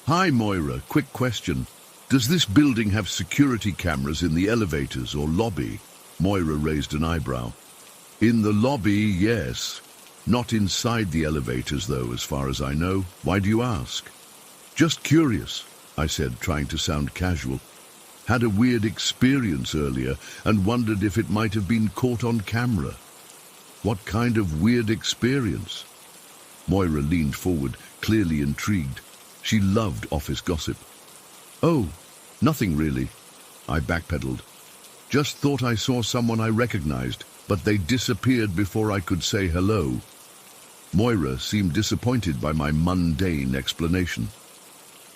"Hi, Moira. Quick question. Does this building have security cameras in the elevators or lobby?" Moira raised an eyebrow. "In the lobby, yes. Not inside the elevators, though, as far as I know. Why do you ask?" "Just curious," I said, trying to sound casual. "Had a weird experience earlier and wondered if it might have been caught on camera." "What kind of weird experience?" Moira leaned forward, clearly intrigued. She loved office gossip. "Oh, nothing really," I backpedaled. "Just thought I saw someone I recognized, but they disappeared before I could say hello." Moira seemed disappointed by my mundane explanation.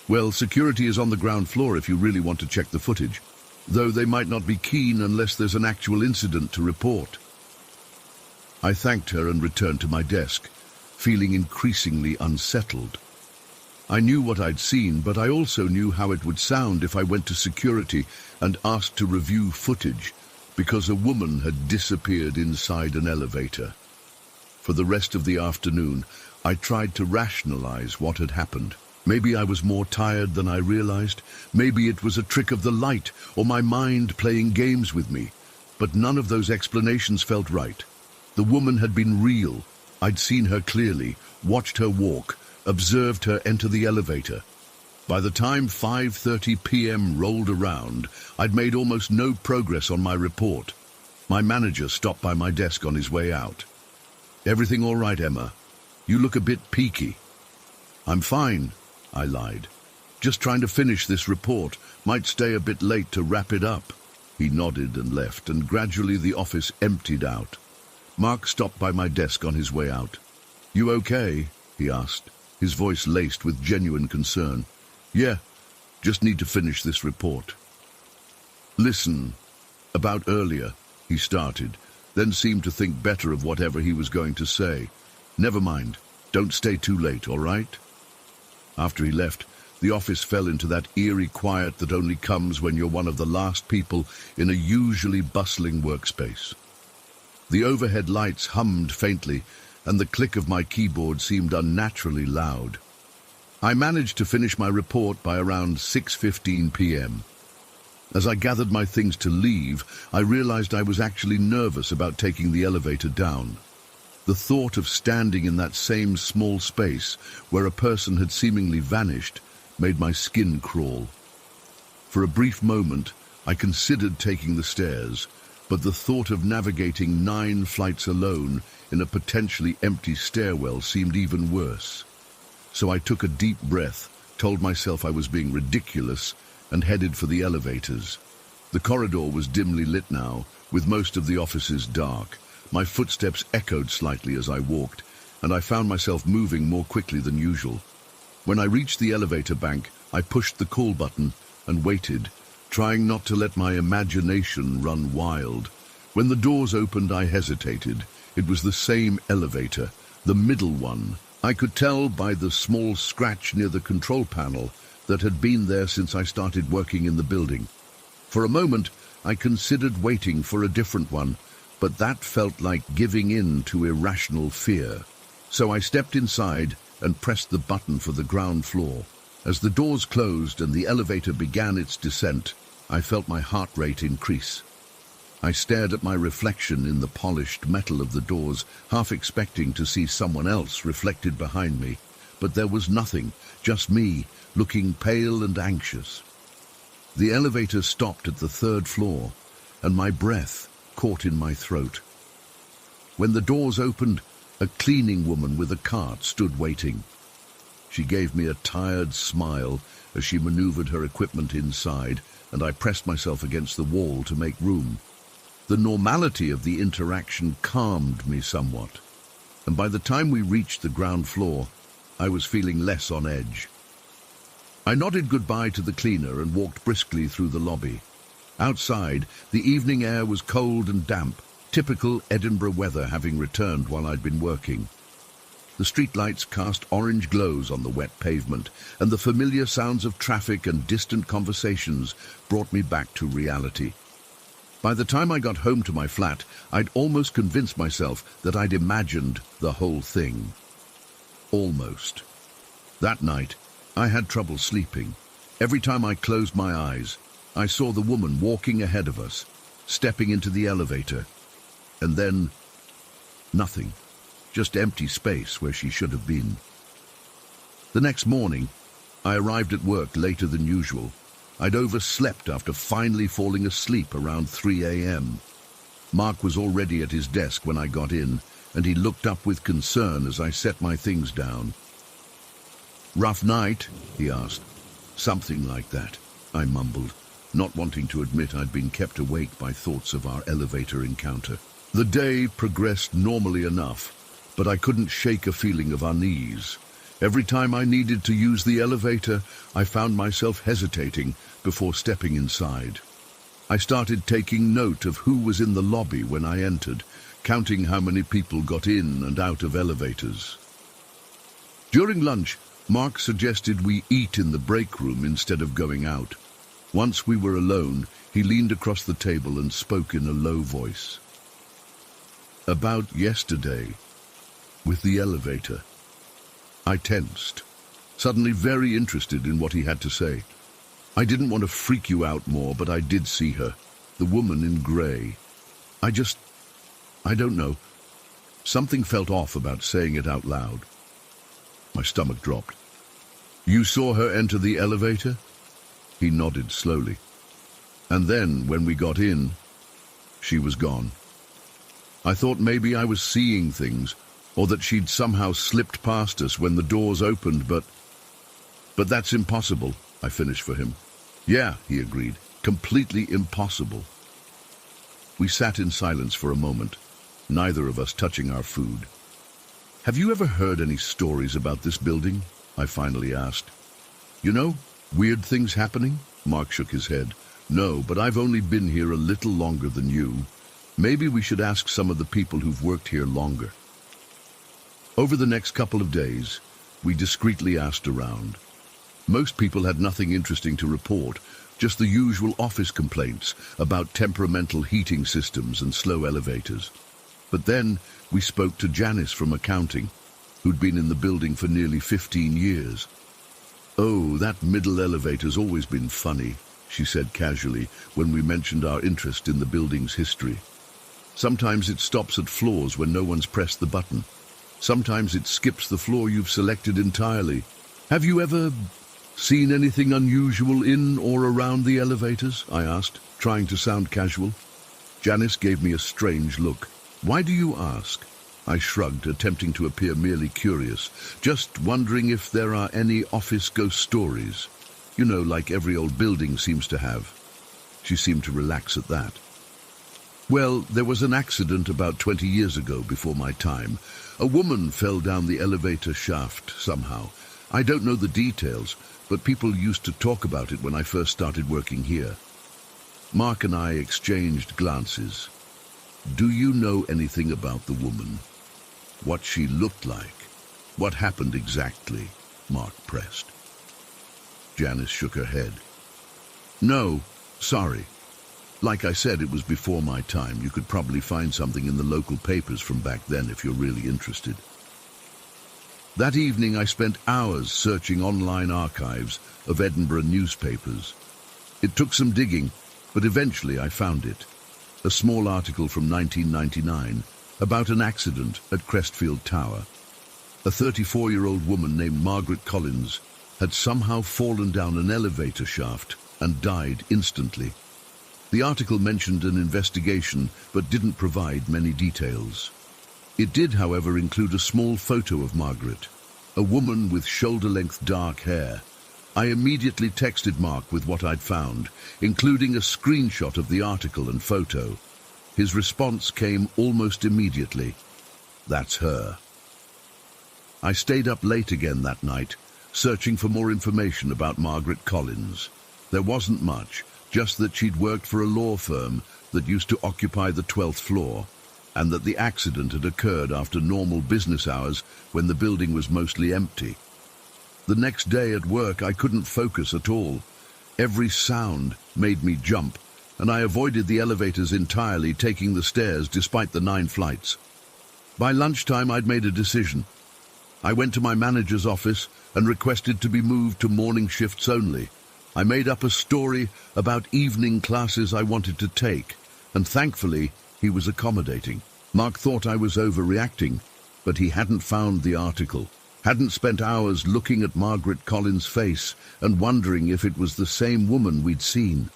"Well, security is on the ground floor if you really want to check the footage, though they might not be keen unless there's an actual incident to report." I thanked her and returned to my desk, feeling increasingly unsettled. I knew what I'd seen, but I also knew how it would sound if I went to security and asked to review footage, because a woman had disappeared inside an elevator. For the rest of the afternoon, I tried to rationalize what had happened. Maybe I was more tired than I realized. Maybe it was a trick of the light or my mind playing games with me. But none of those explanations felt right. The woman had been real. I'd seen her clearly, watched her walk, observed her enter the elevator. By the time 5:30 p.m. rolled around, I'd made almost no progress on my report. My manager stopped by my desk on his way out. "Everything all right, Emma? You look a bit peaky." "I'm fine," I lied. "Just trying to finish this report. Might stay a bit late to wrap it up." He nodded and left, and gradually the office emptied out. Mark stopped by my desk on his way out. "You okay?" he asked, his voice laced with genuine concern. "Yeah, just need to finish this report." "Listen, About earlier, he started, then seemed to think better of whatever he was going to say. Never mind. Don't stay too late, all right? After he left, the office fell into that eerie quiet that only comes when you're one of the last people in a usually bustling workspace. The overhead lights hummed faintly, and the click of my keyboard seemed unnaturally loud. I managed to finish my report by around 6:15 p.m. As I gathered my things to leave, I realized I was actually nervous about taking the elevator down. The thought of standing in that same small space where a person had seemingly vanished made my skin crawl. For a brief moment, I considered taking the stairs, but the thought of navigating 9 flights alone in a potentially empty stairwell seemed even worse. So I took a deep breath, told myself I was being ridiculous, and headed for the elevators. The corridor was dimly lit now, with most of the offices dark. My footsteps echoed slightly as I walked, and I found myself moving more quickly than usual. When I reached the elevator bank, I pushed the call button and waited, trying not to let my imagination run wild. When the doors opened, I hesitated. It was the same elevator, the middle one. I could tell by the small scratch near the control panel that had been there since I started working in the building. For a moment, I considered waiting for a different one, but that felt like giving in to irrational fear. So I stepped inside and pressed the button for the ground floor. As the doors closed and the elevator began its descent, I felt my heart rate increase. I stared at my reflection in the polished metal of the doors, half expecting to see someone else reflected behind me. But there was nothing, just me, looking pale and anxious. The elevator stopped at the 3rd floor, and my breath caught in my throat. When the doors opened, a cleaning woman with a cart stood waiting. She gave me a tired smile as she maneuvered her equipment inside, and I pressed myself against the wall to make room. The normality of the interaction calmed me somewhat, and by the time we reached the ground floor, I was feeling less on edge. I nodded goodbye to the cleaner and walked briskly through the lobby. Outside, the evening air was cold and damp, typical Edinburgh weather having returned while I'd been working. The streetlights cast orange glows on the wet pavement, and the familiar sounds of traffic and distant conversations brought me back to reality. By the time I got home to my flat, I'd almost convinced myself that I'd imagined the whole thing. Almost. That night, I had trouble sleeping. Every time I closed my eyes, I saw the woman walking ahead of us, stepping into the elevator, and then nothing, just empty space where she should have been. The next morning, I arrived at work later than usual. I'd overslept after finally falling asleep around 3 a.m. Mark was already at his desk when I got in, and he looked up with concern as I set my things down. "Rough night?" he asked. "Something like that," I mumbled, not wanting to admit I'd been kept awake by thoughts of our elevator encounter. The day progressed normally enough, but I couldn't shake a feeling of unease. Every time I needed to use the elevator, I found myself hesitating before stepping inside. I started taking note of who was in the lobby when I entered, counting how many people got in and out of elevators. During lunch, Mark suggested we eat in the break room instead of going out. Once we were alone, he leaned across the table and spoke in a low voice. "About yesterday, with the elevator." I tensed, suddenly very interested in what he had to say. I didn't want to freak you out more, but I did see her, the woman in grey. I don't know. Something felt off about saying it out loud. My stomach dropped. "You saw her enter the elevator?" He nodded slowly. "And then, when we got in, she was gone. I thought maybe I was seeing things, or that she'd somehow slipped past us when the doors opened, but that's impossible," I finished for him. "Yeah," he agreed, "completely impossible." We sat in silence for a moment, neither of us touching our food. "Have you ever heard any stories about this building?" I finally asked. "You know, weird things happening?" Mark shook his head. No, but I've only been here a little longer than you. Maybe we should ask some of the people who've worked here longer. Over the next couple of days, we discreetly asked around. Most people had nothing interesting to report, just the usual office complaints about temperamental heating systems and slow elevators. But then we spoke to Janice from accounting, who'd been in the building for nearly 15 years. "Oh, that middle elevator's always been funny," she said casually when we mentioned our interest in the building's history. "Sometimes it stops at floors when no one's pressed the button. Sometimes it skips the floor you've selected entirely. Have you ever seen anything unusual in or around the elevators?" I asked, trying to sound casual. Janice gave me a strange look. "Why do you ask?" I shrugged, attempting to appear merely curious, just wondering if there are any office ghost stories. You know, like every old building seems to have. She seemed to relax at that. "Well, there was an accident about 20 years ago before my time. A woman fell down the elevator shaft somehow. I don't know the details, but people used to talk about it when I first started working here." Mark and I exchanged glances. "Do you know anything about the woman? What she looked like? What happened exactly?" Mark pressed. Janice shook her head. "No, sorry. Like I said, it was before my time. You could probably find something in the local papers from back then if you're really interested." That evening I spent hours searching online archives of Edinburgh newspapers. It took some digging, but eventually I found it. A small article from 1999 about an accident at Crestfield Tower. A 34-year-old woman named Margaret Collins had somehow fallen down an elevator shaft and died instantly. The article mentioned an investigation but didn't provide many details. It did, however, include a small photo of Margaret, a woman with shoulder-length dark hair. I immediately texted Mark with what I'd found, including a screenshot of the article and photo. His response came almost immediately. "That's her." I stayed up late again that night, searching for more information about Margaret Collins. There wasn't much, just that she'd worked for a law firm that used to occupy the 12th floor, and that the accident had occurred after normal business hours when the building was mostly empty. The next day at work, I couldn't focus at all. Every sound made me jump, and I avoided the elevators entirely, taking the stairs despite the 9 flights. By lunchtime, I'd made a decision. I went to my manager's office and requested to be moved to morning shifts only. I made up a story about evening classes I wanted to take, and thankfully, he was accommodating. Mark thought I was overreacting, but he hadn't found the article, hadn't spent hours looking at Margaret Collins' face and wondering if it was the same woman we'd seen.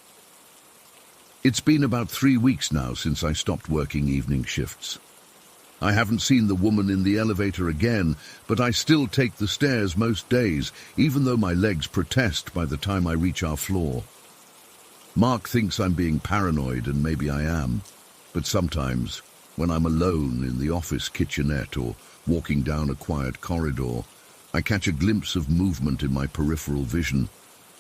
It's been about 3 weeks now since I stopped working evening shifts. I haven't seen the woman in the elevator again, but I still take the stairs most days, even though my legs protest by the time I reach our floor. Mark thinks I'm being paranoid, and maybe I am, but sometimes, when I'm alone in the office kitchenette or walking down a quiet corridor, I catch a glimpse of movement in my peripheral vision,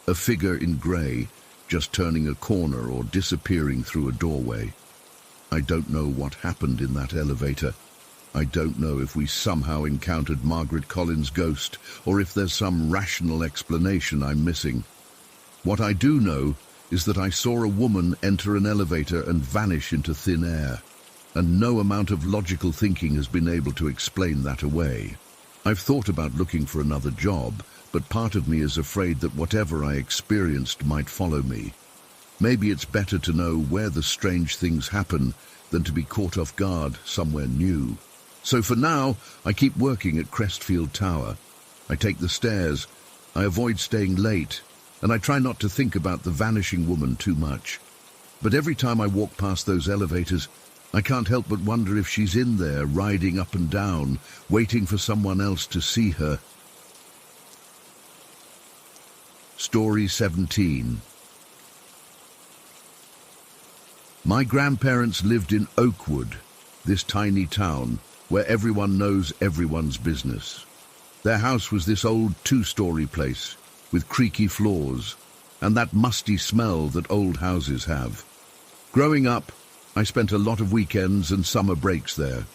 a figure in grey, just turning a corner or disappearing through a doorway. I don't know what happened in that elevator. I don't know if we somehow encountered Margaret Collins' ghost, or if there's some rational explanation I'm missing. What I do know is that I saw a woman enter an elevator and vanish into thin air, and no amount of logical thinking has been able to explain that away. I've thought about looking for another job, but part of me is afraid that whatever I experienced might follow me. Maybe it's better to know where the strange things happen than to be caught off guard somewhere new. So for now, I keep working at Crestfield Tower. I take the stairs, I avoid staying late, and I try not to think about the vanishing woman too much. But every time I walk past those elevators, I can't help but wonder if she's in there, riding up and down, waiting for someone else to see her. Story 17. My grandparents lived in Oakwood, this tiny town where everyone knows everyone's business. Their house was this old 2-story place with creaky floors. and that musty smell that old houses have. Growing up, I spent a lot of weekends and summer breaks there.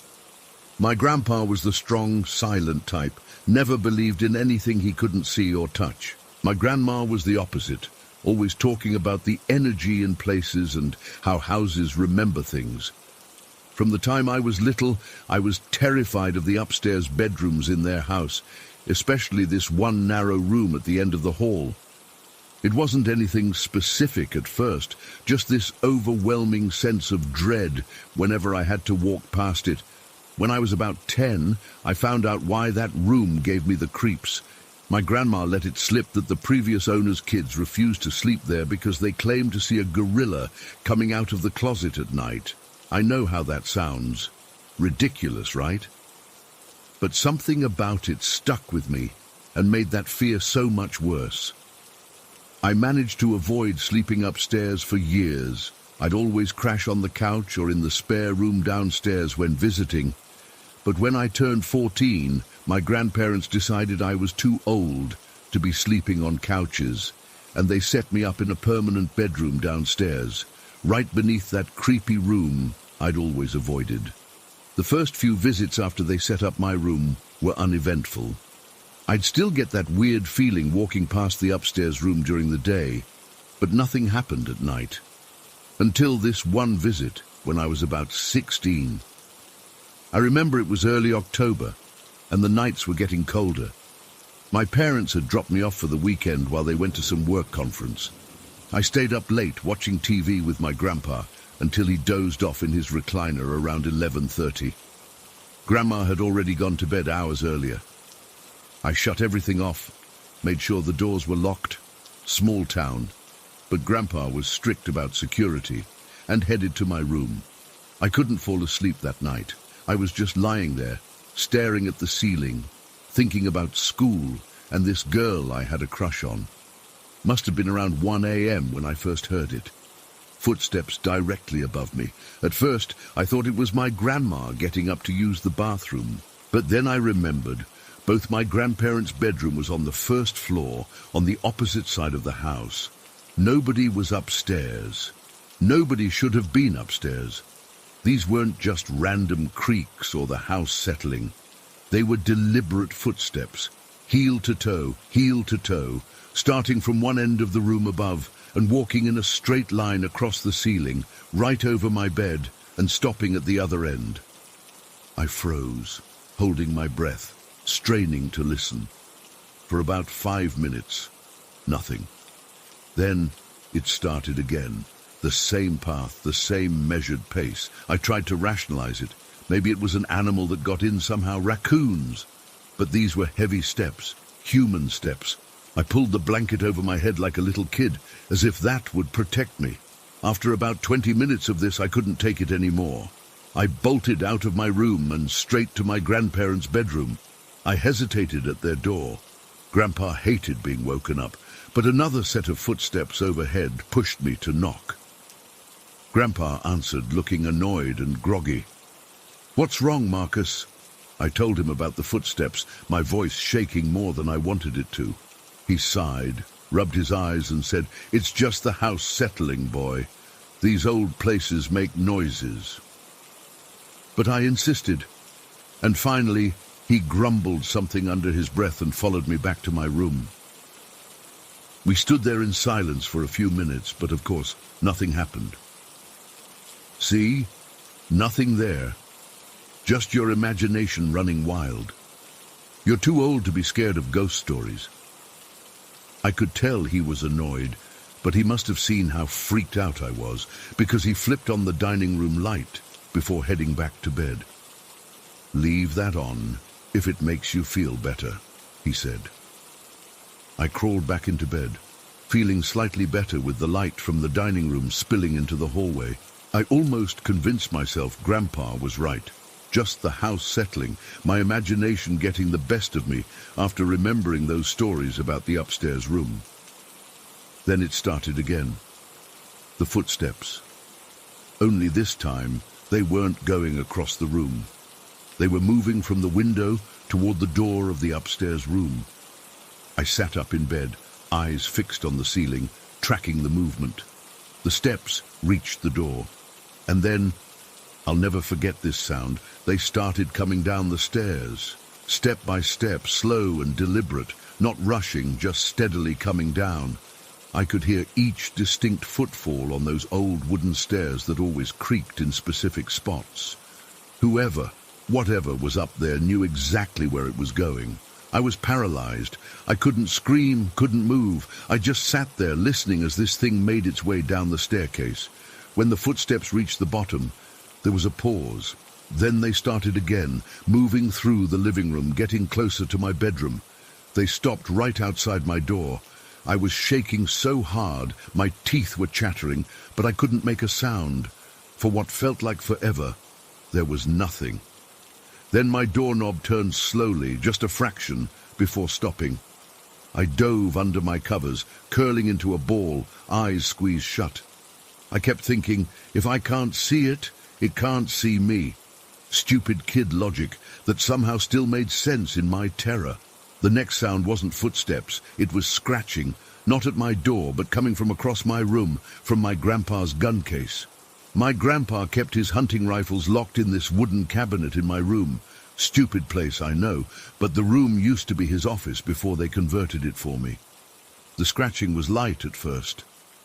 My grandpa was the strong, silent type, never believed in anything he couldn't see or touch. My grandma was the opposite, always talking about the energy in places and how houses remember things. From the time I was little, I was terrified of the upstairs bedrooms in their house, especially this one narrow room at the end of the hall. It wasn't anything specific at first, just this overwhelming sense of dread whenever I had to walk past it. When I was about 10, I found out why that room gave me the creeps. My grandma let it slip that the previous owner's kids refused to sleep there because they claimed to see a gorilla coming out of the closet at night. I know how that sounds. Ridiculous, right? But something about it stuck with me and made that fear so much worse. I managed to avoid sleeping upstairs for years. I'd always crash on the couch or in the spare room downstairs when visiting. But when I turned 14, my grandparents decided I was too old to be sleeping on couches, and they set me up in a permanent bedroom downstairs, right beneath that creepy room I'd always avoided. The first few visits after they set up my room were uneventful. I'd still get that weird feeling walking past the upstairs room during the day, but nothing happened at night. Until this one visit when I was about 16. I remember it was early October, and the nights were getting colder. My parents had dropped me off for the weekend while they went to some work conference. I stayed up late watching TV with my grandpa until he dozed off in his recliner around 11:30. Grandma had already gone to bed hours earlier. I shut everything off, made sure the doors were locked. Small town, but Grandpa was strict about security, and headed to my room. I couldn't fall asleep that night. I was just lying there, staring at the ceiling, thinking about school and this girl I had a crush on. Must have been around 1 a.m. when I first heard it. Footsteps directly above me. At first, I thought it was my grandma getting up to use the bathroom. But then I remembered both my grandparents' bedroom was on the first floor, on the opposite side of the house. Nobody was upstairs. Nobody should have been upstairs. These weren't just random creaks or the house settling. They were deliberate footsteps, heel to toe, starting from one end of the room above and walking in a straight line across the ceiling, right over my bed, and stopping at the other end. I froze, holding my breath, straining to listen. For about 5 minutes, nothing. Then it started again. The same path, the same measured pace. I tried to rationalize it. Maybe it was an animal that got in somehow, raccoons. But these were heavy steps, human steps. I pulled the blanket over my head like a little kid, as if that would protect me. After about 20 minutes of this, I couldn't take it anymore. I bolted out of my room and straight to my grandparents' bedroom. I hesitated at their door. Grandpa hated being woken up, but another set of footsteps overhead pushed me to knock. Grandpa answered, looking annoyed and groggy. "What's wrong, Marcus?" I told him about the footsteps, my voice shaking more than I wanted it to. He sighed, rubbed his eyes and said, "It's just the house settling, boy. These old places make noises." But I insisted, and finally he grumbled something under his breath and followed me back to my room. We stood there in silence for a few minutes, but of course nothing happened. See? Nothing there. Just your imagination running wild. You're too old to be scared of ghost stories. I could tell he was annoyed, but he must have seen how freaked out I was, because he flipped on the dining room light before heading back to bed. "Leave that on, if it makes you feel better," he said. I crawled back into bed, feeling slightly better with the light from the dining room spilling into the hallway. I almost convinced myself Grandpa was right. Just the house settling, my imagination getting the best of me after remembering those stories about the upstairs room. Then it started again. The footsteps. Only this time, they weren't going across the room. They were moving from the window toward the door of the upstairs room. I sat up in bed, eyes fixed on the ceiling, tracking the movement. The steps reached the door, and then, I'll never forget this sound, they started coming down the stairs, step by step, slow and deliberate, not rushing, just steadily coming down. I could hear each distinct footfall on those old wooden stairs that always creaked in specific spots. Whoever, whatever was up there knew exactly where it was going. I was paralyzed. I couldn't scream, couldn't move. I just sat there listening as this thing made its way down the staircase. When the footsteps reached the bottom, there was a pause. Then they started again, moving through the living room, getting closer to my bedroom. They stopped right outside my door. I was shaking so hard, my teeth were chattering, but I couldn't make a sound. For what felt like forever, there was nothing. Then my doorknob turned slowly, just a fraction, before stopping. I dove under my covers, curling into a ball, eyes squeezed shut. I kept thinking, if I can't see it, it can't see me. Stupid kid logic that somehow still made sense in my terror. The next sound wasn't footsteps, it was scratching, not at my door, but coming from across my room, from my grandpa's gun case. My grandpa kept his hunting rifles locked in this wooden cabinet in my room. Stupid place, I know, but the room used to be his office before they converted it for me. The scratching was light at first,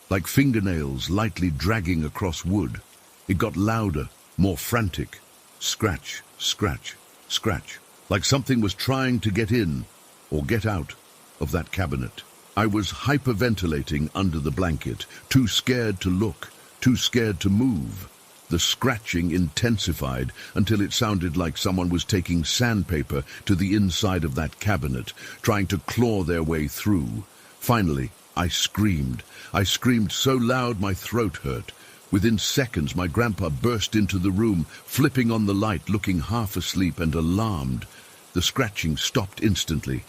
like fingernails lightly dragging across wood. It got louder, more frantic. Scratch, scratch, scratch, like something was trying to get in or get out of that cabinet. I was hyperventilating under the blanket, too scared to look, too scared to move. The scratching intensified until it sounded like someone was taking sandpaper to the inside of that cabinet, trying to claw their way through. Finally, I screamed. I screamed so loud my throat hurt. Within seconds, my grandpa burst into the room, flipping on the light, looking half asleep and alarmed. The scratching stopped instantly.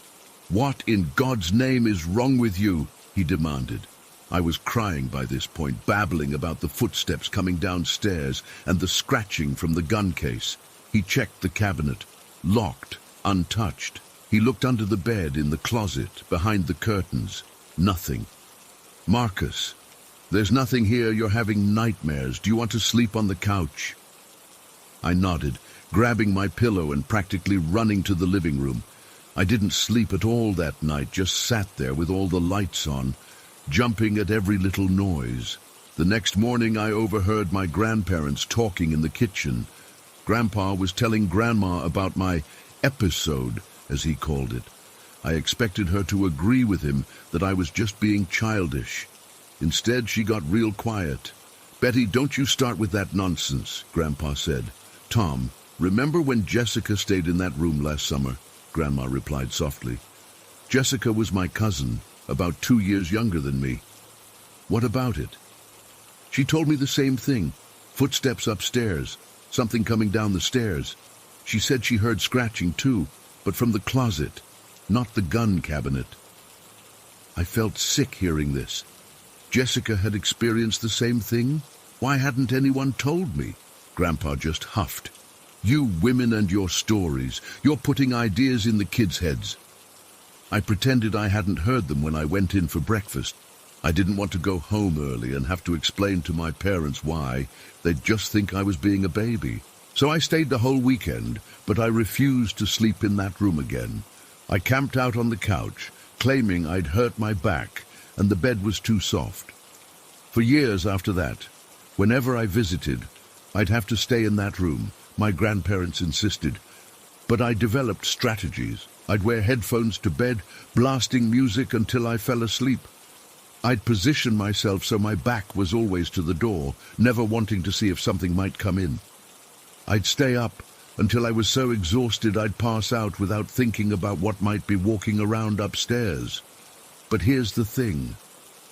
"What in God's name is wrong with you?" he demanded. I was crying by this point, babbling about the footsteps coming downstairs and the scratching from the gun case. He checked the cabinet, locked, untouched. He looked under the bed, in the closet, behind the curtains. Nothing. "Marcus, there's nothing here. You're having nightmares. Do you want to sleep on the couch?" I nodded, grabbing my pillow and practically running to the living room. I didn't sleep at all that night, just sat there with all the lights on, jumping at every little noise. The next morning I overheard my grandparents talking in the kitchen. Grandpa was telling Grandma about my episode, as he called it. I expected her to agree with him that I was just being childish. Instead, she got real quiet. "Betty, don't you start with that nonsense," Grandpa said. "Tom, remember when Jessica stayed in that room last summer?" Grandma replied softly. "Jessica was my cousin, about 2 years younger than me." "What about it?" "She told me the same thing. Footsteps upstairs, something coming down the stairs. She said she heard scratching too, but from the closet, not the gun cabinet." I felt sick hearing this. Jessica had experienced the same thing? Why hadn't anyone told me? Grandpa just huffed. "You women and your stories. You're putting ideas in the kids' heads." I pretended I hadn't heard them when I went in for breakfast. I didn't want to go home early and have to explain to my parents why. They'd just think I was being a baby. So I stayed the whole weekend, but I refused to sleep in that room again. I camped out on the couch, claiming I'd hurt my back and the bed was too soft. For years after that, whenever I visited, I'd have to stay in that room. My grandparents insisted. But I developed strategies. I'd wear headphones to bed, blasting music until I fell asleep. I'd position myself so my back was always to the door, never wanting to see if something might come in. I'd stay up until I was so exhausted I'd pass out without thinking about what might be walking around upstairs. But here's the thing.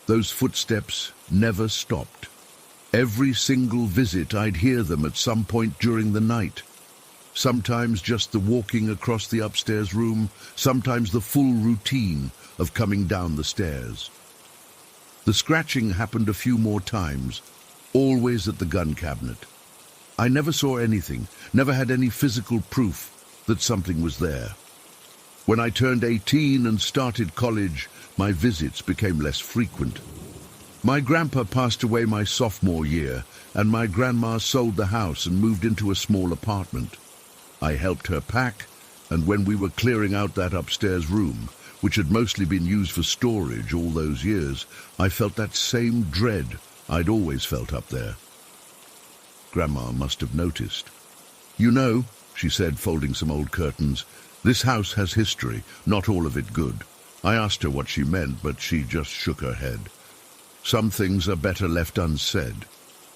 Those footsteps never stopped. Every single visit I'd hear them at some point during the night. Sometimes just the walking across the upstairs room, sometimes the full routine of coming down the stairs. The scratching happened a few more times, always at the gun cabinet. I never saw anything, never had any physical proof that something was there. When I turned 18 and started college, my visits became less frequent. My grandpa passed away my sophomore year, and my grandma sold the house and moved into a small apartment. I helped her pack, and when we were clearing out that upstairs room, which had mostly been used for storage all those years, I felt that same dread I'd always felt up there. Grandma must have noticed. "You know," she said, folding some old curtains, "this house has history, not all of it good." I asked her what she meant, but she just shook her head. "Some things are better left unsaid.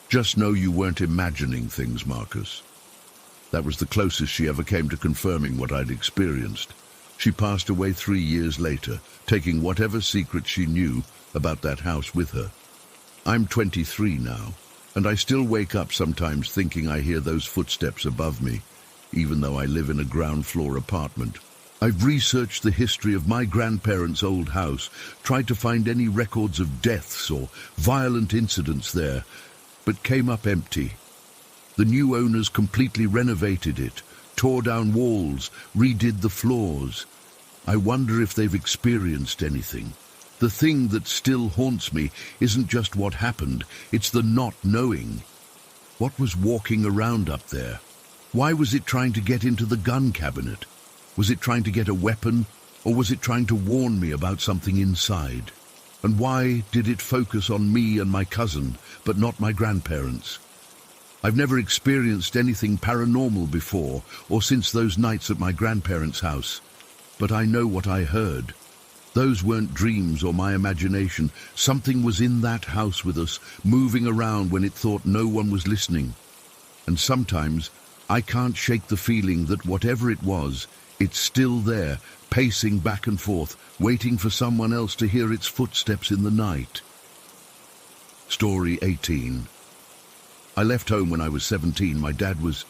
Just know you weren't imagining things, Marcus." That was the closest she ever came to confirming what I'd experienced. She passed away 3 years later, taking whatever secret she knew about that house with her. I'm 23 now, and I still wake up sometimes thinking I hear those footsteps above me, even though I live in a ground-floor apartment. I've researched the history of my grandparents' old house, tried to find any records of deaths or violent incidents there, but came up empty. The new owners completely renovated it, tore down walls, redid the floors. I wonder if they've experienced anything. The thing that still haunts me isn't just what happened, it's the not knowing. What was walking around up there? Why was it trying to get into the gun cabinet? Was it trying to get a weapon, or was it trying to warn me about something inside? And why did it focus on me and my cousin, but not my grandparents? I've never experienced anything paranormal before, or since those nights at my grandparents' house. But I know what I heard. Those weren't dreams or my imagination. Something was in that house with us, moving around when it thought no one was listening. And sometimes I can't shake the feeling that whatever it was, it's still there, pacing back and forth, waiting for someone else to hear its footsteps in the night. Story 18. I left home when I was 17. My dad was,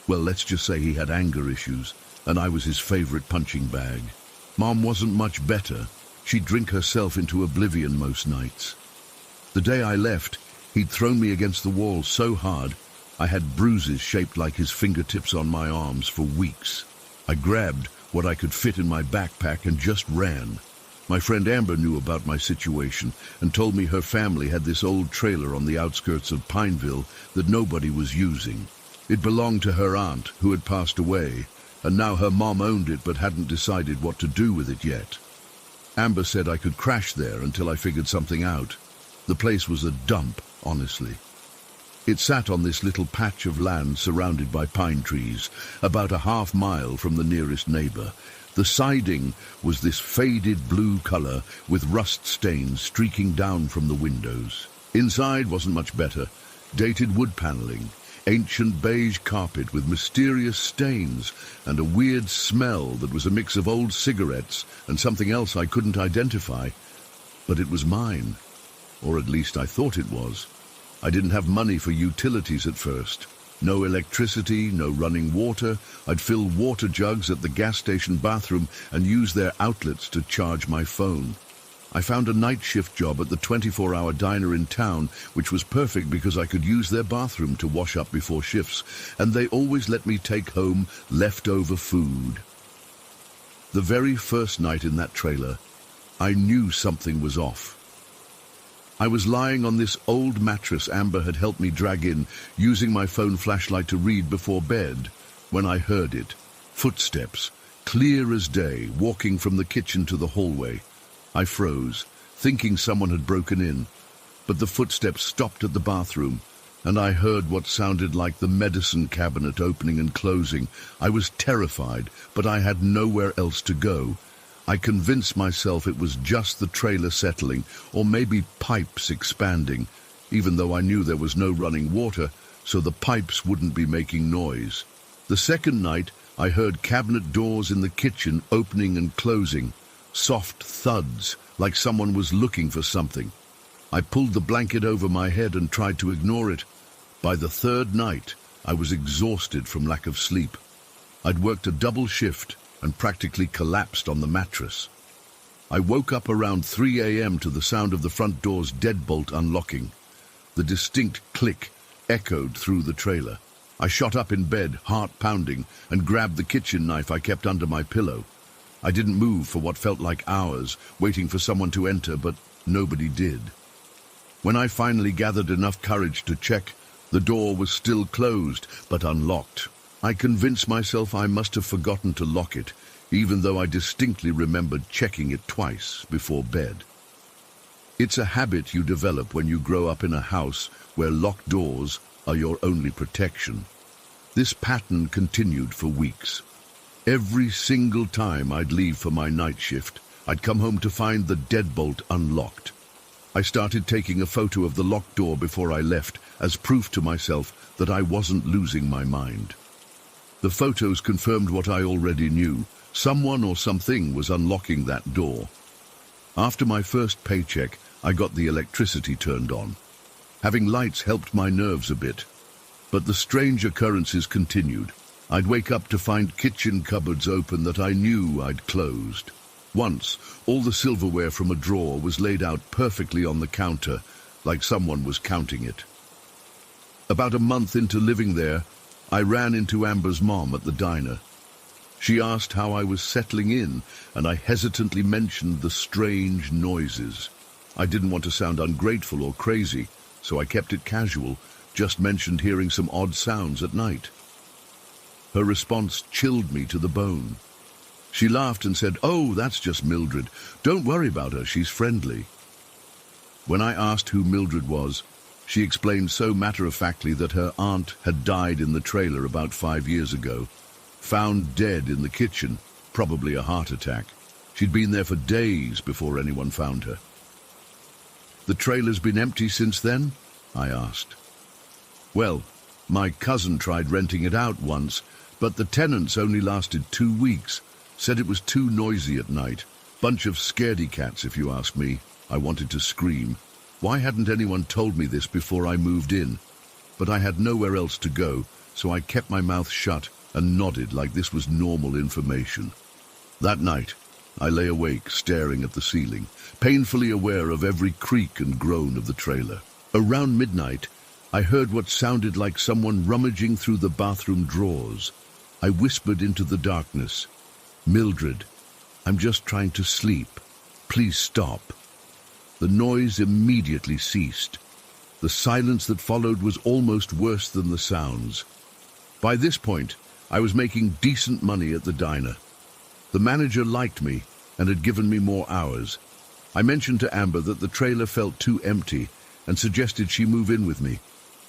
well, let's just say he had anger issues, and I was his favorite punching bag. Mom wasn't much better. She'd drink herself into oblivion most nights. The day I left, he'd thrown me against the wall so hard, I had bruises shaped like his fingertips on my arms for weeks. I grabbed what I could fit in my backpack and just ran. My friend Amber knew about my situation and told me her family had this old trailer on the outskirts of Pineville that nobody was using. It belonged to her aunt, who had passed away, and now her mom owned it but hadn't decided what to do with it yet. Amber said I could crash there until I figured something out. The place was a dump, honestly. It sat on this little patch of land surrounded by pine trees, about a half-mile from the nearest neighbor. The siding was this faded blue color with rust stains streaking down from the windows. Inside wasn't much better. Dated wood paneling, ancient beige carpet with mysterious stains, and a weird smell that was a mix of old cigarettes and something else I couldn't identify. But it was mine, or at least I thought it was. I didn't have money for utilities at first. No electricity, no running water. I'd fill water jugs at the gas station bathroom and use their outlets to charge my phone. I found a night shift job at the 24-hour diner in town, which was perfect because I could use their bathroom to wash up before shifts, and they always let me take home leftover food. The very first night in that trailer, I knew something was off. I was lying on this old mattress Amber had helped me drag in, using my phone flashlight to read before bed, when I heard it. Footsteps, clear as day, walking from the kitchen to the hallway. I froze, thinking someone had broken in, but the footsteps stopped at the bathroom, and I heard what sounded like the medicine cabinet opening and closing. I was terrified, but I had nowhere else to go. I convinced myself it was just the trailer settling, or maybe pipes expanding, even though I knew there was no running water, so the pipes wouldn't be making noise. The second night, I heard cabinet doors in the kitchen opening and closing, soft thuds, like someone was looking for something. I pulled the blanket over my head and tried to ignore it. By the third night, I was exhausted from lack of sleep. I'd worked a double shift and practically collapsed on the mattress. I woke up around 3 a.m. to the sound of the front door's deadbolt unlocking. The distinct click echoed through the trailer. I shot up in bed, heart pounding, and grabbed the kitchen knife I kept under my pillow. I didn't move for what felt like hours, waiting for someone to enter, but nobody did. When I finally gathered enough courage to check, the door was still closed, but unlocked. I convinced myself I must have forgotten to lock it, even though I distinctly remembered checking it twice before bed. It's a habit you develop when you grow up in a house where locked doors are your only protection. This pattern continued for weeks. Every single time I'd leave for my night shift, I'd come home to find the deadbolt unlocked. I started taking a photo of the locked door before I left as proof to myself that I wasn't losing my mind. The photos confirmed what I already knew. Someone or something was unlocking that door. After my first paycheck, I got the electricity turned on. Having lights helped my nerves a bit. But the strange occurrences continued. I'd wake up to find kitchen cupboards open that I knew I'd closed. Once, all the silverware from a drawer was laid out perfectly on the counter, like someone was counting it. About a month into living there, I ran into Amber's mom at the diner. She asked how I was settling in, and I hesitantly mentioned the strange noises. I didn't want to sound ungrateful or crazy, so I kept it casual, just mentioned hearing some odd sounds at night. Her response chilled me to the bone. She laughed and said, "Oh, that's just Mildred. Don't worry about her, she's friendly." When I asked who Mildred was, she explained so matter-of-factly that her aunt had died in the trailer about 5 years ago, found dead in the kitchen, probably a heart attack. She'd been there for days before anyone found her. "The trailer's been empty since then?" I asked. "Well, my cousin tried renting it out once, but the tenants only lasted 2 weeks. Said it was too noisy at night. Bunch of scaredy cats, if you ask me." I wanted to scream. Why hadn't anyone told me this before I moved in? But I had nowhere else to go, so I kept my mouth shut and nodded like this was normal information. That night, I lay awake staring at the ceiling, painfully aware of every creak and groan of the trailer. Around midnight, I heard what sounded like someone rummaging through the bathroom drawers. I whispered into the darkness, "Mildred, I'm just trying to sleep. Please stop." The noise immediately ceased. The silence that followed was almost worse than the sounds. By this point, I was making decent money at the diner. The manager liked me and had given me more hours. I mentioned to Amber that the trailer felt too empty and suggested she move in with me.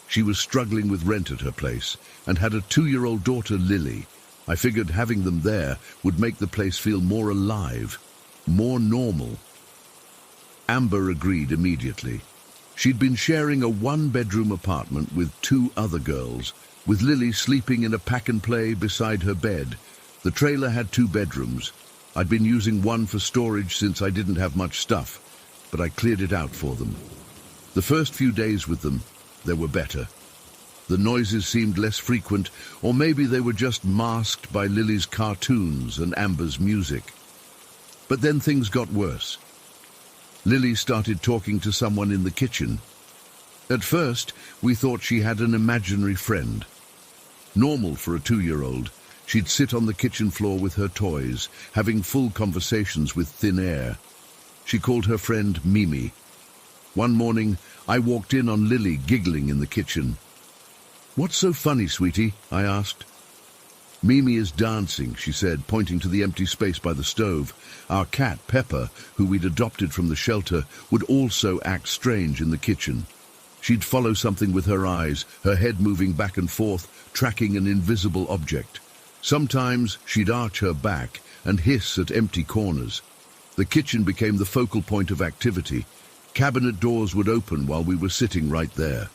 She was struggling with rent at her place and had a 2-year-old daughter, Lily. I figured having them there would make the place feel more alive, more normal. Amber agreed immediately. She'd been sharing a 1-bedroom apartment with 2 other girls, with Lily sleeping in a pack-and-play beside her bed. The trailer had 2 bedrooms. I'd been using one for storage since I didn't have much stuff, but I cleared it out for them. The first few days with them, they were better. The noises seemed less frequent, or maybe they were just masked by Lily's cartoons and Amber's music. But then things got worse. Lily started talking to someone in the kitchen. At first, we thought she had an imaginary friend. Normal for a 2-year-old, she'd sit on the kitchen floor with her toys, having full conversations with thin air. She called her friend Mimi. One morning, I walked in on Lily giggling in the kitchen. "What's so funny, sweetie?" I asked. "Mimi is dancing," she said, pointing to the empty space by the stove. Our cat, Pepper, who we'd adopted from the shelter, would also act strange in the kitchen. She'd follow something with her eyes, her head moving back and forth, tracking an invisible object. Sometimes she'd arch her back and hiss at empty corners. The kitchen became the focal point of activity. Cabinet doors would open while we were sitting right there.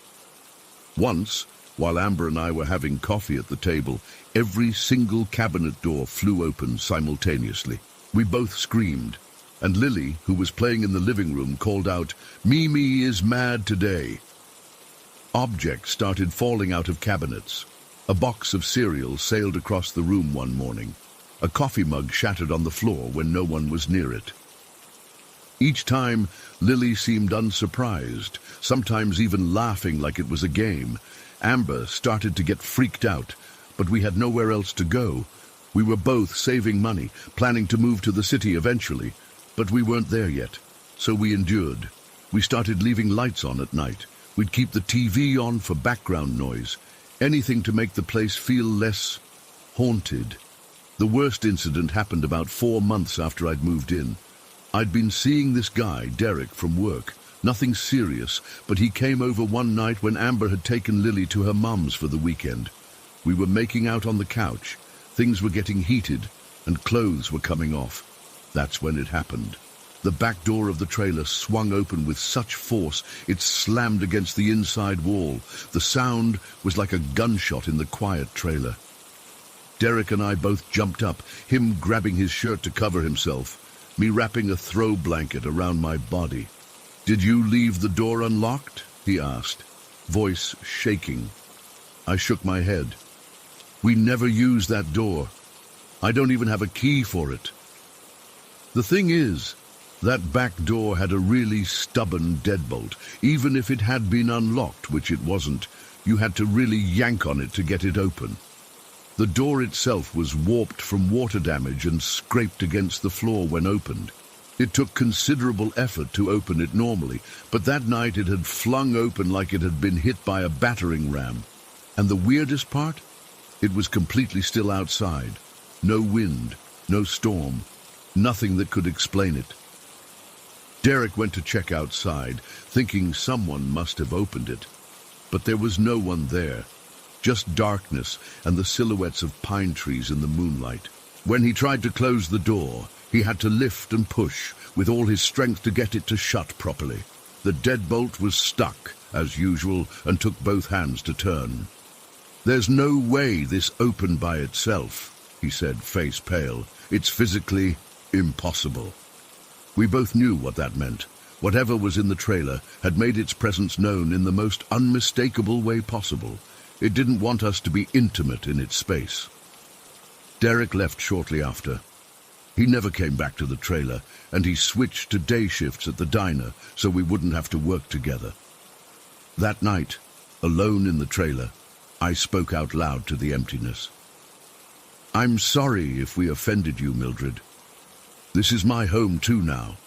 Once, while Amber and I were having coffee at the table, every single cabinet door flew open simultaneously. We both screamed, and Lily, who was playing in the living room, called out, "Mimi is mad today." Objects started falling out of cabinets. A box of cereal sailed across the room one morning. A coffee mug shattered on the floor when no one was near it. Each time, Lily seemed unsurprised, sometimes even laughing like it was a game. Amber started to get freaked out, but we had nowhere else to go. We were both saving money, planning to move to the city eventually, but we weren't there yet, so we endured. We started leaving lights on at night. We'd keep the TV on for background noise, anything to make the place feel less haunted. The worst incident happened about 4 months after I'd moved in. I'd been seeing this guy, Derek, from work. Nothing serious, but he came over one night when Amber had taken Lily to her mum's for the weekend. We were making out on the couch. Things were getting heated, and clothes were coming off. That's when it happened. The back door of the trailer swung open with such force it slammed against the inside wall. The sound was like a gunshot in the quiet trailer. Derek and I both jumped up, him grabbing his shirt to cover himself, me wrapping a throw blanket around my body. "Did you leave the door unlocked?" he asked, voice shaking. I shook my head. "We never use that door. I don't even have a key for it." The thing is, that back door had a really stubborn deadbolt. Even if it had been unlocked, which it wasn't, you had to really yank on it to get it open. The door itself was warped from water damage and scraped against the floor when opened. It took considerable effort to open it normally, but that night it had flung open like it had been hit by a battering ram. And the weirdest part? It was completely still outside. No wind, no storm, nothing that could explain it. Derek went to check outside, thinking someone must have opened it. But there was no one there, just darkness and the silhouettes of pine trees in the moonlight. When he tried to close the door, he had to lift and push with all his strength to get it to shut properly. The deadbolt was stuck, as usual, and took both hands to turn. "There's no way this opened by itself," he said, face pale. "It's physically impossible." We both knew what that meant. Whatever was in the trailer had made its presence known in the most unmistakable way possible. It didn't want us to be intimate in its space. Derek left shortly after. He never came back to the trailer, and he switched to day shifts at the diner so we wouldn't have to work together. That night, alone in the trailer, I spoke out loud to the emptiness. "I'm sorry if we offended you, Mildred. This is my home too now.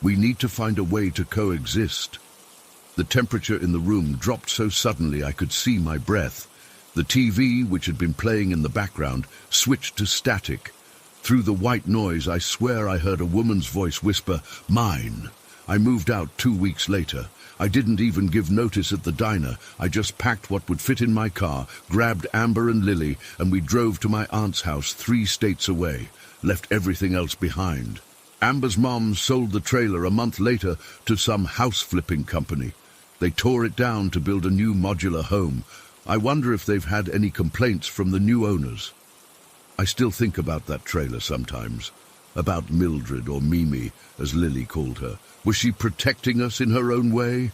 We need to find a way to coexist." The temperature in the room dropped so suddenly I could see my breath. The TV, which had been playing in the background, switched to static. Through the white noise, I swear I heard a woman's voice whisper, "Mine." I moved out 2 weeks later. I didn't even give notice at the diner. I just packed what would fit in my car, grabbed Amber and Lily, and we drove to my aunt's house 3 states away, left everything else behind. Amber's mom sold the trailer a month later to some house-flipping company. They tore it down to build a new modular home. I wonder if they've had any complaints from the new owners. I still think about that trailer sometimes, about Mildred, or Mimi, as Lily called her. Was she protecting us in her own way?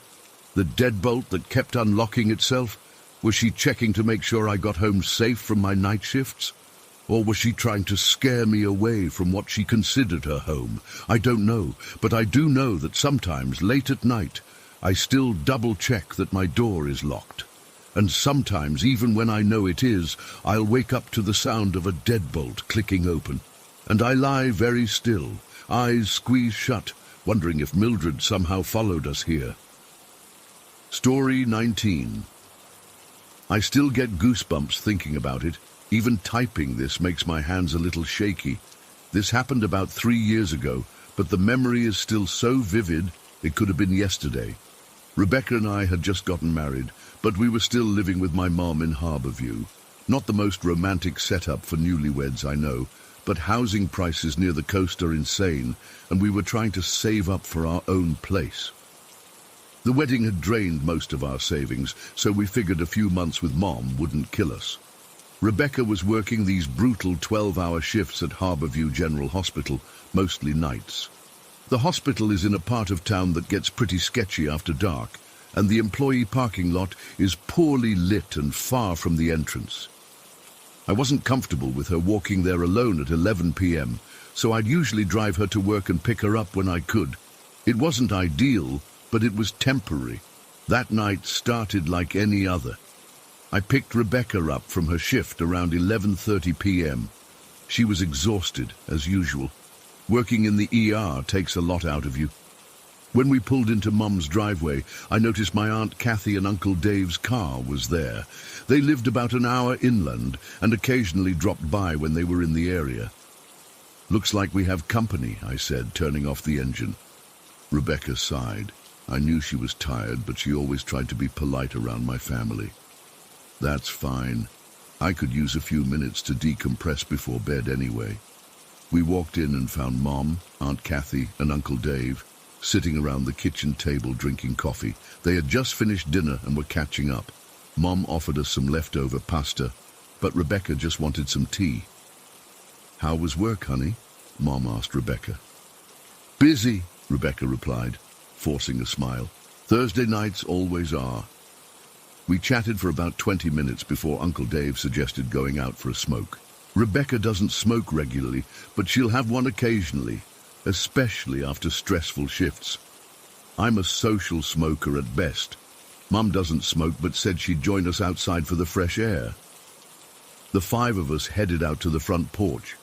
The deadbolt that kept unlocking itself? Was she checking to make sure I got home safe from my night shifts? Or was she trying to scare me away from what she considered her home? I don't know, but I do know that sometimes, late at night, I still double-check that my door is locked. And sometimes, even when I know it is, I'll wake up to the sound of a deadbolt clicking open. And I lie very still, eyes squeezed shut, wondering if Mildred somehow followed us here. Story 19. I still get goosebumps thinking about it. Even typing this makes my hands a little shaky. This happened about 3 years ago, but the memory is still so vivid it could have been yesterday. Rebecca and I had just gotten married, but we were still living with my mom in Harborview. Not the most romantic setup for newlyweds, I know, but housing prices near the coast are insane, and we were trying to save up for our own place. The wedding had drained most of our savings, so we figured a few months with Mom wouldn't kill us. Rebecca was working these brutal 12-hour shifts at Harborview General Hospital, mostly nights. The hospital is in a part of town that gets pretty sketchy after dark, and the employee parking lot is poorly lit and far from the entrance. I wasn't comfortable with her walking there alone at 11 p.m., so I'd usually drive her to work and pick her up when I could. It wasn't ideal, but it was temporary. That night started like any other. I picked Rebecca up from her shift around 11:30 p.m. She was exhausted, as usual. Working in the ER takes a lot out of you. When we pulled into Mum's driveway, I noticed my Aunt Kathy and Uncle Dave's car was there. They lived about an hour inland and occasionally dropped by when they were in the area. "Looks like we have company," I said, turning off the engine. Rebecca sighed. I knew she was tired, but she always tried to be polite around my family. "That's fine. I could use a few minutes to decompress before bed anyway." We walked in and found Mom, Aunt Kathy, and Uncle Dave sitting around the kitchen table drinking coffee. They had just finished dinner and were catching up. Mom offered us some leftover pasta, but Rebecca just wanted some tea. "How was work, honey?" Mom asked Rebecca. "Busy," Rebecca replied, forcing a smile. "Thursday nights always are." We chatted for about 20 minutes before Uncle Dave suggested going out for a smoke. Rebecca doesn't smoke regularly, but she'll have one occasionally, especially after stressful shifts. I'm a social smoker at best. Mum doesn't smoke, but said she'd join us outside for the fresh air. The 5 of us headed out to the front porch.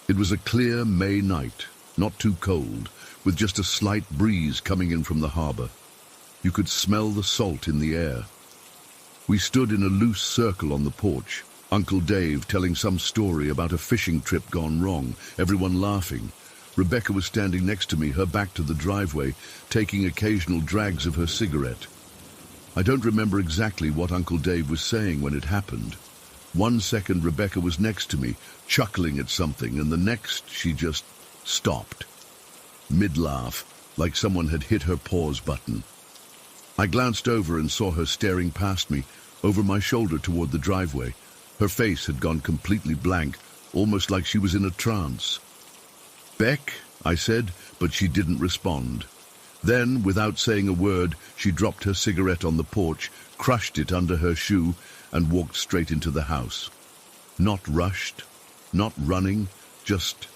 It was a clear May night, not too cold, with just a slight breeze coming in from the harbor. You could smell the salt in the air. We stood in a loose circle on the porch, Uncle Dave telling some story about a fishing trip gone wrong, everyone laughing. Rebecca was standing next to me, her back to the driveway, taking occasional drags of her cigarette. I don't remember exactly what Uncle Dave was saying when it happened. One second Rebecca was next to me, chuckling at something, and the next she just stopped. Mid-laugh, like someone had hit her pause button. I glanced over and saw her staring past me, over my shoulder toward the driveway. Her face had gone completely blank, almost like she was in a trance. "Beck," I said, but she didn't respond. Then, without saying a word, she dropped her cigarette on the porch, crushed it under her shoe, and walked straight into the house. Not rushed, not running, just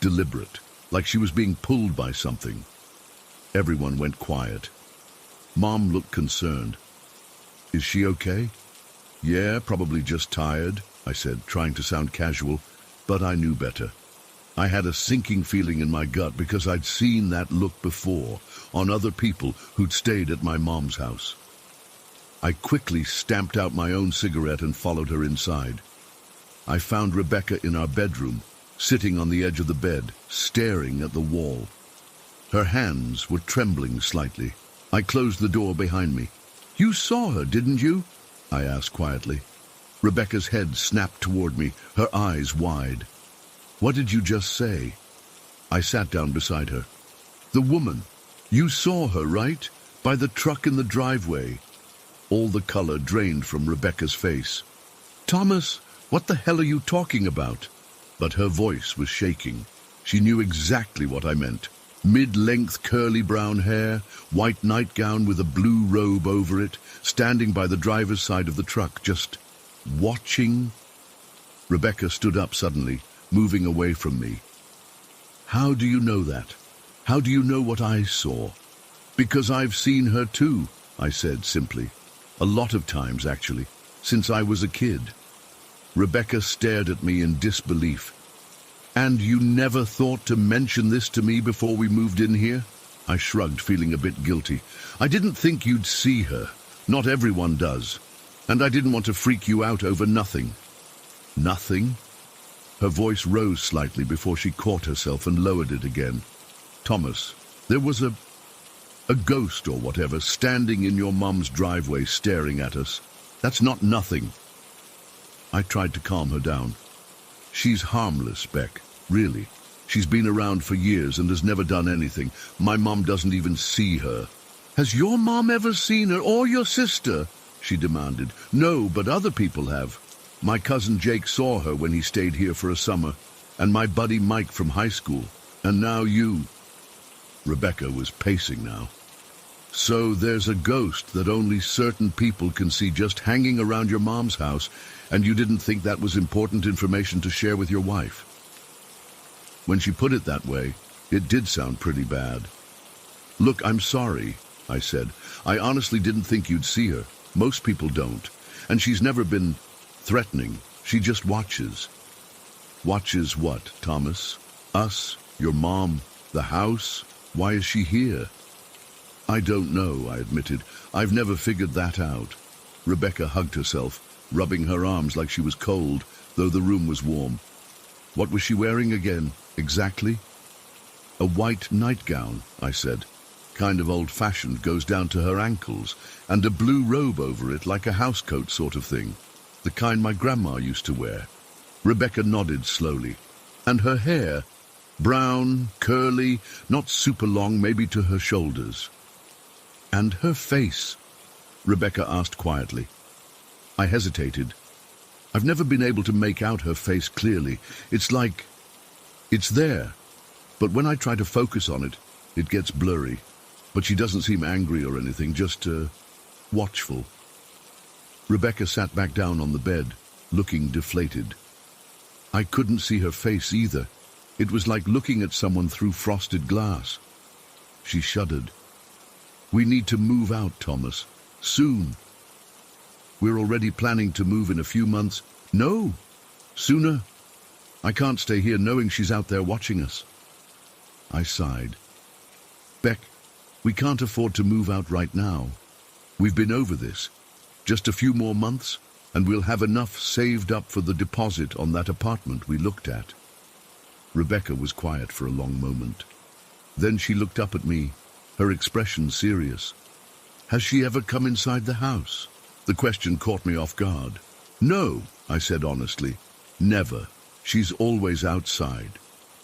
deliberate, like she was being pulled by something. Everyone went quiet. Mom looked concerned. "Is she okay?" "Yeah, probably just tired," I said, trying to sound casual, but I knew better. I had a sinking feeling in my gut because I'd seen that look before on other people who'd stayed at my mom's house. I quickly stamped out my own cigarette and followed her inside. I found Rebecca in our bedroom, sitting on the edge of the bed, staring at the wall. Her hands were trembling slightly. I closed the door behind me. "You saw her, didn't you?" I asked quietly. Rebecca's head snapped toward me, her eyes wide. "What did you just say?" I sat down beside her. "The woman. You saw her, right? By the truck in the driveway." All the color drained from Rebecca's face. "Thomas, what the hell are you talking about?" But her voice was shaking. She knew exactly what I meant. Mid-length curly brown hair, white nightgown with a blue robe over it, standing by the driver's side of the truck, just watching. Rebecca stood up suddenly, moving away from me. "How do you know that? How do you know what I saw?" "Because I've seen her too," I said simply. "A lot of times, actually, since I was a kid." Rebecca stared at me in disbelief. "And you never thought to mention this to me before we moved in here?" I shrugged, feeling a bit guilty. "I didn't think you'd see her. Not everyone does. And I didn't want to freak you out over nothing." "Nothing?" Her voice rose slightly before she caught herself and lowered it again. "Thomas, there was a ghost or whatever standing in your mum's driveway staring at us. That's not nothing." I tried to calm her down. "She's harmless, Beck, really. She's been around for years and has never done anything. My mom doesn't even see her." "Has your mom ever seen her, or your sister?" she demanded. "No, but other people have. My cousin Jake saw her when he stayed here for a summer, and my buddy Mike from high school, and now you." Rebecca was pacing now. "So there's a ghost that only certain people can see just hanging around your mom's house, and you didn't think that was important information to share with your wife?" When she put it that way, it did sound pretty bad. "Look, I'm sorry," I said. "I honestly didn't think you'd see her. Most people don't. And she's never been threatening. She just watches." "Watches what, Thomas? Us? Your mom? The house? Why is she here?" I don't know, I admitted. I've never figured that out. Rebecca hugged herself, rubbing her arms like she was cold, though the room was warm. What was she wearing again, exactly? A white nightgown, I said. Kind of old-fashioned, goes down to her ankles, and a blue robe over it like a housecoat sort of thing. The kind my grandma used to wear. Rebecca nodded slowly. And her hair? Brown, curly, not super long, maybe to her shoulders. And her face? Rebecca asked quietly. I hesitated. I've never been able to make out her face clearly. It's like... it's there. But when I try to focus on it, it gets blurry. But she doesn't seem angry or anything, just, watchful. Rebecca sat back down on the bed, looking deflated. I couldn't see her face either. It was like looking at someone through frosted glass. She shuddered. We need to move out, Thomas. Soon. We're already planning to move in a few months. No, sooner. I can't stay here knowing she's out there watching us. I sighed. Beck, we can't afford to move out right now. We've been over this. Just a few more months, and we'll have enough saved up for the deposit on that apartment we looked at. Rebecca was quiet for a long moment. Then she looked up at me, her expression serious. Has she ever come inside the house? The question caught me off guard. No, I said honestly. Never. She's always outside.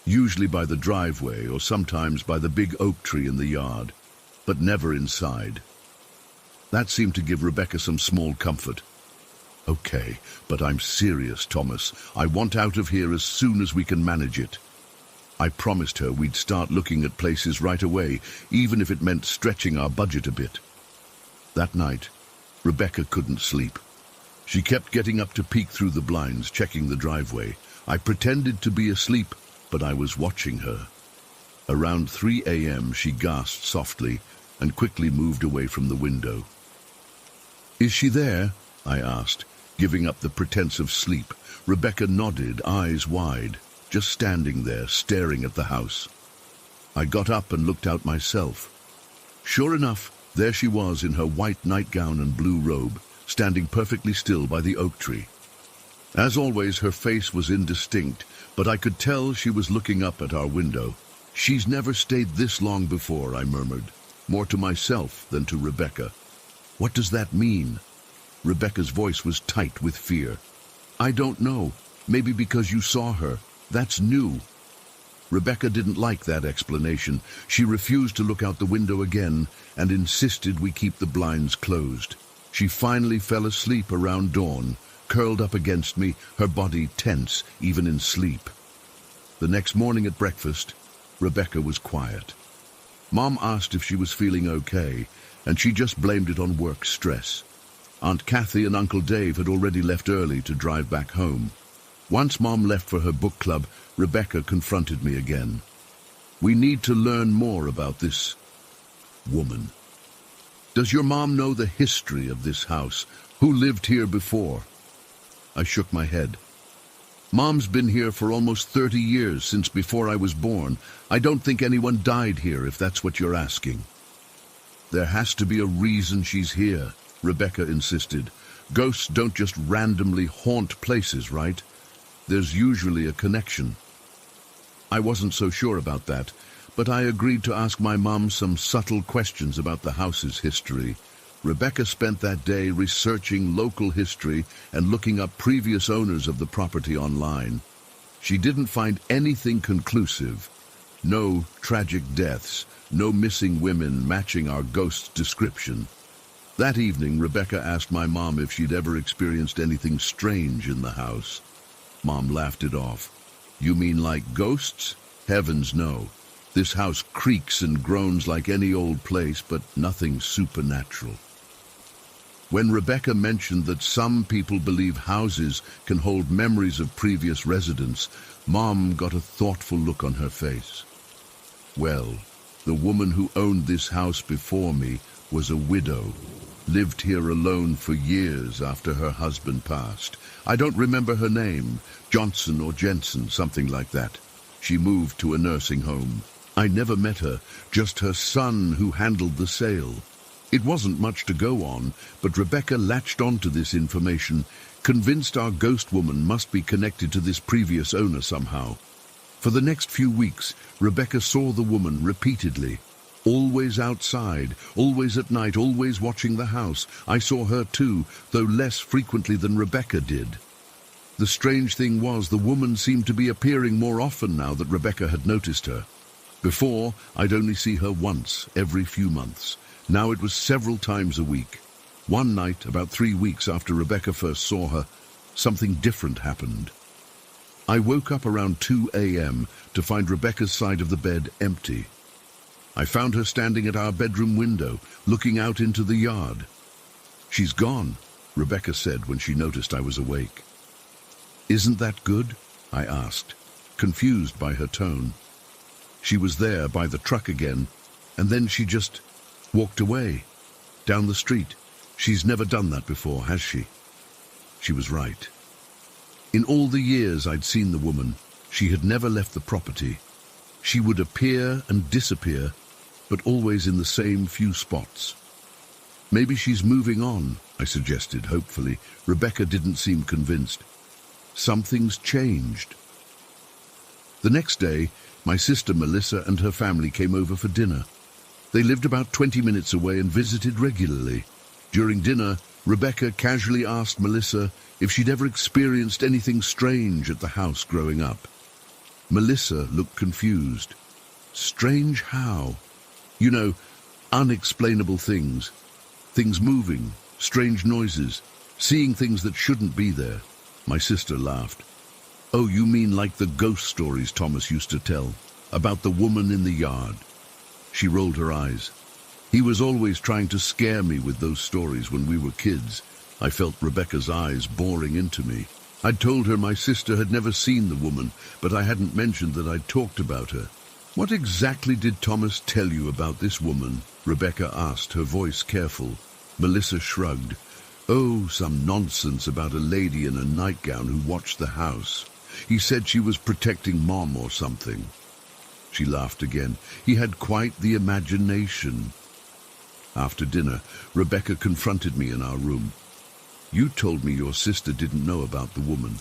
Usually by the driveway or sometimes by the big oak tree in the yard, but never inside. That seemed to give Rebecca some small comfort. Okay, but I'm serious, Thomas. I want out of here as soon as we can manage it. I promised her we'd start looking at places right away, even if it meant stretching our budget a bit. That night, Rebecca couldn't sleep. She kept getting up to peek through the blinds, checking the driveway. I pretended to be asleep, but I was watching her. Around 3 a.m. she gasped softly and quickly moved away from the window. Is she there? I asked, giving up the pretense of sleep. Rebecca nodded, eyes wide, just standing there, staring at the house. I got up and looked out myself. Sure enough, there she was in her white nightgown and blue robe, standing perfectly still by the oak tree. As always, her face was indistinct, but I could tell she was looking up at our window. She's never stayed this long before, I murmured, more to myself than to Rebecca. What does that mean? Rebecca's voice was tight with fear. I don't know. Maybe because you saw her. That's new. Rebecca didn't like that explanation. She refused to look out the window again and insisted we keep the blinds closed. She finally fell asleep around dawn, curled up against me, her body tense, even in sleep. The next morning at breakfast, Rebecca was quiet. Mom asked if she was feeling okay, and she just blamed it on work stress. Aunt Kathy and Uncle Dave had already left early to drive back home. Once Mom left for her book club, Rebecca confronted me again. We need to learn more about this woman. Does your mom know the history of this house? Who lived here before? I shook my head. Mom's been here for almost 30 years, since before I was born. I don't think anyone died here, if that's what you're asking. There has to be a reason she's here, Rebecca insisted. Ghosts don't just randomly haunt places, right? There's usually a connection. I wasn't so sure about that, but I agreed to ask my mom some subtle questions about the house's history. Rebecca spent that day researching local history and looking up previous owners of the property online. She didn't find anything conclusive. No tragic deaths, no missing women matching our ghost's description. That evening, Rebecca asked my mom if she'd ever experienced anything strange in the house. Mom laughed it off. You mean like ghosts? Heavens, no. This house creaks and groans like any old place, but nothing supernatural. When Rebecca mentioned that some people believe houses can hold memories of previous residents, Mom got a thoughtful look on her face. Well, the woman who owned this house before me was a widow, lived here alone for years after her husband passed. I don't remember her name, Johnson or Jensen, something like that. She moved to a nursing home. I never met her, just her son who handled the sale. It wasn't much to go on, but Rebecca latched onto this information, convinced our ghost woman must be connected to this previous owner somehow. For the next few weeks, Rebecca saw the woman repeatedly. Always outside, always at night, always watching the house. I saw her too, though less frequently than Rebecca did. The strange thing was the woman seemed to be appearing more often now that Rebecca had noticed her. Before, I'd only see her once every few months. Now it was several times a week. One night, about 3 weeks after Rebecca first saw her, something different happened. I woke up around 2 a.m. to find Rebecca's side of the bed empty. I found her standing at our bedroom window, looking out into the yard. "She's gone," Rebecca said when she noticed I was awake. "Isn't that good?" I asked, confused by her tone. She was there by the truck again, and then she just walked away, down the street. She's never done that before, has she? She was right. In all the years I'd seen the woman, she had never left the property. She would appear and disappear, but always in the same few spots. "Maybe she's moving on," I suggested, hopefully. Rebecca didn't seem convinced. "Something's changed." The next day, my sister Melissa and her family came over for dinner. They lived about 20 minutes away and visited regularly. During dinner, Rebecca casually asked Melissa if she'd ever experienced anything strange at the house growing up. Melissa looked confused. "Strange how?" "You know, unexplainable things. Things moving, strange noises, seeing things that shouldn't be there." My sister laughed. "Oh, you mean like the ghost stories Thomas used to tell, about the woman in the yard?" She rolled her eyes. "He was always trying to scare me with those stories when we were kids." I felt Rebecca's eyes boring into me. I'd told her my sister had never seen the woman, but I hadn't mentioned that I'd talked about her. "What exactly did Thomas tell you about this woman?" Rebecca asked, her voice careful. Melissa shrugged. "Oh, some nonsense about a lady in a nightgown who watched the house. He said she was protecting Mom or something." She laughed again. "He had quite the imagination." After dinner, Rebecca confronted me in our room. "You told me your sister didn't know about the woman."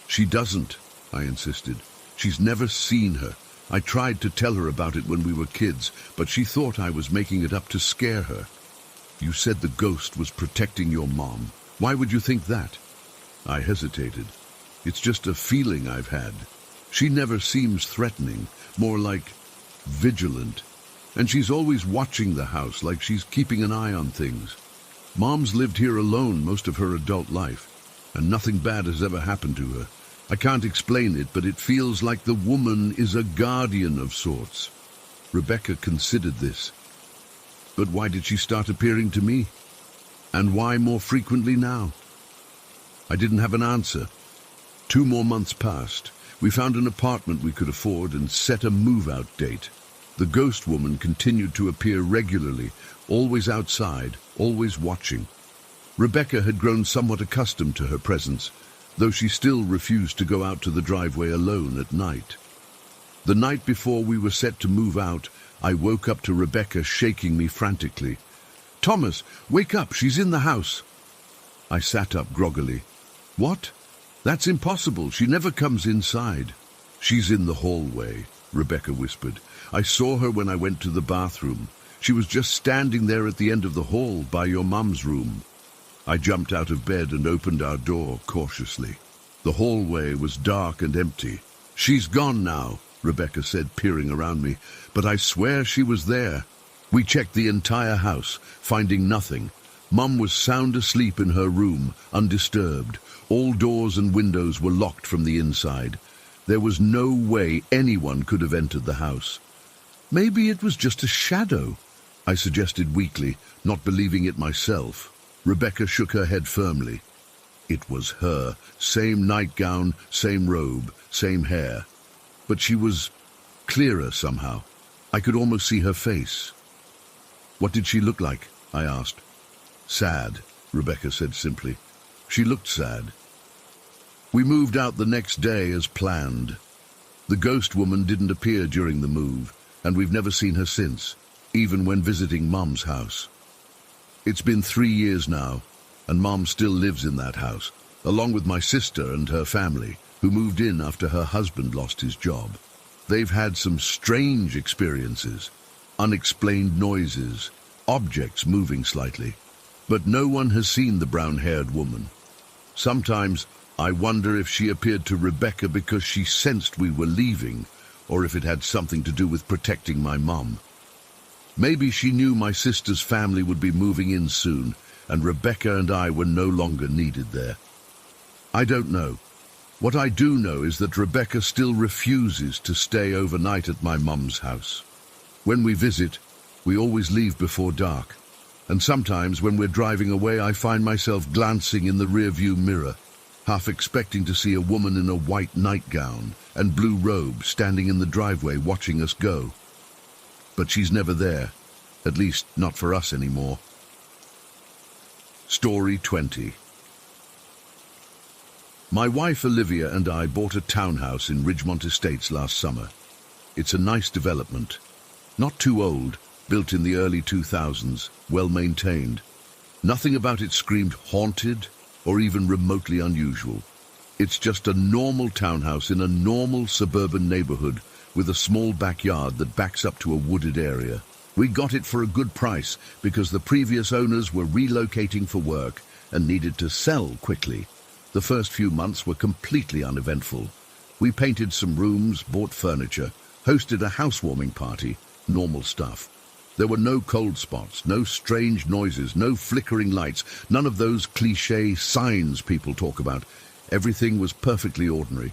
"She doesn't," I insisted. "She's never seen her. I tried to tell her about it when we were kids, but she thought I was making it up to scare her." "You said the ghost was protecting your mom. Why would you think that?" I hesitated. "It's just a feeling I've had. She never seems threatening, more like vigilant. And she's always watching the house, like she's keeping an eye on things. Mom's lived here alone most of her adult life, and nothing bad has ever happened to her. I can't explain it, but it feels like the woman is a guardian of sorts." Rebecca considered this. "But why did she start appearing to me? And why more frequently now?" I didn't have an answer. 2 more months passed. We found an apartment we could afford and set a move-out date. The ghost woman continued to appear regularly, always outside, always watching. Rebecca had grown somewhat accustomed to her presence, though she still refused to go out to the driveway alone at night. The night before we were set to move out, I woke up to Rebecca shaking me frantically. "Thomas, wake up, she's in the house." I sat up groggily. "What? That's impossible, she never comes inside." "She's in the hallway," Rebecca whispered. "I saw her when I went to the bathroom. She was just standing there at the end of the hall by your mum's room." I jumped out of bed and opened our door cautiously. The hallway was dark and empty. "She's gone now," Rebecca said, peering around me, "but I swear she was there." We checked the entire house, finding nothing. Mum was sound asleep in her room, undisturbed. All doors and windows were locked from the inside. There was no way anyone could have entered the house. "Maybe it was just a shadow," I suggested weakly, not believing it myself. Rebecca shook her head firmly. It was her, same nightgown, same robe, same hair. But she was clearer somehow. I could almost see her face. "What did she look like?" I asked. "Sad," Rebecca said simply. She looked sad. We moved out the next day as planned. The ghost woman didn't appear during the move. and we've never seen her since, even when visiting Mum's house. It's been 3 years now, and Mum still lives in that house, along with my sister and her family, who moved in after her husband lost his job. They've had some strange experiences, unexplained noises, objects moving slightly, but no one has seen the brown-haired woman. Sometimes I wonder if she appeared to Rebecca because she sensed we were leaving, or if it had something to do with protecting my mum. Maybe she knew my sister's family would be moving in soon, and Rebecca and I were no longer needed there. I don't know. What I do know is that Rebecca still refuses to stay overnight at my mum's house. When we visit, we always leave before dark, and sometimes when we're driving away I find myself glancing in the rearview mirror, half expecting to see a woman in a white nightgown and blue robe standing in the driveway watching us go. But she's never there, at least not for us anymore. Story 20. My wife Olivia and I bought a townhouse in Ridgemont Estates last summer. It's a nice development. Not too old, built in the early 2000s, well maintained. Nothing about it screamed haunted or even remotely unusual. It's just a normal townhouse in a normal suburban neighborhood with a small backyard that backs up to a wooded area. We got it for a good price because the previous owners were relocating for work and needed to sell quickly. The first few months were completely uneventful. We painted some rooms, bought furniture, hosted a housewarming party, normal stuff. There were no cold spots, no strange noises, no flickering lights, none of those cliché signs people talk about. Everything was perfectly ordinary.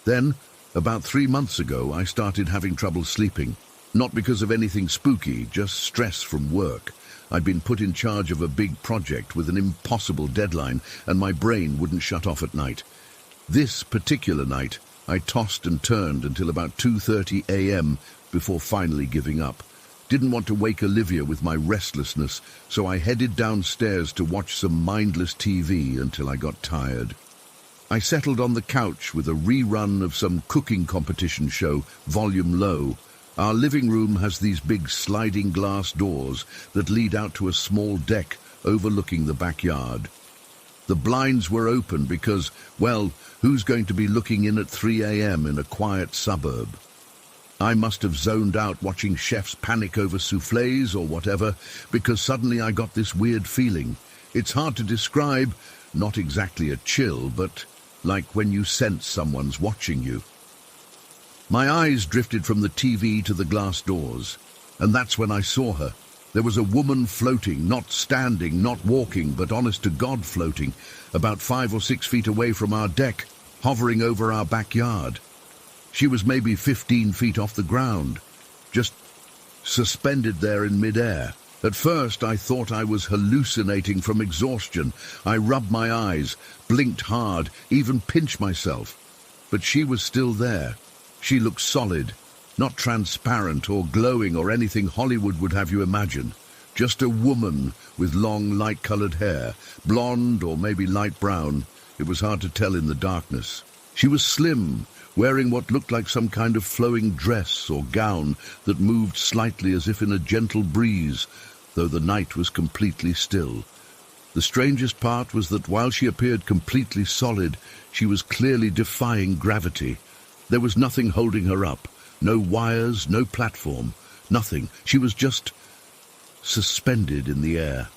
Then, about 3 months ago, I started having trouble sleeping. Not because of anything spooky, just stress from work. I'd been put in charge of a big project with an impossible deadline, and my brain wouldn't shut off at night. This particular night, I tossed and turned until about 2:30 a.m. before finally giving up. Didn't want to wake Olivia with my restlessness, so I headed downstairs to watch some mindless TV until I got tired. I settled on the couch with a rerun of some cooking competition show, volume low. Our living room has these big sliding glass doors that lead out to a small deck overlooking the backyard. The blinds were open because, well, who's going to be looking in at 3 a.m. in a quiet suburb? I must have zoned out watching chefs panic over soufflés or whatever, because suddenly I got this weird feeling. It's hard to describe, not exactly a chill, but like when you sense someone's watching you. My eyes drifted from the TV to the glass doors, and that's when I saw her. There was a woman floating, not standing, not walking, but honest to God floating, about 5 or 6 feet away from our deck, hovering over our backyard. She was maybe 15 feet off the ground, just suspended there in midair. At first I thought I was hallucinating from exhaustion. I rubbed my eyes, blinked hard, even pinched myself. But she was still there. She looked solid, not transparent or glowing or anything Hollywood would have you imagine. Just a woman with long, light-colored hair, blonde or maybe light brown. It was hard to tell in the darkness. She was slim, wearing what looked like some kind of flowing dress or gown that moved slightly as if in a gentle breeze, though the night was completely still. The strangest part was that while she appeared completely solid, she was clearly defying gravity. There was nothing holding her up, no wires, no platform, nothing. She was just suspended in the air.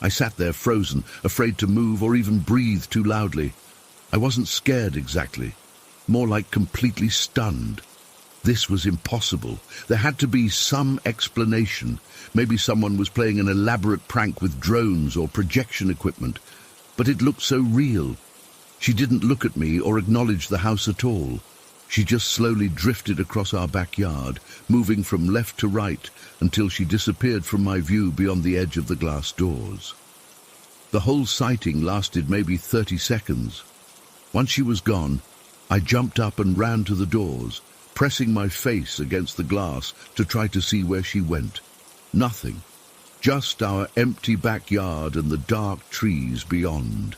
I sat there frozen, afraid to move or even breathe too loudly. I wasn't scared exactly, more like completely stunned. This was impossible. There had to be some explanation. Maybe someone was playing an elaborate prank with drones or projection equipment. But it looked so real. She didn't look at me or acknowledge the house at all. She just slowly drifted across our backyard, moving from left to right until she disappeared from my view beyond the edge of the glass doors. The whole sighting lasted maybe 30 seconds. Once she was gone, I jumped up and ran to the doors, pressing my face against the glass to try to see where she went. Nothing. Just our empty backyard and the dark trees beyond.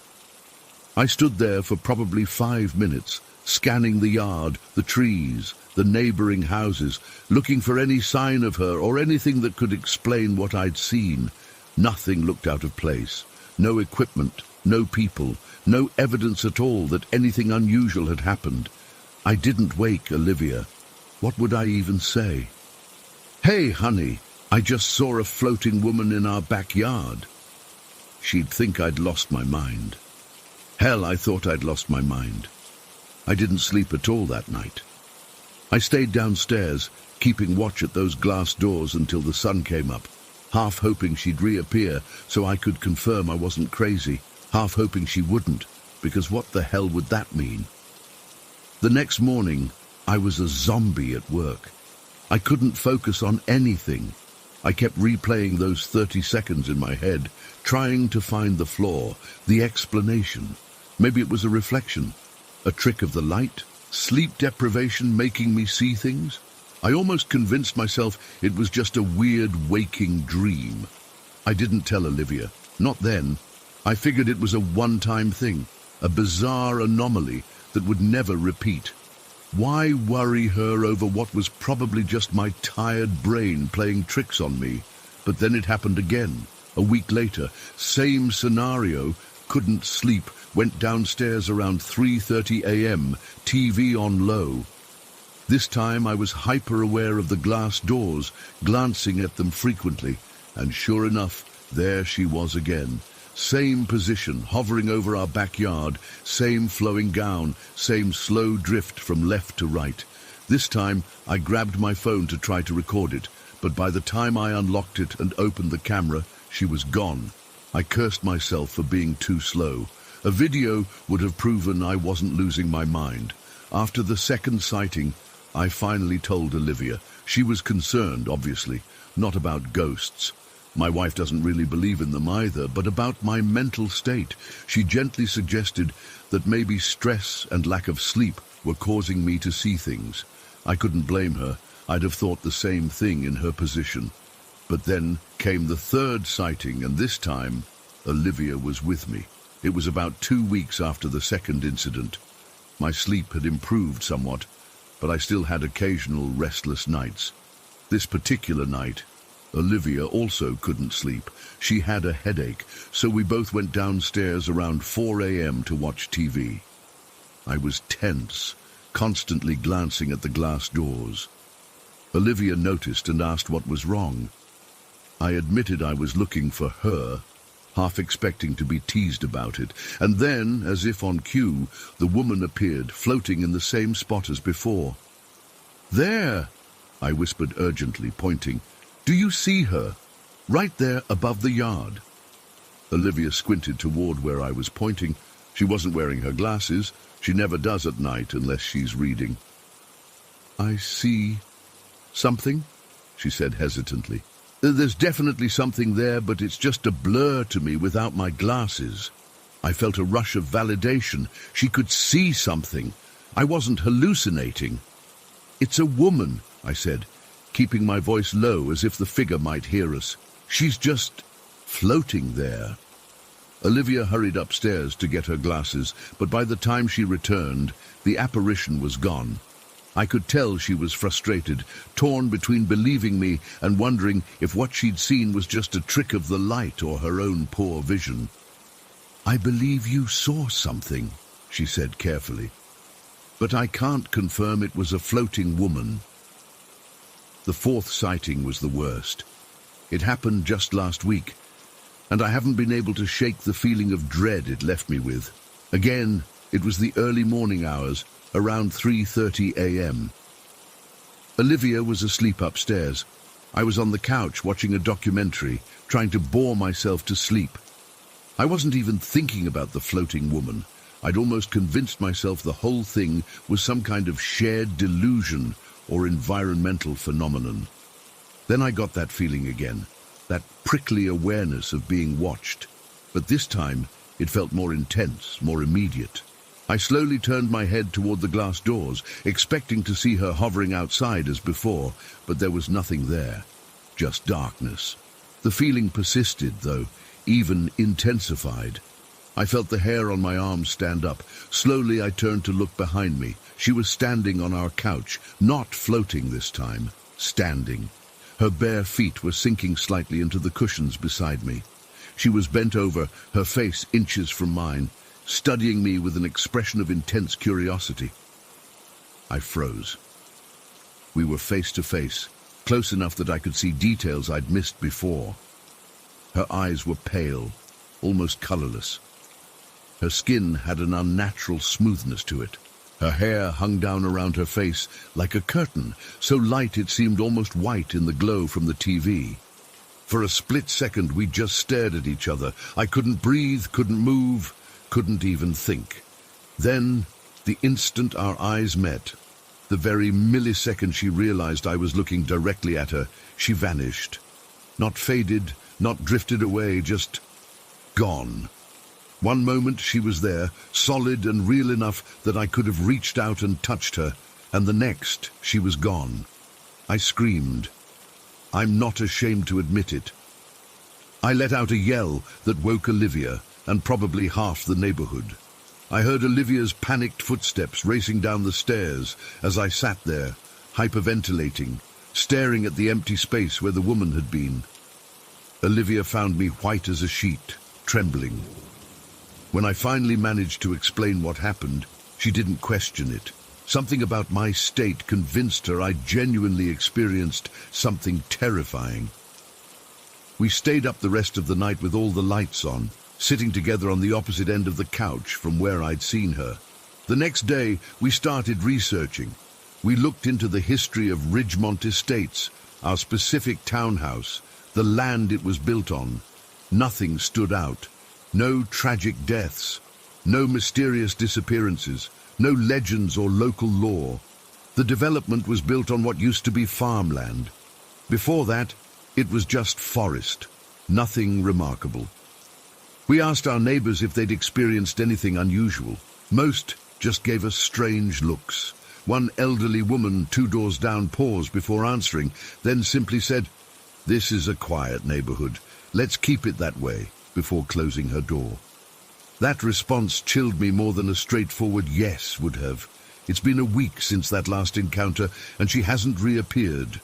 I stood there for probably 5 minutes, scanning the yard, the trees, the neighboring houses, looking for any sign of her or anything that could explain what I'd seen. Nothing looked out of place. No equipment, no people, no evidence at all that anything unusual had happened. I didn't wake Olivia. What would I even say? "Hey, honey, I just saw a floating woman in our backyard." She'd think I'd lost my mind. Hell, I thought I'd lost my mind. I didn't sleep at all that night. I stayed downstairs, keeping watch at those glass doors until the sun came up, half hoping she'd reappear so I could confirm I wasn't crazy, half hoping she wouldn't, because what the hell would that mean? The next morning, I was a zombie at work. I couldn't focus on anything. I kept replaying those 30 seconds in my head, trying to find the flaw, the explanation. Maybe it was a reflection, a trick of the light, sleep deprivation making me see things. I almost convinced myself it was just a weird waking dream. I didn't tell Olivia, not then. I figured it was a one-time thing, a bizarre anomaly that would never repeat. Why worry her over what was probably just my tired brain playing tricks on me? But then it happened again. A week later, same scenario, couldn't sleep, went downstairs around 3:30 a.m., TV on low. This time I was hyper-aware of the glass doors, glancing at them frequently, and sure enough, there she was again. Same position, hovering over our backyard, same flowing gown, same slow drift from left to right. This time, I grabbed my phone to try to record it, but by the time I unlocked it and opened the camera, she was gone. I cursed myself for being too slow. A video would have proven I wasn't losing my mind. After the second sighting, I finally told Olivia. She was concerned, obviously, not about ghosts. My wife doesn't really believe in them either, but about my mental state. She gently suggested that maybe stress and lack of sleep were causing me to see things. I couldn't blame her. I'd have thought the same thing in her position. But then came the third sighting, and this time, Olivia was with me. It was about 2 weeks after the second incident. My sleep had improved somewhat, but I still had occasional restless nights. This particular night, Olivia also couldn't sleep. She had a headache, so we both went downstairs around 4 a.m. to watch TV. I was tense, constantly glancing at the glass doors. Olivia noticed and asked what was wrong. I admitted I was looking for her, half expecting to be teased about it, and then, as if on cue, the woman appeared, floating in the same spot as before. "There!" I whispered urgently, pointing. "Do you see her? Right there above the yard." Olivia squinted toward where I was pointing. She wasn't wearing her glasses. She never does at night unless she's reading. "I see something," she said hesitantly. "There's definitely something there, but it's just a blur to me without my glasses." I felt a rush of validation. She could see something. I wasn't hallucinating. "It's a woman," I said, keeping my voice low as if the figure might hear us. "She's just floating there." Olivia hurried upstairs to get her glasses, but by the time she returned, the apparition was gone. I could tell she was frustrated, torn between believing me and wondering if what she'd seen was just a trick of the light or her own poor vision. "I believe you saw something," she said carefully, "but I can't confirm it was a floating woman." The fourth sighting was the worst. It happened just last week, and I haven't been able to shake the feeling of dread it left me with. Again, it was the early morning hours, around 3:30 a.m. Olivia was asleep upstairs. I was on the couch watching a documentary, trying to bore myself to sleep. I wasn't even thinking about the floating woman. I'd almost convinced myself the whole thing was some kind of shared delusion or environmental phenomenon. Then I got that feeling again, that prickly awareness of being watched. But this time, it felt more intense, more immediate. I slowly turned my head toward the glass doors, expecting to see her hovering outside as before, but there was nothing there, just darkness. The feeling persisted, though, even intensified. I felt the hair on my arms stand up. Slowly I turned to look behind me. She was standing on our couch, not floating this time, standing. Her bare feet were sinking slightly into the cushions beside me. She was bent over, her face inches from mine, studying me with an expression of intense curiosity. I froze. We were face to face, close enough that I could see details I'd missed before. Her eyes were pale, almost colorless. Her skin had an unnatural smoothness to it. Her hair hung down around her face like a curtain, so light it seemed almost white in the glow from the TV. For a split second we just stared at each other. I couldn't breathe, couldn't move, couldn't even think. Then, the instant our eyes met, the very millisecond she realized I was looking directly at her, she vanished. Not faded, not drifted away, just gone. One moment she was there, solid and real enough that I could have reached out and touched her, and the next she was gone. I screamed. I'm not ashamed to admit it. I let out a yell that woke Olivia and probably half the neighborhood. I heard Olivia's panicked footsteps racing down the stairs as I sat there, hyperventilating, staring at the empty space where the woman had been. Olivia found me white as a sheet, trembling. When I finally managed to explain what happened, she didn't question it. Something about my state convinced her I genuinely experienced something terrifying. We stayed up the rest of the night with all the lights on, sitting together on the opposite end of the couch from where I'd seen her. The next day, we started researching. We looked into the history of Ridgemont Estates, our specific townhouse, the land it was built on. Nothing stood out. No tragic deaths, no mysterious disappearances, no legends or local lore. The development was built on what used to be farmland. Before that, it was just forest, nothing remarkable. We asked our neighbors if they'd experienced anything unusual. Most just gave us strange looks. One elderly woman 2 doors down paused before answering, then simply said, "This is a quiet neighborhood. Let's keep it that way," before closing her door. That response chilled me more than a straightforward yes would have. It's been a week since that last encounter, and she hasn't reappeared.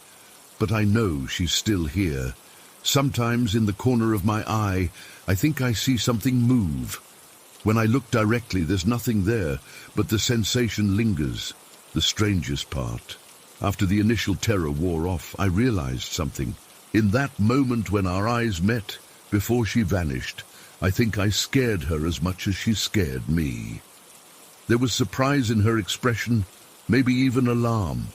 But I know she's still here. Sometimes in the corner of my eye, I think I see something move. When I look directly, there's nothing there, but the sensation lingers, the strangest part. After the initial terror wore off, I realized something. In that moment when our eyes met, before she vanished, I think I scared her as much as she scared me. There was surprise in her expression, maybe even alarm.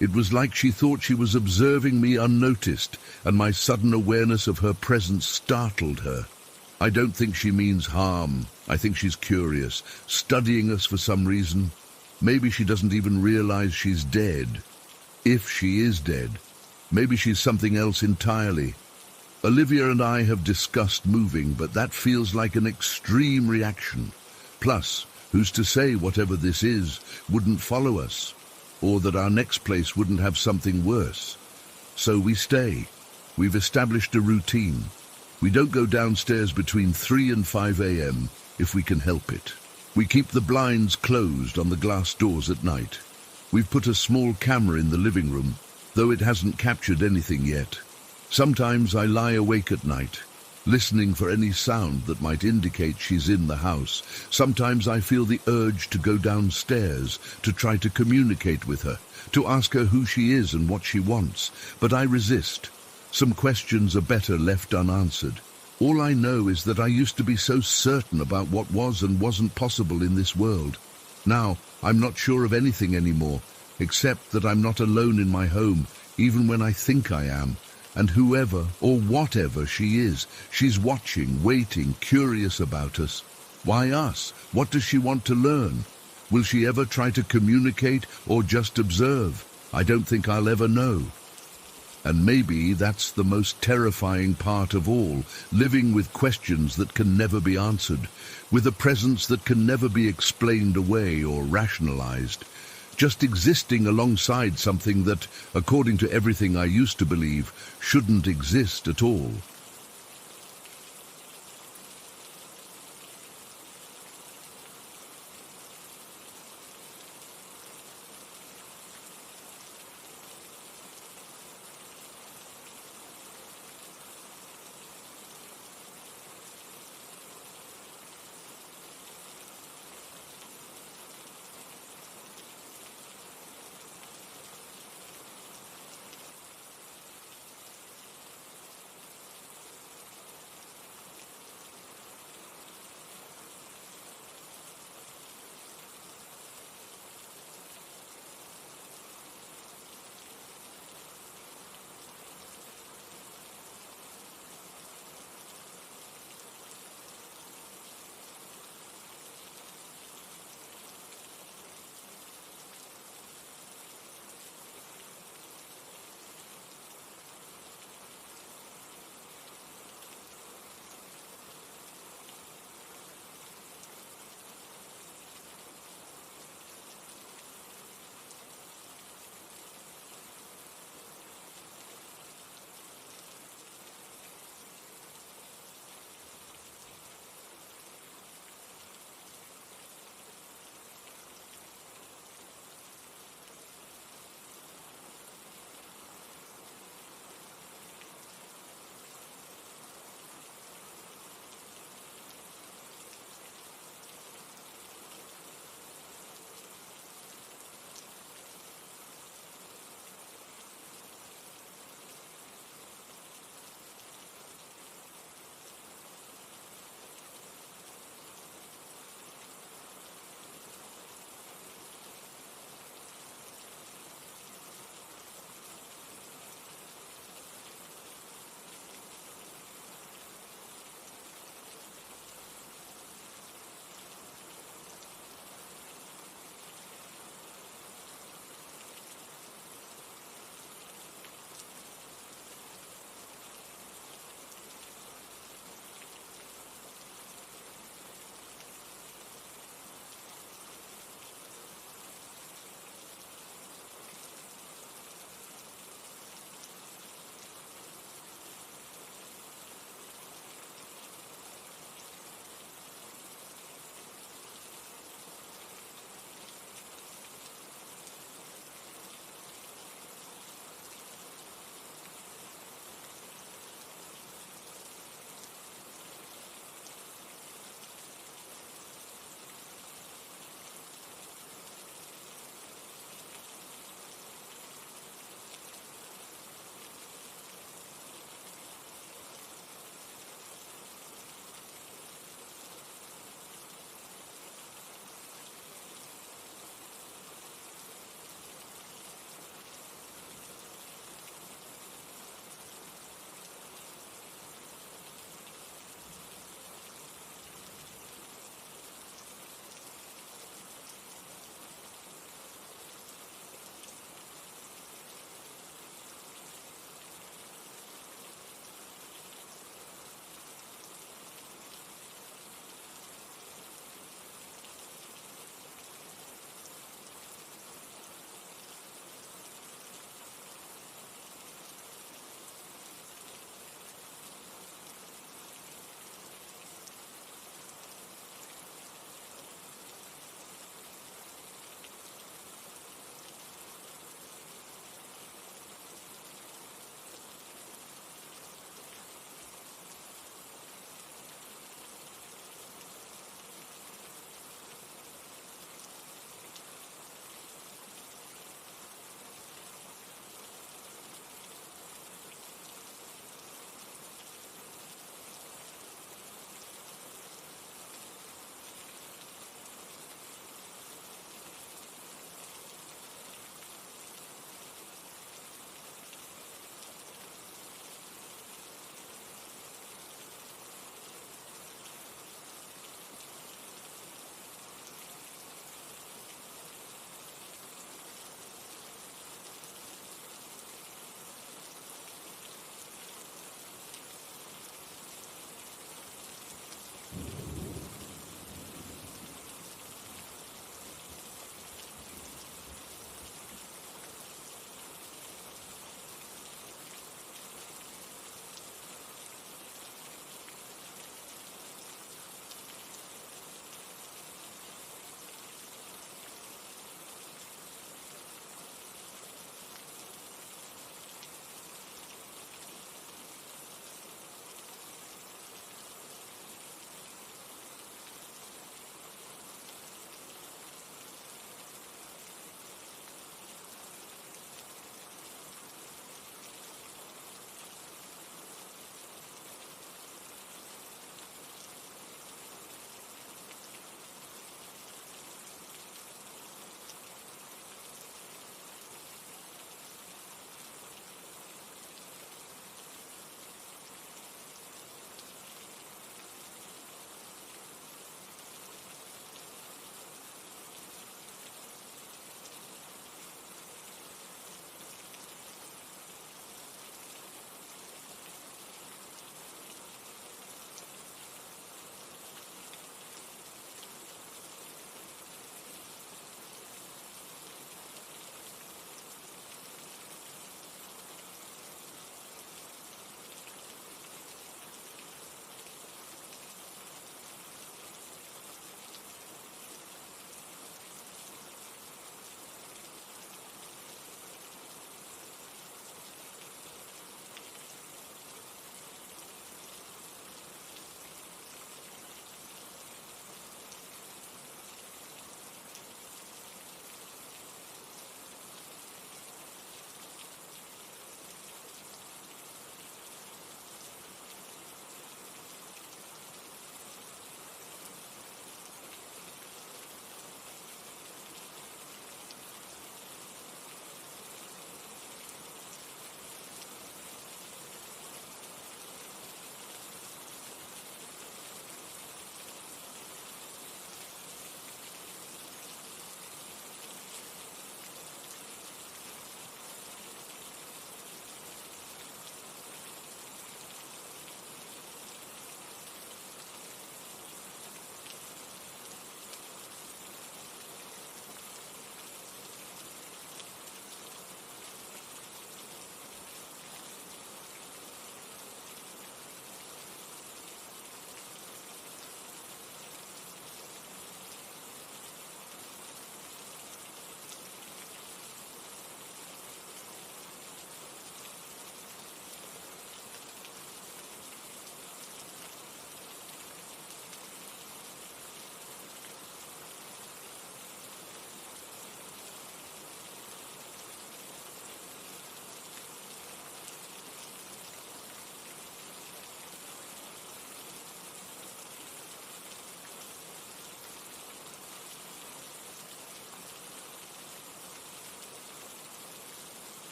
It was like she thought she was observing me unnoticed, and my sudden awareness of her presence startled her. I don't think she means harm. I think she's curious, studying us for some reason. Maybe she doesn't even realize she's dead. If she is dead, maybe she's something else entirely. Olivia and I have discussed moving, but that feels like an extreme reaction. Plus, who's to say whatever this is wouldn't follow us, or that our next place wouldn't have something worse? So we stay. We've established a routine. We don't go downstairs between 3 and 5 a.m. if we can help it. We keep the blinds closed on the glass doors at night. We've put a small camera in the living room, though it hasn't captured anything yet. Sometimes I lie awake at night, listening for any sound that might indicate she's in the house. Sometimes I feel the urge to go downstairs, to try to communicate with her, to ask her who she is and what she wants, but I resist. Some questions are better left unanswered. All I know is that I used to be so certain about what was and wasn't possible in this world. Now, I'm not sure of anything anymore, except that I'm not alone in my home, even when I think I am. And whoever or whatever she is, she's watching, waiting, curious about us. Why us? What does she want to learn? Will she ever try to communicate or just observe? I don't think I'll ever know. And maybe that's the most terrifying part of all, living with questions that can never be answered, with a presence that can never be explained away or rationalized. Just existing alongside something that, according to everything I used to believe, shouldn't exist at all.